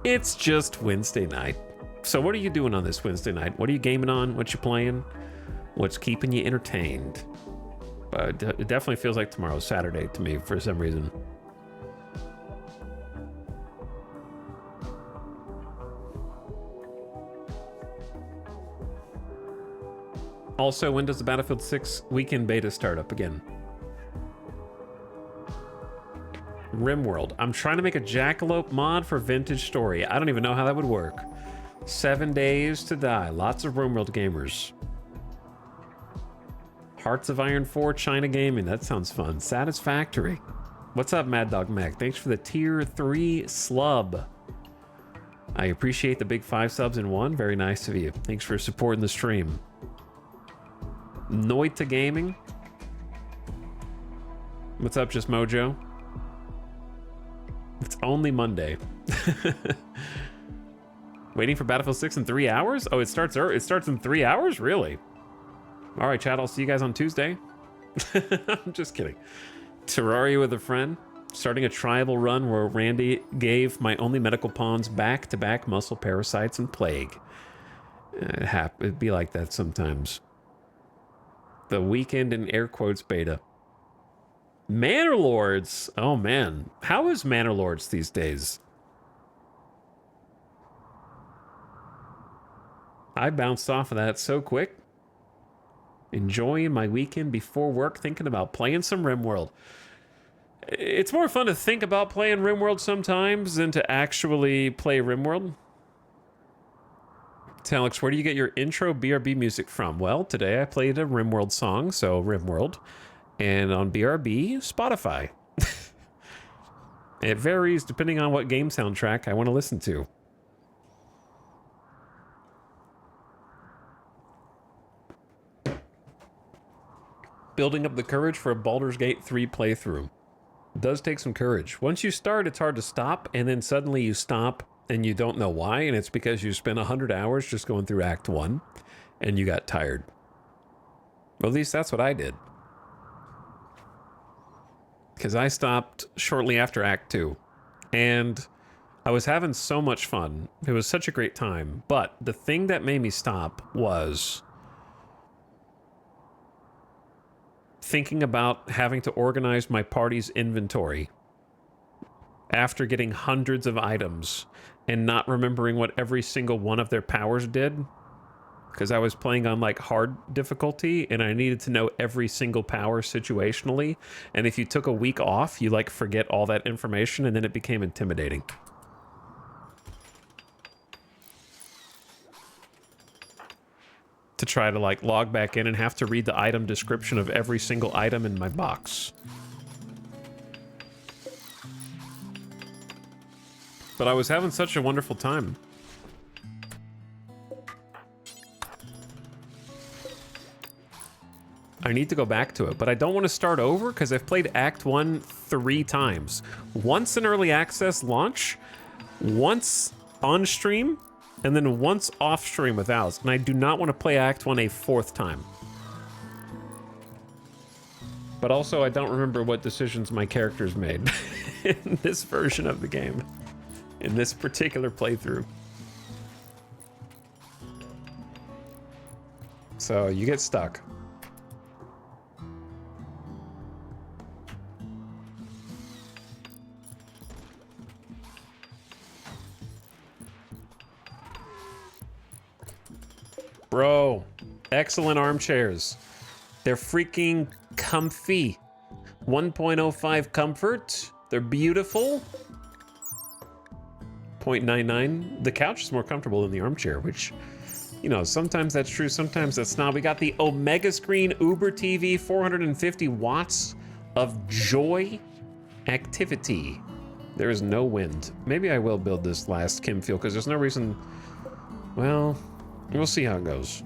It's just Wednesday night. So what are you doing on this Wednesday night? What are you gaming on? What you playing? What's keeping you entertained? It definitely feels like tomorrow's Saturday to me for some reason. Also, when does the Battlefield 6 weekend beta start up again? RimWorld. I'm trying to make a Jackalope mod for Vintage Story. I don't even know how that would work. 7 days to die. Lots of RimWorld gamers. Hearts of Iron 4 China Gaming. That sounds fun. Satisfactory. What's up, Mad Dog Mac? Thanks for the tier 3 slub. I appreciate the big 5 subs in one. Very nice of you. Thanks for supporting the stream. Noita Gaming. What's up, Just Mojo? It's only Monday. Waiting for Battlefield 6 in 3 hours? Oh, it starts in 3 hours? Really? All right, chat, I'll see you guys on Tuesday. I'm just kidding. Terraria with a friend. Starting a tribal run where Randy gave my only medical pawns back-to-back muscle parasites and plague. It'd be like that sometimes. The weekend in air quotes beta. Manor Lords. Oh man, how is Manor Lords these days? I bounced off of that so quick. Enjoying my weekend before work, thinking about playing some RimWorld. It's more fun to think about playing RimWorld sometimes than to actually play RimWorld. Alex, where do you get your intro BRB music from? Well, today I played a RimWorld song, so RimWorld, and on BRB, Spotify. It varies depending on what game soundtrack I want to listen to. Building up the courage for a Baldur's Gate 3 playthrough. It does take some courage. Once you start, it's hard to stop, and then suddenly you stop, and you don't know why, and it's because you spent 100 hours just going through Act 1, and you got tired. Well, at least that's what I did. Because I stopped shortly after Act 2, and I was having so much fun. It was such a great time, but the thing that made me stop was thinking about having to organize my party's inventory after getting hundreds of items and not remembering what every single one of their powers did, because I was playing on like hard difficulty and I needed to know every single power situationally, and if you took a week off you like forget all that information, and then it became intimidating. To try to like log back in and have to read the item description of every single item in my box. But I was having such a wonderful time. I need to go back to it, but I don't want to start over because I've played Act 1 3 times. Once in early access launch, once on stream, and then once off stream without. And I do not want to play Act 1 a 4th time. But also, I don't remember what decisions my characters made in this version of the game, in this particular playthrough. So you get stuck. Bro, excellent armchairs. They're freaking comfy. 1.05 comfort. They're beautiful. 0.99. The couch is more comfortable than the armchair, which, you know, sometimes that's true, sometimes that's not. We got the Omega Screen Uber TV, 450 watts of joy activity. There is no wind. Maybe I will build this last Kim Field because there's no reason. Well, we'll see how it goes.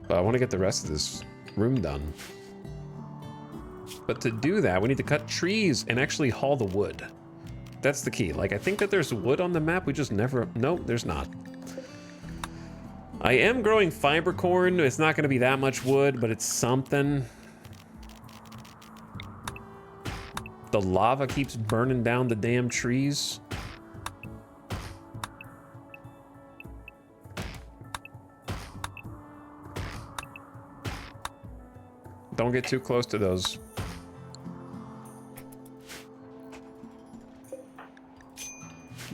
But I want to get the rest of this room done. But to do that, we need to cut trees and actually haul the wood. That's the key. Like, I think that there's wood on the map. We just never... Nope, there's not. I am growing fiber corn. It's not going to be that much wood, but it's something. The lava keeps burning down the damn trees. Don't get too close to those.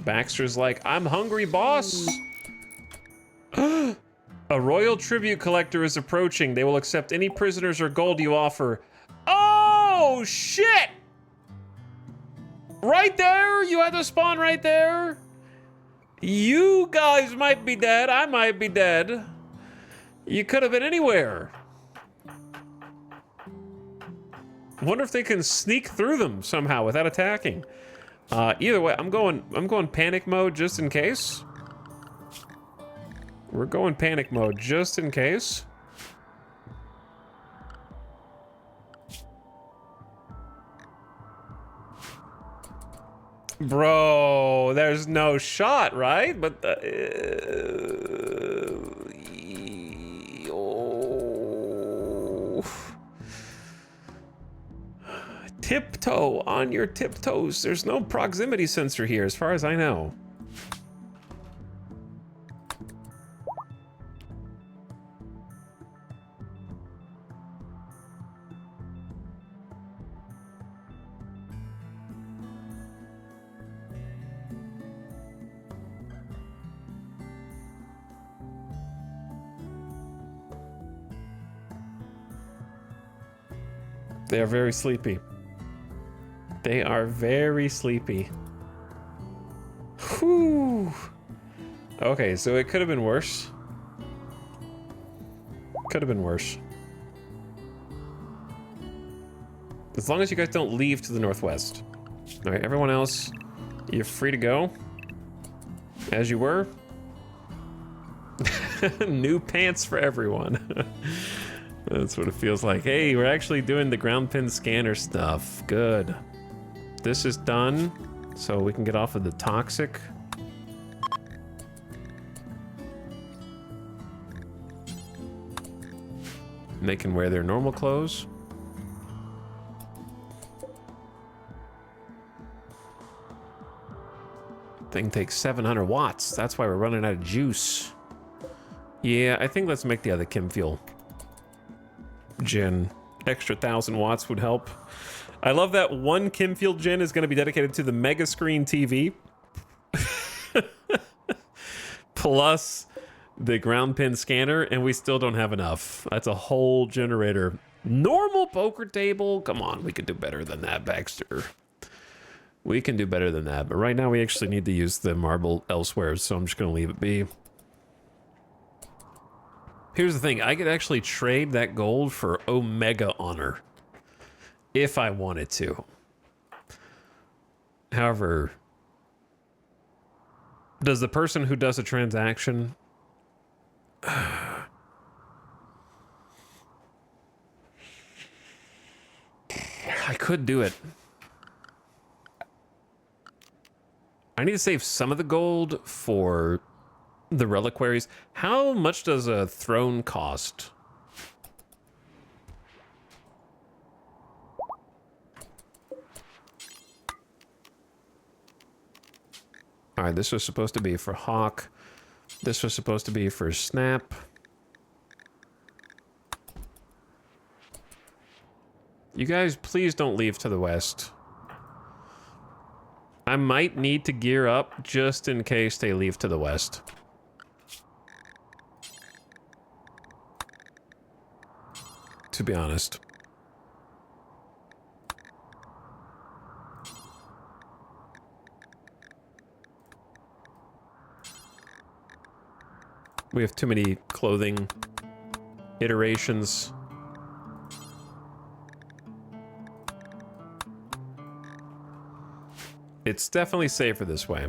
Baxter's like, I'm hungry, boss. A royal tribute collector is approaching. They will accept any prisoners or gold you offer. Oh, shit! Right there? You had to spawn right there? You guys might be dead. I might be dead. You could have been anywhere. Wonder if they can sneak through them somehow without attacking. Either way, I'm going panic mode just in case. We're going panic mode just in case. Bro, there's no shot, right? But tiptoe on your tiptoes. There's no proximity sensor here, as far as I know. They are very sleepy. They are very sleepy. Whew. Okay, so it could have been worse. Could have been worse. As long as you guys don't leave to the northwest. All right, everyone else, you're free to go. As you were. New pants for everyone. That's what it feels like. Hey, we're actually doing the ground pin scanner stuff. Good. This is done, so we can get off of the toxic. And they can wear their normal clothes. Thing takes 700 watts. That's why we're running out of juice. Yeah, I think let's make the other Kim fuel. Gen. Extra 1,000 watts would help. I love that one Kimfield gen is going to be dedicated to the mega screen TV. Plus the ground pin scanner, and we still don't have enough. That's a whole generator. Normal poker table? Come on, we could do better than that, Baxter. We can do better than that, but right now we actually need to use the marble elsewhere, so I'm just going to leave it be. Here's the thing, I could actually trade that gold for Omega Honor. If I wanted to. However, does the person who does a transaction... I could do it. I need to save some of the gold for the reliquaries. How much does a throne cost? All right, this was supposed to be for Hawk. This was supposed to be for Snap. You guys, please don't leave to the west. I might need to gear up just in case they leave to the west. To be honest. We have too many clothing iterations. It's definitely safer this way.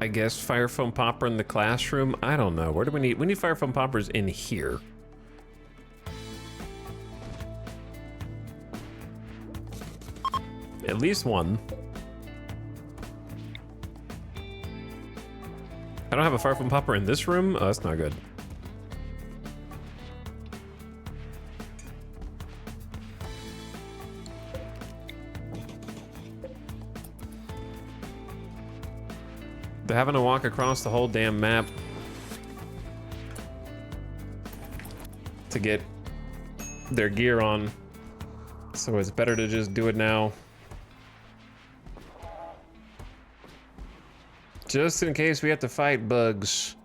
I guess fire foam popper in the classroom. I don't know. Where do we need? We need fire foam poppers in here. At least one. I don't have a fire foam popper in this room. Oh, that's not good. They're having to walk across the whole damn map to get their gear on, so it's better to just do it now. Just in case we have to fight bugs.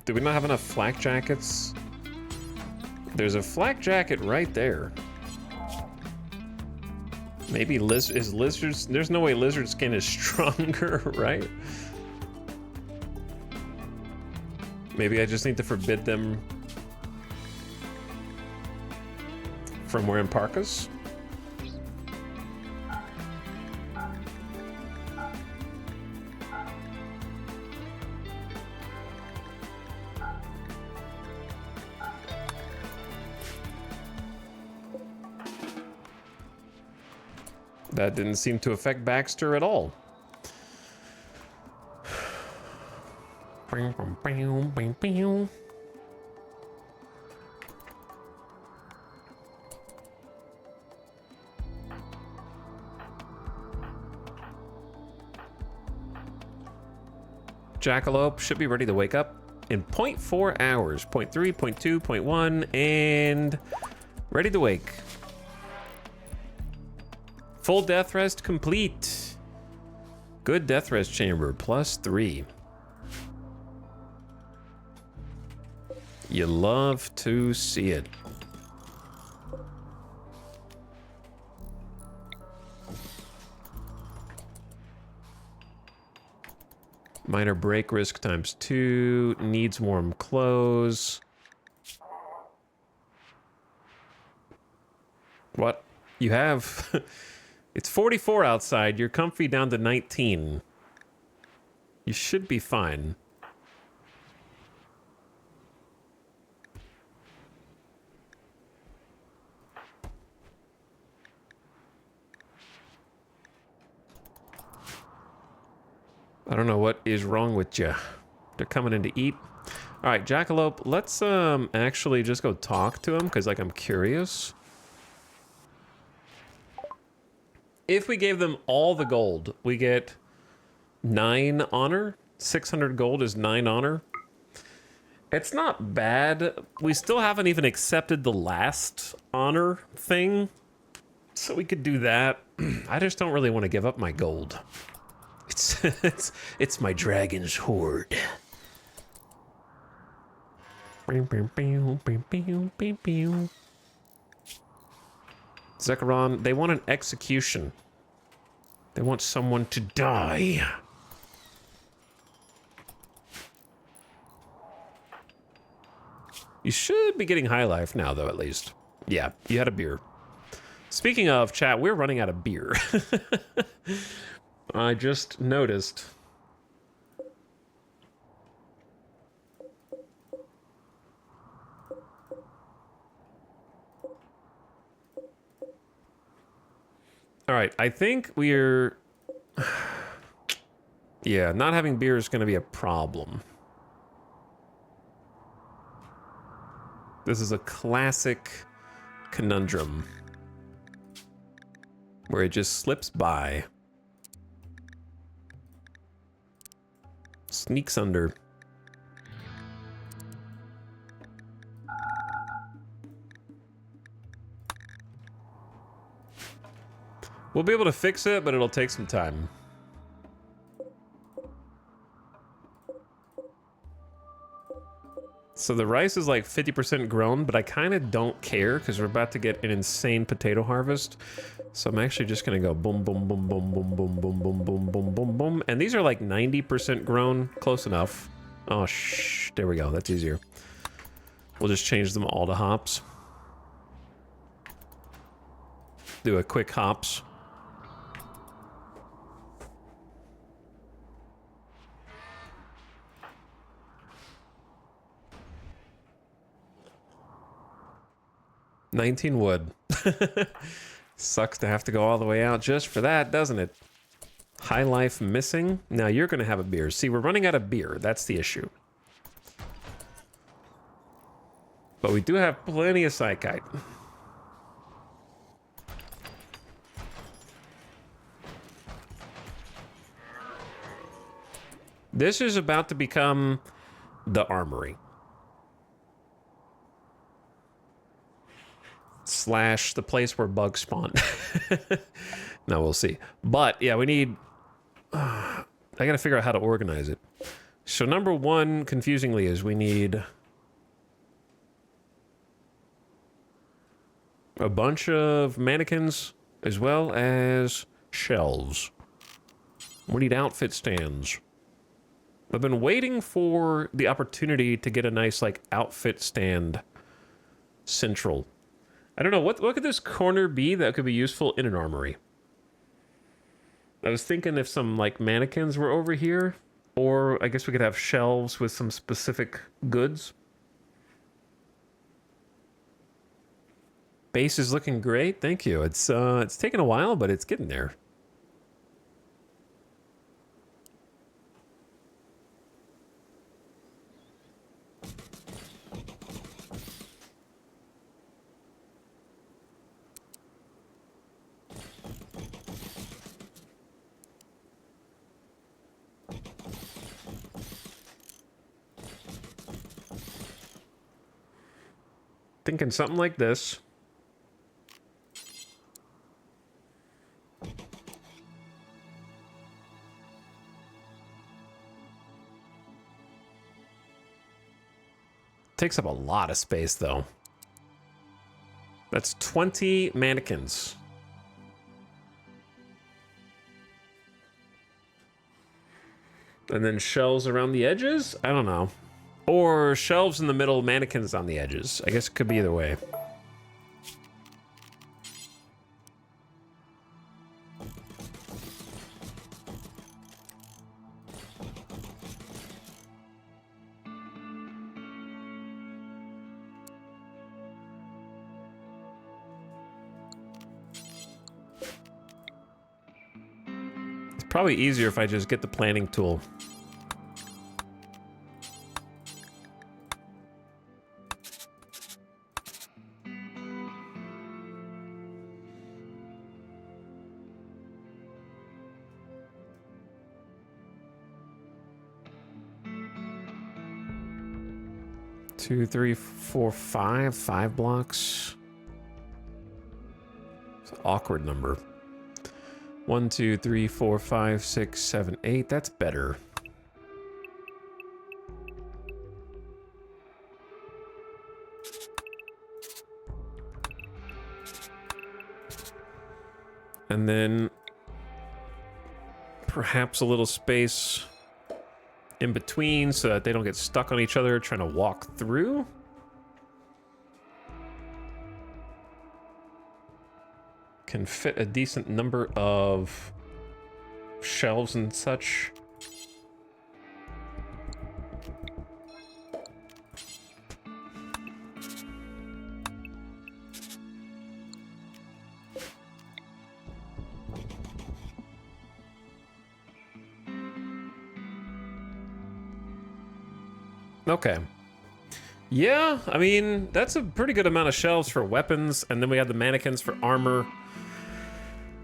Do we not have enough flak jackets? There's a flak jacket right there. Maybe is lizards... There's no way lizard skin is stronger, right? Maybe I just need to forbid them from wearing parkas? That didn't seem to affect Baxter at all. Jackalope should be ready to wake up in 0.4 hours. 0.3, 0.2, 0.1, and ready to wake. Full death rest complete. Good death rest chamber, +3. You love to see it. Minor break risk ×2. Needs warm clothes. What? You have... It's 44 outside. You're comfy down to 19. You should be fine. I don't know what is wrong with you. They're coming in to eat. All right, Jackalope, let's actually just go talk to him because, like, I'm curious. If we gave them all the gold, we get 9 honor. 600 gold is 9 honor. It's not bad. We still haven't even accepted the last honor thing. So we could do that. I just don't really want to give up my gold. It's my dragon's hoard. Zekrom, they want an execution. They want someone to die. You should be getting high life now, though, at least. Yeah, you had a beer. Speaking of, chat, we're running out of beer. I just noticed. All right, I think we're... Yeah, not having beer is going to be a problem. This is a classic conundrum where it just slips by. Sneaks under. We'll be able to fix it, but it'll take some time. So the rice is like 50% grown, but I kind of don't care because we're about to get an insane potato harvest. So I'm actually just going to go boom, boom, boom, boom, boom, boom, boom, boom, boom, boom, boom, boom. And these are like 90% grown. Close enough. Oh, shh. There we go. That's easier. We'll just change them all to hops. Do a quick hops. $19 wood. Sucks to have to go all the way out just for that, doesn't it? High life missing. Now you're going to have a beer. See, we're running out of beer. That's the issue. But we do have plenty of psychite. This is about to become the armory. Slash the place where bugs spawn. Now we'll see. But yeah, we need... I gotta figure out how to organize it. So number one, confusingly, is we need... a bunch of mannequins as well as shelves. We need outfit stands. I've been waiting for the opportunity to get a nice, like, outfit stand central. I don't know, what could this corner be that could be useful in an armory? I was thinking if some, like, mannequins were over here, or I guess we could have shelves with some specific goods. Base is looking great, thank you. It's taken a while, but it's getting there. Thinking something like this. Takes up a lot of space, though. That's 20 mannequins. And then shelves around the edges? I don't know. Or shelves in the middle, mannequins on the edges. I guess it could be either way. It's probably easier if I just get the planning tool. 2, 3, 4, 5. 5 blocks. It's an awkward number. 1, 2, 3, 4, 5, 6, 7, 8. That's better. And then perhaps a little space in between so that they don't get stuck on each other trying to walk through. Can fit a decent number of shelves and such. Okay. Yeah, I mean, that's a pretty good amount of shelves for weapons, and then we have the mannequins for armor.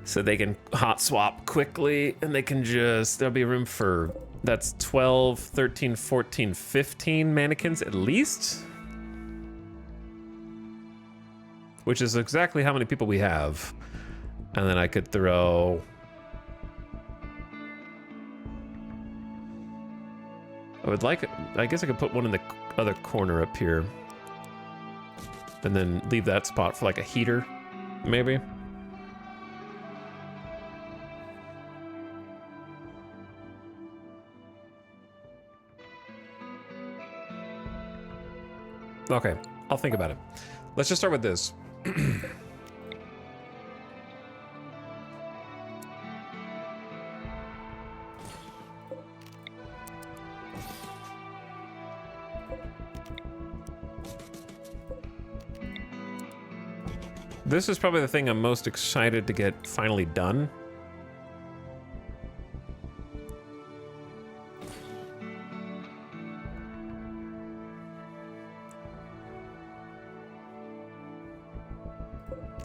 So they can hot swap quickly, and they can just, there'll be room for, that's 12, 13, 14, 15 mannequins at least. Which is exactly how many people we have. And then I could throw... I would like, I guess I could put one in the other corner up here. And then leave that spot for like a heater, maybe. Okay, I'll think about it. Let's just start with this. This is probably the thing I'm most excited to get finally done.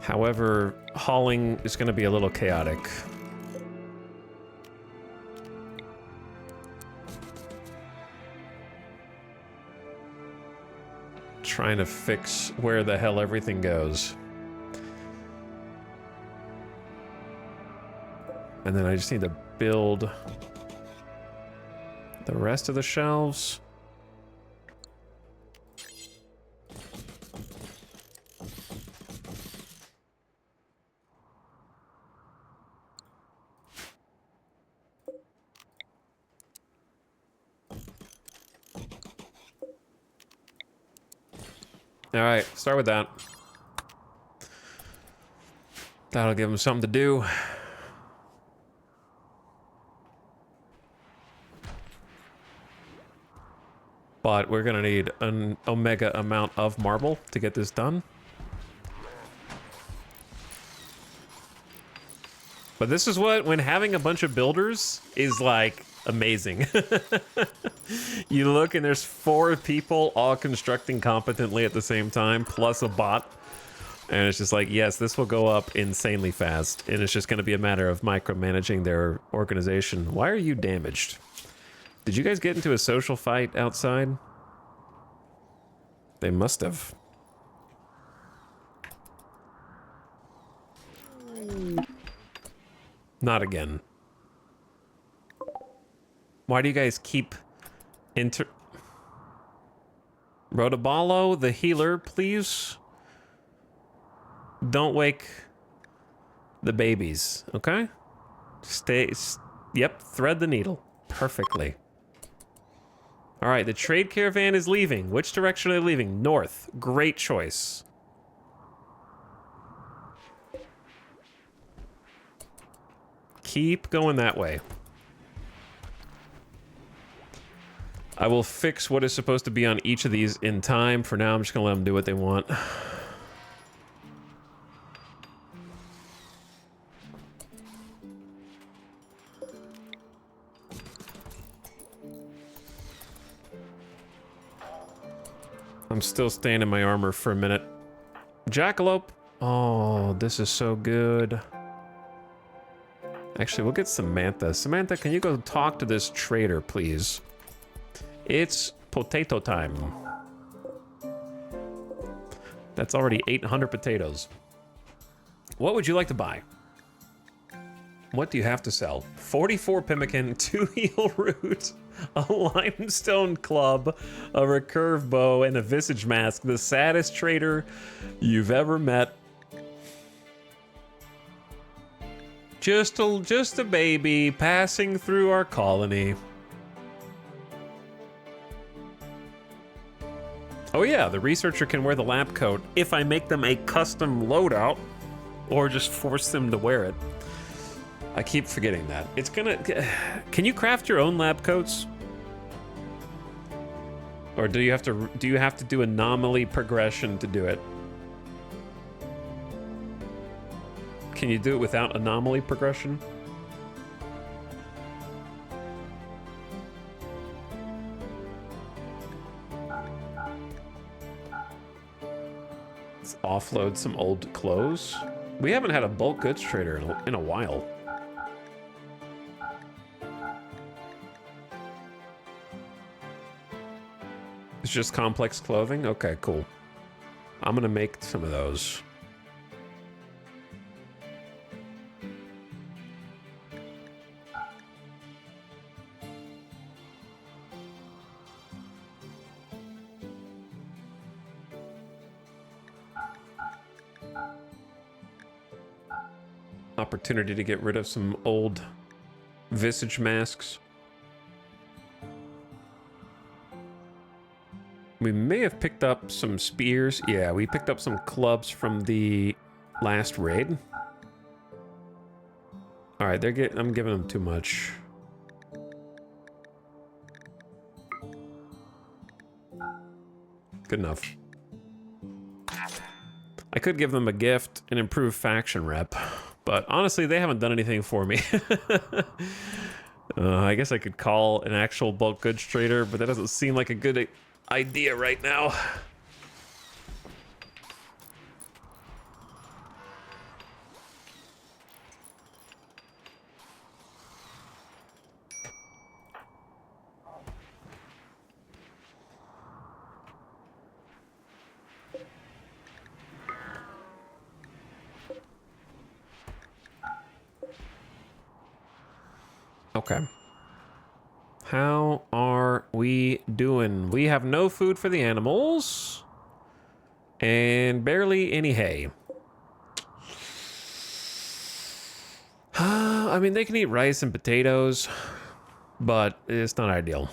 However, hauling is going to be a little chaotic. Trying to fix where the hell everything goes. And then I just need to build the rest of the shelves. All right, start with that. That'll give them something to do. But we're gonna need an omega amount of marble to get this done. But this is what, when having a bunch of builders is like amazing. You look and there's 4 people all constructing competently at the same time, plus a bot. And it's just like, yes, this will go up insanely fast. And it's just gonna be a matter of micromanaging their organization. Why are you damaged? Did you guys get into a social fight outside? They must have. Not again. Why do you guys keep Rotabalo, the healer, please? Don't wake the babies, okay? Yep, thread the needle perfectly. All right, the trade caravan is leaving. Which direction are they leaving? North. Great choice. Keep going that way. I will fix what is supposed to be on each of these in time. For now, I'm just gonna let them do what they want. I'm still staying in my armor for a minute. Jackalope. Oh, this is so good. Actually, we'll get Samantha. Samantha, can you go talk to this trader, please? It's potato time. That's already 800 potatoes. What would you like to buy? What do you have to sell? 44 pemmican, 2 heal root, a limestone club, a recurve bow, and a visage mask. The saddest trader you've ever met. Just a baby passing through our colony. Oh yeah, the researcher can wear the lab coat if I make them a custom loadout or just force them to wear it. I keep forgetting that. It's gonna... Can you craft your own lab coats? Or do you have to do anomaly progression to do it? Can you do it without anomaly progression? Let's offload some old clothes. We haven't had a bulk goods trader in a while. It's just complex clothing? Okay, cool. I'm gonna make some of those. Opportunity to get rid of some old visage masks. We may have picked up some spears. Yeah, we picked up some clubs from the last raid. All right, I'm giving them too much. Good enough. I could give them a gift and improve faction rep, but honestly, they haven't done anything for me. I guess I could call an actual bulk goods trader, but that doesn't seem like a good idea right now. Okay. How are we doing? We have no food for the animals and barely any hay. I mean, they can eat rice and potatoes, but it's not ideal.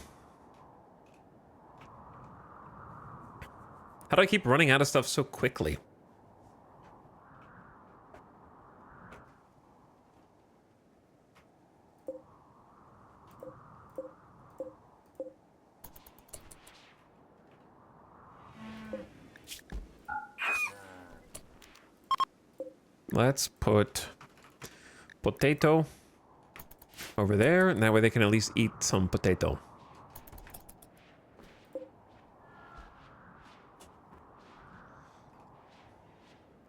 How do I keep running out of stuff so quickly? Let's put potato over there, and that way they can at least eat some potato.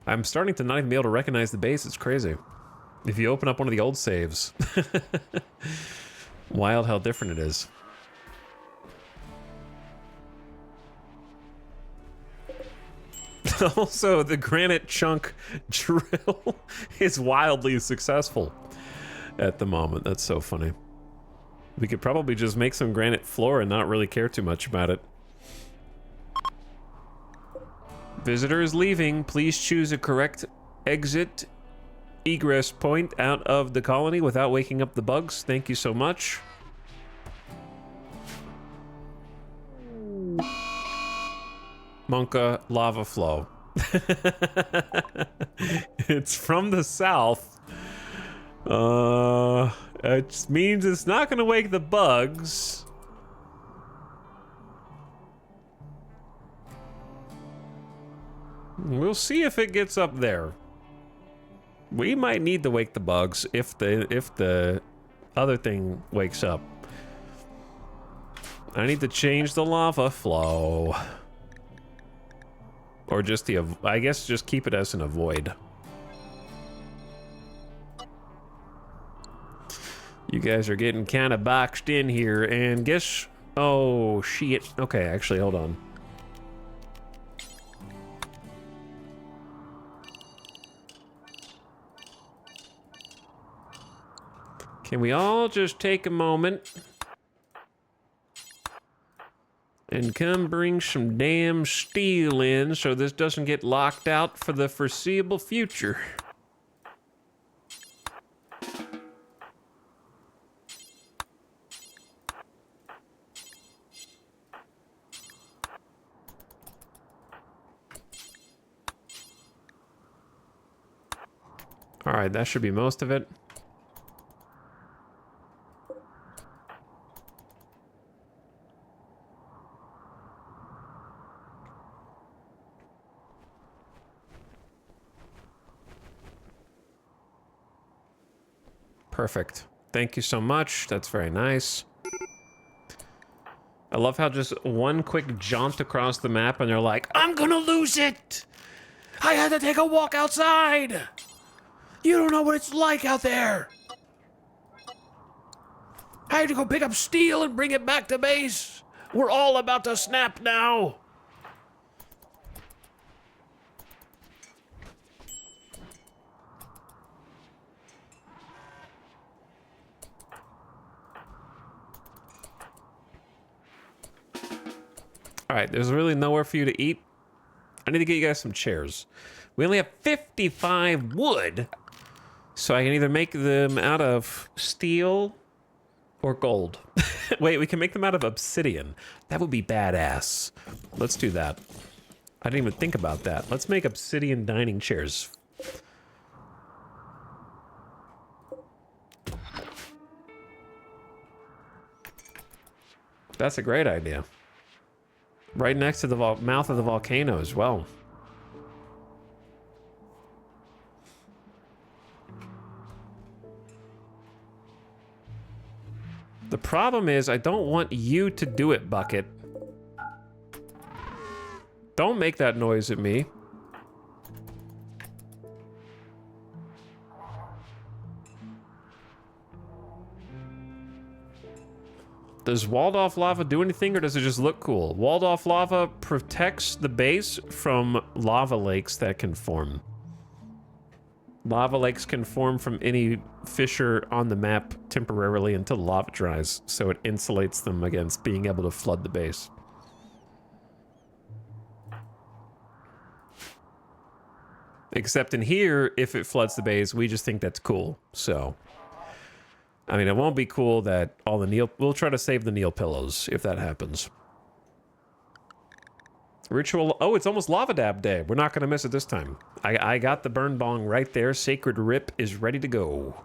I'm starting to not even be able to recognize the base. It's crazy. If you open up one of the old saves. Wild how different it is. Also, the granite chunk drill is wildly successful at the moment. That's so funny. We could probably just make some granite floor and not really care too much about it. Visitor is leaving. Please choose a correct exit egress point out of the colony without waking up the bugs. Thank you so much. Monka lava flow. It's from the south. It means it's not gonna wake the bugs. We'll see if it gets up there. We might need to wake the bugs if the other thing wakes up. I need to change the lava flow. Or just I guess just keep it as an avoid. You guys are getting kind of boxed in here, and guess... Oh, shit. Okay, actually, hold on. Can we all just take a moment and come bring some damn steel in so this doesn't get locked out for the foreseeable future? All right, that should be most of it. Perfect. Thank you so much. That's very nice. I love how just one quick jaunt across the map and they're like, I'm gonna lose it! I had to take a walk outside! You don't know what it's like out there! I had to go pick up steel and bring it back to base! We're all about to snap now! Alright, there's really nowhere for you to eat. I need to get you guys some chairs. We only have 55 wood, so I can either make them out of steel or gold. Wait, we can make them out of obsidian. That would be badass. Let's do that. I didn't even think about that. Let's make obsidian dining chairs. That's a great idea. Right next to the mouth of the volcano as well. The problem is I don't want you to do it, Bucket. Don't make that noise at me. Does walled off lava do anything, or does it just look cool? Walled off lava protects the base from lava lakes that can form. Lava lakes can form from any fissure on the map temporarily until lava dries, so it insulates them against being able to flood the base. Except in here, if it floods the base, we just think that's cool, so... I mean, it won't be cool that all the Neil... We'll try to save the Neil pillows if that happens. Ritual... Oh, it's almost Lava Dab Day. We're not going to miss it this time. I got the burn bong right there. Sacred Rip is ready to go.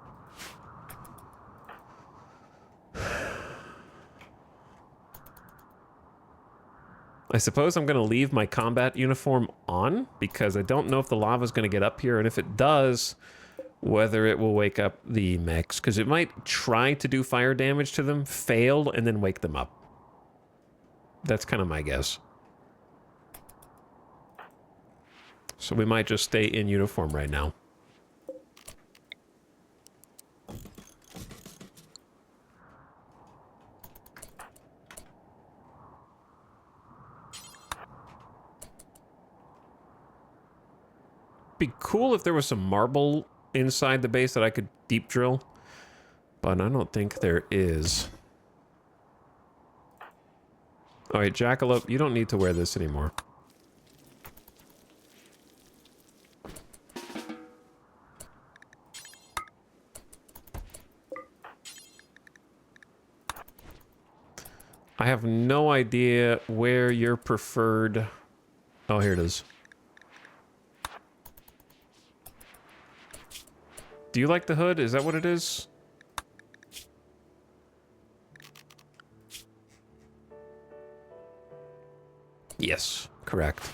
I suppose I'm going to leave my combat uniform on because I don't know if the lava's going to get up here, and if it does... whether it will wake up the mechs, because it might try to do fire damage to them, fail, and then wake them up. That's kind of my guess. So we might just stay in uniform right now. Be cool if there was some marble inside the base that I could deep drill, but I don't think there is. All right, Jackalope, you don't need to wear this anymore. I have no idea where your preferred... Oh, here it is. Do you like the hood? Is that what it is? Yes, correct.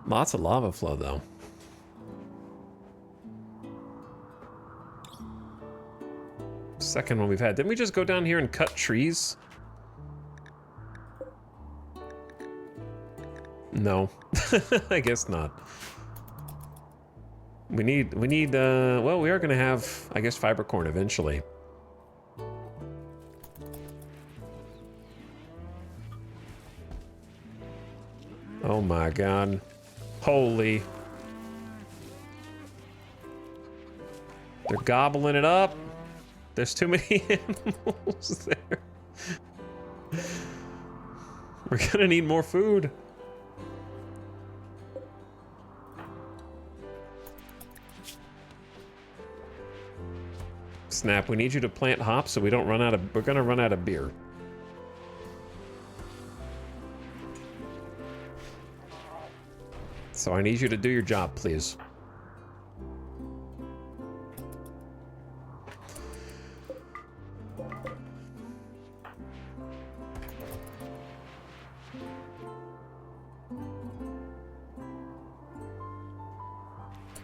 Lots of lava flow, though. Second one we've had. Didn't we just go down here and cut trees? No, I guess not. We need, well, we are gonna have, I guess, fiber corn eventually. Oh my god. Holy. They're gobbling it up. There's too many animals there. We're gonna need more food. Snap, we need you to plant hops so we don't run out of... We're gonna run out of beer. So I need you to do your job, please.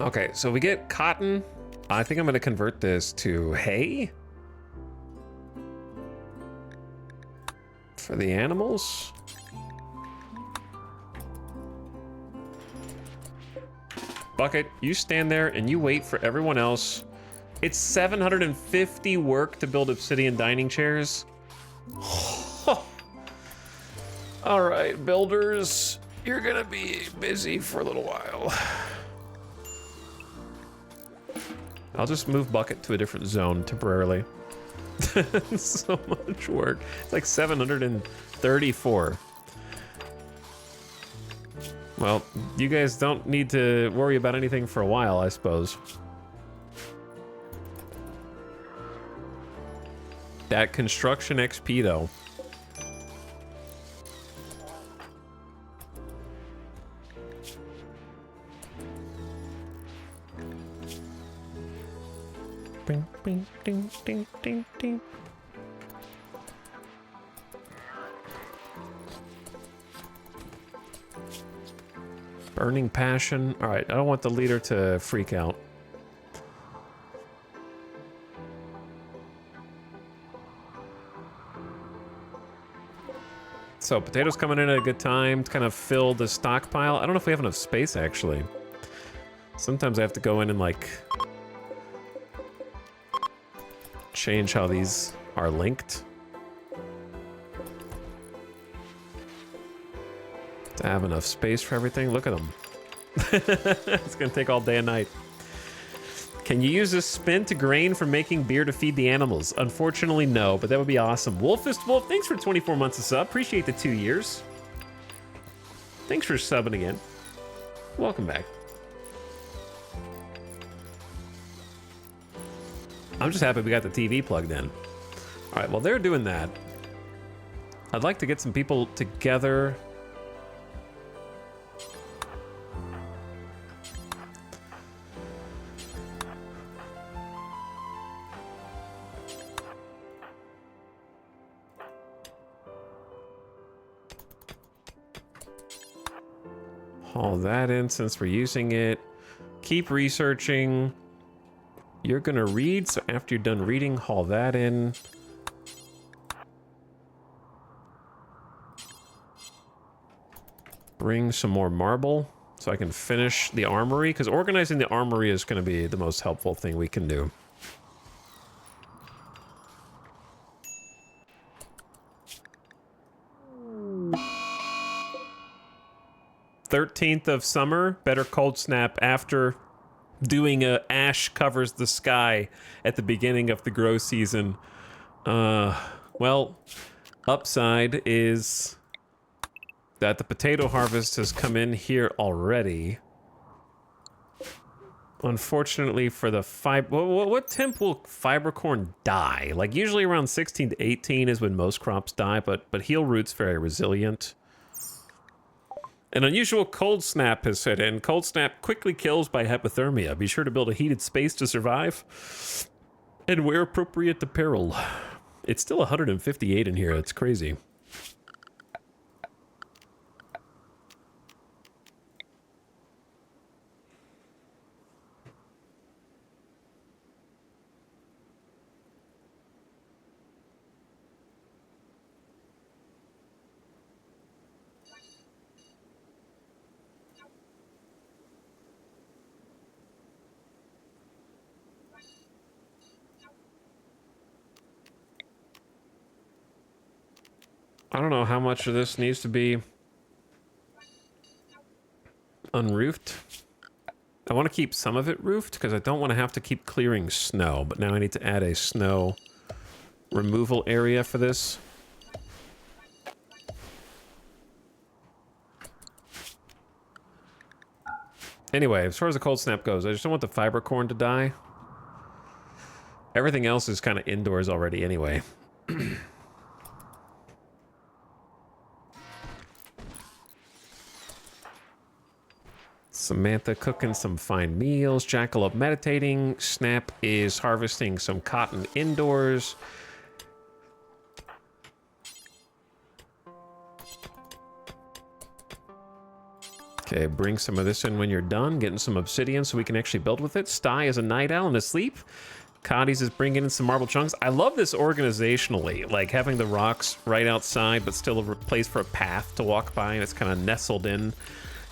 Okay, so we get cotton. I think I'm gonna convert this to hay for the animals. Bucket, you stand there and you wait for everyone else. It's 750 work to build obsidian dining chairs. All right, builders, you're gonna be busy for a little while. I'll just move Bucket to a different zone temporarily. So much work. It's like 734. Well, you guys don't need to worry about anything for a while, I suppose. That construction XP, though. Ding, ding, ding, ding, ding, ding. Burning passion. All right, I don't want the leader to freak out. So potatoes coming in at a good time to kind of fill the stockpile. I don't know if we have enough space, actually. Sometimes I have to go in and like change how these are linked to have enough space for everything. Look at them. It's gonna take all day and night. Can you use this spent grain for making beer to feed the animals? Unfortunately, no, but that would be awesome. Wolfist Wolf, thanks for 24 months of sub. Appreciate the 2 years. Thanks for subbing again. Welcome back. I'm just happy we got the TV plugged in. All right, well, they're doing that. I'd like to get some people together. Haul that in since we're using it. Keep researching. You're gonna read, so after you're done reading, haul that in. Bring some more marble so I can finish the armory, because organizing the armory is gonna be the most helpful thing we can do. "13th of summer, better cold snap after doing a ash covers the sky at the beginning of the grow season." Well, upside is that the potato harvest has come in here already. Unfortunately for the what temp will fiber corn die? Like usually around 16 to 18 is when most crops die, but heel root's very resilient. An unusual cold snap has set in. Cold snap quickly kills by hypothermia. Be sure to build a heated space to survive and wear appropriate apparel. It's still 158 in here. It's crazy. I don't know how much of this needs to be unroofed. I want to keep some of it roofed because I don't want to have to keep clearing snow, but now I need to add a snow removal area for this. Anyway, as far as the cold snap goes, I just don't want the fiber corn to die. Everything else is kind of indoors already anyway. Samantha cooking some fine meals. Jackalope meditating. Snap is harvesting some cotton indoors. Okay, bring some of this in when you're done. Getting some obsidian so we can actually build with it. Sty is a night owl and asleep. Cotties is bringing in some marble chunks. I love this organizationally, like having the rocks right outside, but still a place for a path to walk by, and it's kind of nestled in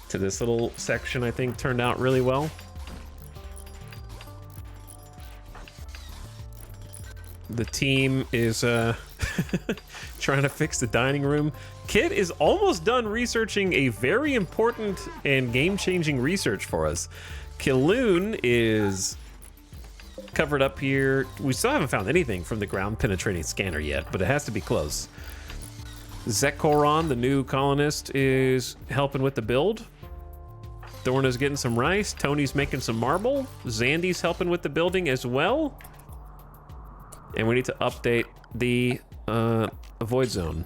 to this little section. I think turned out really well. The team is trying to fix the dining room. Kit is almost done researching a very important and game-changing research for us. Killoon is covered up here. We still haven't found anything from the ground-penetrating scanner yet, but it has to be close. Zekoron, the new colonist, is helping with the build. Dorna's getting some rice. Tony's making some marble. Zandy's helping with the building as well. And we need to update the void zone,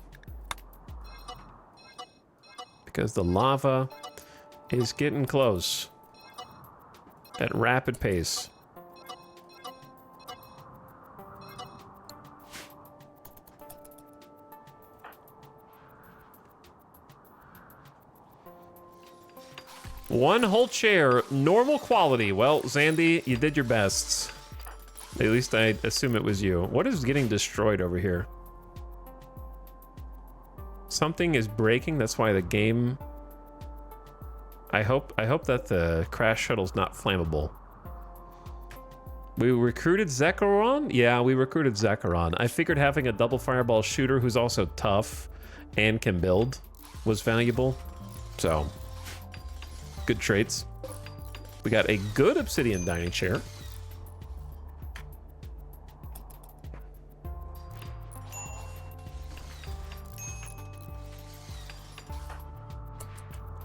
because the lava is getting close at rapid pace. One whole chair, normal quality. Well, Zandy, you did your best. At least I assume it was you. What is getting destroyed over here? Something is breaking. That's why the game... I hope that the crash shuttle's not flammable. We recruited Zekoron? Yeah, we recruited Zekoron. I figured having a double fireball shooter who's also tough and can build was valuable. So, good traits. We got a good obsidian dining chair.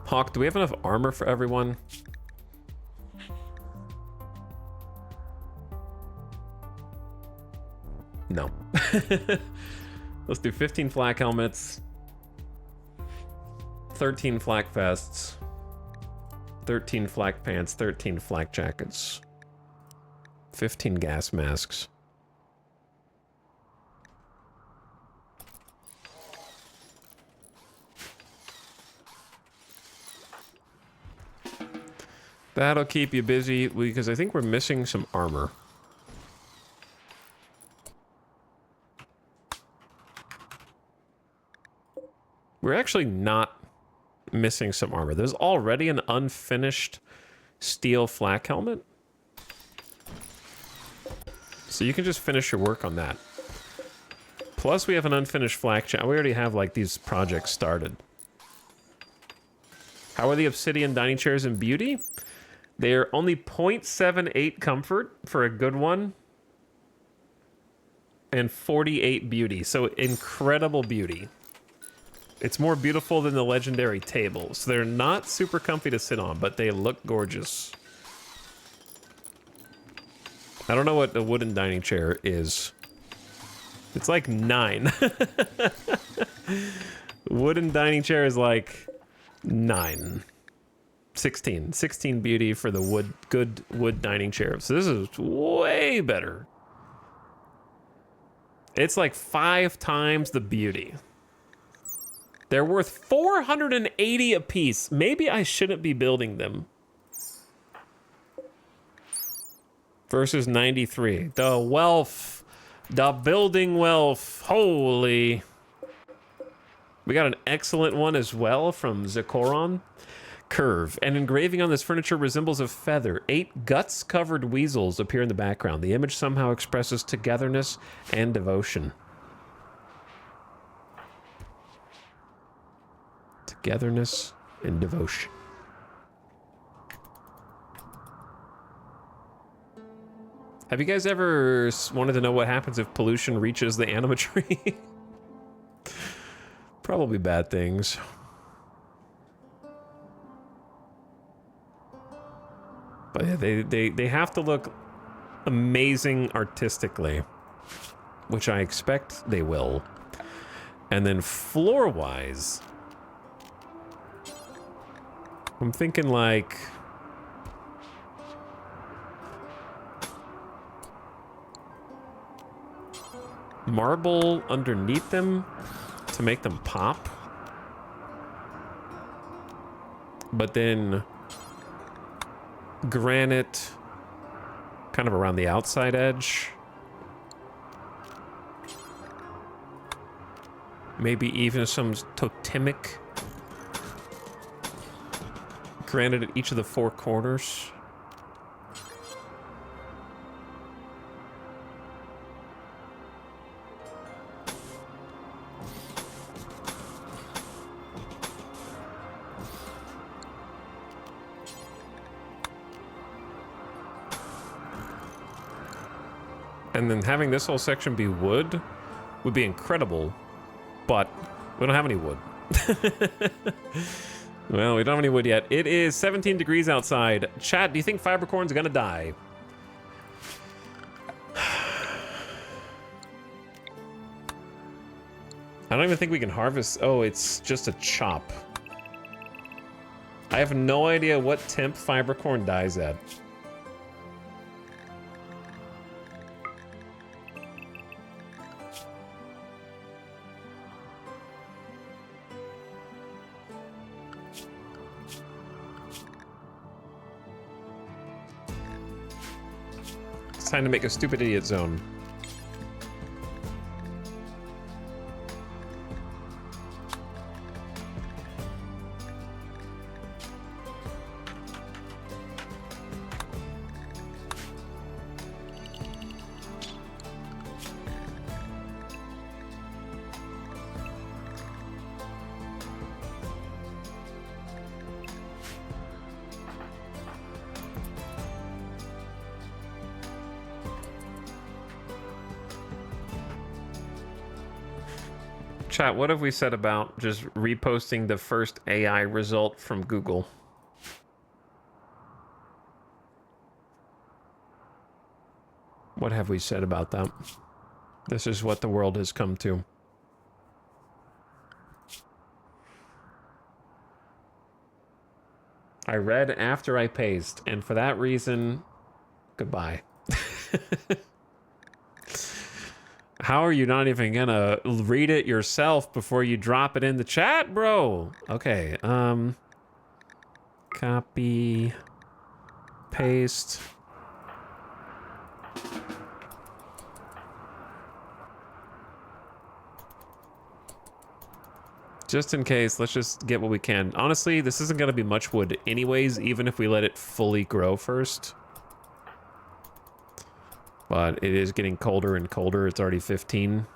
Hawk, do we have enough armor for everyone? No. Let's do 15 flak helmets, 13 flak vests, 13 flak pants, 13 flak jackets, 15 gas masks. That'll keep you busy, because I think we're missing some armor. We're actually not missing some armor. There's already an unfinished steel flak helmet. So you can just finish your work on that. Plus we have an unfinished flak jacket. We already have like these projects started. How are the obsidian dining chairs in beauty? They're only 0.78 comfort for a good one, and 48 beauty, so incredible beauty. It's more beautiful than the legendary tables. They're not super comfy to sit on, but they look gorgeous. I don't know what the wooden dining chair is. It's like 9. Wooden dining chair is like 9. 16 beauty for the good wood dining chair. So this is way better. It's like 5 times the beauty. They're worth 480 a piece. Maybe I shouldn't be building them. Versus 93. The wealth. The building wealth. Holy. We got an excellent one as well from Zekoron. Curve. An engraving on this furniture resembles a feather. 8 guts-covered weasels appear in the background. The image somehow expresses togetherness and devotion. Togetherness and devotion. Have you guys ever wanted to know what happens if pollution reaches the anima tree? Probably bad things. But yeah, they have to look amazing artistically, which I expect they will. And then floor-wise, I'm thinking like marble underneath them to make them pop. But then granite kind of around the outside edge. Maybe even some totemic granite at each of the 4 corners. And then having this whole section be wood would be incredible, but we don't have any wood. Well, we don't have any wood yet. It is 17 degrees outside. Chat, do you think Fibercorn's gonna die? I don't even think we can harvest. Oh, it's just a chop. I have no idea what temp Fibercorn dies at. It's time to make a stupid idiot zone. Chat, what have we said about just reposting the first AI result from Google? What have we said about that? This is what the world has come to. I read after I paced, and for that reason, goodbye. How are you not even gonna read it yourself before you drop it in the chat, bro? Okay, copy, paste. Just in case, let's just get what we can. Honestly, this isn't gonna be much wood anyways, even if we let it fully grow first. But it is getting colder and colder. It's already 15.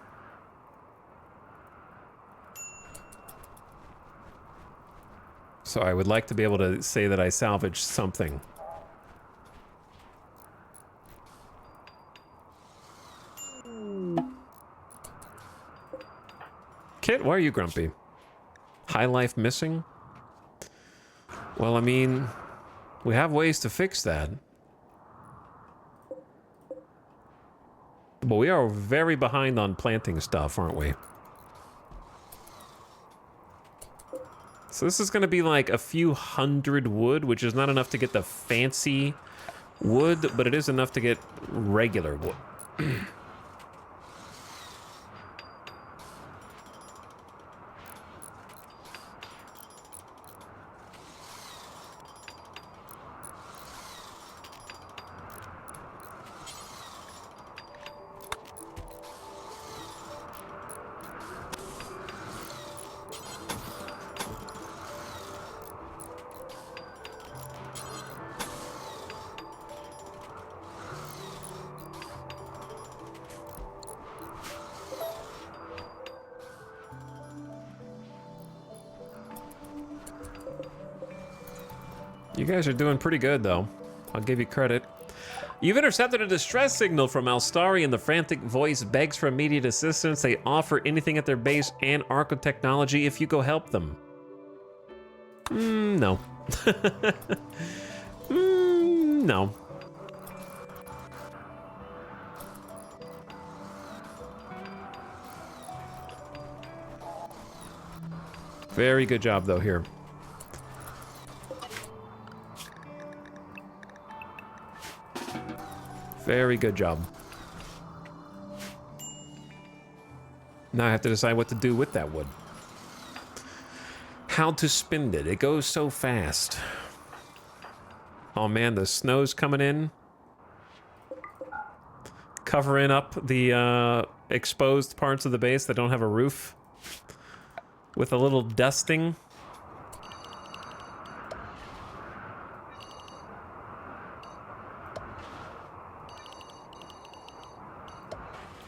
So I would like to be able to say that I salvaged something. Kit, why are you grumpy? High life missing? Well, I mean, we have ways to fix that. But we are very behind on planting stuff, aren't we? So this is going to be like a few hundred wood, which is not enough to get the fancy wood, but it is enough to get regular wood. You guys are doing pretty good, though. I'll give you credit. You've intercepted a distress signal from Alstari, and the frantic voice begs for immediate assistance. They offer anything at their base and Arco technology if you go help them. No. No. Very good job, though, here. Very good job. Now I have to decide what to do with that wood. How to spend it. It goes so fast. Oh man, the snow's coming in. Covering up the exposed parts of the base that don't have a roof. With a little dusting.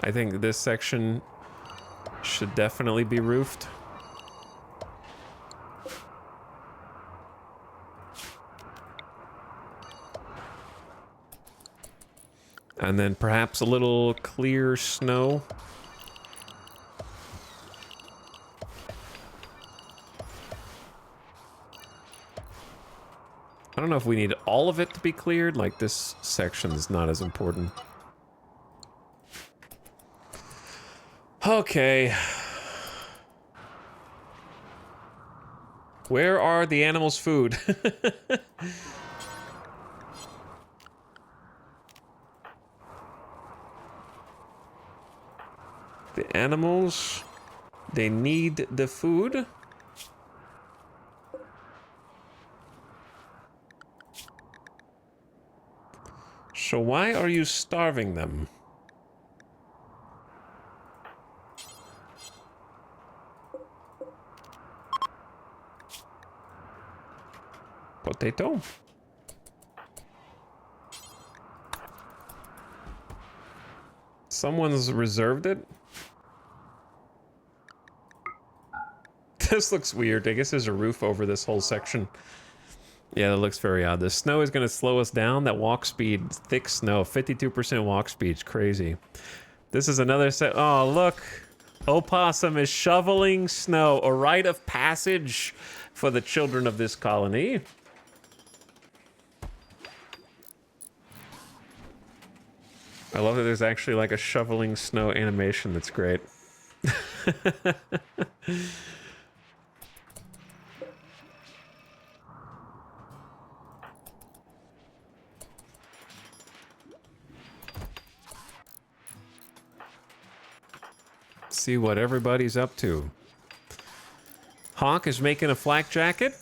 I think this section should definitely be roofed. And then perhaps a little clear snow. I don't know if we need all of it to be cleared. Like, this section is not as important. Okay. Where are the animals' food? The animals, they need the food. So why are you starving them? Potato. Someone's reserved it. This looks weird. I guess there's a roof over this whole section. Yeah, that looks very odd. The snow is going to slow us down. That walk speed, thick snow, 52% walk speed. It's crazy. This is another set. Oh, look. Opossum is shoveling snow. A rite of passage for the children of this colony. I love that there's actually like a shoveling snow animation. That's great. See what everybody's up to. Hawk is making a flak jacket.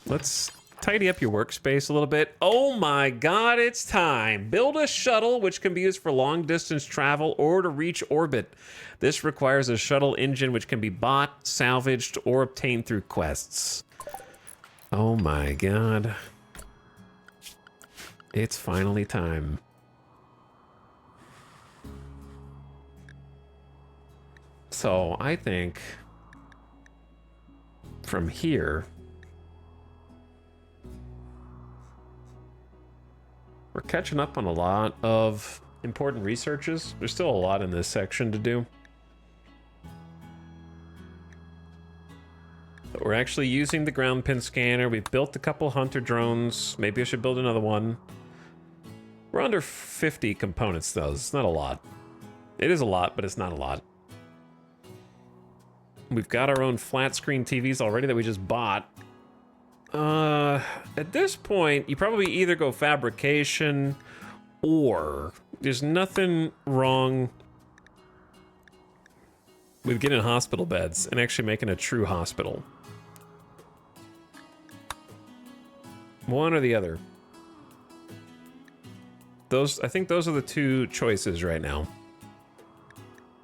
Let's tidy up your workspace a little bit. Oh my god, it's time. Build a shuttle which can be used for long distance travel or to reach orbit. This requires a shuttle engine which can be bought, salvaged, or obtained through quests. Oh my god. It's finally time. So I think from here, we're catching up on a lot of important researches. There's still a lot in this section to do. But we're actually using the ground pin scanner. We've built a couple hunter drones. Maybe I should build another one. We're under 50 components though. It's not a lot. It is a lot, but it's not a lot. We've got our own flat screen TVs already that we just bought. At this point, you probably either go fabrication or there's nothing wrong with getting hospital beds and actually making a true hospital. One or the other. I think those are the two choices right now.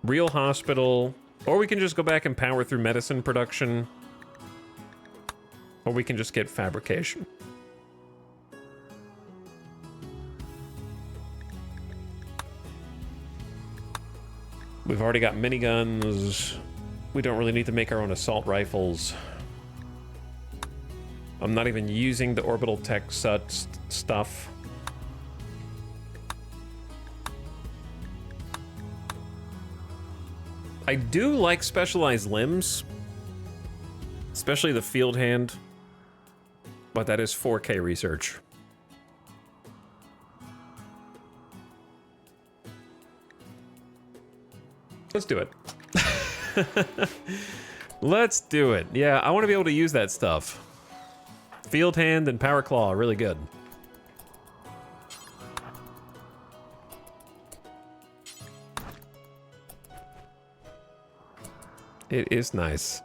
Real hospital. Or we can just go back and power through medicine production. Or we can just get fabrication. We've already got miniguns. We don't really need to make our own assault rifles. I'm not even using the orbital tech stuff. I do like specialized limbs, especially the field hand, but that is 4K research. Let's do it. Let's do it. Yeah, I want to be able to use that stuff. Field hand and power claw are really good. It is nice.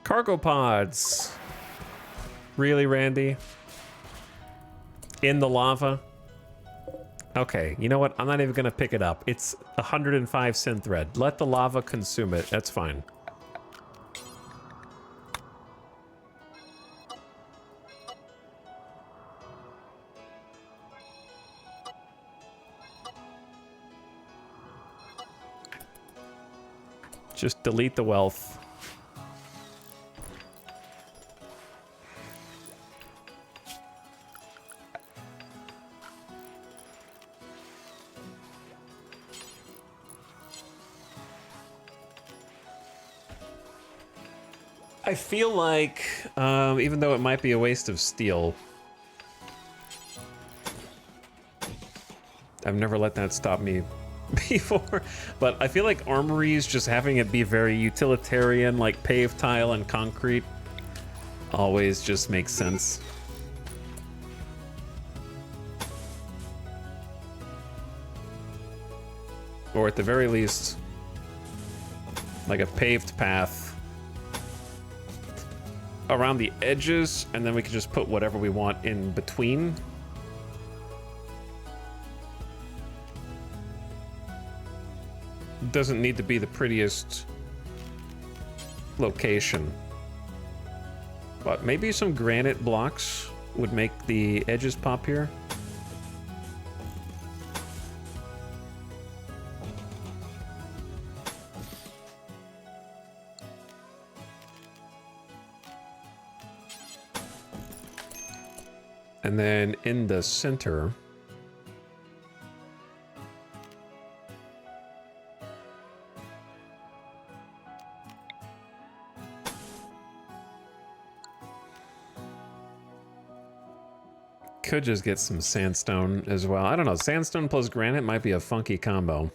Cargo pods. Really, Randy? In the lava? Okay, you know what? I'm not even gonna pick it up. It's 105 synthread. Let the lava consume it. That's fine. Just delete the wealth. I feel like, even though it might be a waste of steel, I've never let that stop me before, but I feel like armories, just having it be very utilitarian, like paved tile and concrete, always just makes sense. Or at the very least, like a paved path around the edges, and then we can just put whatever we want in between. Doesn't need to be the prettiest location, but maybe some granite blocks would make the edges pop here. And then in the center, could just get some sandstone as well. I don't know, sandstone plus granite might be a funky combo.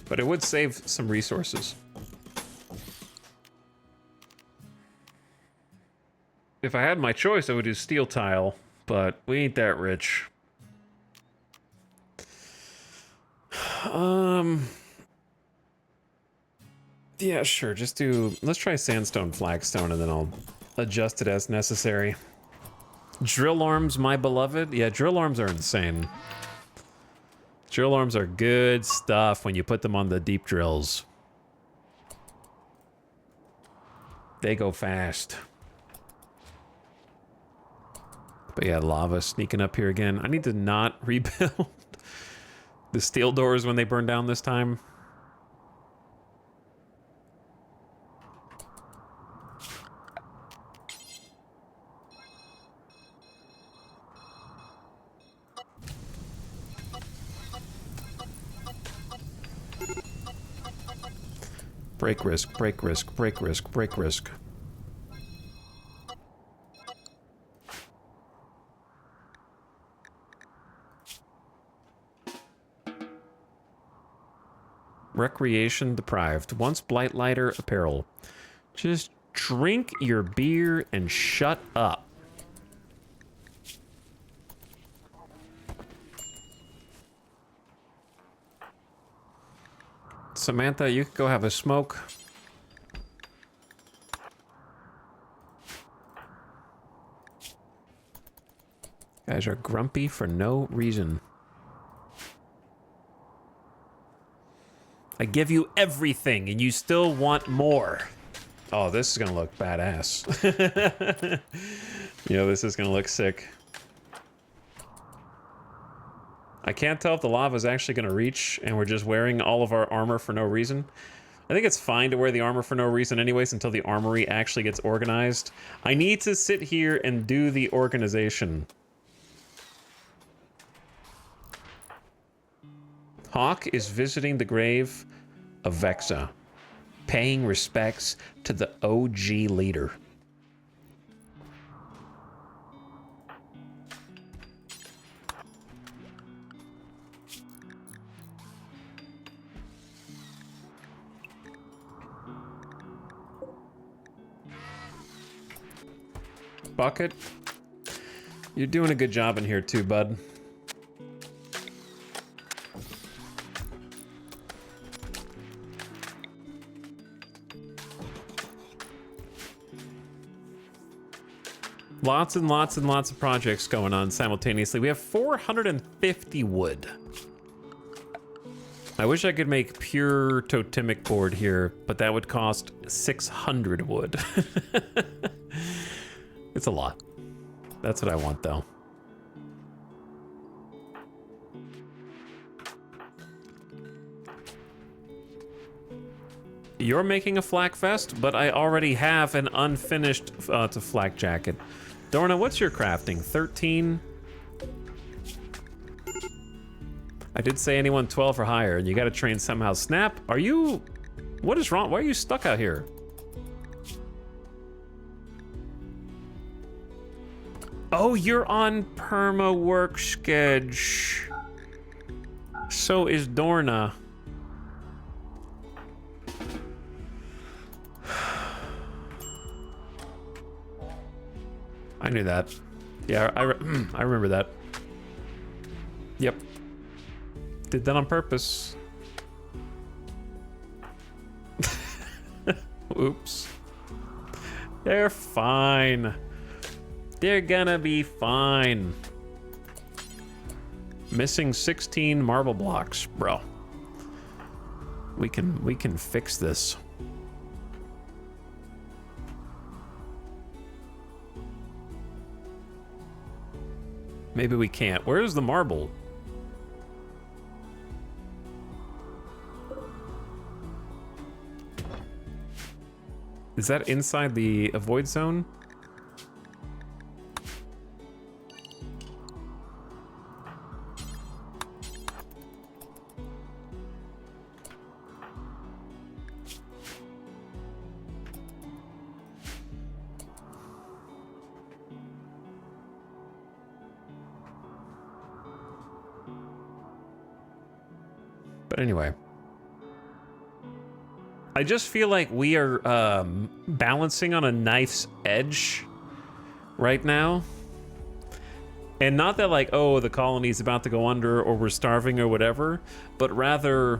But it would save some resources. If I had my choice, I would do steel tile, but we ain't that rich. Yeah, sure, just do... Let's try sandstone flagstone, and then I'll adjust it as necessary. Drill arms, my beloved? Yeah, drill arms are insane. Drill arms are good stuff when you put them on the deep drills. They go fast. But yeah, lava sneaking up here again. I need to not rebuild the steel doors when they burn down this time. Break risk, break risk, break risk, break risk. Recreation deprived. Once blight lighter apparel. Just drink your beer and shut up. Samantha, you can go have a smoke. Guys are grumpy for no reason. I give you everything and you still want more. Oh, this is gonna look badass. You know, this is gonna look sick. I can't tell if the lava is actually gonna reach and we're just wearing all of our armor for no reason. I think it's fine to wear the armor for no reason anyways until the armory actually gets organized. I need to sit here and do the organization. Hawk is visiting the grave of Vexa, paying respects to the OG leader. Bucket, you're doing a good job in here too, bud. Lots and lots and lots of projects going on simultaneously. We have 450 wood. I wish I could make pure totemic board here, but that would cost 600 wood. It's a lot. That's what I want, though. You're making a flak vest, but I already have an unfinished to flak jacket. Dorna, what's your crafting? 13? I did say anyone 12 or higher, and you gotta train somehow. Snap, are you... What is wrong? Why are you stuck out here? Oh, you're on perma work schedule. So is Dorna. I knew that. Yeah, I remember that. Yep. Did that on purpose. Oops. They're fine. They're gonna be fine. Missing 16 marble blocks, bro. We can fix this. Maybe we can't. Where's the marble? Is that inside the avoid zone? But anyway, I just feel like we are balancing on a knife's edge right now. And not that like, oh, the colony's about to go under or we're starving or whatever, but rather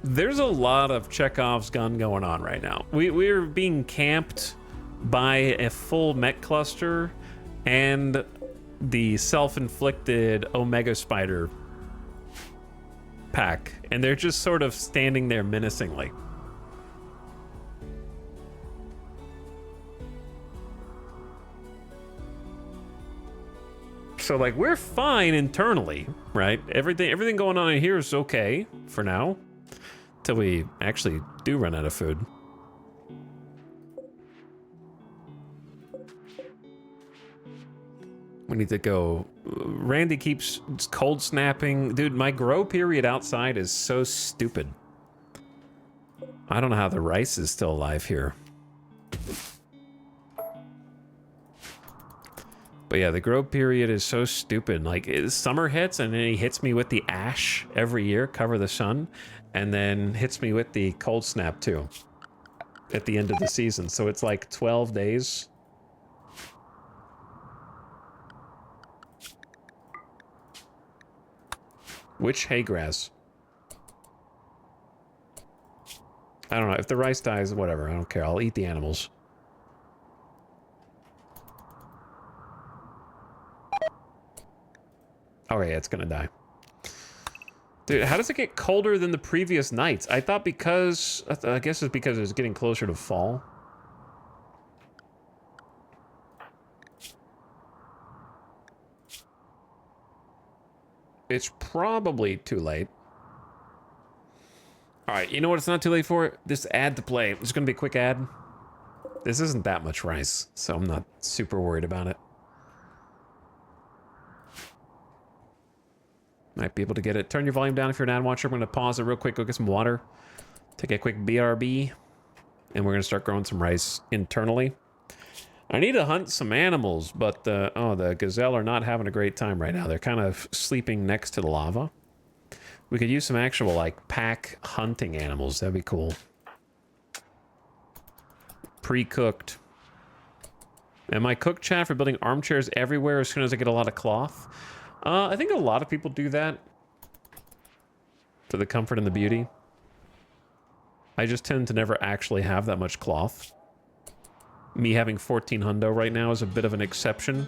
there's a lot of Chekhov's gun going on right now. We're being camped by a full mech cluster and the self-inflicted Omega Spider pack, and they're just sort of standing there menacingly. So like we're fine internally, right? Everything going on in here is okay for now, till we actually do run out of food. We need to go. Randy keeps cold snapping. Dude, my grow period outside is so stupid. I don't know how the rice is still alive here. But yeah, the grow period is so stupid. Like, summer hits and then he hits me with the ash every year, cover the sun, and then hits me with the cold snap too at the end of the season. So it's like 12 days. Which hay grass? I don't know. If the rice dies, whatever. I don't care. I'll eat the animals. Oh, yeah, it's gonna die. Dude, how does it get colder than the previous nights? I thought because... I guess it's because it's getting closer to fall. It's probably too late. Alright, you know what it's not too late for? This ad to play. It's gonna be a quick ad. This isn't that much rice, so I'm not super worried about it. Might be able to get it. Turn your volume down if you're an ad watcher. I'm going to pause it real quick, go get some water, take a quick BRB, and we're going to start growing some rice internally. I need to hunt some animals, but the gazelle are not having a great time right now. They're kind of sleeping next to the lava. We could use some actual, like, pack hunting animals. That'd be cool. Pre-cooked. Am I cooked, chat, for building armchairs everywhere as soon as I get a lot of cloth? I think a lot of people do that for the comfort and the beauty. I just tend to never actually have that much cloth. Me having 14 hundo right now is a bit of an exception.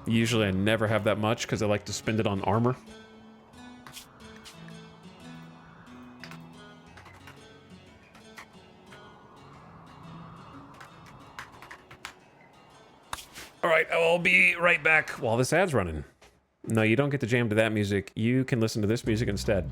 Usually I never have that much because I like to spend it on armor. All right, I'll be right back while this ad's running. No, you don't get to jam to that music. You can listen to this music instead.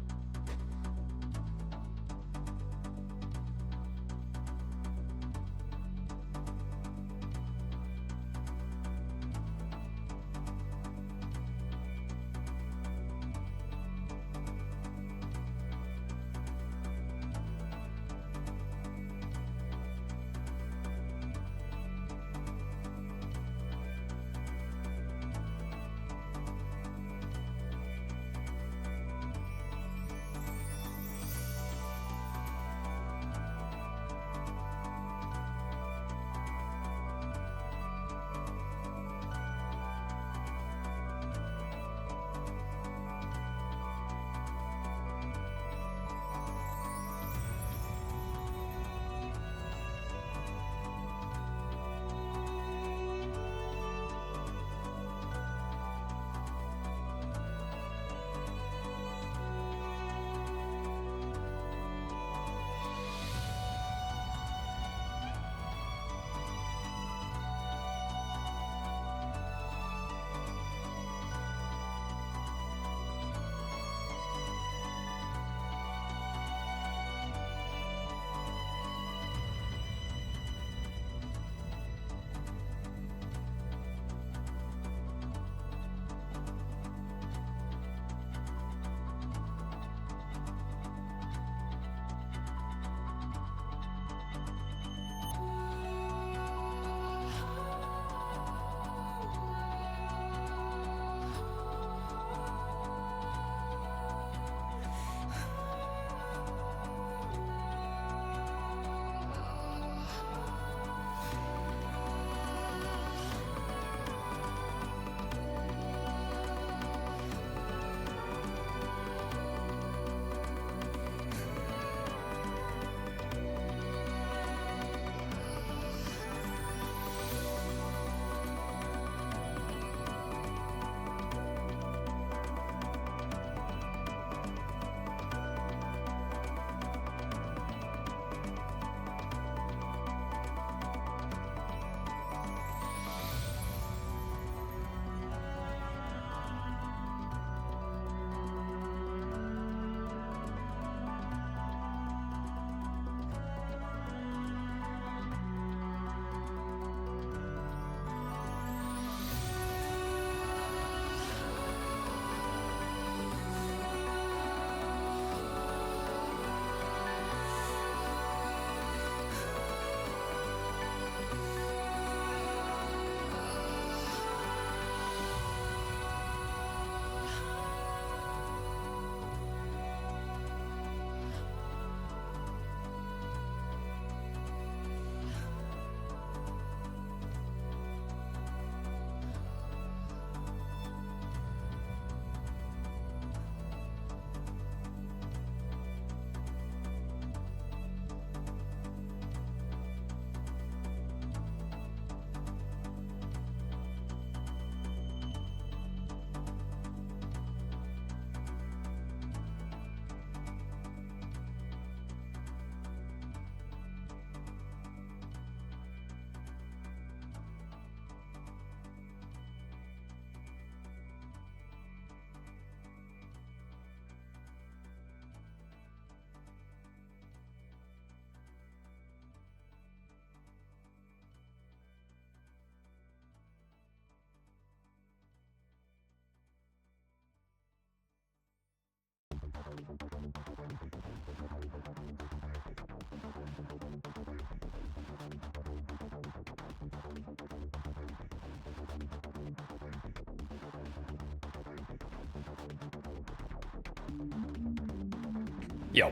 Yo.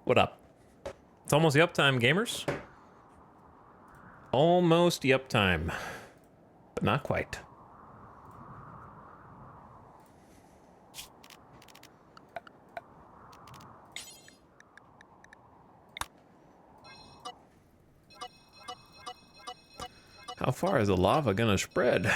What up? It's almost yup time, gamers. Almost yup time, but not quite. How far is the lava gonna spread?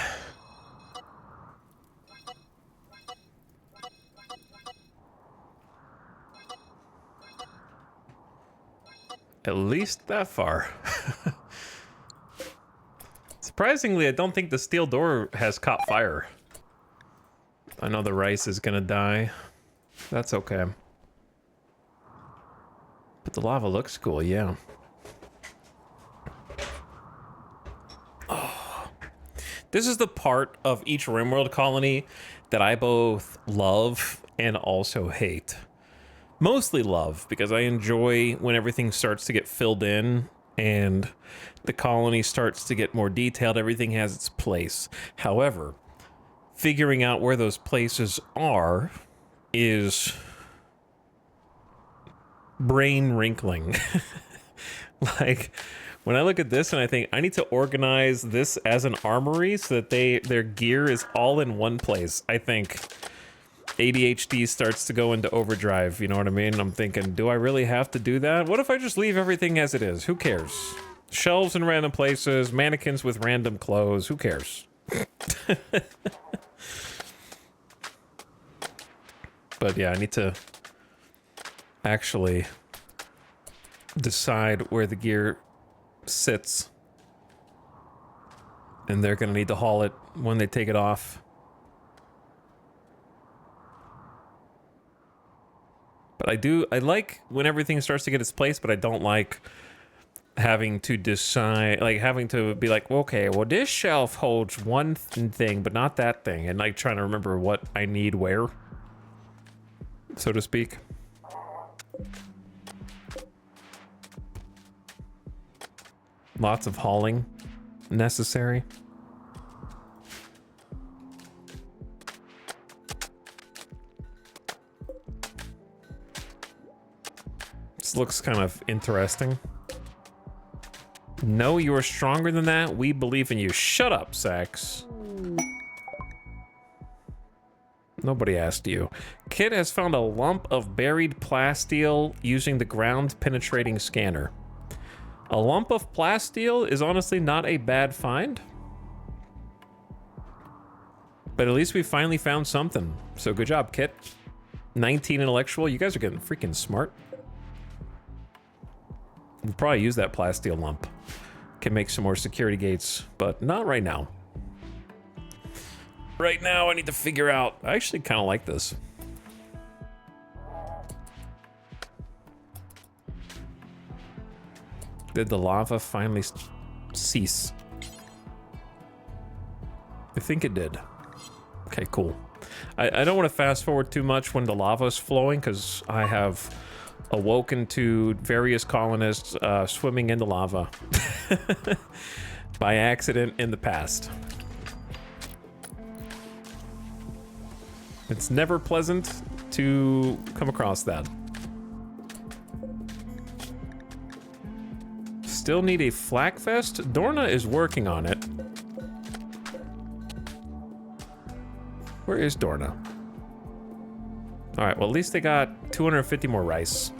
At least that far. Surprisingly, I don't think the steel door has caught fire. I know the rice is gonna die. That's okay. But the lava looks cool, yeah. Oh. This is the part of each RimWorld colony that I both love and also hate. Mostly love, because I enjoy when everything starts to get filled in and the colony starts to get more detailed, everything has its place. However, figuring out where those places are is brain wrinkling. Like, when I look at this and I think I need to organize this as an armory so that their gear is all in one place, I think ADHD starts to go into overdrive, you know what I mean? I'm thinking, do I really have to do that? What if I just leave everything as it is? Who cares? Shelves in random places, mannequins with random clothes, who cares? But yeah, I need to actually decide where the gear sits. And they're gonna need to haul it when they take it off. But I like when everything starts to get its place, but I don't like having to decide, like having to be like, okay, well this shelf holds one thing, but not that thing. And like trying to remember what I need where, so to speak. Lots of hauling necessary. This looks kind of interesting. No, you are stronger than that. We believe in you. Shut up, Sax. Nobody asked you. Kit has found a lump of buried plasteel using the ground penetrating scanner. A lump of plasteel is honestly not a bad find. But at least we finally found something. So good job, Kit. 19 intellectual. You guys are getting freaking smart. We'll probably use that plasteel lump. Can make some more security gates, but not right now. Right now, I need to figure out... I actually kind of like this. Did the lava finally cease? I think it did. Okay, cool. I don't want to fast forward too much when the lava is flowing, because I have awoken to various colonists swimming in the lava by accident in the past. It's never pleasant to come across that. Still need a flak vest? Dorna is working on it. Where is Dorna? All right, well, at least they got 250 more rice.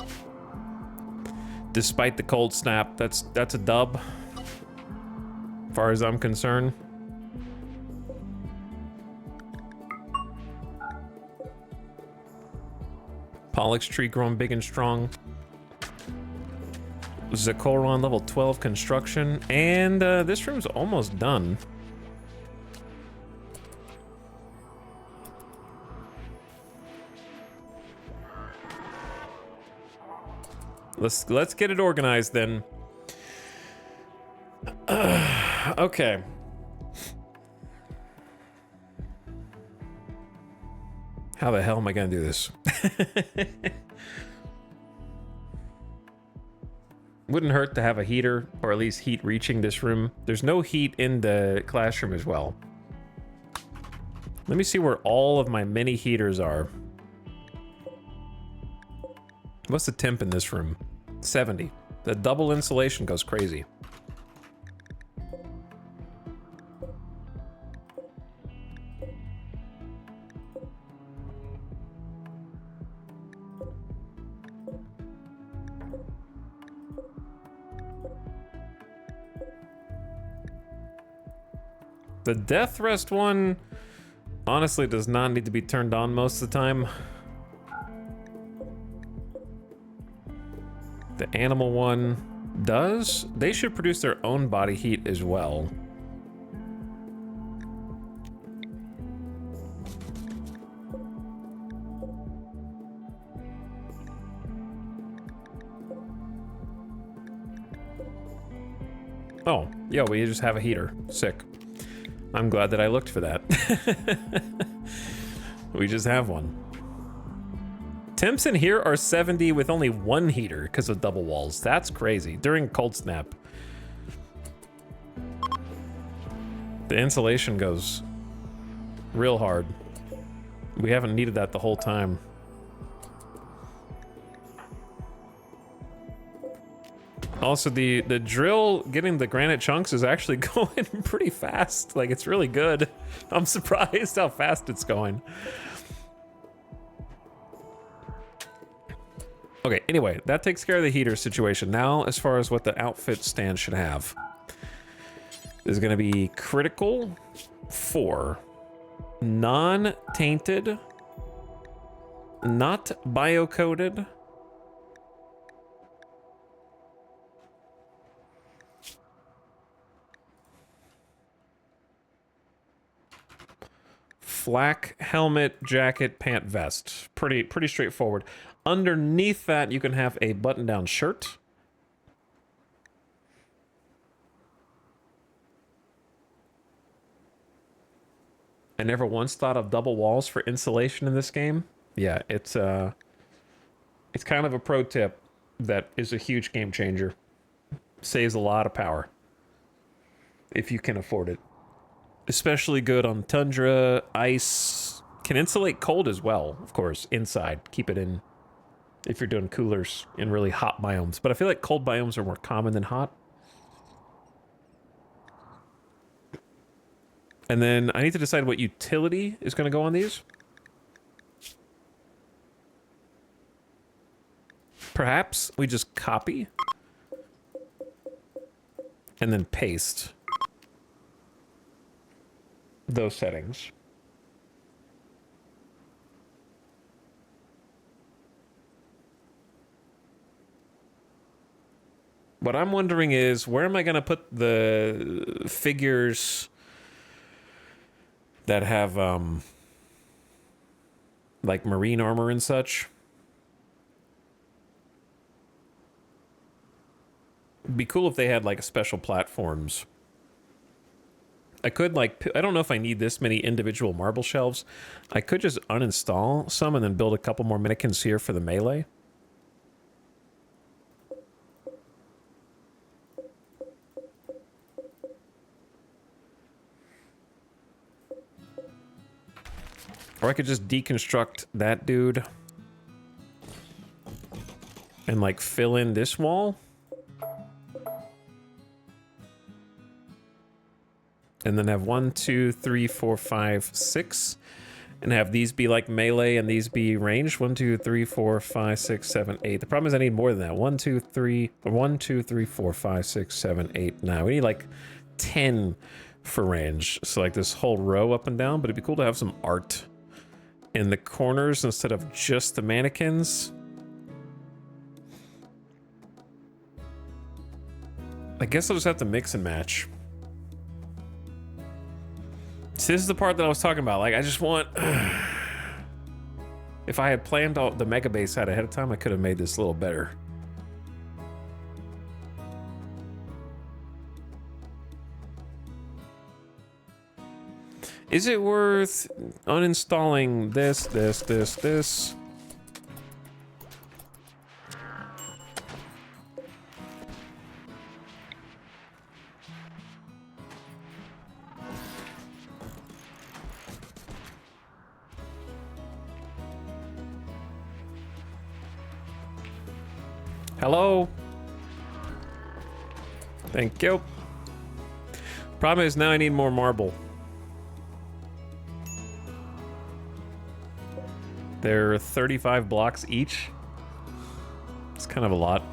Despite the cold snap, that's a dub, as far as I'm concerned. Pollux tree growing big and strong. Zakoron level 12 construction, and this room's almost done. Let's get it organized then. Okay, How the hell am I gonna do this? Wouldn't hurt to have a heater, or at least heat reaching this room. There's no heat in the classroom as well. Let me see where all of my mini heaters are. What's the temp in this room? 70. The double insulation goes crazy. The death rest one honestly does not need to be turned on most of the time. The animal one does. They should produce their own body heat as well. Oh, yeah, we just have a heater. Sick. I'm glad that I looked for that. We just have one. Temps in here are 70 with only one heater because of double walls. That's crazy. During cold snap, the insulation goes real hard. We haven't needed that the whole time. Also, the drill getting the granite chunks is actually going pretty fast. Like, it's really good. I'm surprised how fast it's going. Okay, anyway, that takes care of the heater situation. Now, as far as what the outfit stand should have. There's gonna be critical 4. Non-tainted. Not bio-coded. Flak, helmet, jacket, pant, vest. Pretty straightforward. Underneath that, you can have a button-down shirt. I never once thought of double walls for insulation in this game. Yeah, it's kind of a pro tip that is a huge game changer. Saves a lot of power if you can afford it. Especially good on tundra, ice. Can insulate cold as well, of course, inside. Keep it in if you're doing coolers in really hot biomes. But I feel like cold biomes are more common than hot. And then I need to decide what utility is going to go on these. Perhaps we just copy and then paste those settings. What I'm wondering is, where am I going to put the figures that have like marine armor and such? It'd be cool if they had like special platforms. I could like, I don't know if I need this many individual marble shelves. I could just uninstall some and then build a couple more mannequins here for the melee. Or I could just deconstruct that dude and like fill in this wall. And then have 1, 2, 3, 4, 5, 6. And have these be like melee and these be ranged. 1, 2, 3, 4, 5, 6, 7, 8. The problem is I need more than that. 1, 2, 3, 1, 2, 3, 4, 5, 6, 7, 8. Now we need like 10 for range. So like this whole row up and down, but it'd be cool to have some art in the corners instead of just the mannequins. I guess I'll just have to mix and match. So this is the part that I was talking about. Like, I just want... If I had planned all the mega base out ahead of time, I could have made this a little better. Is it worth uninstalling this? Hello? Thank you. Problem is now I need more marble. They're 35 blocks each. It's kind of a lot.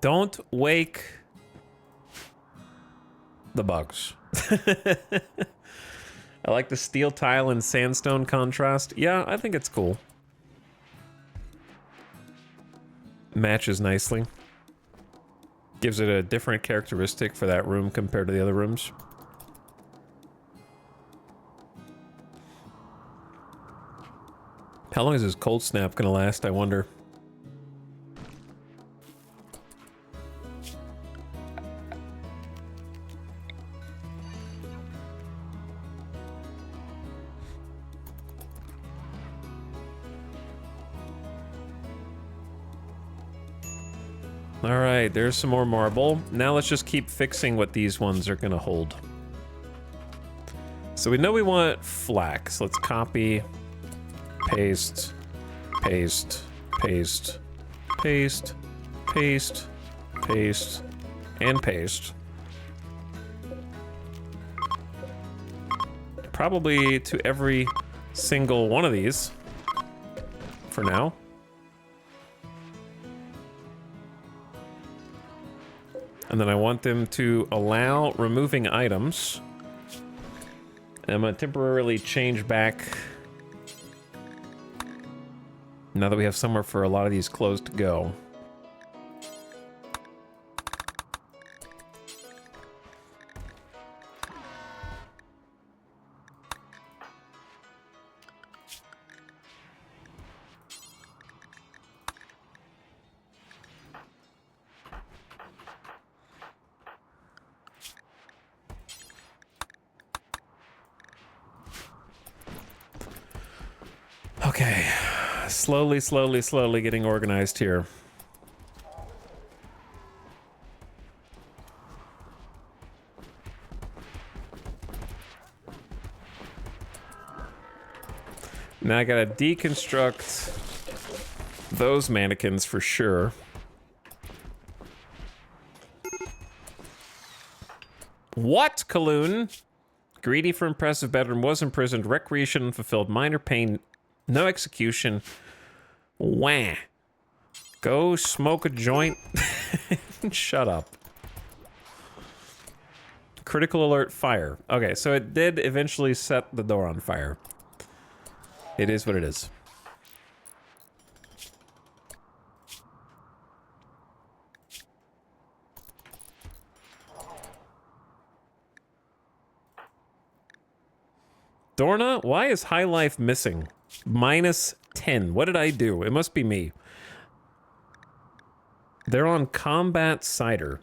Don't wake the bugs. I like the steel tile and sandstone contrast. Yeah, I think it's cool. Matches nicely. Gives it a different characteristic for that room compared to the other rooms. How long is this cold snap gonna last, I wonder? All right, there's some more marble. Now let's just keep fixing what these ones are gonna hold. So we know we want flax. Let's copy, paste, paste, paste, paste, paste, paste, and paste. Probably to every single one of these for now. And then I want them to allow removing items. And I'm gonna temporarily change back. Now that we have somewhere for a lot of these clothes to go. Okay, slowly getting organized here. Now I gotta deconstruct those mannequins for sure. What, Kaloon? Greedy for impressive bedroom, was imprisoned, recreation unfulfilled, minor pain, no execution. Wah. Go smoke a joint. Shut up. Critical alert, fire. Okay, so it did eventually set the door on fire. It is what it is. Dorna, why is High Life missing? -10. What did I do? It must be me. They're on Combat Cider.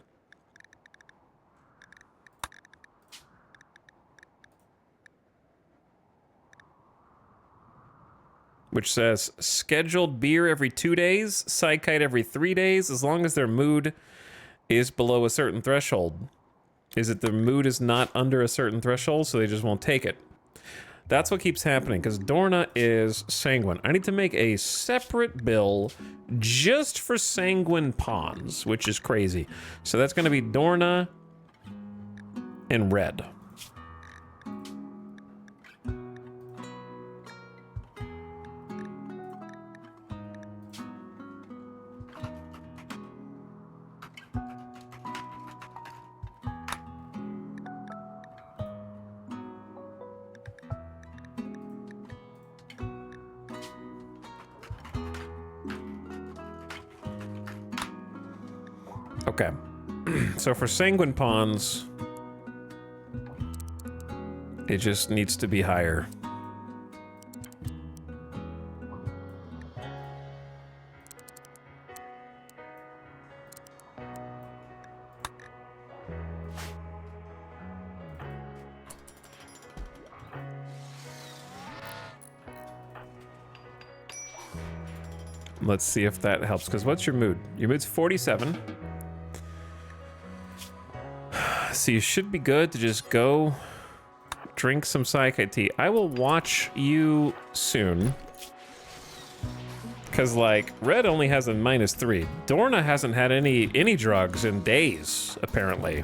Which says, scheduled beer every 2 days, sidekite every 3 days, as long as their mood is below a certain threshold. Is it their mood is not under a certain threshold, so they just won't take it? That's what keeps happening, because Dorna is sanguine. I need to make a separate bill just for sanguine pawns, which is crazy. So that's going to be Dorna and red. Okay. So for Sanguine Pawns, it just needs to be higher. Let's see if that helps, because what's your mood? Your mood's 47. So you should be good to just go drink some Psyche tea. I will watch you soon. Because, like, Red only has a -3. Dorna hasn't had any drugs in days, apparently.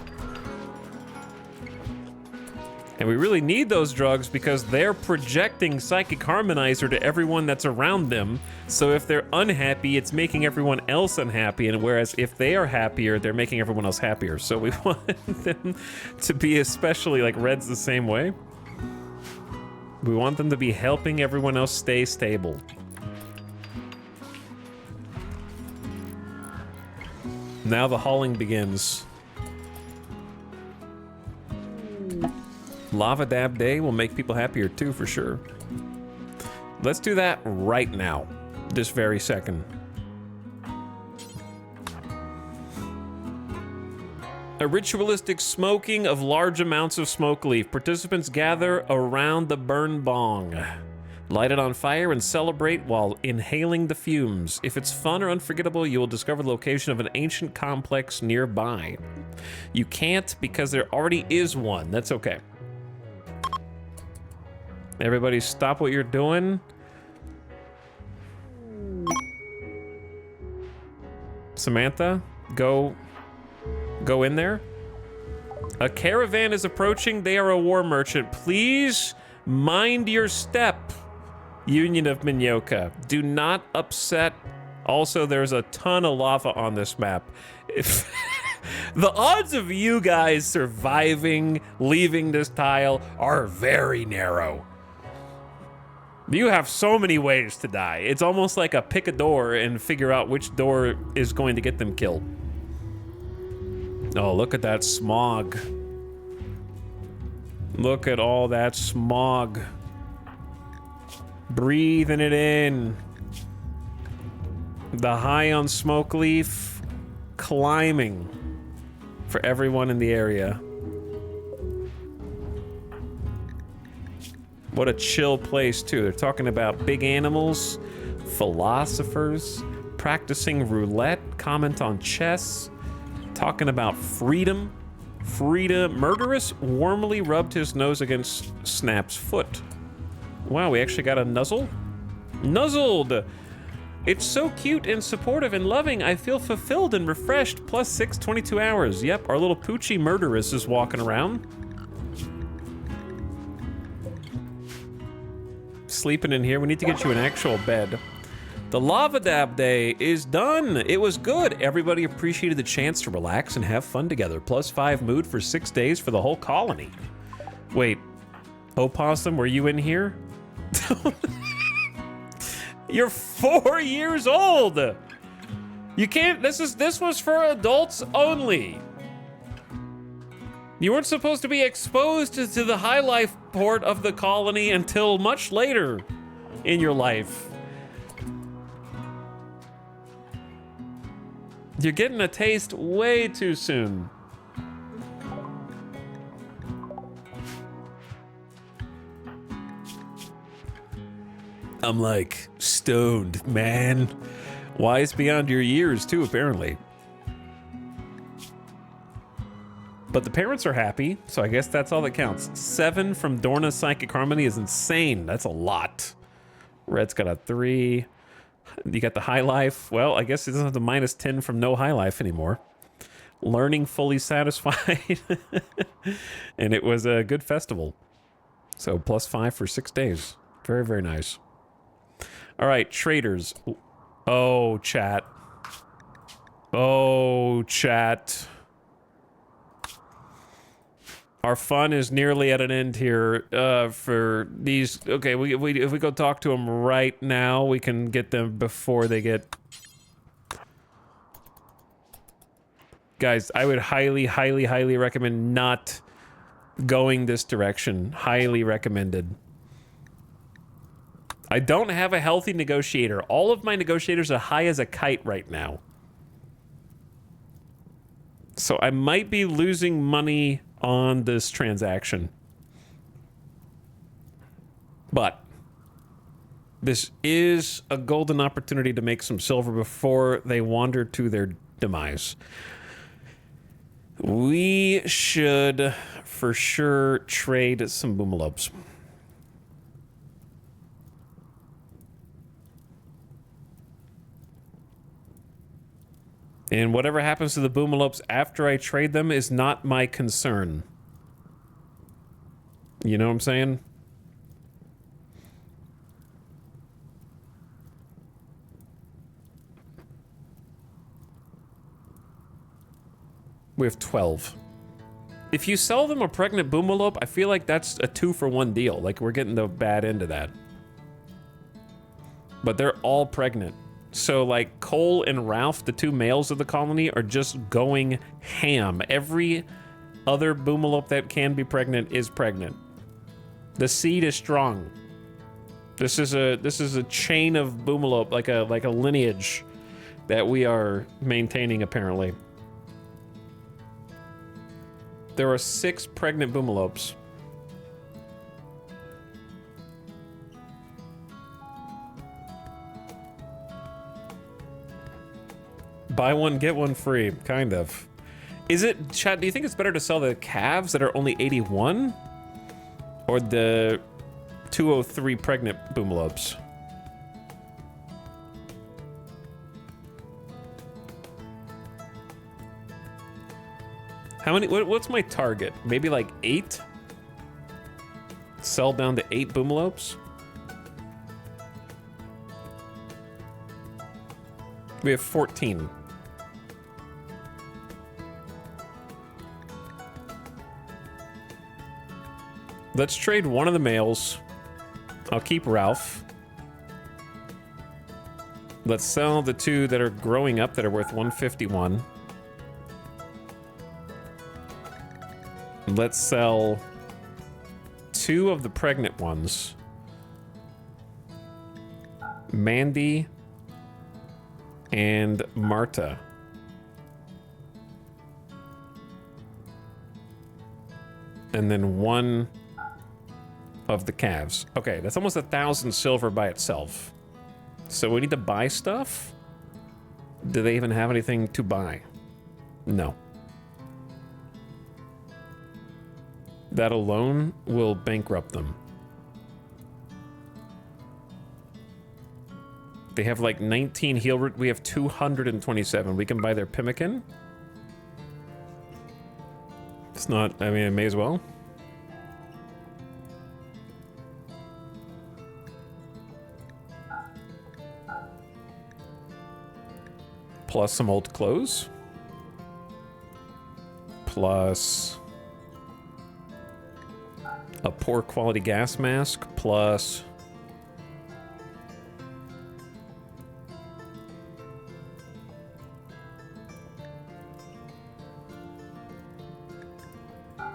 And we really need those drugs because they're projecting Psychic Harmonizer to everyone that's around them. So if they're unhappy, it's making everyone else unhappy. And whereas if they are happier, they're making everyone else happier. So we want them to be, especially like Red's the same way. We want them to be helping everyone else stay stable. Now the hauling begins. Lava Dab Day will make people happier too, for sure. Let's do that right now, this very second. A ritualistic smoking of large amounts of smoke leaf. Participants gather around the burn bong. Light it on fire and celebrate while inhaling the fumes. If it's fun or unforgettable, you will discover the location of an ancient complex nearby. You can't because there already is one. That's okay. Everybody stop what you're doing. Samantha, go in there. A caravan is approaching. They are a war merchant. Please mind your step. Union of Minyoka. Do not upset. Also, there's a ton of lava on this map. If the odds of you guys surviving, leaving this tile are very narrow. You have so many ways to die. It's almost like a pick a door and figure out which door is going to get them killed. Oh, look at that smog. Look at all that smog. Breathing it in. The high on smoke leaf climbing for everyone in the area. What a chill place, too. They're talking about big animals, philosophers, practicing roulette, comment on chess, talking about freedom. Frida Murderous warmly rubbed his nose against Snap's foot. Wow, we actually got a nuzzle? Nuzzled! It's so cute and supportive and loving. I feel fulfilled and refreshed. +6, 22 hours. Yep, our little Poochie Murderous is walking around. Sleeping in here. We need to get you an actual bed. The Lava Dab Day is done. It was good. Everybody appreciated the chance to relax and have fun together. +5 mood for 6 days for the whole colony. Wait, Opossum, were you in here? You're 4 years old. You can't. This was for adults only. You weren't supposed to be exposed to the high life port of the colony until much later in your life. You're getting a taste way too soon. I'm like stoned, man. Wise beyond your years too, apparently. But the parents are happy, so I guess that's all that counts. 7 from Dorna's Psychic Harmony is insane. That's a lot. Red's got a 3. You got the high life. Well, I guess he doesn't have the -10 from no high life anymore. Learning fully satisfied. And it was a good festival. So +5 for 6 days. Very, very nice. All right, traders. Oh, chat. Oh, chat. Our fun is nearly at an end here for these. Okay, if we go talk to them right now, we can get them before they get Guys, I would highly, highly, highly recommend not going this direction. Highly recommended. I don't have a healthy negotiator. All of my negotiators are high as a kite right now. So I might be losing money on this transaction. But this is a golden opportunity to make some silver before they wander to their demise. We should for sure trade some boomalopes. And whatever happens to the boomalopes after I trade them is not my concern. You know what I'm saying? We have 12. If you sell them a pregnant boomalope, I feel like that's a 2-for-1 deal. Like, we're getting the bad end of that. But they're all pregnant. So, like, Cole and Ralph, the 2 males of the colony, are just going ham. Every other boomalope that can be pregnant is pregnant. The seed is strong. This is a chain of boomalope, like a lineage that we are maintaining, apparently. There are 6 pregnant boomalopes. Buy one, get one free, kind of. Is it, Chad, do you think it's better to sell the calves that are only 81? Or the 203 pregnant boomalopes? How many, what's my target? Maybe like 8? Sell down to 8 boomalopes? We have 14. Let's trade one of the males. I'll keep Ralph. Let's sell the 2 that are growing up that are worth 151. Let's sell 2 of the pregnant ones. Mandy and Marta. And then 1 of the calves. Okay, that's almost 1,000 silver by itself. So we need to buy stuff? Do they even have anything to buy? No. That alone will bankrupt them. They have like 19 heal root. We have 227. We can buy their pemmican. It's not, I mean, it may as well. Plus some old clothes. Plus a poor quality gas mask. Plus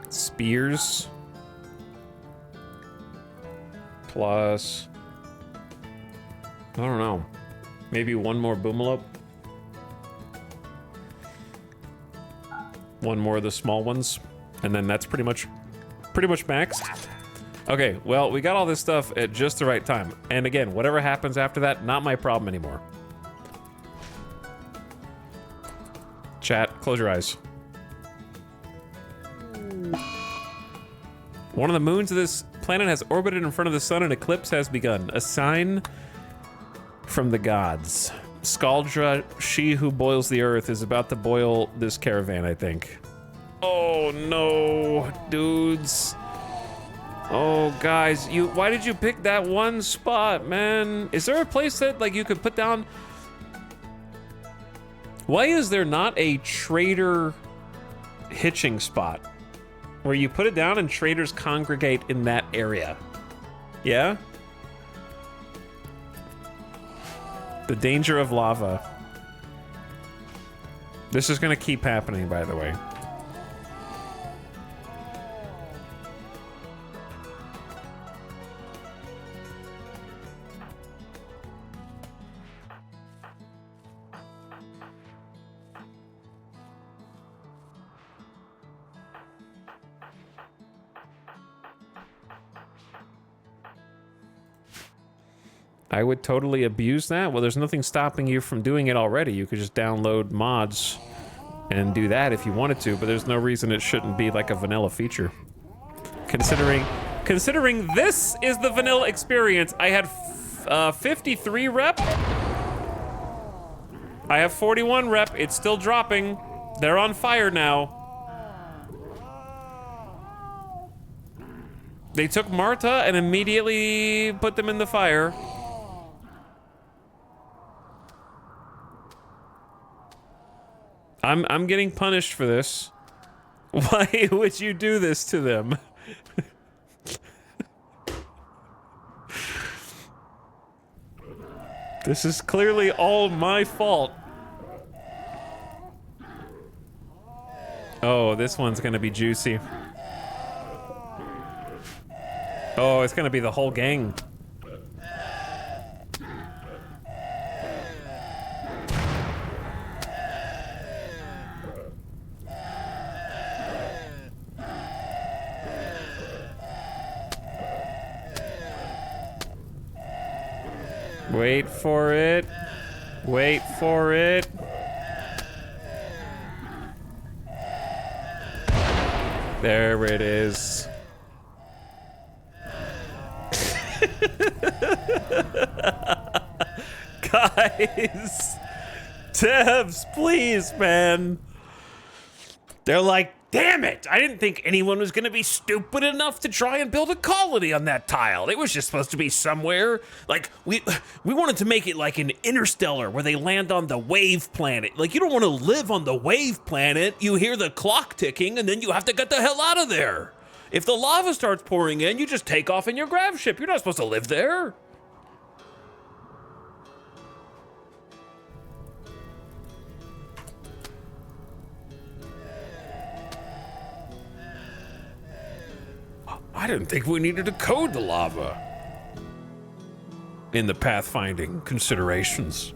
spears. Plus, I don't know, maybe 1 more boomalope. 1 more of the small ones, and then that's pretty much maxed. Okay, well, we got all this stuff at just the right time. And again, whatever happens after that, not my problem anymore. Chat, close your eyes. One of the moons of this planet has orbited in front of the sun, and eclipse has begun. A sign from the gods. Skaldra, she who boils the earth, is about to boil this caravan, I think. Oh no, dudes. Oh, guys, why did you pick that one spot, man? Is there a place that, like, you could put down? Why is there not a trader hitching spot where you put it down and traders congregate in that area? Yeah? The danger of lava. This is gonna keep happening, by the way. I would totally abuse that. Well, there's nothing stopping you from doing it already. You could just download mods and do that if you wanted to, but there's no reason it shouldn't be like a vanilla feature. Considering this is the vanilla experience. I had 53 rep. I have 41 rep. It's still dropping. They're on fire now. They took Marta and immediately put them in the fire. I'm getting punished for this. Why would you do this to them? This is clearly all my fault. Oh, this one's gonna be juicy. Oh, it's gonna be the whole gang. Wait for it. Wait for it. There it is. Guys. Devs, please, man. They're like, damn it! I didn't think anyone was gonna be stupid enough to try and build a colony on that tile. It was just supposed to be somewhere. Like, we wanted to make it like an Interstellar where they land on the wave planet. Like, you don't want to live on the wave planet. You hear the clock ticking and then you have to get the hell out of there. If the lava starts pouring in, you just take off in your grav ship. You're not supposed to live there. I didn't think we needed to code the lava in the pathfinding considerations.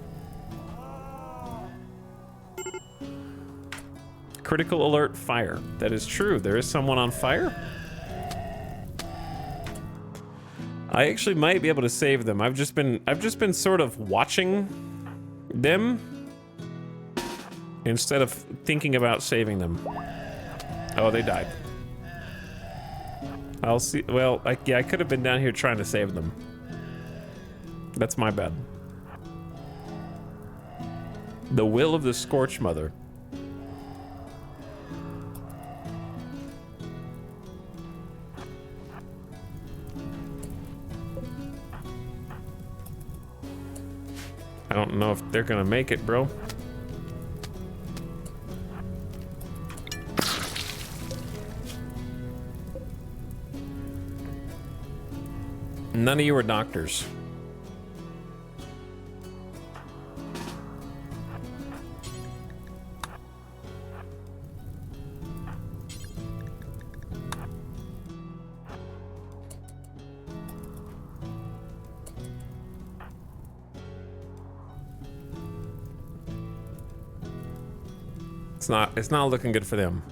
Critical alert fire. That is true. There is someone on fire. I actually might be able to save them. I've just been sort of watching them instead of thinking about saving them. Oh, they died. I'll see. Well, yeah, I could have been down here trying to save them. That's my bad. The will of the Scorch Mother. I don't know if they're gonna make it, bro. None of you are doctors. It's not looking good for them.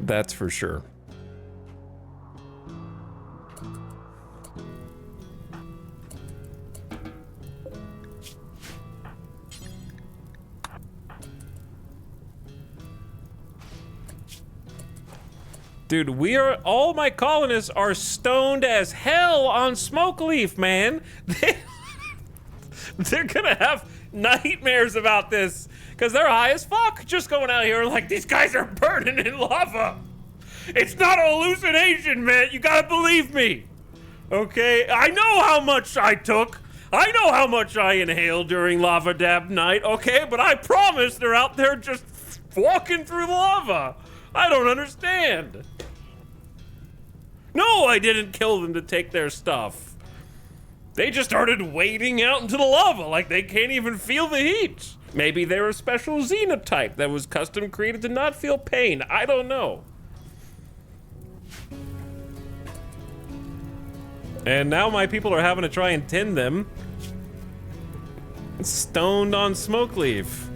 That's for sure. Dude, all my colonists are stoned as hell on smoke leaf, man. They're gonna have nightmares about this because they're high as fuck just going out here like these guys are burning in lava. It's not a hallucination, man. You gotta believe me. Okay, I know how much I took. I know how much I inhaled during Lava Dab night, okay? But I promise they're out there just walking through lava. I don't understand. No, I didn't kill them to take their stuff. They just started wading out into the lava like they can't even feel the heat. Maybe they're a special xenotype that was custom created to not feel pain. I don't know. And now my people are having to try and tend them. Stoned on smoke leaf.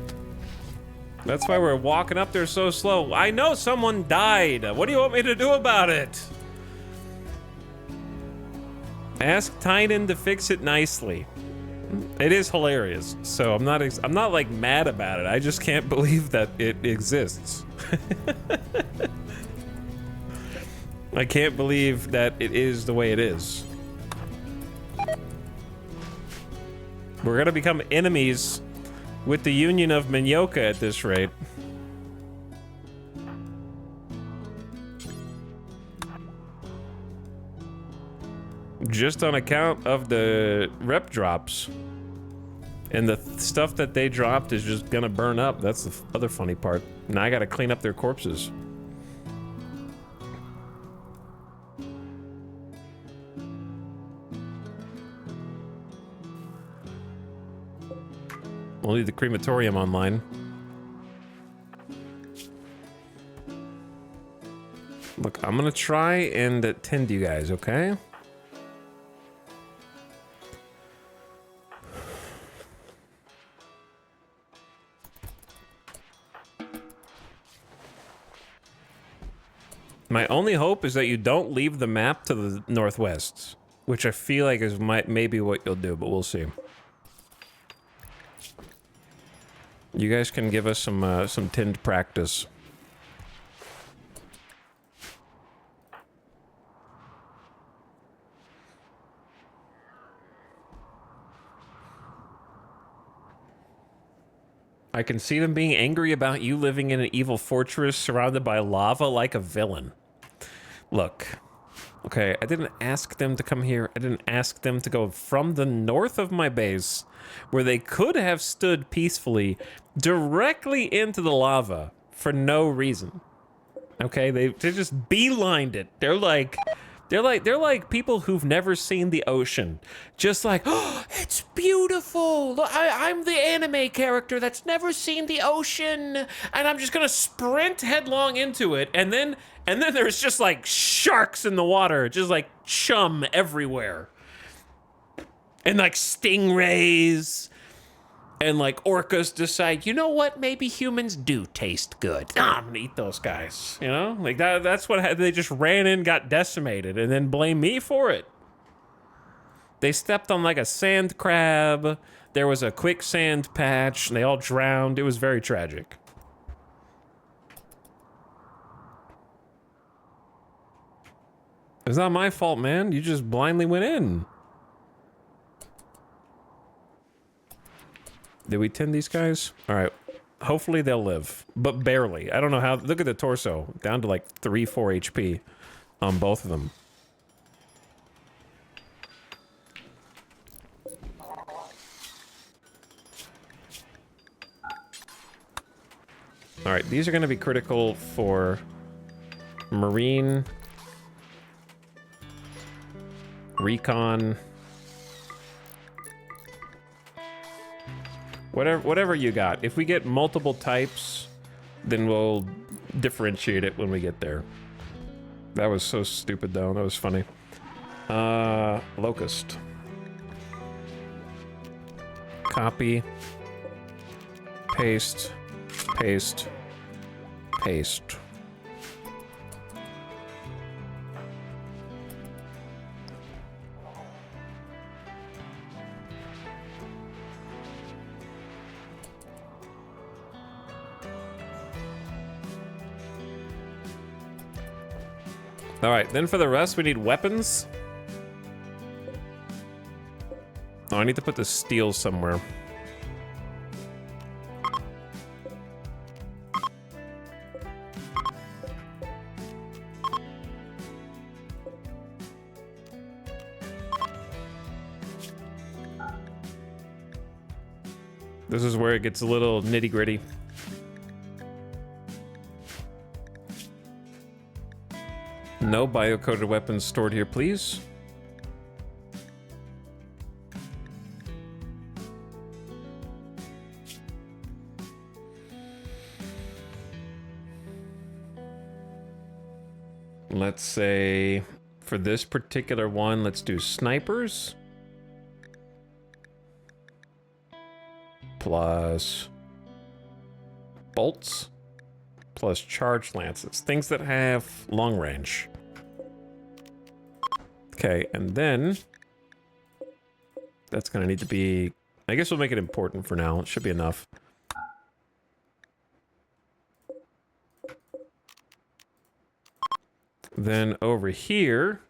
That's why we're walking up there so slow. I know someone died. What do you want me to do about it? Ask Tynan to fix it nicely. It is hilarious, so I'm not like mad about it. I just can't believe that it exists. I can't believe that it is the way it is. We're gonna become enemies with the Union of Minyoka at this rate. Just on account of the rep drops. And the stuff that they dropped is just gonna burn up. That's the other funny part. Now I gotta clean up their corpses. We'll need the crematorium online. Look, I'm gonna try and attend you guys, okay? My only hope is that you don't leave the map to the northwest, which I feel like is maybe what you'll do, but we'll see. You guys can give us some tinned practice. I can see them being angry about you living in an evil fortress surrounded by lava like a villain. Look, okay, I didn't ask them to come here. I didn't ask them to go from the north of my base, where they could have stood peacefully, directly into the lava for no reason. Okay, they just beelined it. They're like people who've never seen the ocean. Just like, oh, it's beautiful. I'm the anime character that's never seen the ocean, and I'm just gonna sprint headlong into it, and then there's just like sharks in the water, just like chum everywhere. And like stingrays. And like orcas decide, you know what? Maybe humans do taste good. I'm gonna eat those guys. You know, like that's what they just ran in, got decimated, and then blame me for it. They stepped on like a sand crab. There was a quicksand patch, and they all drowned. It was very tragic. It's not my fault, man. You just blindly went in. Did we tend these guys? All right. Hopefully they'll live, but barely. I don't know how. Look at the torso. Down to like 3-4 HP on both of them. All right. These are going to be critical for Marine, Recon, whatever you got. If we get multiple types, then we'll differentiate it when we get there. That was so stupid though. That was funny. Locust. Copy. Paste. Paste. Paste. All right, then for the rest, we need weapons. Oh, I need to put the steel somewhere. This is where it gets a little nitty-gritty. No biocoded weapons stored here, please. Let's say for this particular one, let's do snipers. Plus bolts. Plus charged lances. Things that have long range. Okay, and then that's gonna need to be, I guess we'll make it important for now. It should be enough. Then over here,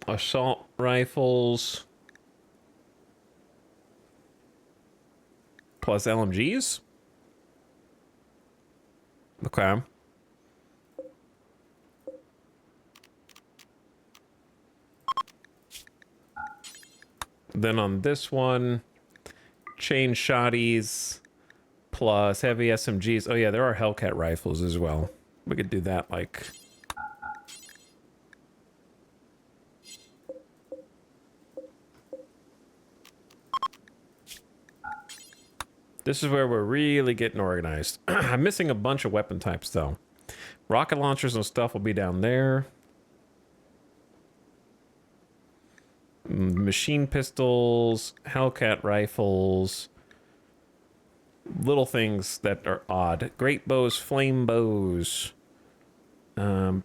assault rifles plus LMGs. Okay. Then on this one, chain shotties plus heavy SMGs. Oh yeah, there are Hellcat rifles as well. We could do that like... This is where we're really getting organized. I'm missing a bunch of weapon types though. Rocket launchers and stuff will be down there. Machine pistols, Hellcat rifles, little things that are odd. Great bows, flame bows. I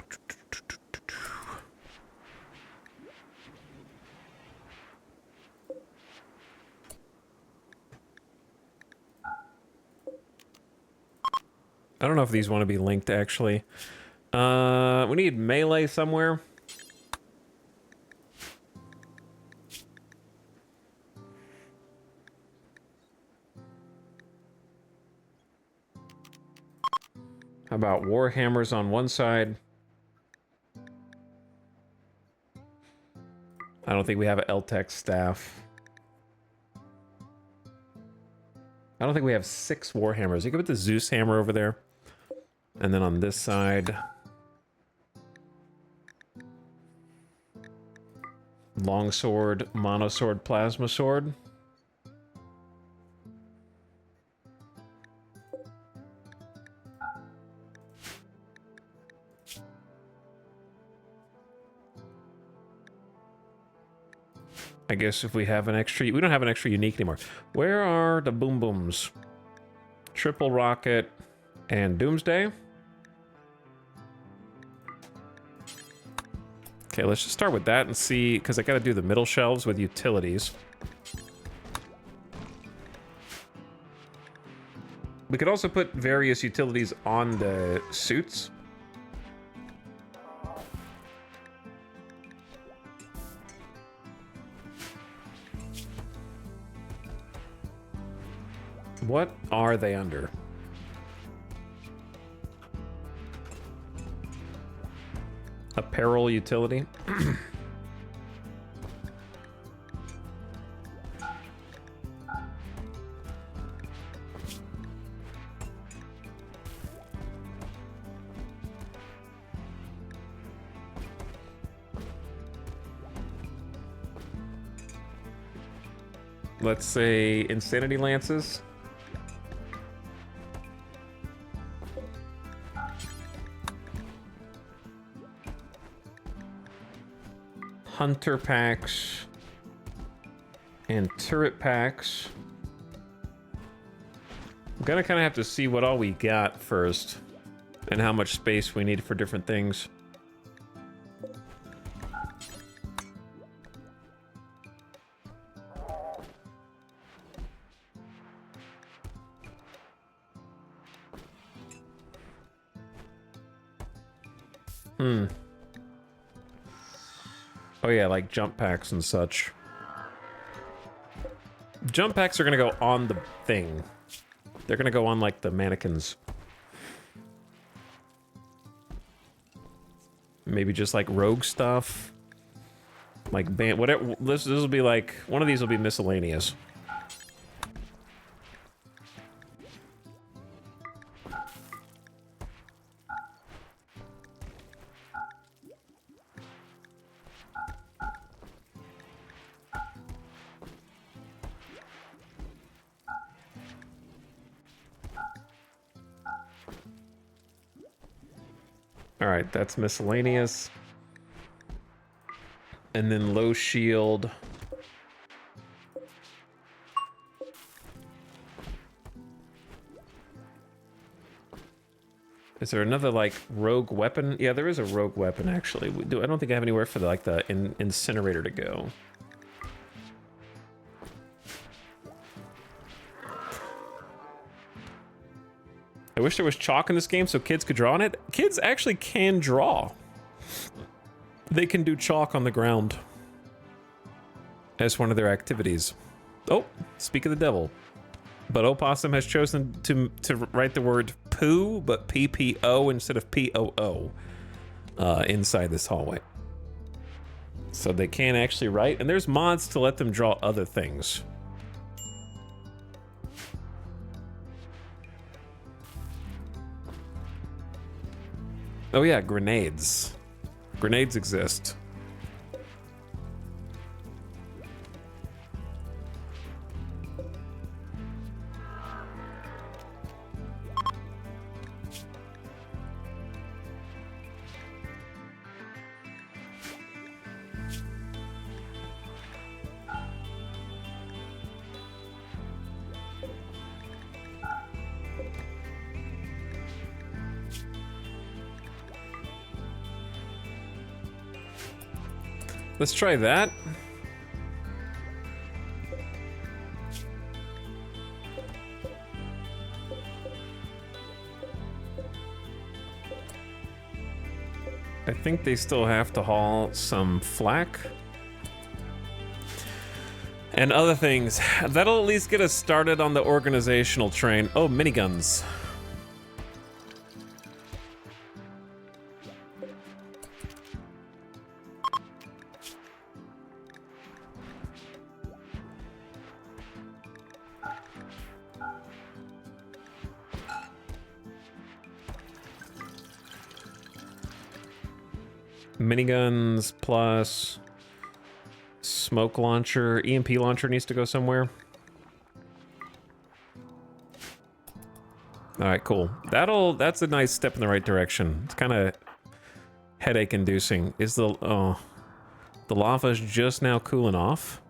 don't know if these want to be linked actually. We need melee somewhere. How about warhammers on one side? I don't think we have an LTEC staff. I don't think we have 6 warhammers. You could put the Zeus hammer over there. And then on this side, longsword, monosword, plasma sword. I guess if we have an extra... We don't have an extra unique anymore. Where are the boom booms? Triple rocket and doomsday. Okay, let's just start with that and see, because I gotta do the middle shelves with utilities. We could also put various utilities on the suits. What are they under? Apparel utility. Let's say insanity lances. Hunter packs and turret packs. I'm gonna kind of have to see what all we got first and how much space we need for different things. Oh yeah, like jump packs and such. Jump packs are gonna go on the thing. They're gonna go on like the mannequins. Maybe just like rogue stuff. Like band, whatever. This will be like, one of these will be miscellaneous. All right, that's miscellaneous. And then low shield. Is there another like rogue weapon? Yeah, there is a rogue weapon actually. I don't think I have anywhere for the incinerator to go. I wish there was chalk in this game so kids could draw on it. Kids actually can draw. They can do chalk on the ground as one of their activities. Oh, speak of the devil. But Opossum has chosen to write the word poo, but PPO instead of POO inside this hallway. So they can actually write, and there's mods to let them draw other things. Oh yeah, grenades. Grenades exist. Let's try that. I think they still have to haul some flak and other things. That'll at least get us started on the organizational train. Oh, miniguns. Miniguns plus smoke launcher. EMP launcher needs to go somewhere. All right, cool. That's a nice step in the right direction. It's kind of headache inducing. Is the lava's just now cooling off?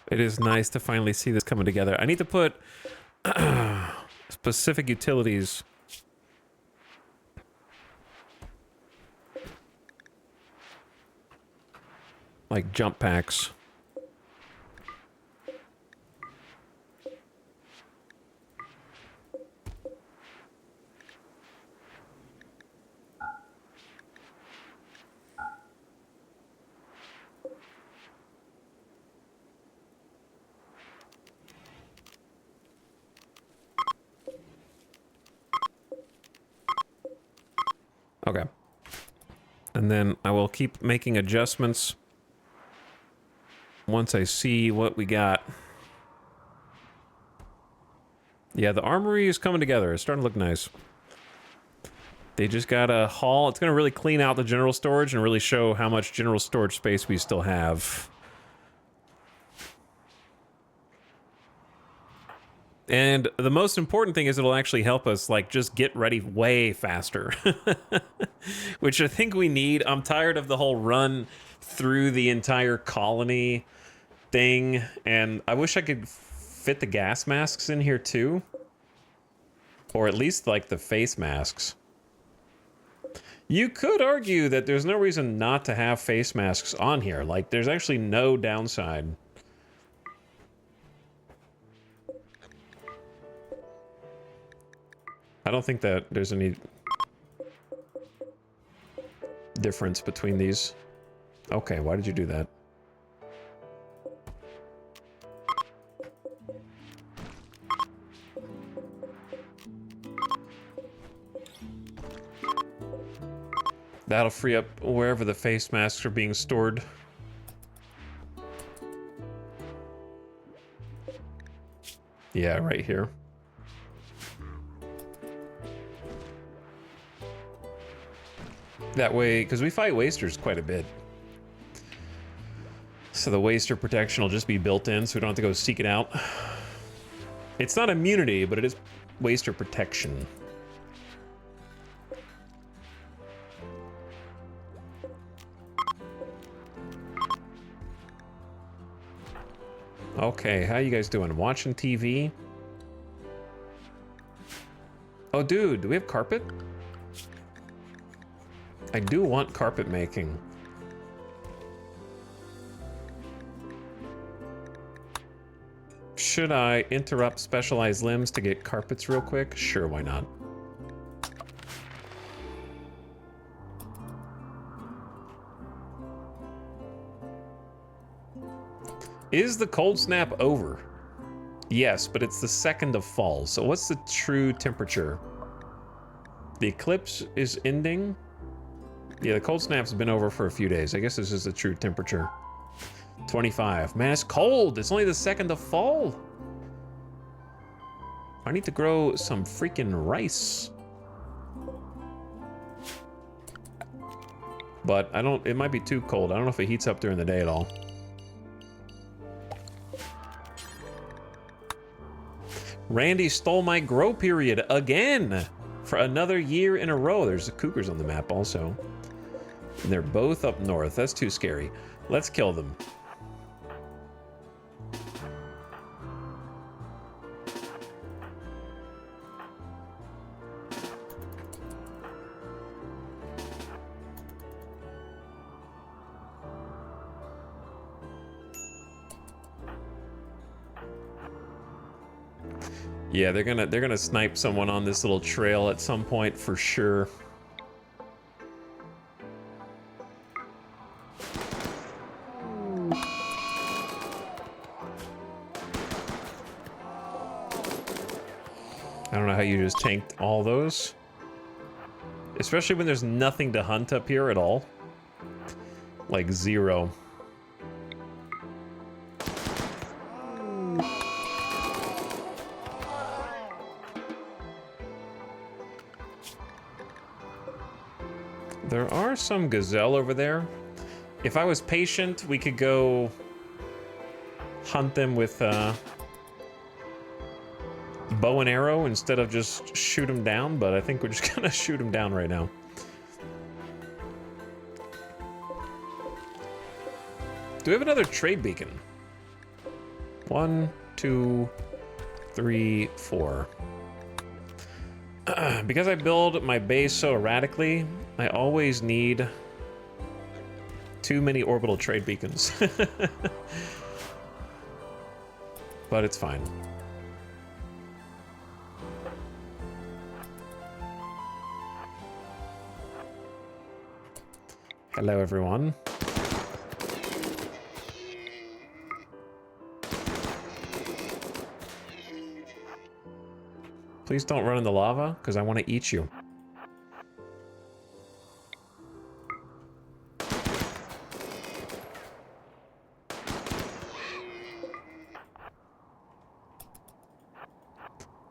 It is nice to finally see this coming together. I need to put specific utilities. Like jump packs. Okay. And then I will keep making adjustments once I see what we got. Yeah, the armory is coming together. It's starting to look nice. They just got a haul. It's going to really clean out the general storage and really show how much general storage space we still have. And the most important thing is it'll actually help us, like, just get ready way faster. Which I think we need. I'm tired of the whole run through the entire colony thing. And I wish I could fit the gas masks in here, too. Or at least, like, the face masks. You could argue that there's no reason not to have face masks on here. Like, there's actually no downside. I don't think that there's any difference between these. Okay, why did you do that? That'll free up wherever the face masks are being stored. Yeah, right here. That way, because we fight wasters quite a bit. So the waster protection will just be built in, so we don't have to go seek it out. It's not immunity, but it is waster protection. Okay, how you guys doing? Watching TV? Oh, dude, do we have carpet? I do want carpet making. Should I interrupt specialized limbs to get carpets real quick? Sure, why not? Is the cold snap over? Yes, but it's the 2nd of fall. So what's the true temperature? The eclipse is ending? Yeah, the cold snap's been over for a few days. I guess this is the true temperature. 25. Man, it's cold. It's only the 2nd of fall. I need to grow some freaking rice. But I don't, it might be too cold. I don't know if it heats up during the day at all. Randy stole my grow period again for another year in a row. There's the cougars on the map also. And they're both up north. That's too scary. Let's kill them. Yeah, they're gonna snipe someone on this little trail at some point for sure. I don't know how you just tanked all those. Especially when there's nothing to hunt up here at all. Like 0. There are some gazelle over there. If I was patient, we could go hunt them with bow and arrow instead of just shoot them down, but I think we're just gonna shoot them down right now. Do we have another trade beacon? 1, 2, 3, 4. Because I build my base so erratically, I always need too many orbital trade beacons. But it's fine. Hello, everyone. Please don't run in the lava, because I want to eat you.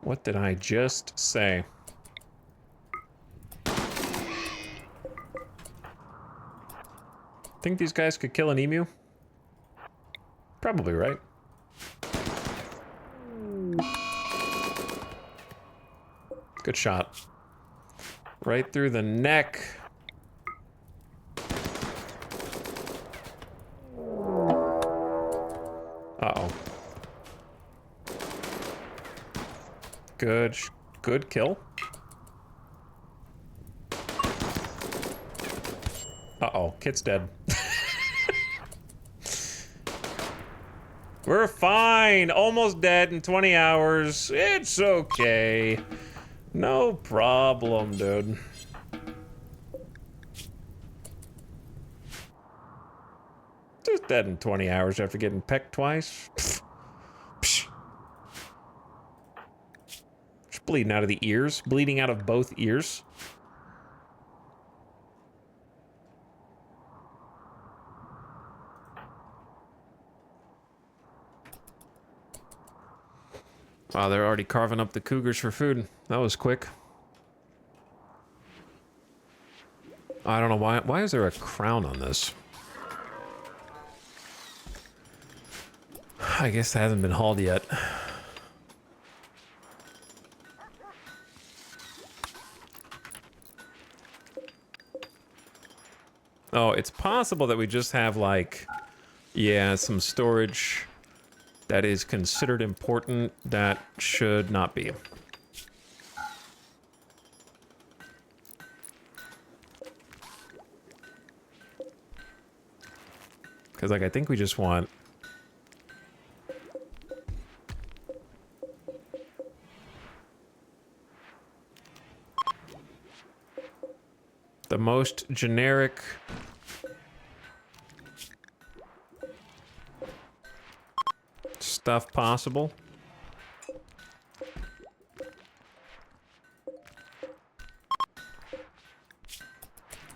What did I just say? Think these guys could kill an emu? Probably, right? Good shot. Right through the neck. Uh-oh. Good kill. Uh-oh, Kit's dead. We're fine. Almost dead in 20 hours. It's okay. No problem, dude. Just dead in 20 hours after getting pecked twice. Pfft. Psh. Just bleeding out of the ears. Bleeding out of both ears. Wow, they're already carving up the cougars for food. That was quick. I don't know why. Why is there a crown on this? I guess it hasn't been hauled yet. Oh, it's possible that we just have, like, yeah, some storage that is considered important that should not be. Because, like, I think we just want... the most generic... stuff possible.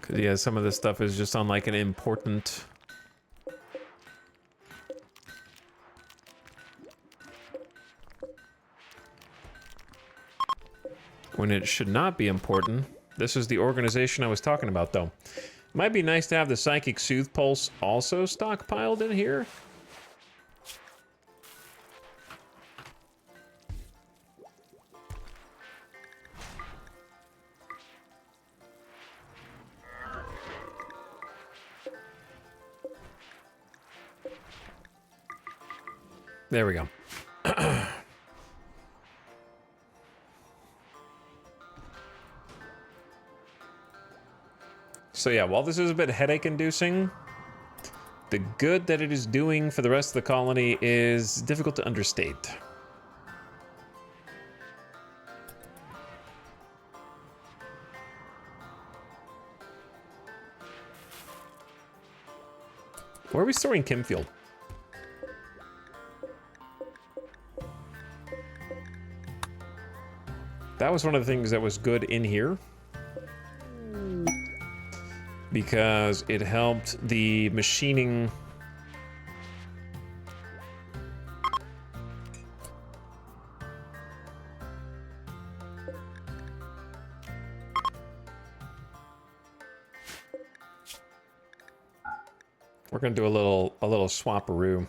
Because, yeah, some of this stuff is just on, like, an important... when it should not be important. This is the organization I was talking about, though. Might be nice to have the Psychic Soothe Pulse also stockpiled in here. There we go. So yeah, while this is a bit headache-inducing, the good that it is doing for the rest of the colony is difficult to understate. Where are we storing Kim Fuel? That was one of the things that was good in here, because it helped the machining. We're gonna do a little swapperoo.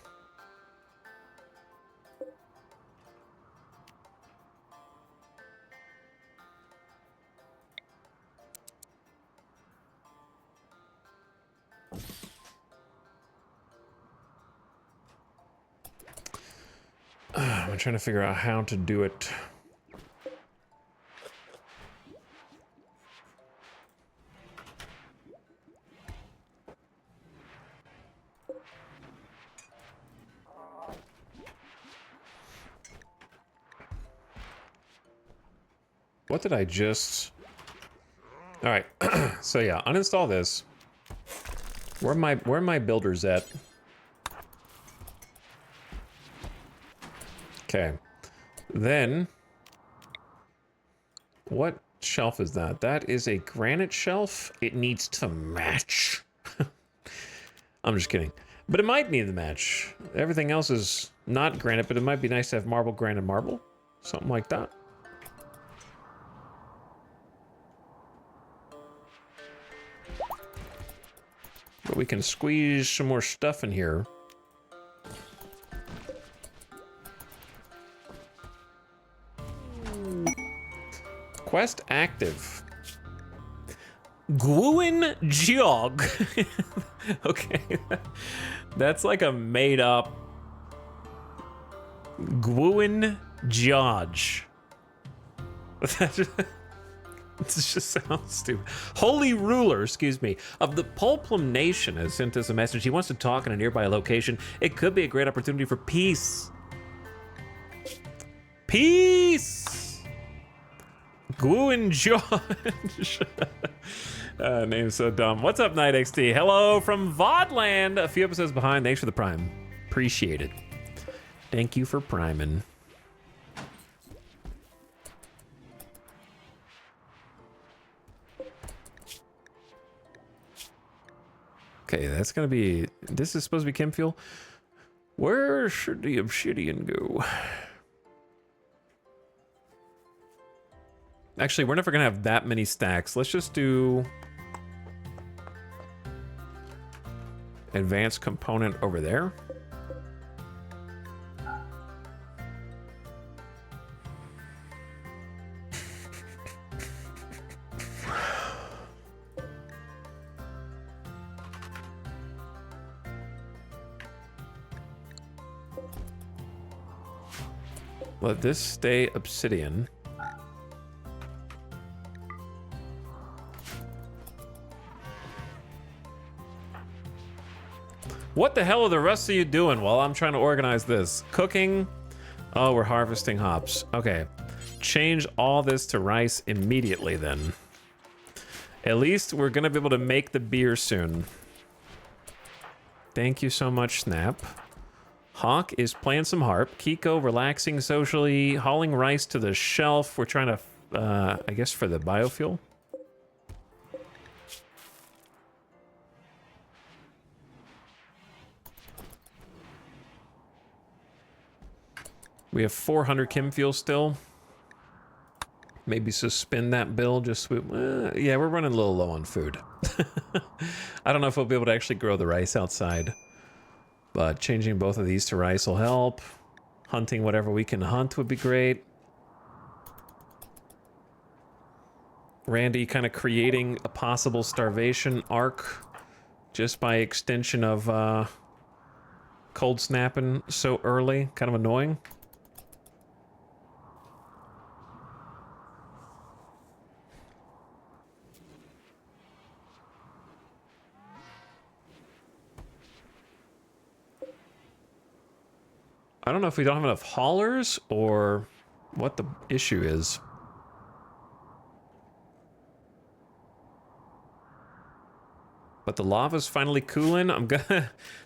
I'm trying to figure out how to do it. What did I just... All right, so yeah, uninstall this. Where are my builders at? Okay, then what shelf is that? That is a granite shelf. It needs to match. I'm just kidding, but it might need to match. Everything else is not granite, but it might be nice to have marble, granite, marble, something like that. But we can squeeze some more stuff in here. Quest active. Gwyn Jog. Okay. That's like a made up Gwyn Jodge. This just sounds stupid. Holy Ruler, excuse me, of the Pulplum Nation has sent us a message. He wants to talk in a nearby location. It could be a great opportunity for peace. Peace! Gwyn George. Name's so dumb. What's up, Night XT? Hello from Vodland. A few episodes behind. Thanks for the prime. Appreciate it. Thank you for priming. Okay, that's gonna be... This is supposed to be chem fuel. Where should the obsidian go? Actually, we're never gonna have that many stacks. Let's just do advanced component over there. Let this stay obsidian. What the hell are the rest of you doing while I'm trying to organize this? Cooking? Oh, we're harvesting hops. Okay. Change all this to rice immediately then. At least we're gonna be able to make the beer soon. Thank you so much, Snap. Hawk is playing some harp. Kiko relaxing socially, hauling rice to the shelf. We're trying to, I guess for the biofuel. We have 400 chem fuel still. Maybe suspend that bill, just yeah, we're running a little low on food. I don't know if we'll be able to actually grow the rice outside, but changing both of these to rice will help. Hunting whatever we can hunt would be great. Randy kind of creating a possible starvation arc just by extension of cold snapping so early, kind of annoying. I don't know if we don't have enough haulers or what the issue is. But the lava's finally cooling.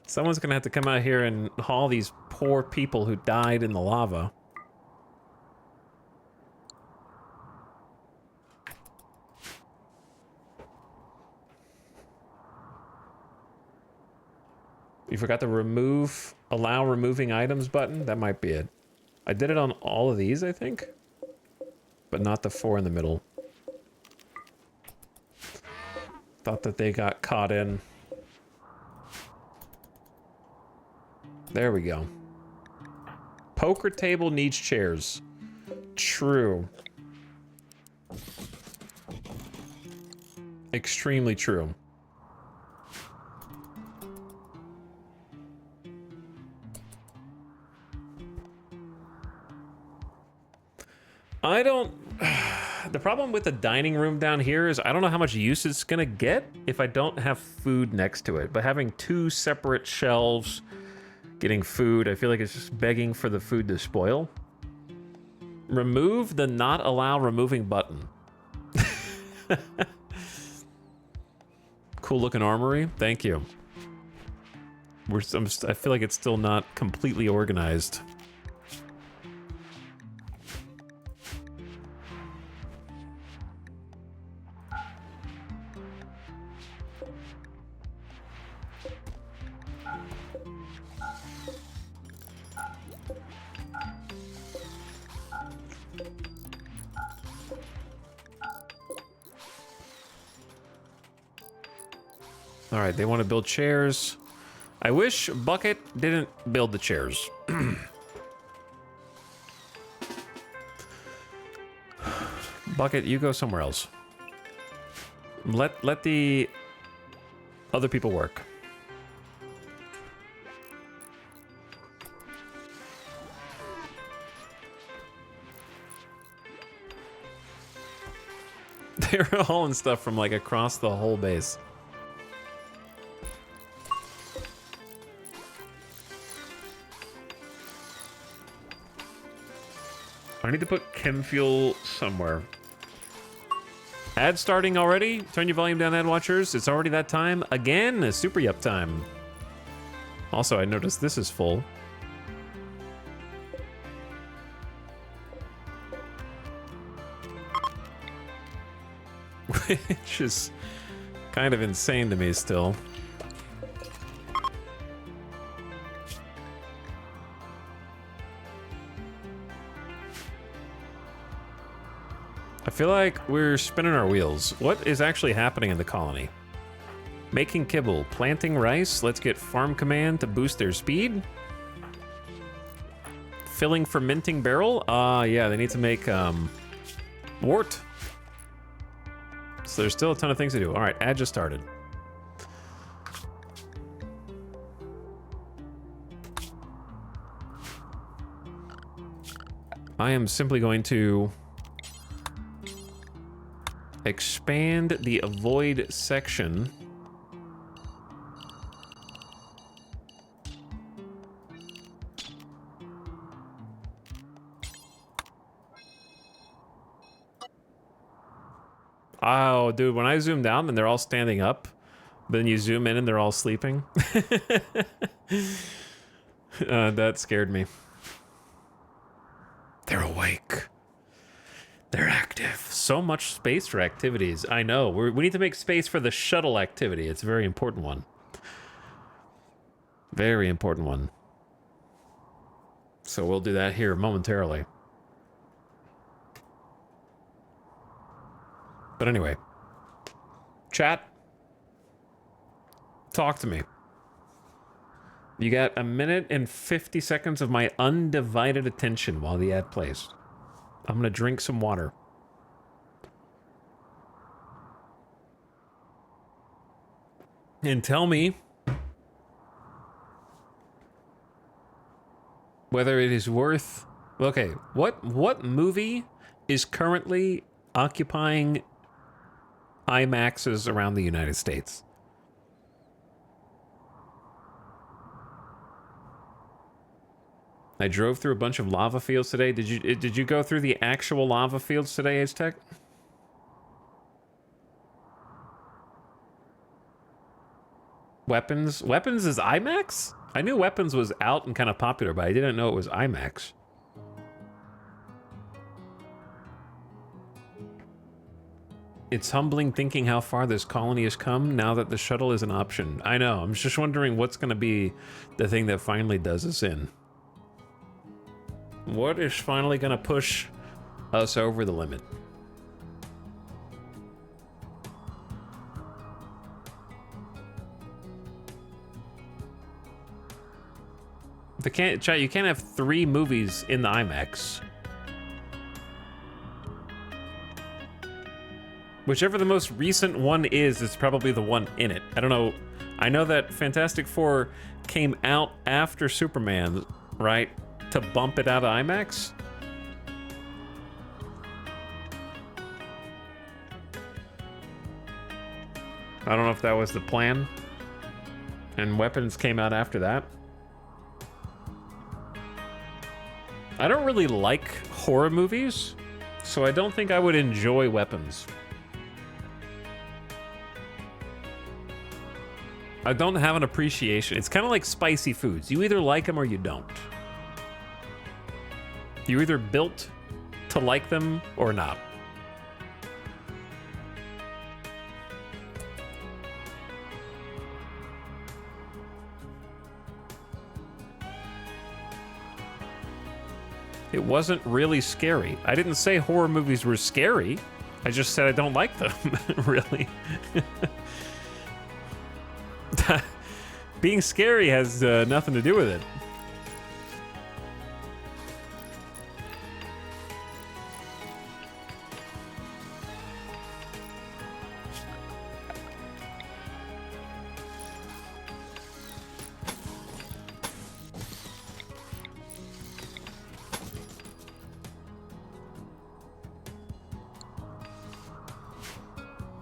Someone's gonna have to come out here and haul these poor people who died in the lava. You forgot the allow removing items button? That might be it. I did it on all of these, I think. But not the 4 in the middle. Thought that they got caught in. There we go. Poker table needs chairs. True. Extremely true. I don't... The problem with the dining room down here is I don't know how much use it's gonna get if I don't have food next to it. But having 2 separate shelves, getting food, I feel like it's just begging for the food to spoil. Remove the not allow removing button. Cool looking armory, thank you. I feel like it's still not completely organized. All right, they want to build chairs. I wish Bucket didn't build the chairs. Bucket, you go somewhere else. Let the other people work. They're hauling stuff from like across the whole base. I need to put chem fuel somewhere. Ad starting already? Turn your volume down, ad watchers. It's already that time. Again, super yup time. Also, I noticed this is full. Which is kind of insane to me still. I feel like we're spinning our wheels. What is actually happening in the colony? Making kibble, planting rice. Let's get farm command to boost their speed. Filling fermenting barrel. Yeah, they need to make wort. So there's still a ton of things to do. All right, ad just started. I am simply going to expand the avoid section. Oh, dude, when I zoom down and they're all standing up, but then you zoom in and they're all sleeping. That scared me. They're awake. They're active. So much space for activities. I know. We need to make space for the shuttle activity. It's a very important one. Very important one. So we'll do that here momentarily. But anyway. Chat. Talk to me. You got 1 minute and 50 seconds of my undivided attention while the ad plays. I'm gonna drink some water. And tell me whether it is worth... Okay, what movie is currently occupying IMAXs around the United States? I drove through a bunch of lava fields today. Did you go through the actual lava fields today, H-Tech? Weapons? Weapons is IMAX? I knew Weapons was out and kind of popular, but I didn't know it was IMAX. It's humbling thinking how far this colony has come now that the shuttle is an option. I know, I'm just wondering what's going to be the thing that finally does us in. What is finally going to push us over the limit? Chat, you can't have 3 movies in the IMAX. Whichever the most recent one is, it's probably the one in it. I don't know. I know that Fantastic Four came out after Superman, right? To bump it out of IMAX? I don't know if that was the plan. And Weapons came out after that. I don't really like horror movies, so I don't think I would enjoy Weapons. I don't have an appreciation. It's kind of like spicy foods. You either like them or you don't. You're either built to like them or not. It wasn't really scary. I didn't say horror movies were scary. I just said I don't like them, really. Being scary has nothing to do with it.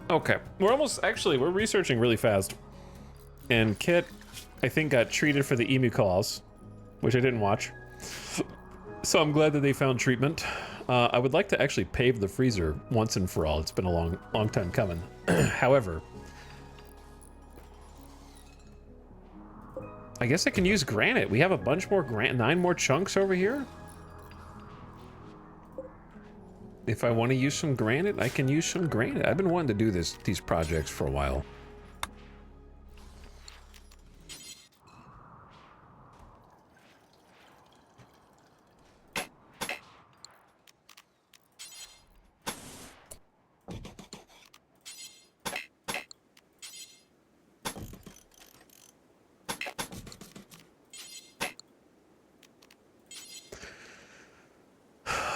Okay, we're almost, actually, we're researching really fast. And Kit, I think, got treated for the emu claws, which I didn't watch. So I'm glad that they found treatment. I would like to actually pave the freezer once and for all. It's been a long time coming. However, I guess I can use granite. We have a bunch more 9 more chunks over here. If I want to use some granite, I can use some granite. I've been wanting to do these projects for a while.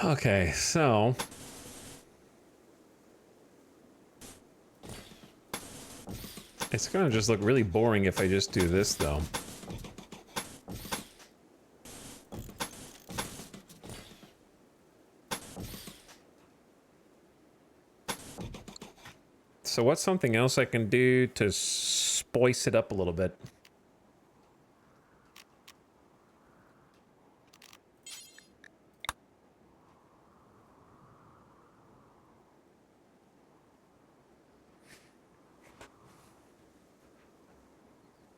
Okay, so it's gonna just look really boring if I just do this, though. So what's something else I can do to spice it up a little bit?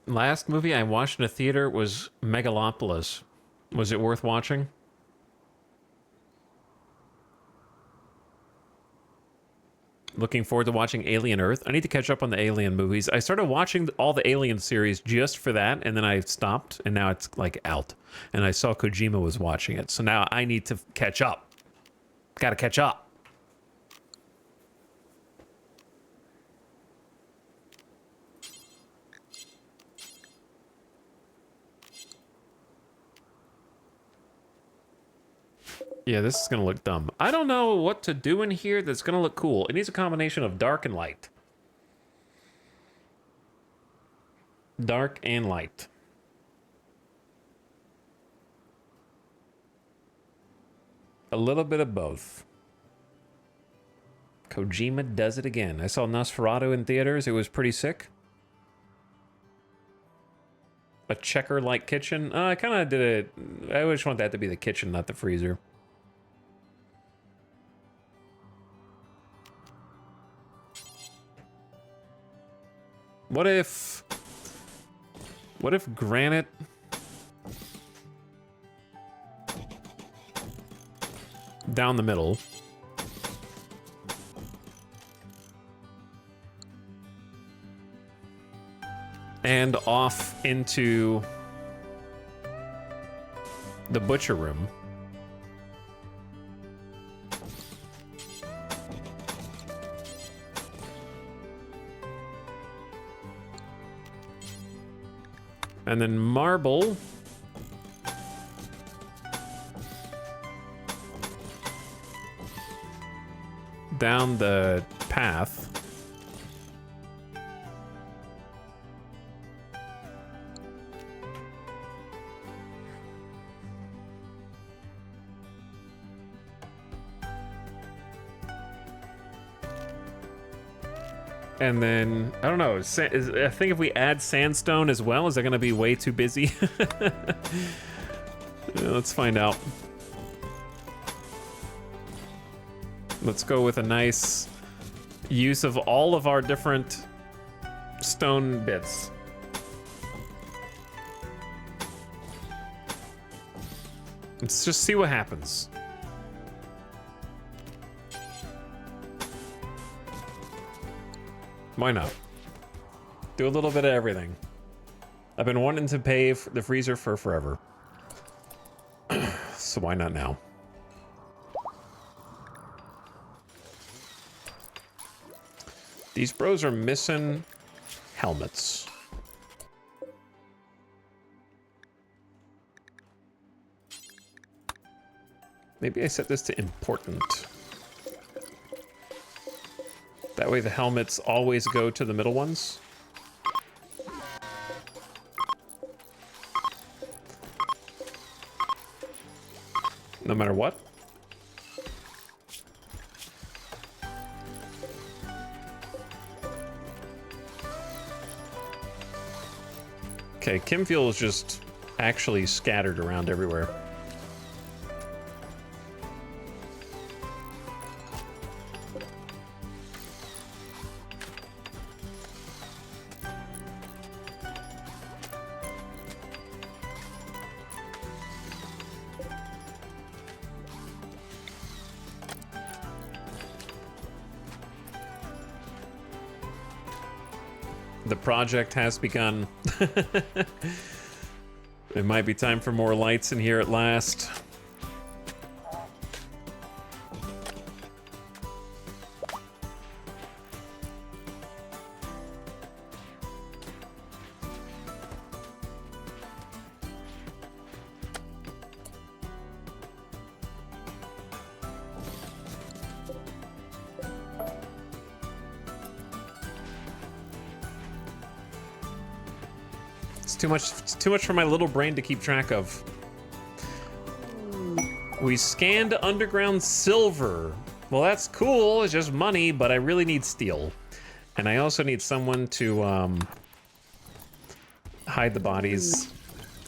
Last movie I watched in a theater was Megalopolis. Was it worth watching? Looking forward to watching Alien Earth. I need to catch up on the Alien movies. I started watching all the Alien series just for that, and then I stopped, and now it's like out. And I saw Kojima was watching it, so now I need to catch up. Gotta catch up. Yeah, this is gonna look dumb. I don't know what to do in here that's gonna look cool. It needs a combination of dark and light. Dark and light. A little bit of both. Kojima does it again. I saw Nosferatu in theaters. It was pretty sick. A checker-like kitchen. I kind of did it. I always want that to be the kitchen, not the freezer. What if granite down the middle and off into the butcher room? And then marble down the path. And then, I don't know, I think if we add sandstone as well, is that going to be way too busy? Let's find out. Let's go with a nice use of all of our different stone bits. Let's just see what happens. Why not? Do a little bit of everything. I've been wanting to pay the freezer for forever. So why not now? These bros are missing helmets. Maybe I set this to important. That way the helmets always go to the middle ones. No matter what. Okay, Kim fuel is just actually scattered around everywhere. The project has begun. It might be time for more lights in here at last. It's too much for my little brain to keep track of. We scanned underground silver. Well, that's cool. It's just money, but I really need steel. And I also need someone to hide the bodies.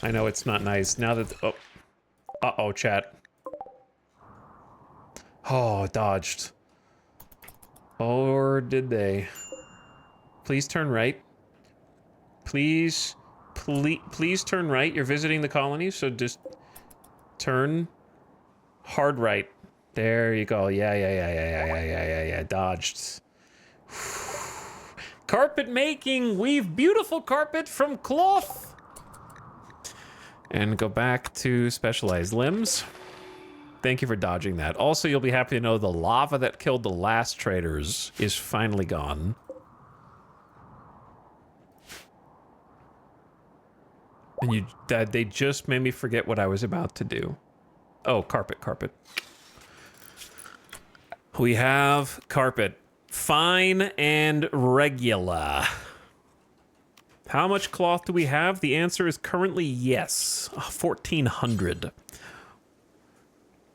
I know it's not nice. Now that... Oh. Uh-oh, chat. Oh, dodged. Or did they? Please turn right. Please turn right. You're visiting the colony, so just turn hard right. There you go. Yeah. Dodged. Carpet making. Weave beautiful carpet from cloth. And go back to specialized limbs. Thank you for dodging that. Also, you'll be happy to know the lava that killed the last traders is finally gone. And they just made me forget what I was about to do. Oh, carpet. We have carpet. Fine and regular. How much cloth do we have? The answer is currently yes. 1,400.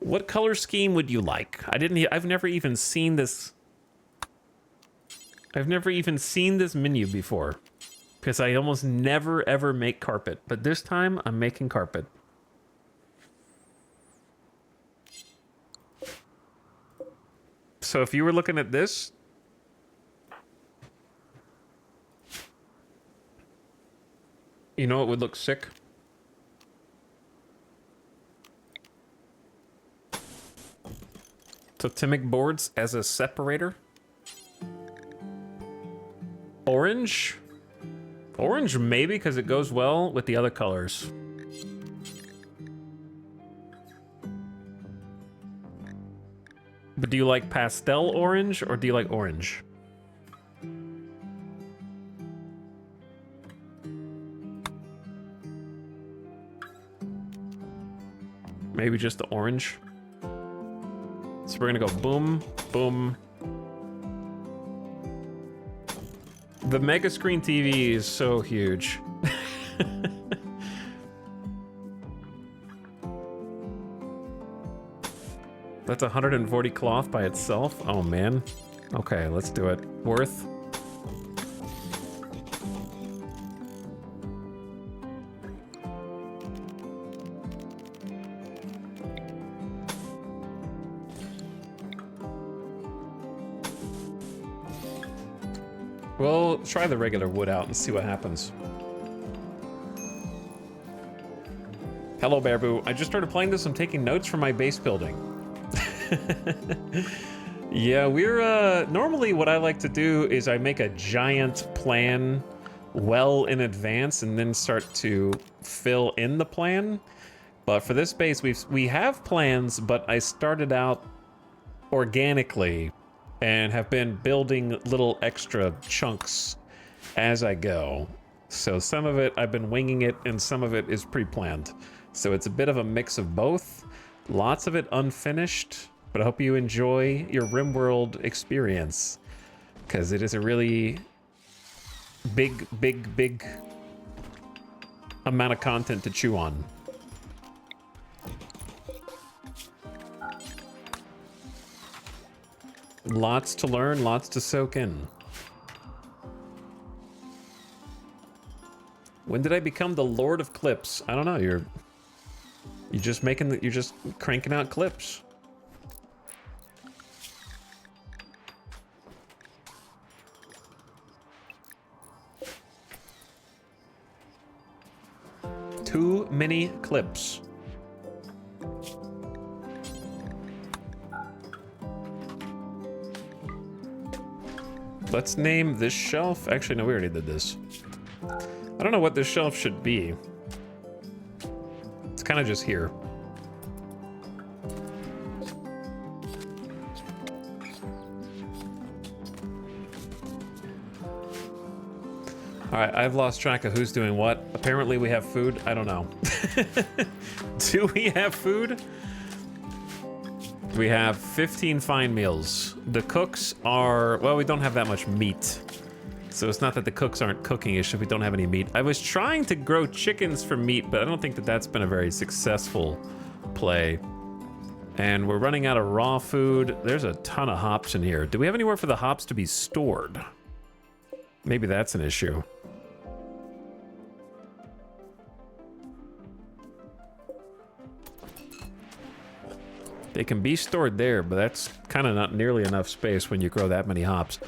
What color scheme would you like? I've never even seen this. I've never even seen this menu before. Because I almost never ever make carpet. But this time I'm making carpet. So if you were looking at this, you know it would look sick? Totemic boards as a separator. Orange? Orange maybe, because it goes well with the other colors. But do you like pastel orange or do you like orange? Maybe just the orange. So we're gonna go boom, boom. The mega screen TV is so huge. That's 140 cloth by itself? Oh man. Okay, let's do it. Worth. We'll try the regular wood out and see what happens. Hello, Bearboo. I just started playing this. I'm taking notes for my base building. Yeah, we're normally what I like to do is I make a giant plan well in advance and then start to fill in the plan. But for this base, we have plans, but I started out organically and have been building little extra chunks as I go. So some of it I've been winging it and some of it is pre-planned. So it's a bit of a mix of both. Lots of it unfinished, but I hope you enjoy your RimWorld experience because it is a really big amount of content to chew on. Lots to learn, lots to soak in. When did I become the Lord of Clips? I don't know. You're just you're just cranking out clips. Too many clips. Let's name this shelf. Actually, no, we already did this. I don't know what this shelf should be. It's kind of just here. All right, I've lost track of who's doing what. Apparently we have food. I don't know. Do we have food? We have 15 fine meals. The cooks are, well, we don't have that much meat. So it's not that the cooks aren't cooking, it's just we don't have any meat. I was trying to grow chickens for meat, but I don't think that that's been a very successful play. And we're running out of raw food. There's a ton of hops in here. Do we have anywhere for the hops to be stored? Maybe that's an issue. They can be stored there, but that's kind of not nearly enough space when you grow that many hops.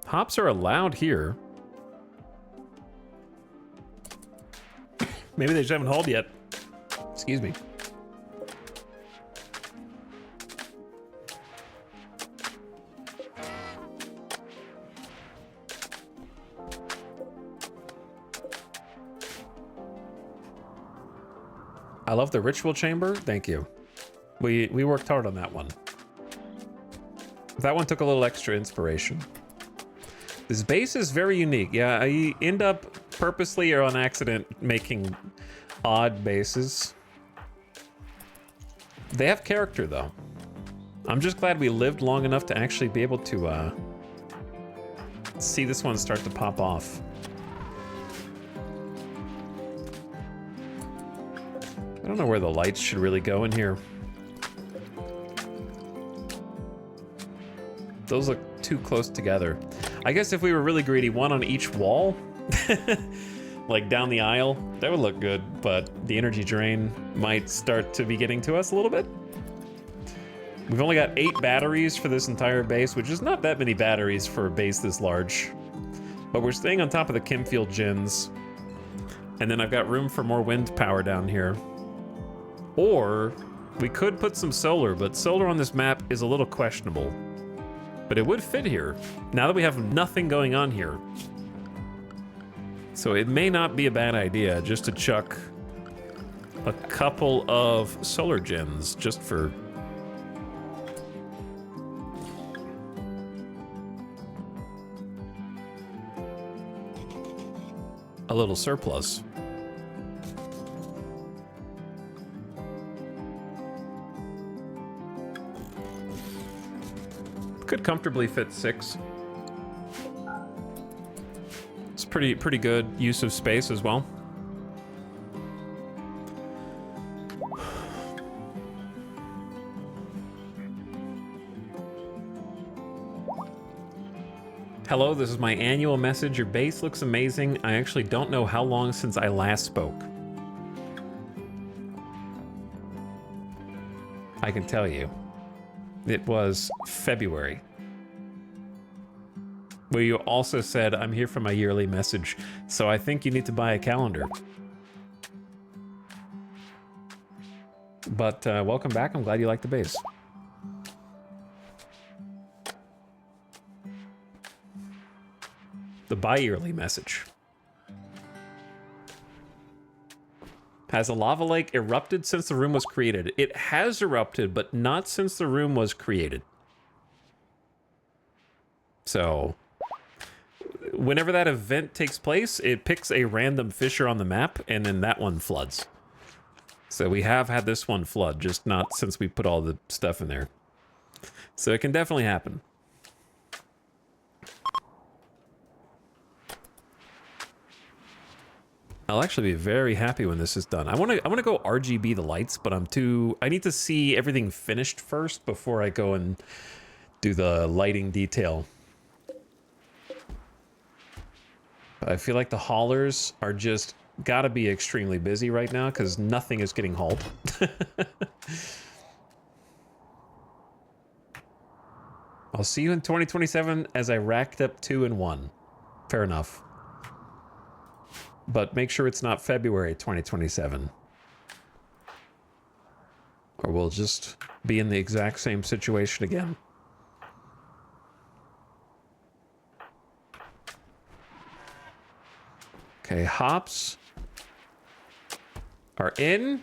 Hops are allowed here. Maybe they just haven't hauled yet. Excuse me. I love the ritual chamber. Thank you. We worked hard on that one. That one took a little extra inspiration. This base is very unique. Yeah, I end up purposely or on accident making odd bases. They have character though. I'm just glad we lived long enough to actually be able to see this one start to pop off. I don't know where the lights should really go in here. Those look too close together. I guess if we were really greedy, one on each wall, like down the aisle, that would look good, but the energy drain might start to be getting to us a little bit. We've only got 8 batteries for this entire base, which is not that many batteries for a base this large. But we're staying on top of the Chemfield gens. And then I've got room for more wind power down here. Or we could put some solar, but solar on this map is a little questionable. But it would fit here, now that we have nothing going on here. So it may not be a bad idea just to chuck a couple of solar gens just for... a little surplus. Could comfortably fit 6. It's pretty good use of space as well. Hello, this is my annual message. Your base looks amazing. I actually don't know how long since I last spoke. I can tell you. It was February. Where you also said, I'm here for my yearly message, so I think you need to buy a calendar. But welcome back, I'm glad you like the base. The bi-yearly message. Has a lava lake erupted since the room was created? It has erupted, but not since the room was created. So, whenever that event takes place, it picks a random fissure on the map, and then that one floods. So we have had this one flood, just not since we put all the stuff in there. So it can definitely happen. I'll actually be very happy when this is done. I want to go RGB the lights, but I need to see everything finished first before I go and do the lighting detail. I feel like the haulers are just gotta be extremely busy right now because nothing is getting hauled. I'll see you in 2027 as I racked up 2 and 1. Fair enough. But make sure it's not February 2027. Or we'll just be in the exact same situation again. Okay, hops are in.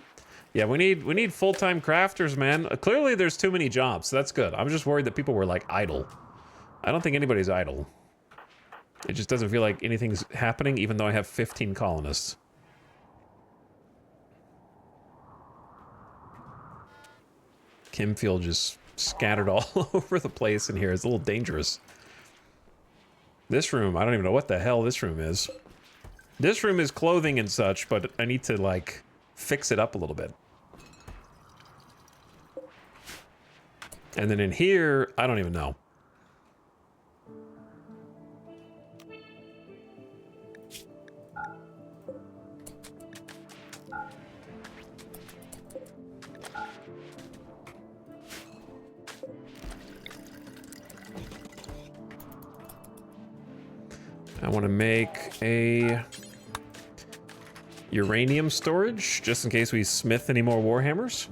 Yeah, we need full-time crafters, man. Clearly there's too many jobs, so that's good. I'm just worried that people were like idle. I don't think anybody's idle. It just doesn't feel like anything's happening, even though I have 15 colonists. chem fuel just scattered all over the place in here. It's a little dangerous. This room, I don't even know what the hell this room is. This room is clothing and such, but I need to, like, fix it up a little bit. And then in here, I don't even know. I want to make a uranium storage, just in case we smith any more warhammers.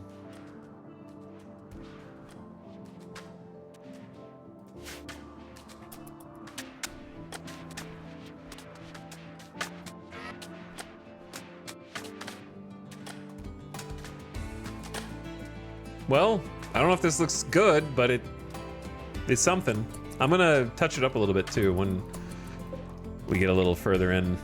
Well, I don't know if this looks good, but it's something. I'm gonna touch it up a little bit too when we get a little further in.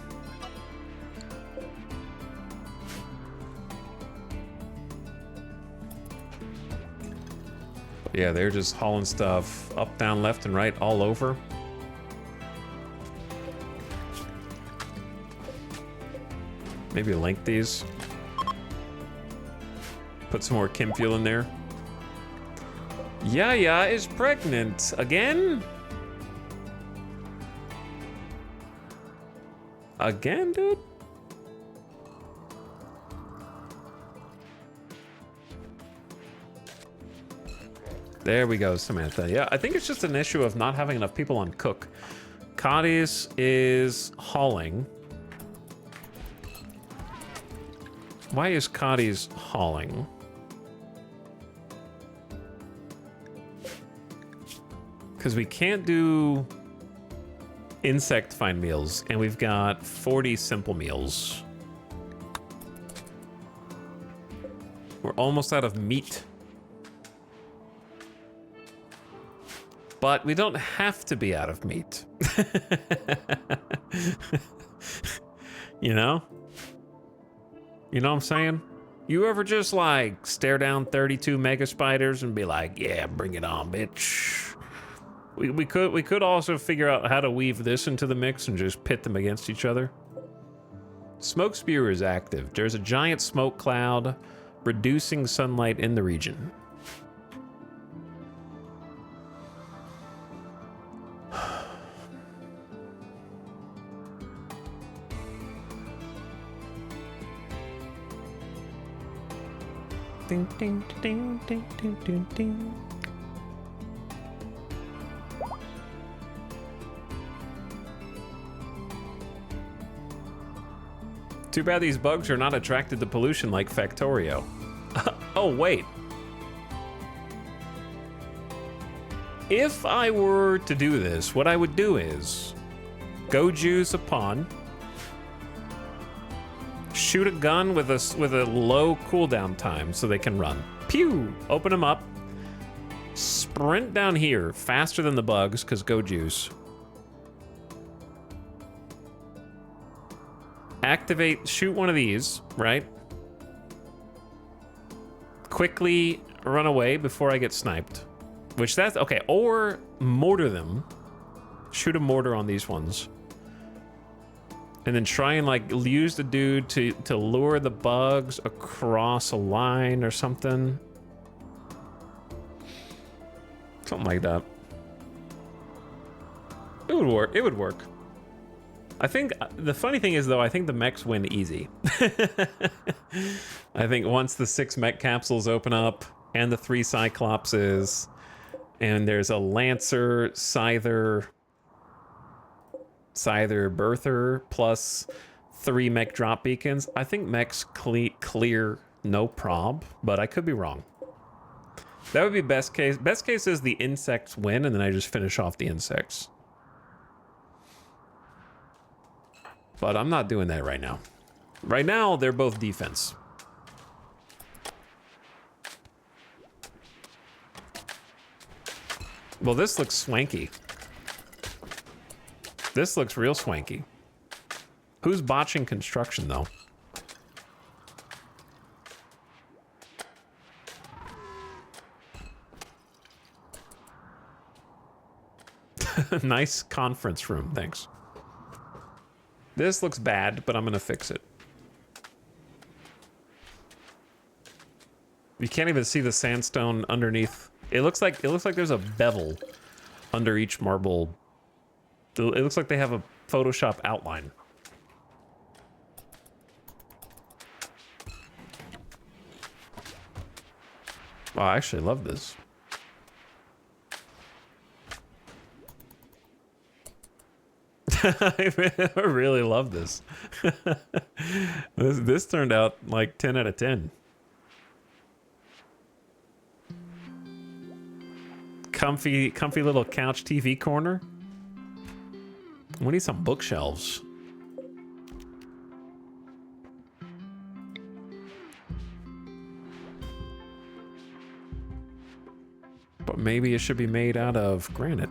But yeah, they're just hauling stuff up, down, left, and right all over. Maybe link these. Put some more chem fuel in there. Yaya is pregnant again? Again, dude? There we go, Samantha. Yeah, I think it's just an issue of not having enough people on cook. Cadiz is hauling. Why is Cadiz hauling? Because we can't do insect find meals, and we've got 40 simple meals. We're almost out of meat. But we don't have to be out of meat. You know? You know what I'm saying? You ever just like stare down 32 mega spiders and be like, yeah, bring it on, bitch. We could also figure out how to weave this into the mix and just pit them against each other. Smoke spewer is active. There's a giant smoke cloud reducing sunlight in the region. Ding, ding, ding, ding, ding, ding, ding. Too bad these bugs are not attracted to pollution like Factorio. Oh, wait. If I were to do this, what I would do is go juice a pawn, shoot a gun with a low cooldown time so they can run. Pew! Open them up. Sprint down here faster than the bugs, because go juice. Activate, shoot one of these, right? Quickly run away before I get sniped. Which that's, okay, or mortar them. Shoot a mortar on these ones. And then try and like use the dude to lure the bugs across a line or something. Something like that. It would work. It would work. I think the funny thing is, though, I think the mechs win easy. I think once the 6 mech capsules open up and the 3 Cyclopses, and there's a Lancer, Scyther, Birther, plus 3 mech drop beacons, I think mechs clear no prob, but I could be wrong. That would be best case. Best case is the insects win, and then I just finish off the insects. But I'm not doing that right now. Right now, they're both defense. Well, this looks swanky. This looks real swanky. Who's botching construction, though? Nice conference room, thanks. This looks bad, but I'm gonna fix it. You can't even see the sandstone underneath. It looks like there's a bevel under each marble. It looks like they have a Photoshop outline. Oh, I actually love this. I really love this. This turned out like 10 out of 10. Comfy little couch TV corner. We need some bookshelves. But maybe it should be made out of granite.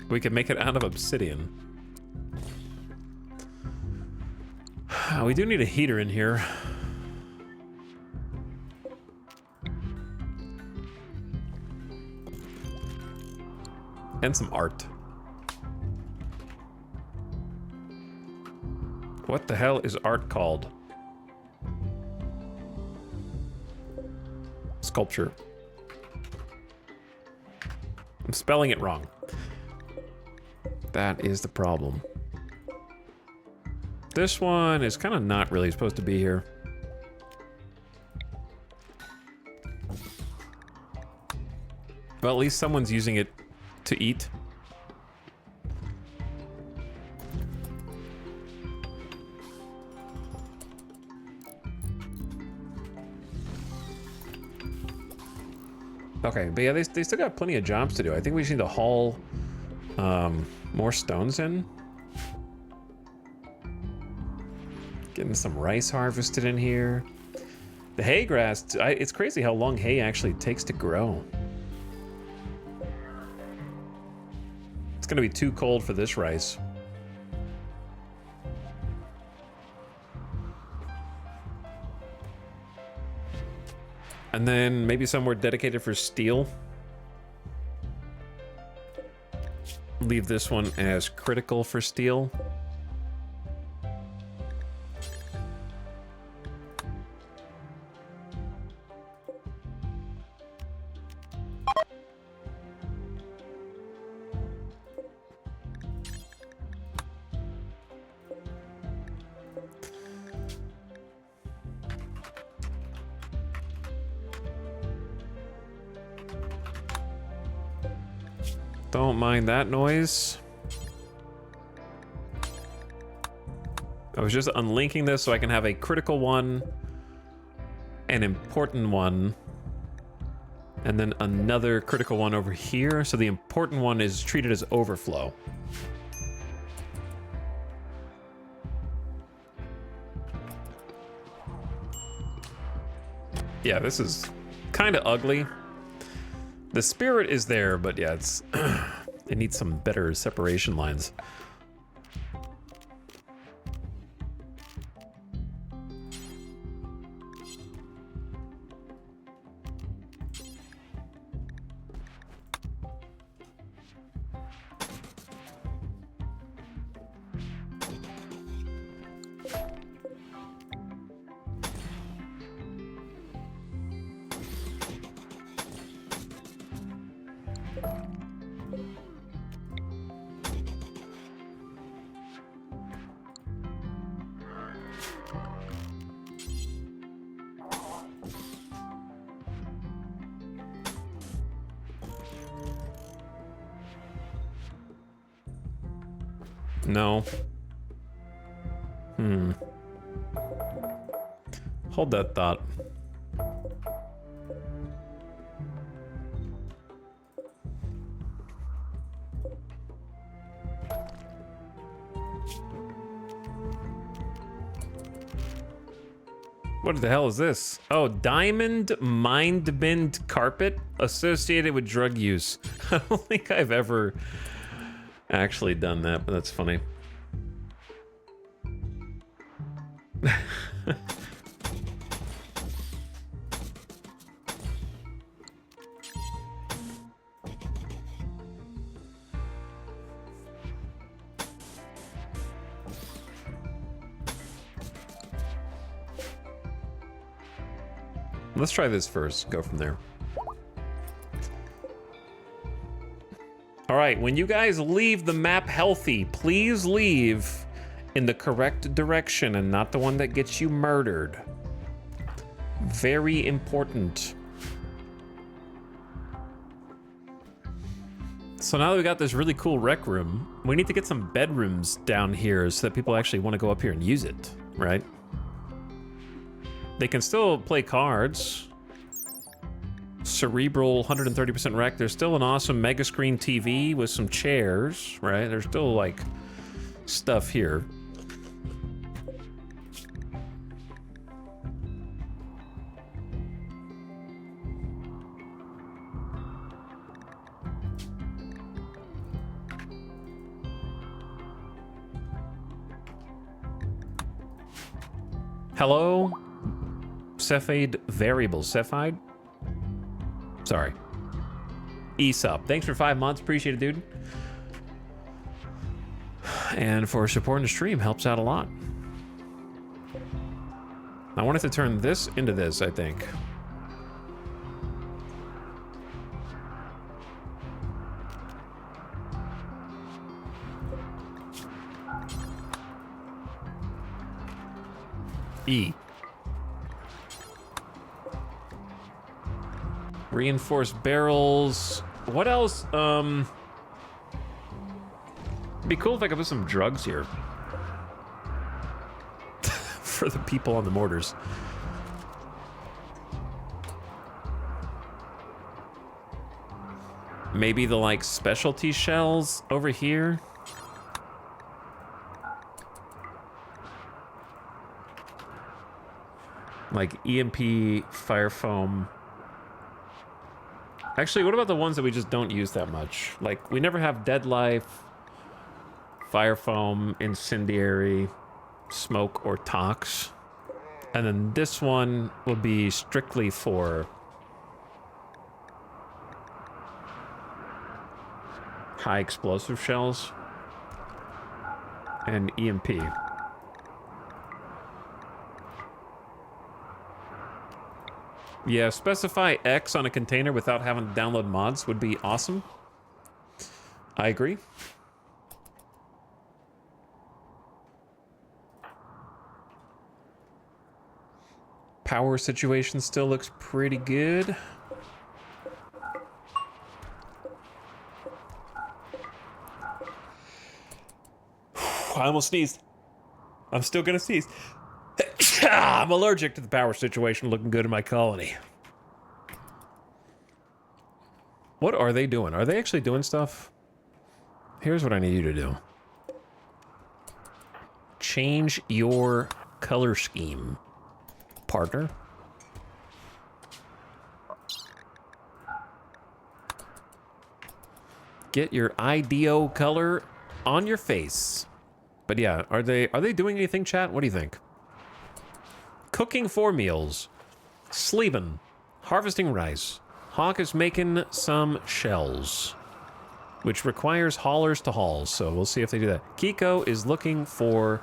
We could make it out of obsidian. We do need a heater in here. And some art. What the hell is art called? Sculpture. I'm spelling it wrong. That is the problem. This one is kind of not really supposed to be here. But at least someone's using it to eat. Okay, but yeah, they still got plenty of jobs to do. I think we just need to haul more stones in. Getting some rice harvested in here. The hay grass, it's crazy how long hay actually takes to grow. It's gonna be too cold for this rice. And then maybe somewhere dedicated for steel. Leave this one as critical for steel. Don't mind that noise. I was just unlinking this so I can have a critical one, an important one, and then another critical one over here. So the important one is treated as overflow. Yeah, this is kind of ugly. The spirit is there, but yeah, it's it needs some better separation lines. No. Hold that thought. What the hell is this? Oh, diamond mind bend carpet associated with drug use. I don't think I've ever actually done that, but that's funny. Let's try this first. Go from there. All right, when you guys leave the map healthy, please leave in the correct direction and not the one that gets you murdered. Very important. So now that we got this really cool rec room, we need to get some bedrooms down here so that people actually want to go up here and use it, right? They can still play cards. Cerebral 130% rec. There's still an awesome mega screen TV with some chairs, right? There's still like stuff here. Hello? Cephade variables. Cephide? Sorry. Aesop. Thanks for 5 months. Appreciate it, dude. And for supporting the stream. Helps out a lot. I wanted to turn this into this, I think. E. Reinforced barrels. What else? It'd be cool if I could put some drugs here. For the people on the mortars. Maybe the, like, specialty shells over here? Like EMP, fire foam. Actually, what about the ones that we just don't use that much? Like, we never have dead life, fire foam, incendiary, smoke, or tox. And then this one will be strictly for high explosive shells and EMP. Yeah, specify X on a container without having to download mods would be awesome. I agree. Power situation still looks pretty good. I almost sneezed. I'm still gonna sneeze. I'm allergic to the power situation looking good in my colony. What are they doing? Are they actually doing stuff? Here's what I need you to do. Change your color scheme, partner. Get your IDO color on your face. But yeah, are they doing anything, chat? What do you think? Cooking 4 meals. Sleeping. Harvesting rice. Hawk is making some shells, which requires haulers to haul, so we'll see if they do that. Kiko is looking for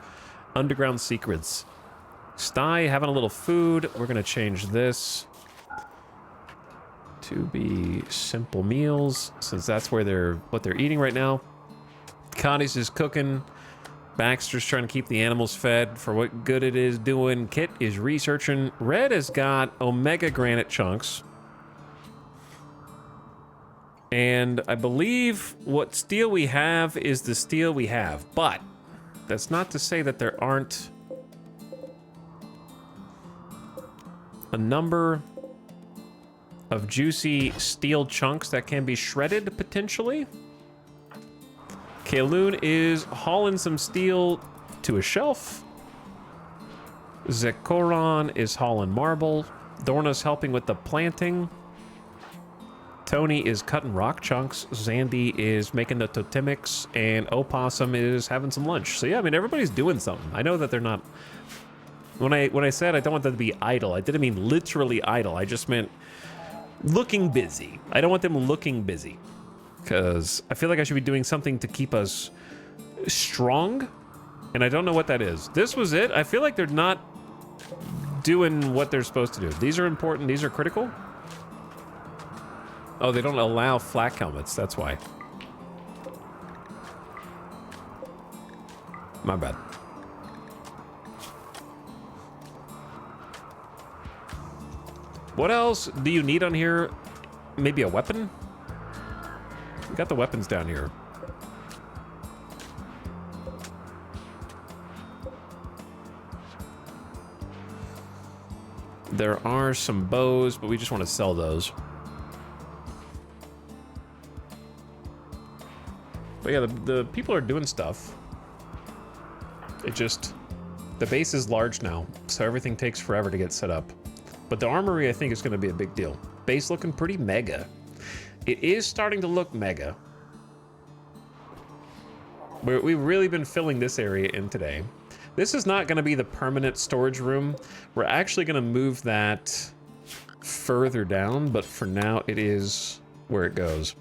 underground secrets. Sty having a little food. We're gonna change this to be simple meals, since that's where what they're eating right now. Connie's is cooking. Baxter's trying to keep the animals fed for what good it is doing. Kit is researching. Red has got Omega Granite chunks. And I believe what steel we have is the steel we have. But that's not to say that there aren't a number of juicy steel chunks that can be shredded potentially. Kaloon is hauling some steel to a shelf. Zekoron is hauling marble. Dorna's helping with the planting. Tony is cutting rock chunks. Zandy is making the totemics. And Opossum is having some lunch. So yeah, I mean, everybody's doing something. I know that they're not... When I said I don't want them to be idle, I didn't mean literally idle. I just meant looking busy. I don't want them looking busy. Because I feel like I should be doing something to keep us strong, and I don't know what that is. This was it. I feel like they're not doing what they're supposed to do. These are important. These are critical. Oh, they don't allow flak helmets. That's why. My bad. What else do you need on here? Maybe a weapon? We got the weapons down here. There are some bows, but we just want to sell those. But yeah, the people are doing stuff. It just... The base is large now, so everything takes forever to get set up. But the armory, I think, is going to be a big deal. Base looking pretty mega. It is starting to look mega. We've really been filling this area in today. This is not going to be the permanent storage room. We're actually going to move that further down, but for now, it is where it goes.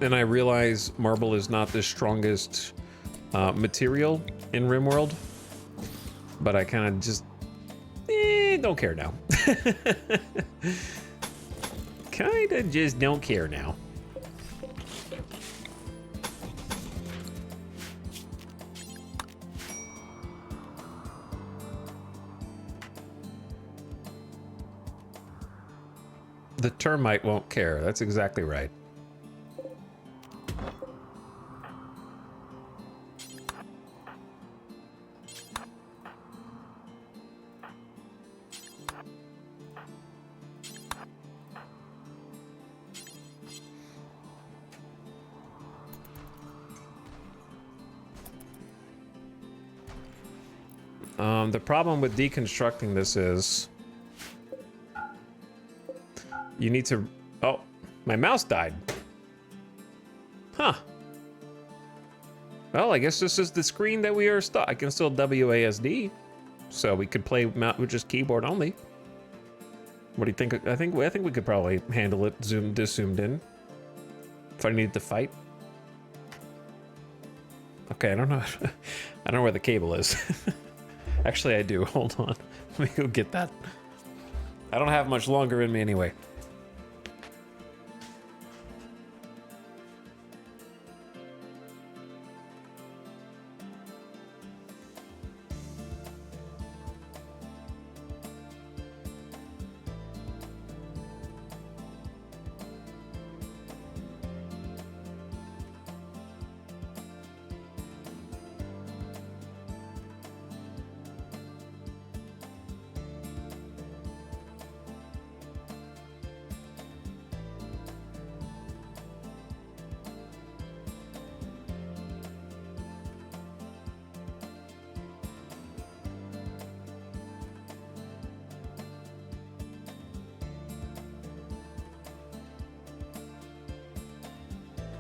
And I realize marble is not the strongest material in RimWorld, but I kind of just don't care now. Kind of just don't care now. The termite won't care. That's exactly right. The problem with deconstructing this is you need to... Oh, my mouse died. Huh. Well, I guess this is the screen that we are stuck. I can still WASD, so we could play with just keyboard only. What do you think? I think we could probably handle it zoomed in. If I needed to fight. Okay, I don't know. I don't know where the cable is. Actually, I do. Hold on. Let me go get that. I don't have much longer in me anyway.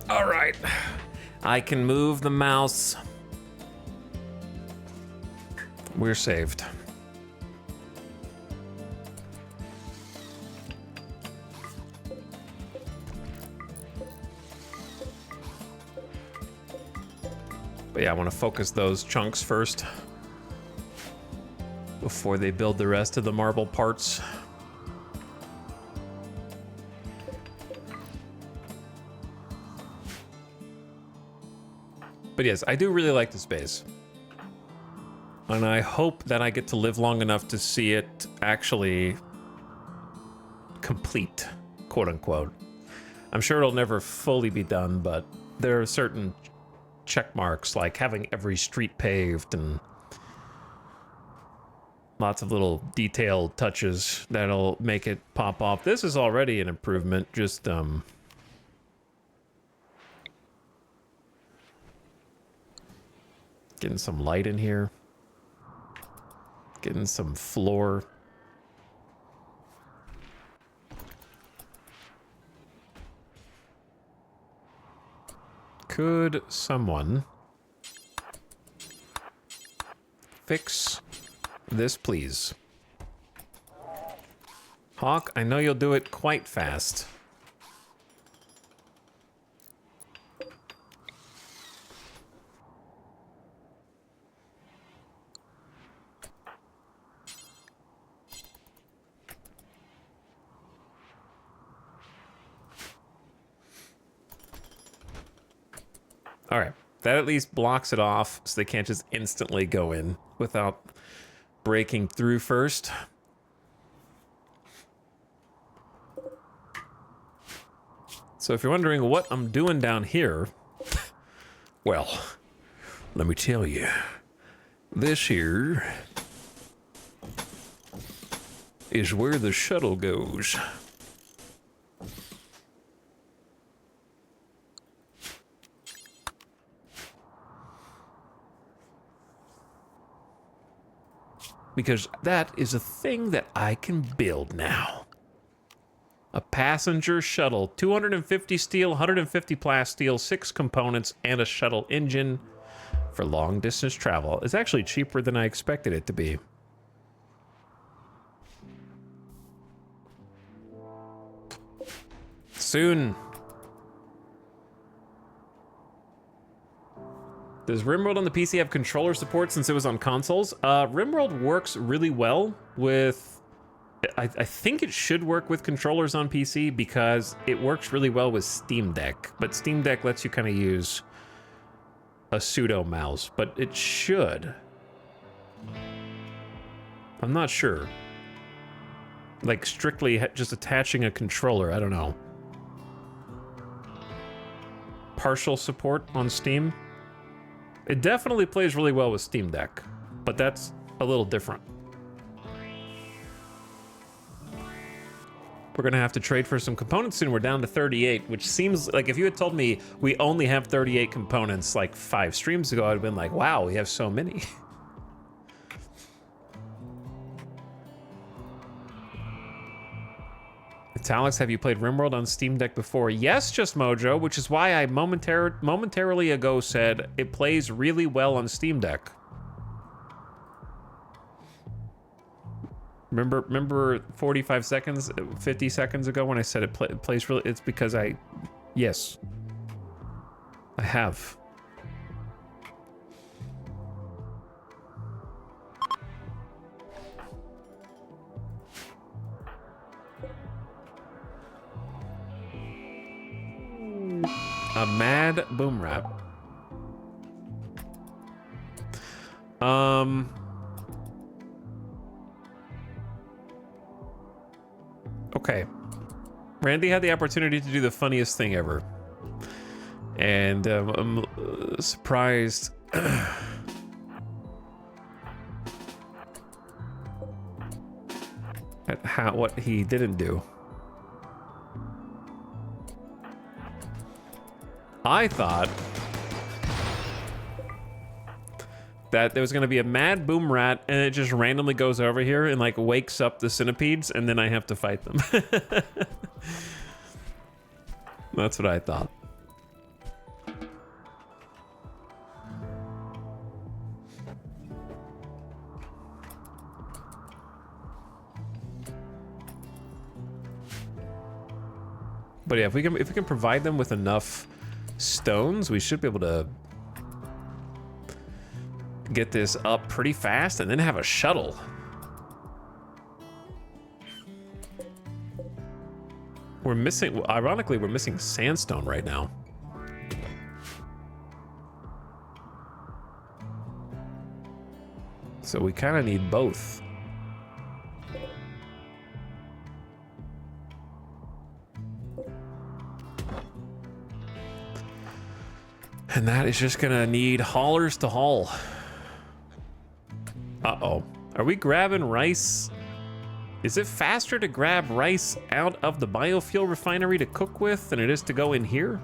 All right, I can move the mouse. We're saved. But yeah, I want to focus those chunks first before they build the rest of the marble parts. But yes, I do really like this base. And I hope that I get to live long enough to see it actually complete, quote unquote. I'm sure it'll never fully be done, but there are certain check marks, like having every street paved and lots of little detailed touches that'll make it pop off. This is already an improvement, just getting some light in here. Getting some floor. Could someone fix this, please? Hawk, I know you'll do it quite fast. All right. That at least blocks it off so they can't just instantly go in without breaking through first. So if you're wondering what I'm doing down here, well, let me tell you. This here is where the shuttle goes. Because that is a thing that I can build now. A passenger shuttle, 250 steel, 150 plasteel, 6 components, and a shuttle engine for long distance travel. It's actually cheaper than I expected it to be. Soon. Does RimWorld on the PC have controller support since it was on consoles? RimWorld works really well with... I think it should work with controllers on PC because it works really well with Steam Deck. But Steam Deck lets you kind of use a pseudo mouse, but it should. I'm not sure. Like strictly just attaching a controller, I don't know. Partial support on Steam. It definitely plays really well with Steam Deck, but that's a little different. We're gonna have to trade for some components soon. We're down to 38, which seems like if you had told me we only have 38 components like 5 streams ago, I'd have been like, wow, we have so many. Alex, have you played RimWorld on Steam Deck before? Yes, Just Mojo, which is why I momentarily ago said it plays really well on Steam Deck. Remember 45 seconds, 50 seconds ago when I said it plays really, it's because yes, I have. A mad boom rap. Okay. Randy had the opportunity to do the funniest thing ever. And I'm surprised at what he didn't do. I thought that there was going to be a mad boom rat and it just randomly goes over here and like wakes up the centipedes and then I have to fight them. That's what I thought. But yeah, if we can provide them with enough stones, we should be able to get this up pretty fast and then have a shuttle. We're missing, ironically, we're missing sandstone right now. So we kind of need both. And that is just gonna need haulers to haul. Uh-oh. Are we grabbing rice? Is it faster to grab rice out of the biofuel refinery to cook with than it is to go in here?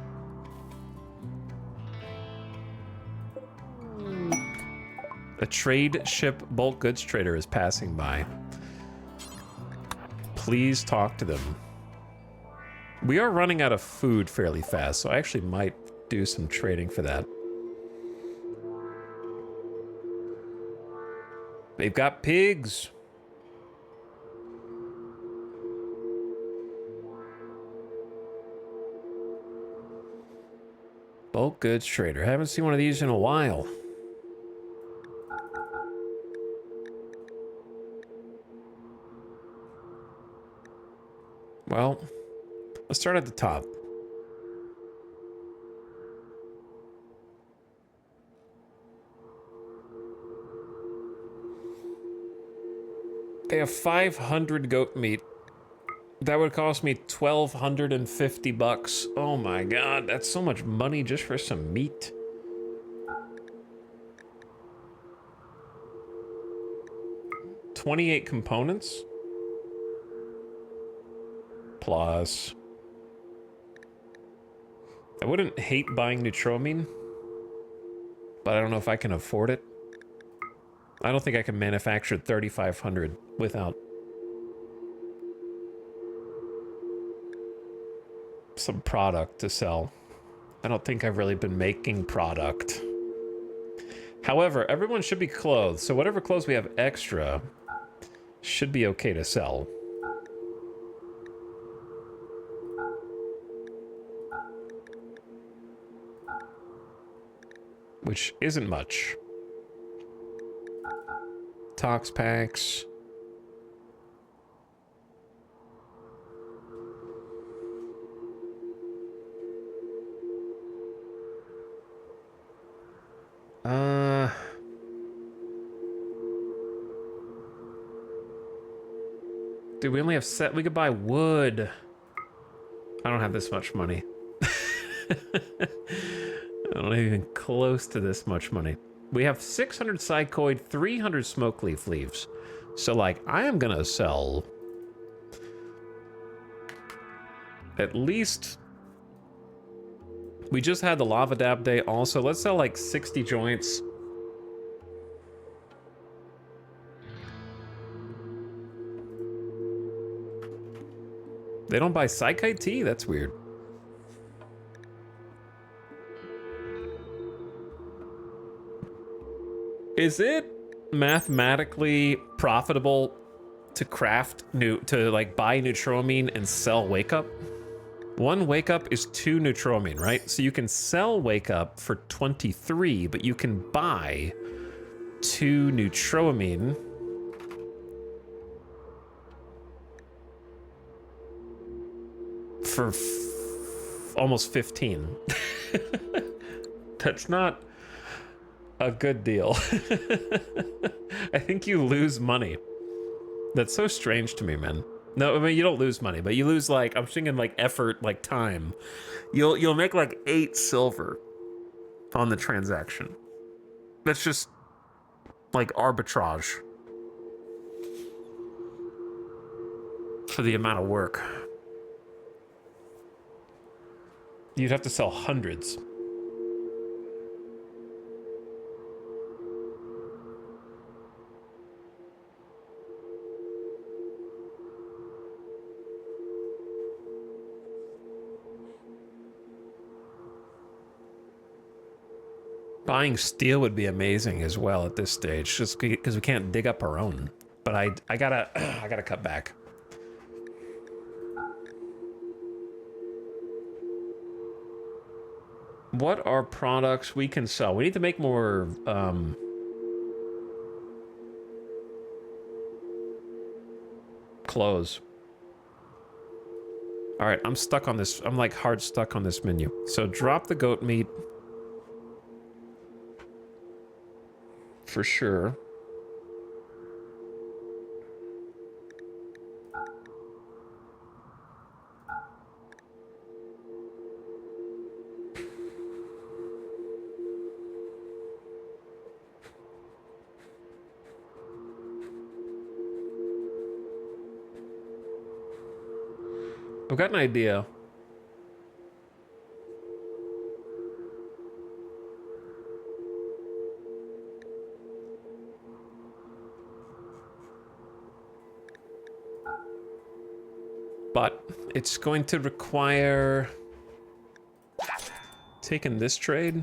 A trade ship bulk goods trader is passing by. Please talk to them. We are running out of food fairly fast, so I actually might do some trading for that. They've got pigs. Bulk goods trader. Haven't seen one of these in a while. Well, let's start at the top. They have 500 goat meat. That would cost me 1,250 bucks. Oh my god, that's so much money just for some meat. $28 components? Plus... I wouldn't hate buying Neutroamine, but I don't know if I can afford it. I don't think I can manufacture 3,500 without some product to sell. I don't think I've really been making product. However, everyone should be clothed, so whatever clothes we have extra should be okay to sell. Which isn't much. Tox packs. Dude, we only have we could buy wood. I don't have this much money. I don't have even close to this much money. We have 600 psychoid, 300 smoke leaf leaves. So, like, I am gonna sell at least... We just had the lava dab day also. Let's sell like 60 joints. They don't buy psychite tea? That's weird. Is it mathematically profitable to craft to like buy Neutroamine and sell Wake Up? One Wake Up is 2 Neutroamine, right? So you can sell Wake Up for 23, but you can buy 2 Neutroamine for almost 15. That's not a good deal. I think you lose money. That's so strange to me, man. No, I mean, you don't lose money, but you lose, like, I'm thinking, like, effort, like, time. You'll make, like, 8 silver on the transaction. That's just, like, arbitrage for the amount of work. You'd have to sell hundreds. Buying steel would be amazing as well at this stage, just because we can't dig up our own. But I gotta cut back. What are products we can sell? We need to make more clothes. All right, I'm stuck on this. I'm like hard stuck on this menu. So drop the goat meat. For sure. I've got an idea. But it's going to require taking this trade.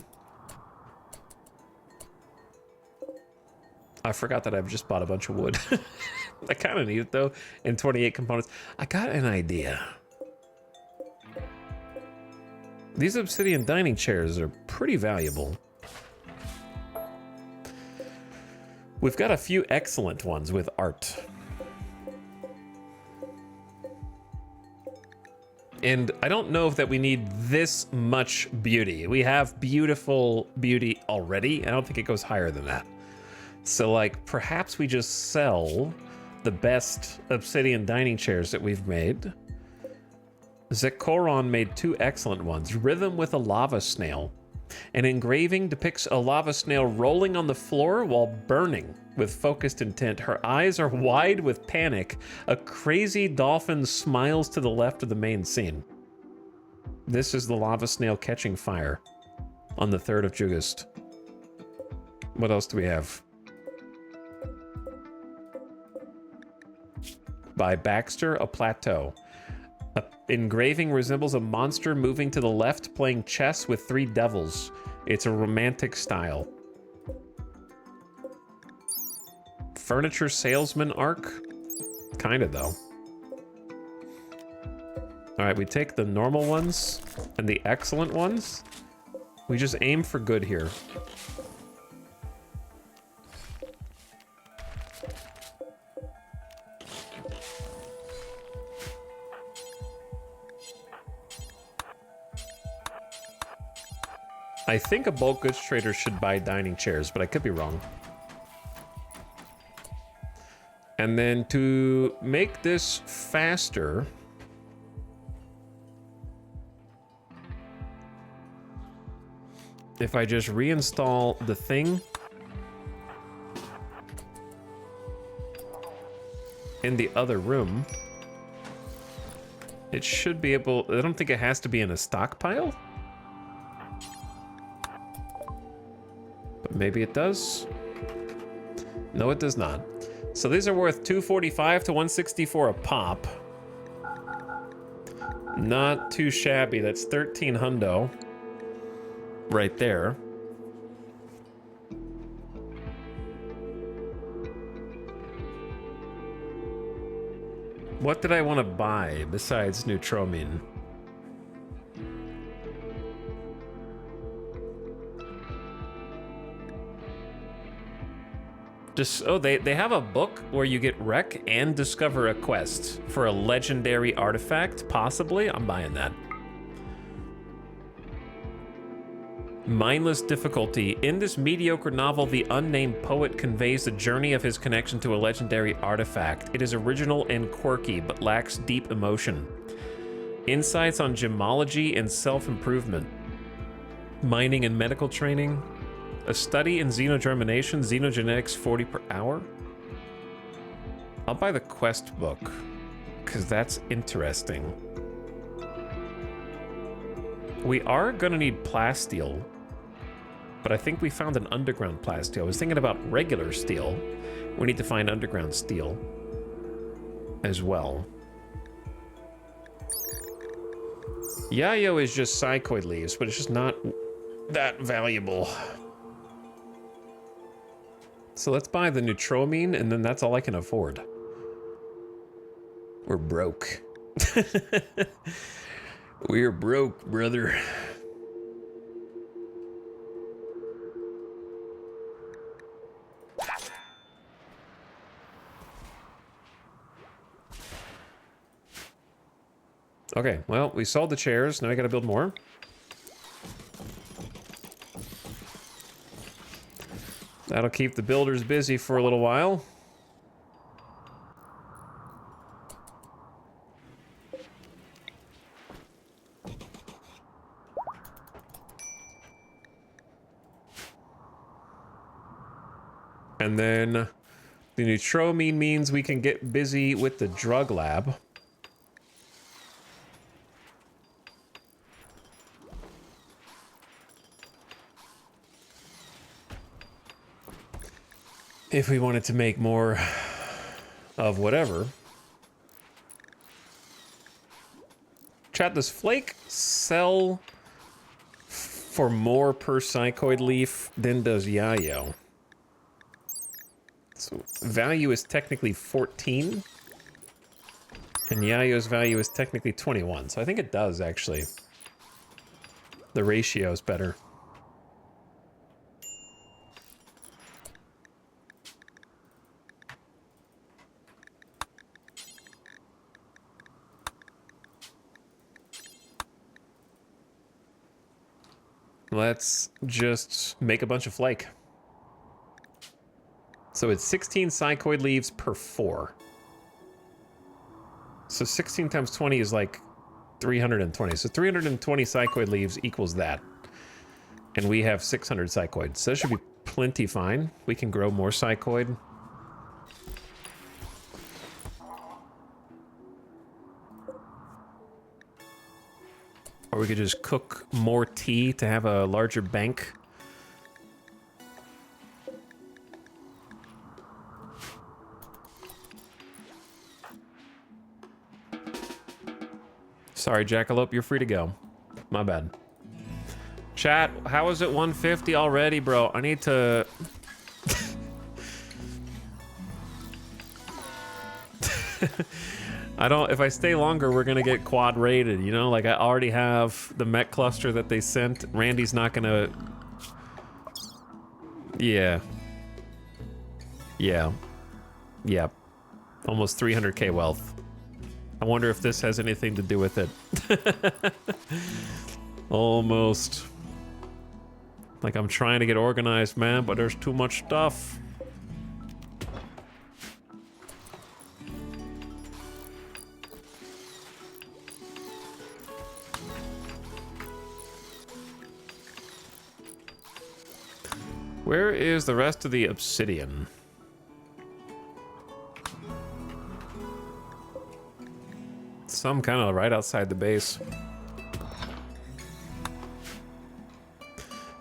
I forgot that I've just bought a bunch of wood. I kind of need it though, and 28 components. I got an idea. These obsidian dining chairs are pretty valuable. We've got a few excellent ones with art. And I don't know if that we need this much beauty. We have beautiful beauty already. I don't think it goes higher than that. So like perhaps we just sell the best obsidian dining chairs that we've made. Zekoron made 2 excellent ones. Rhythm with a lava snail. An engraving depicts a lava snail rolling on the floor while burning with focused intent. Her eyes are wide with panic. A crazy dolphin smiles to the left of the main scene. This is the lava snail catching fire on the 3rd of August. What else do we have? By Baxter, a plateau. A engraving resembles a monster moving to the left, playing chess with 3 devils. It's a romantic style. Furniture salesman arc? Kinda, though. Alright, we take the normal ones and the excellent ones. We just aim for good here. I think a bulk goods trader should buy dining chairs, but I could be wrong. And then to make this faster, if I just reinstall the thing in the other room, it should be able... I don't think it has to be in a stockpile. But maybe it does. No, it does not. So these are worth $245 to $164 a pop. Not too shabby. That's 13 hundo right there. What did I want to buy besides Neutromine? Just, oh, they have a book where you get wreck and discover a quest for a legendary artifact, possibly. I'm buying that. Mindless difficulty. In this mediocre novel, the unnamed poet conveys the journey of his connection to a legendary artifact. It is original and quirky, but lacks deep emotion. Insights on gemology and self-improvement. Mining and medical training. A study in xenogermination, xenogenetics 40 per hour. I'll buy the quest book, because that's interesting. We are gonna need plasteel, but I think we found an underground plasteel. I was thinking about regular steel. We need to find underground steel as well. Yayo is just psychoid leaves, but it's just not that valuable. So let's buy the Neutromine, and then that's all I can afford. We're broke. We're broke, brother. Okay, well, we sold the chairs. Now I gotta build more. That'll keep the builders busy for a little while. And then the Neutromine means we can get busy with the drug lab. If we wanted to make more of whatever. Chat, does Flake sell for more per psychoid leaf than does Yayo? So value is technically 14. And Yayo's value is technically 21. So I think it does, actually. The ratio is better. Let's just make a bunch of flake. So it's 16 psychoid leaves per 4. So 16 times 20 is like 320. So 320 psychoid leaves equals that. And we have 600 psychoids. So that should be plenty fine. We can grow more psychoid. Or we could just cook more tea to have a larger bank. Sorry, Jackalope, you're free to go. My bad. Chat, how is it 150 already, bro? I need to... I don't, if I stay longer, we're gonna get quad rated, you know? Like, I already have the mech cluster that they sent. Randy's not gonna... Yeah. Yeah. Yep. Almost 300k wealth. I wonder if this has anything to do with it. Almost. Like, I'm trying to get organized, man, but there's too much stuff. Where is the rest of the obsidian? Some kind of right outside the base.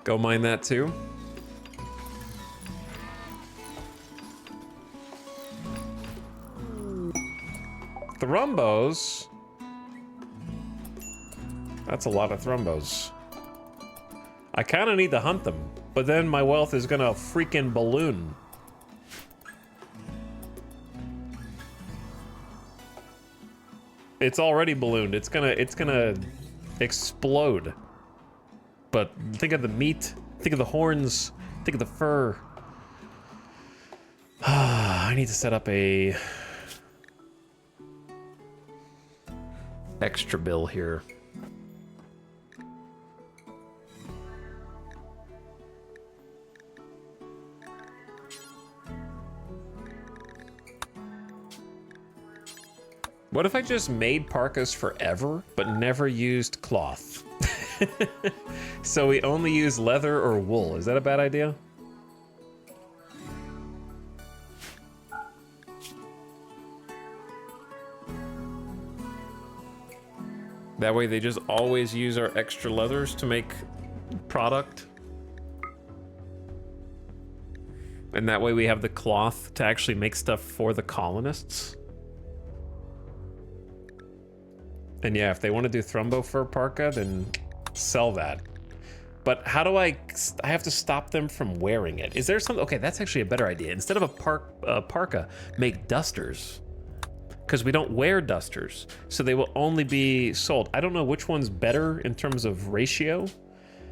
Go mine that too. Thrumbos? That's a lot of thrumbos. I kind of need to hunt them, but then my wealth is gonna freaking balloon. It's already ballooned. It's gonna explode. But think of the meat, think of the horns, think of the fur. I need to set up a extra bill here. What if I just made parkas forever, but never used cloth? So we only use leather or wool. Is that a bad idea? That way they just always use our extra leathers to make product. And that way we have the cloth to actually make stuff for the colonists. And yeah, if they want to do Thrumbo fur parka, then sell that. But how do I have to stop them from wearing it? Is there something? Okay, that's actually a better idea. Instead of a parka, make dusters. Because we don't wear dusters, so they will only be sold. I don't know which one's better in terms of ratio,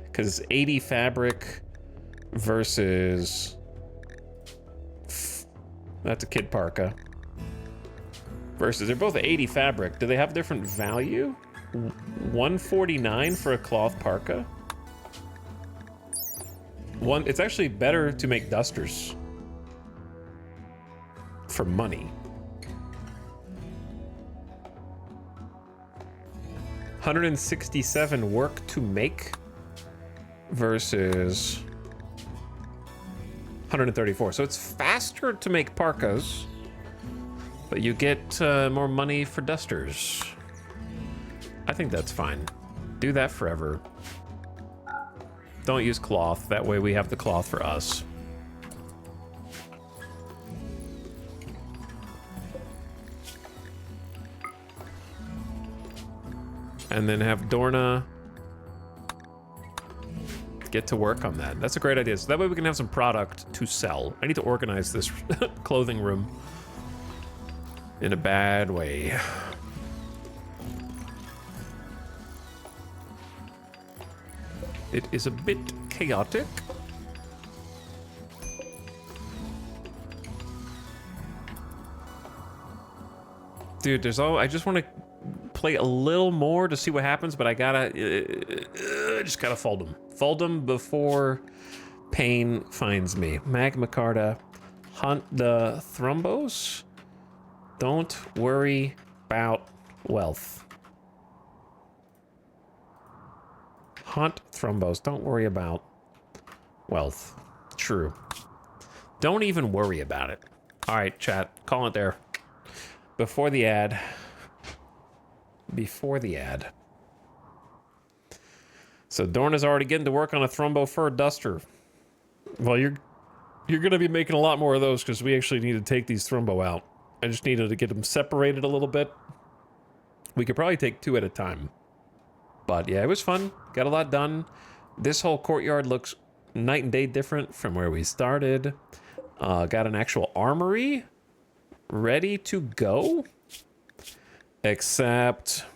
because it's 80 fabric versus... That's a kid parka. Versus, they're both 80 fabric. Do they have different value? 149 for a cloth parka? It's actually better to make dusters. For money. 167 work to make versus 134. So it's faster to make parkas, but you get more money for dusters. I think that's fine. Do that forever. Don't use cloth. That way we have the cloth for us. And then have Dorna get to work on that. That's a great idea. So that way we can have some product to sell. I need to organize this clothing room in a bad way. It is a bit chaotic. Dude, I just want to play a little more to see what happens, but I gotta just gotta fold them. Fold them before pain finds me. Magma Carta, hunt the Thrumbos. Don't worry about wealth. Hunt thrombos. Don't worry about wealth. True. Don't even worry about it. All right, chat. Call it there. Before the ad. Before the ad. So Dorn is already getting to work on a thrombo fur duster. Well, you're going to be making a lot more of those because we actually need to take these thrombo out. I just needed to get them separated a little bit. We could probably take 2 at a time. But yeah, it was fun. Got a lot done. This whole courtyard looks night and day different from where we started. Got an actual armory ready to go. Except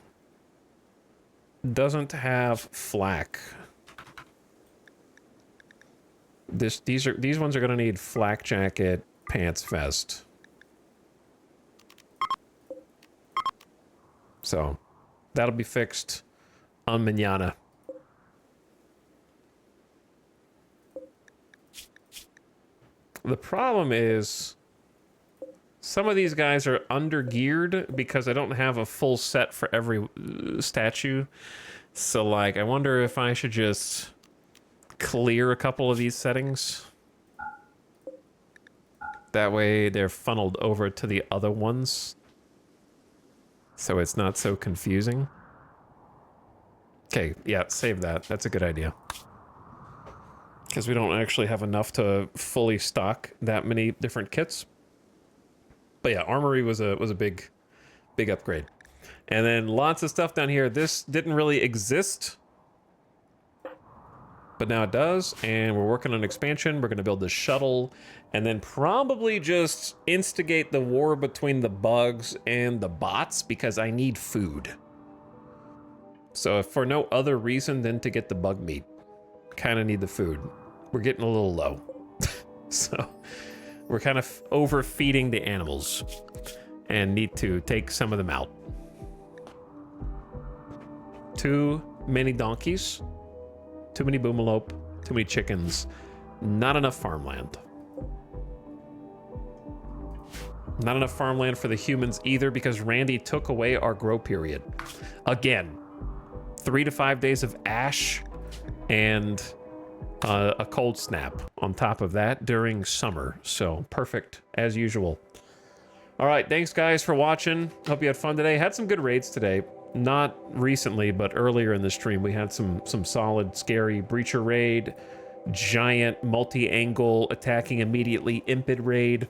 doesn't have flak. These ones are gonna need flak jacket, pants, vest. So that'll be fixed on mañana. The problem is some of these guys are under-geared because I don't have a full set for every statue. So, like, I wonder if I should just clear a couple of these settings. That way they're funneled over to the other ones. So it's not so confusing. Okay, yeah, save that. That's a good idea. Because we don't actually have enough to fully stock that many different kits. But yeah, armory was a big upgrade. And then lots of stuff down here. This didn't really exist, but now it does. And we're working on expansion. We're going to build the shuttle and then probably just instigate the war between the bugs and the bots because I need food. So if for no other reason than to get the bug meat, kind of need the food. We're getting a little low. So we're kind of overfeeding the animals and need to take some of them out. Too many donkeys, too many boomalope, too many chickens, not enough farmland. Not enough farmland for the humans either because Randy took away our grow period. Again, 3 to 5 days of ash and a cold snap on top of that during summer. So perfect as usual. All right, thanks guys for watching. Hope you had fun today. Had some good raids today. Not recently, but earlier in the stream, we had some solid, scary breacher raid, giant multi-angle attacking immediately impid raid,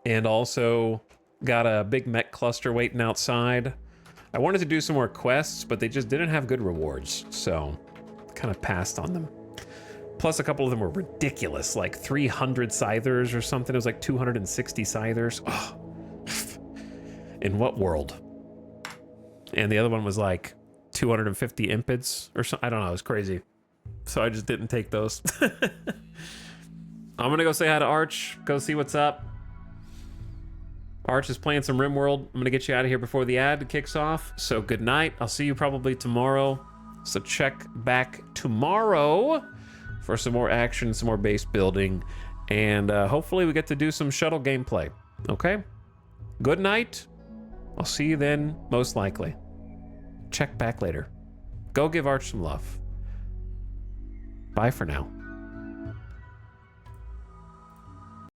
and also got a big mech cluster waiting outside. I wanted to do some more quests, but they just didn't have good rewards, so kind of passed on them. Plus, a couple of them were ridiculous, like 300 scythers or something. It was like 260 scythers. Oh. In what world? And the other one was like 250 impids or something. I don't know. It was crazy. So I just didn't take those. I'm going to go say hi to Arch. Go see what's up. Arch is playing some RimWorld. I'm going to get you out of here before the ad kicks off. So good night. I'll see you probably tomorrow. So check back tomorrow for some more action, some more base building. And hopefully we get to do some shuttle gameplay. Okay? Good night. I'll see you then, most likely. Check back later. Go give Arch some love. Bye for now.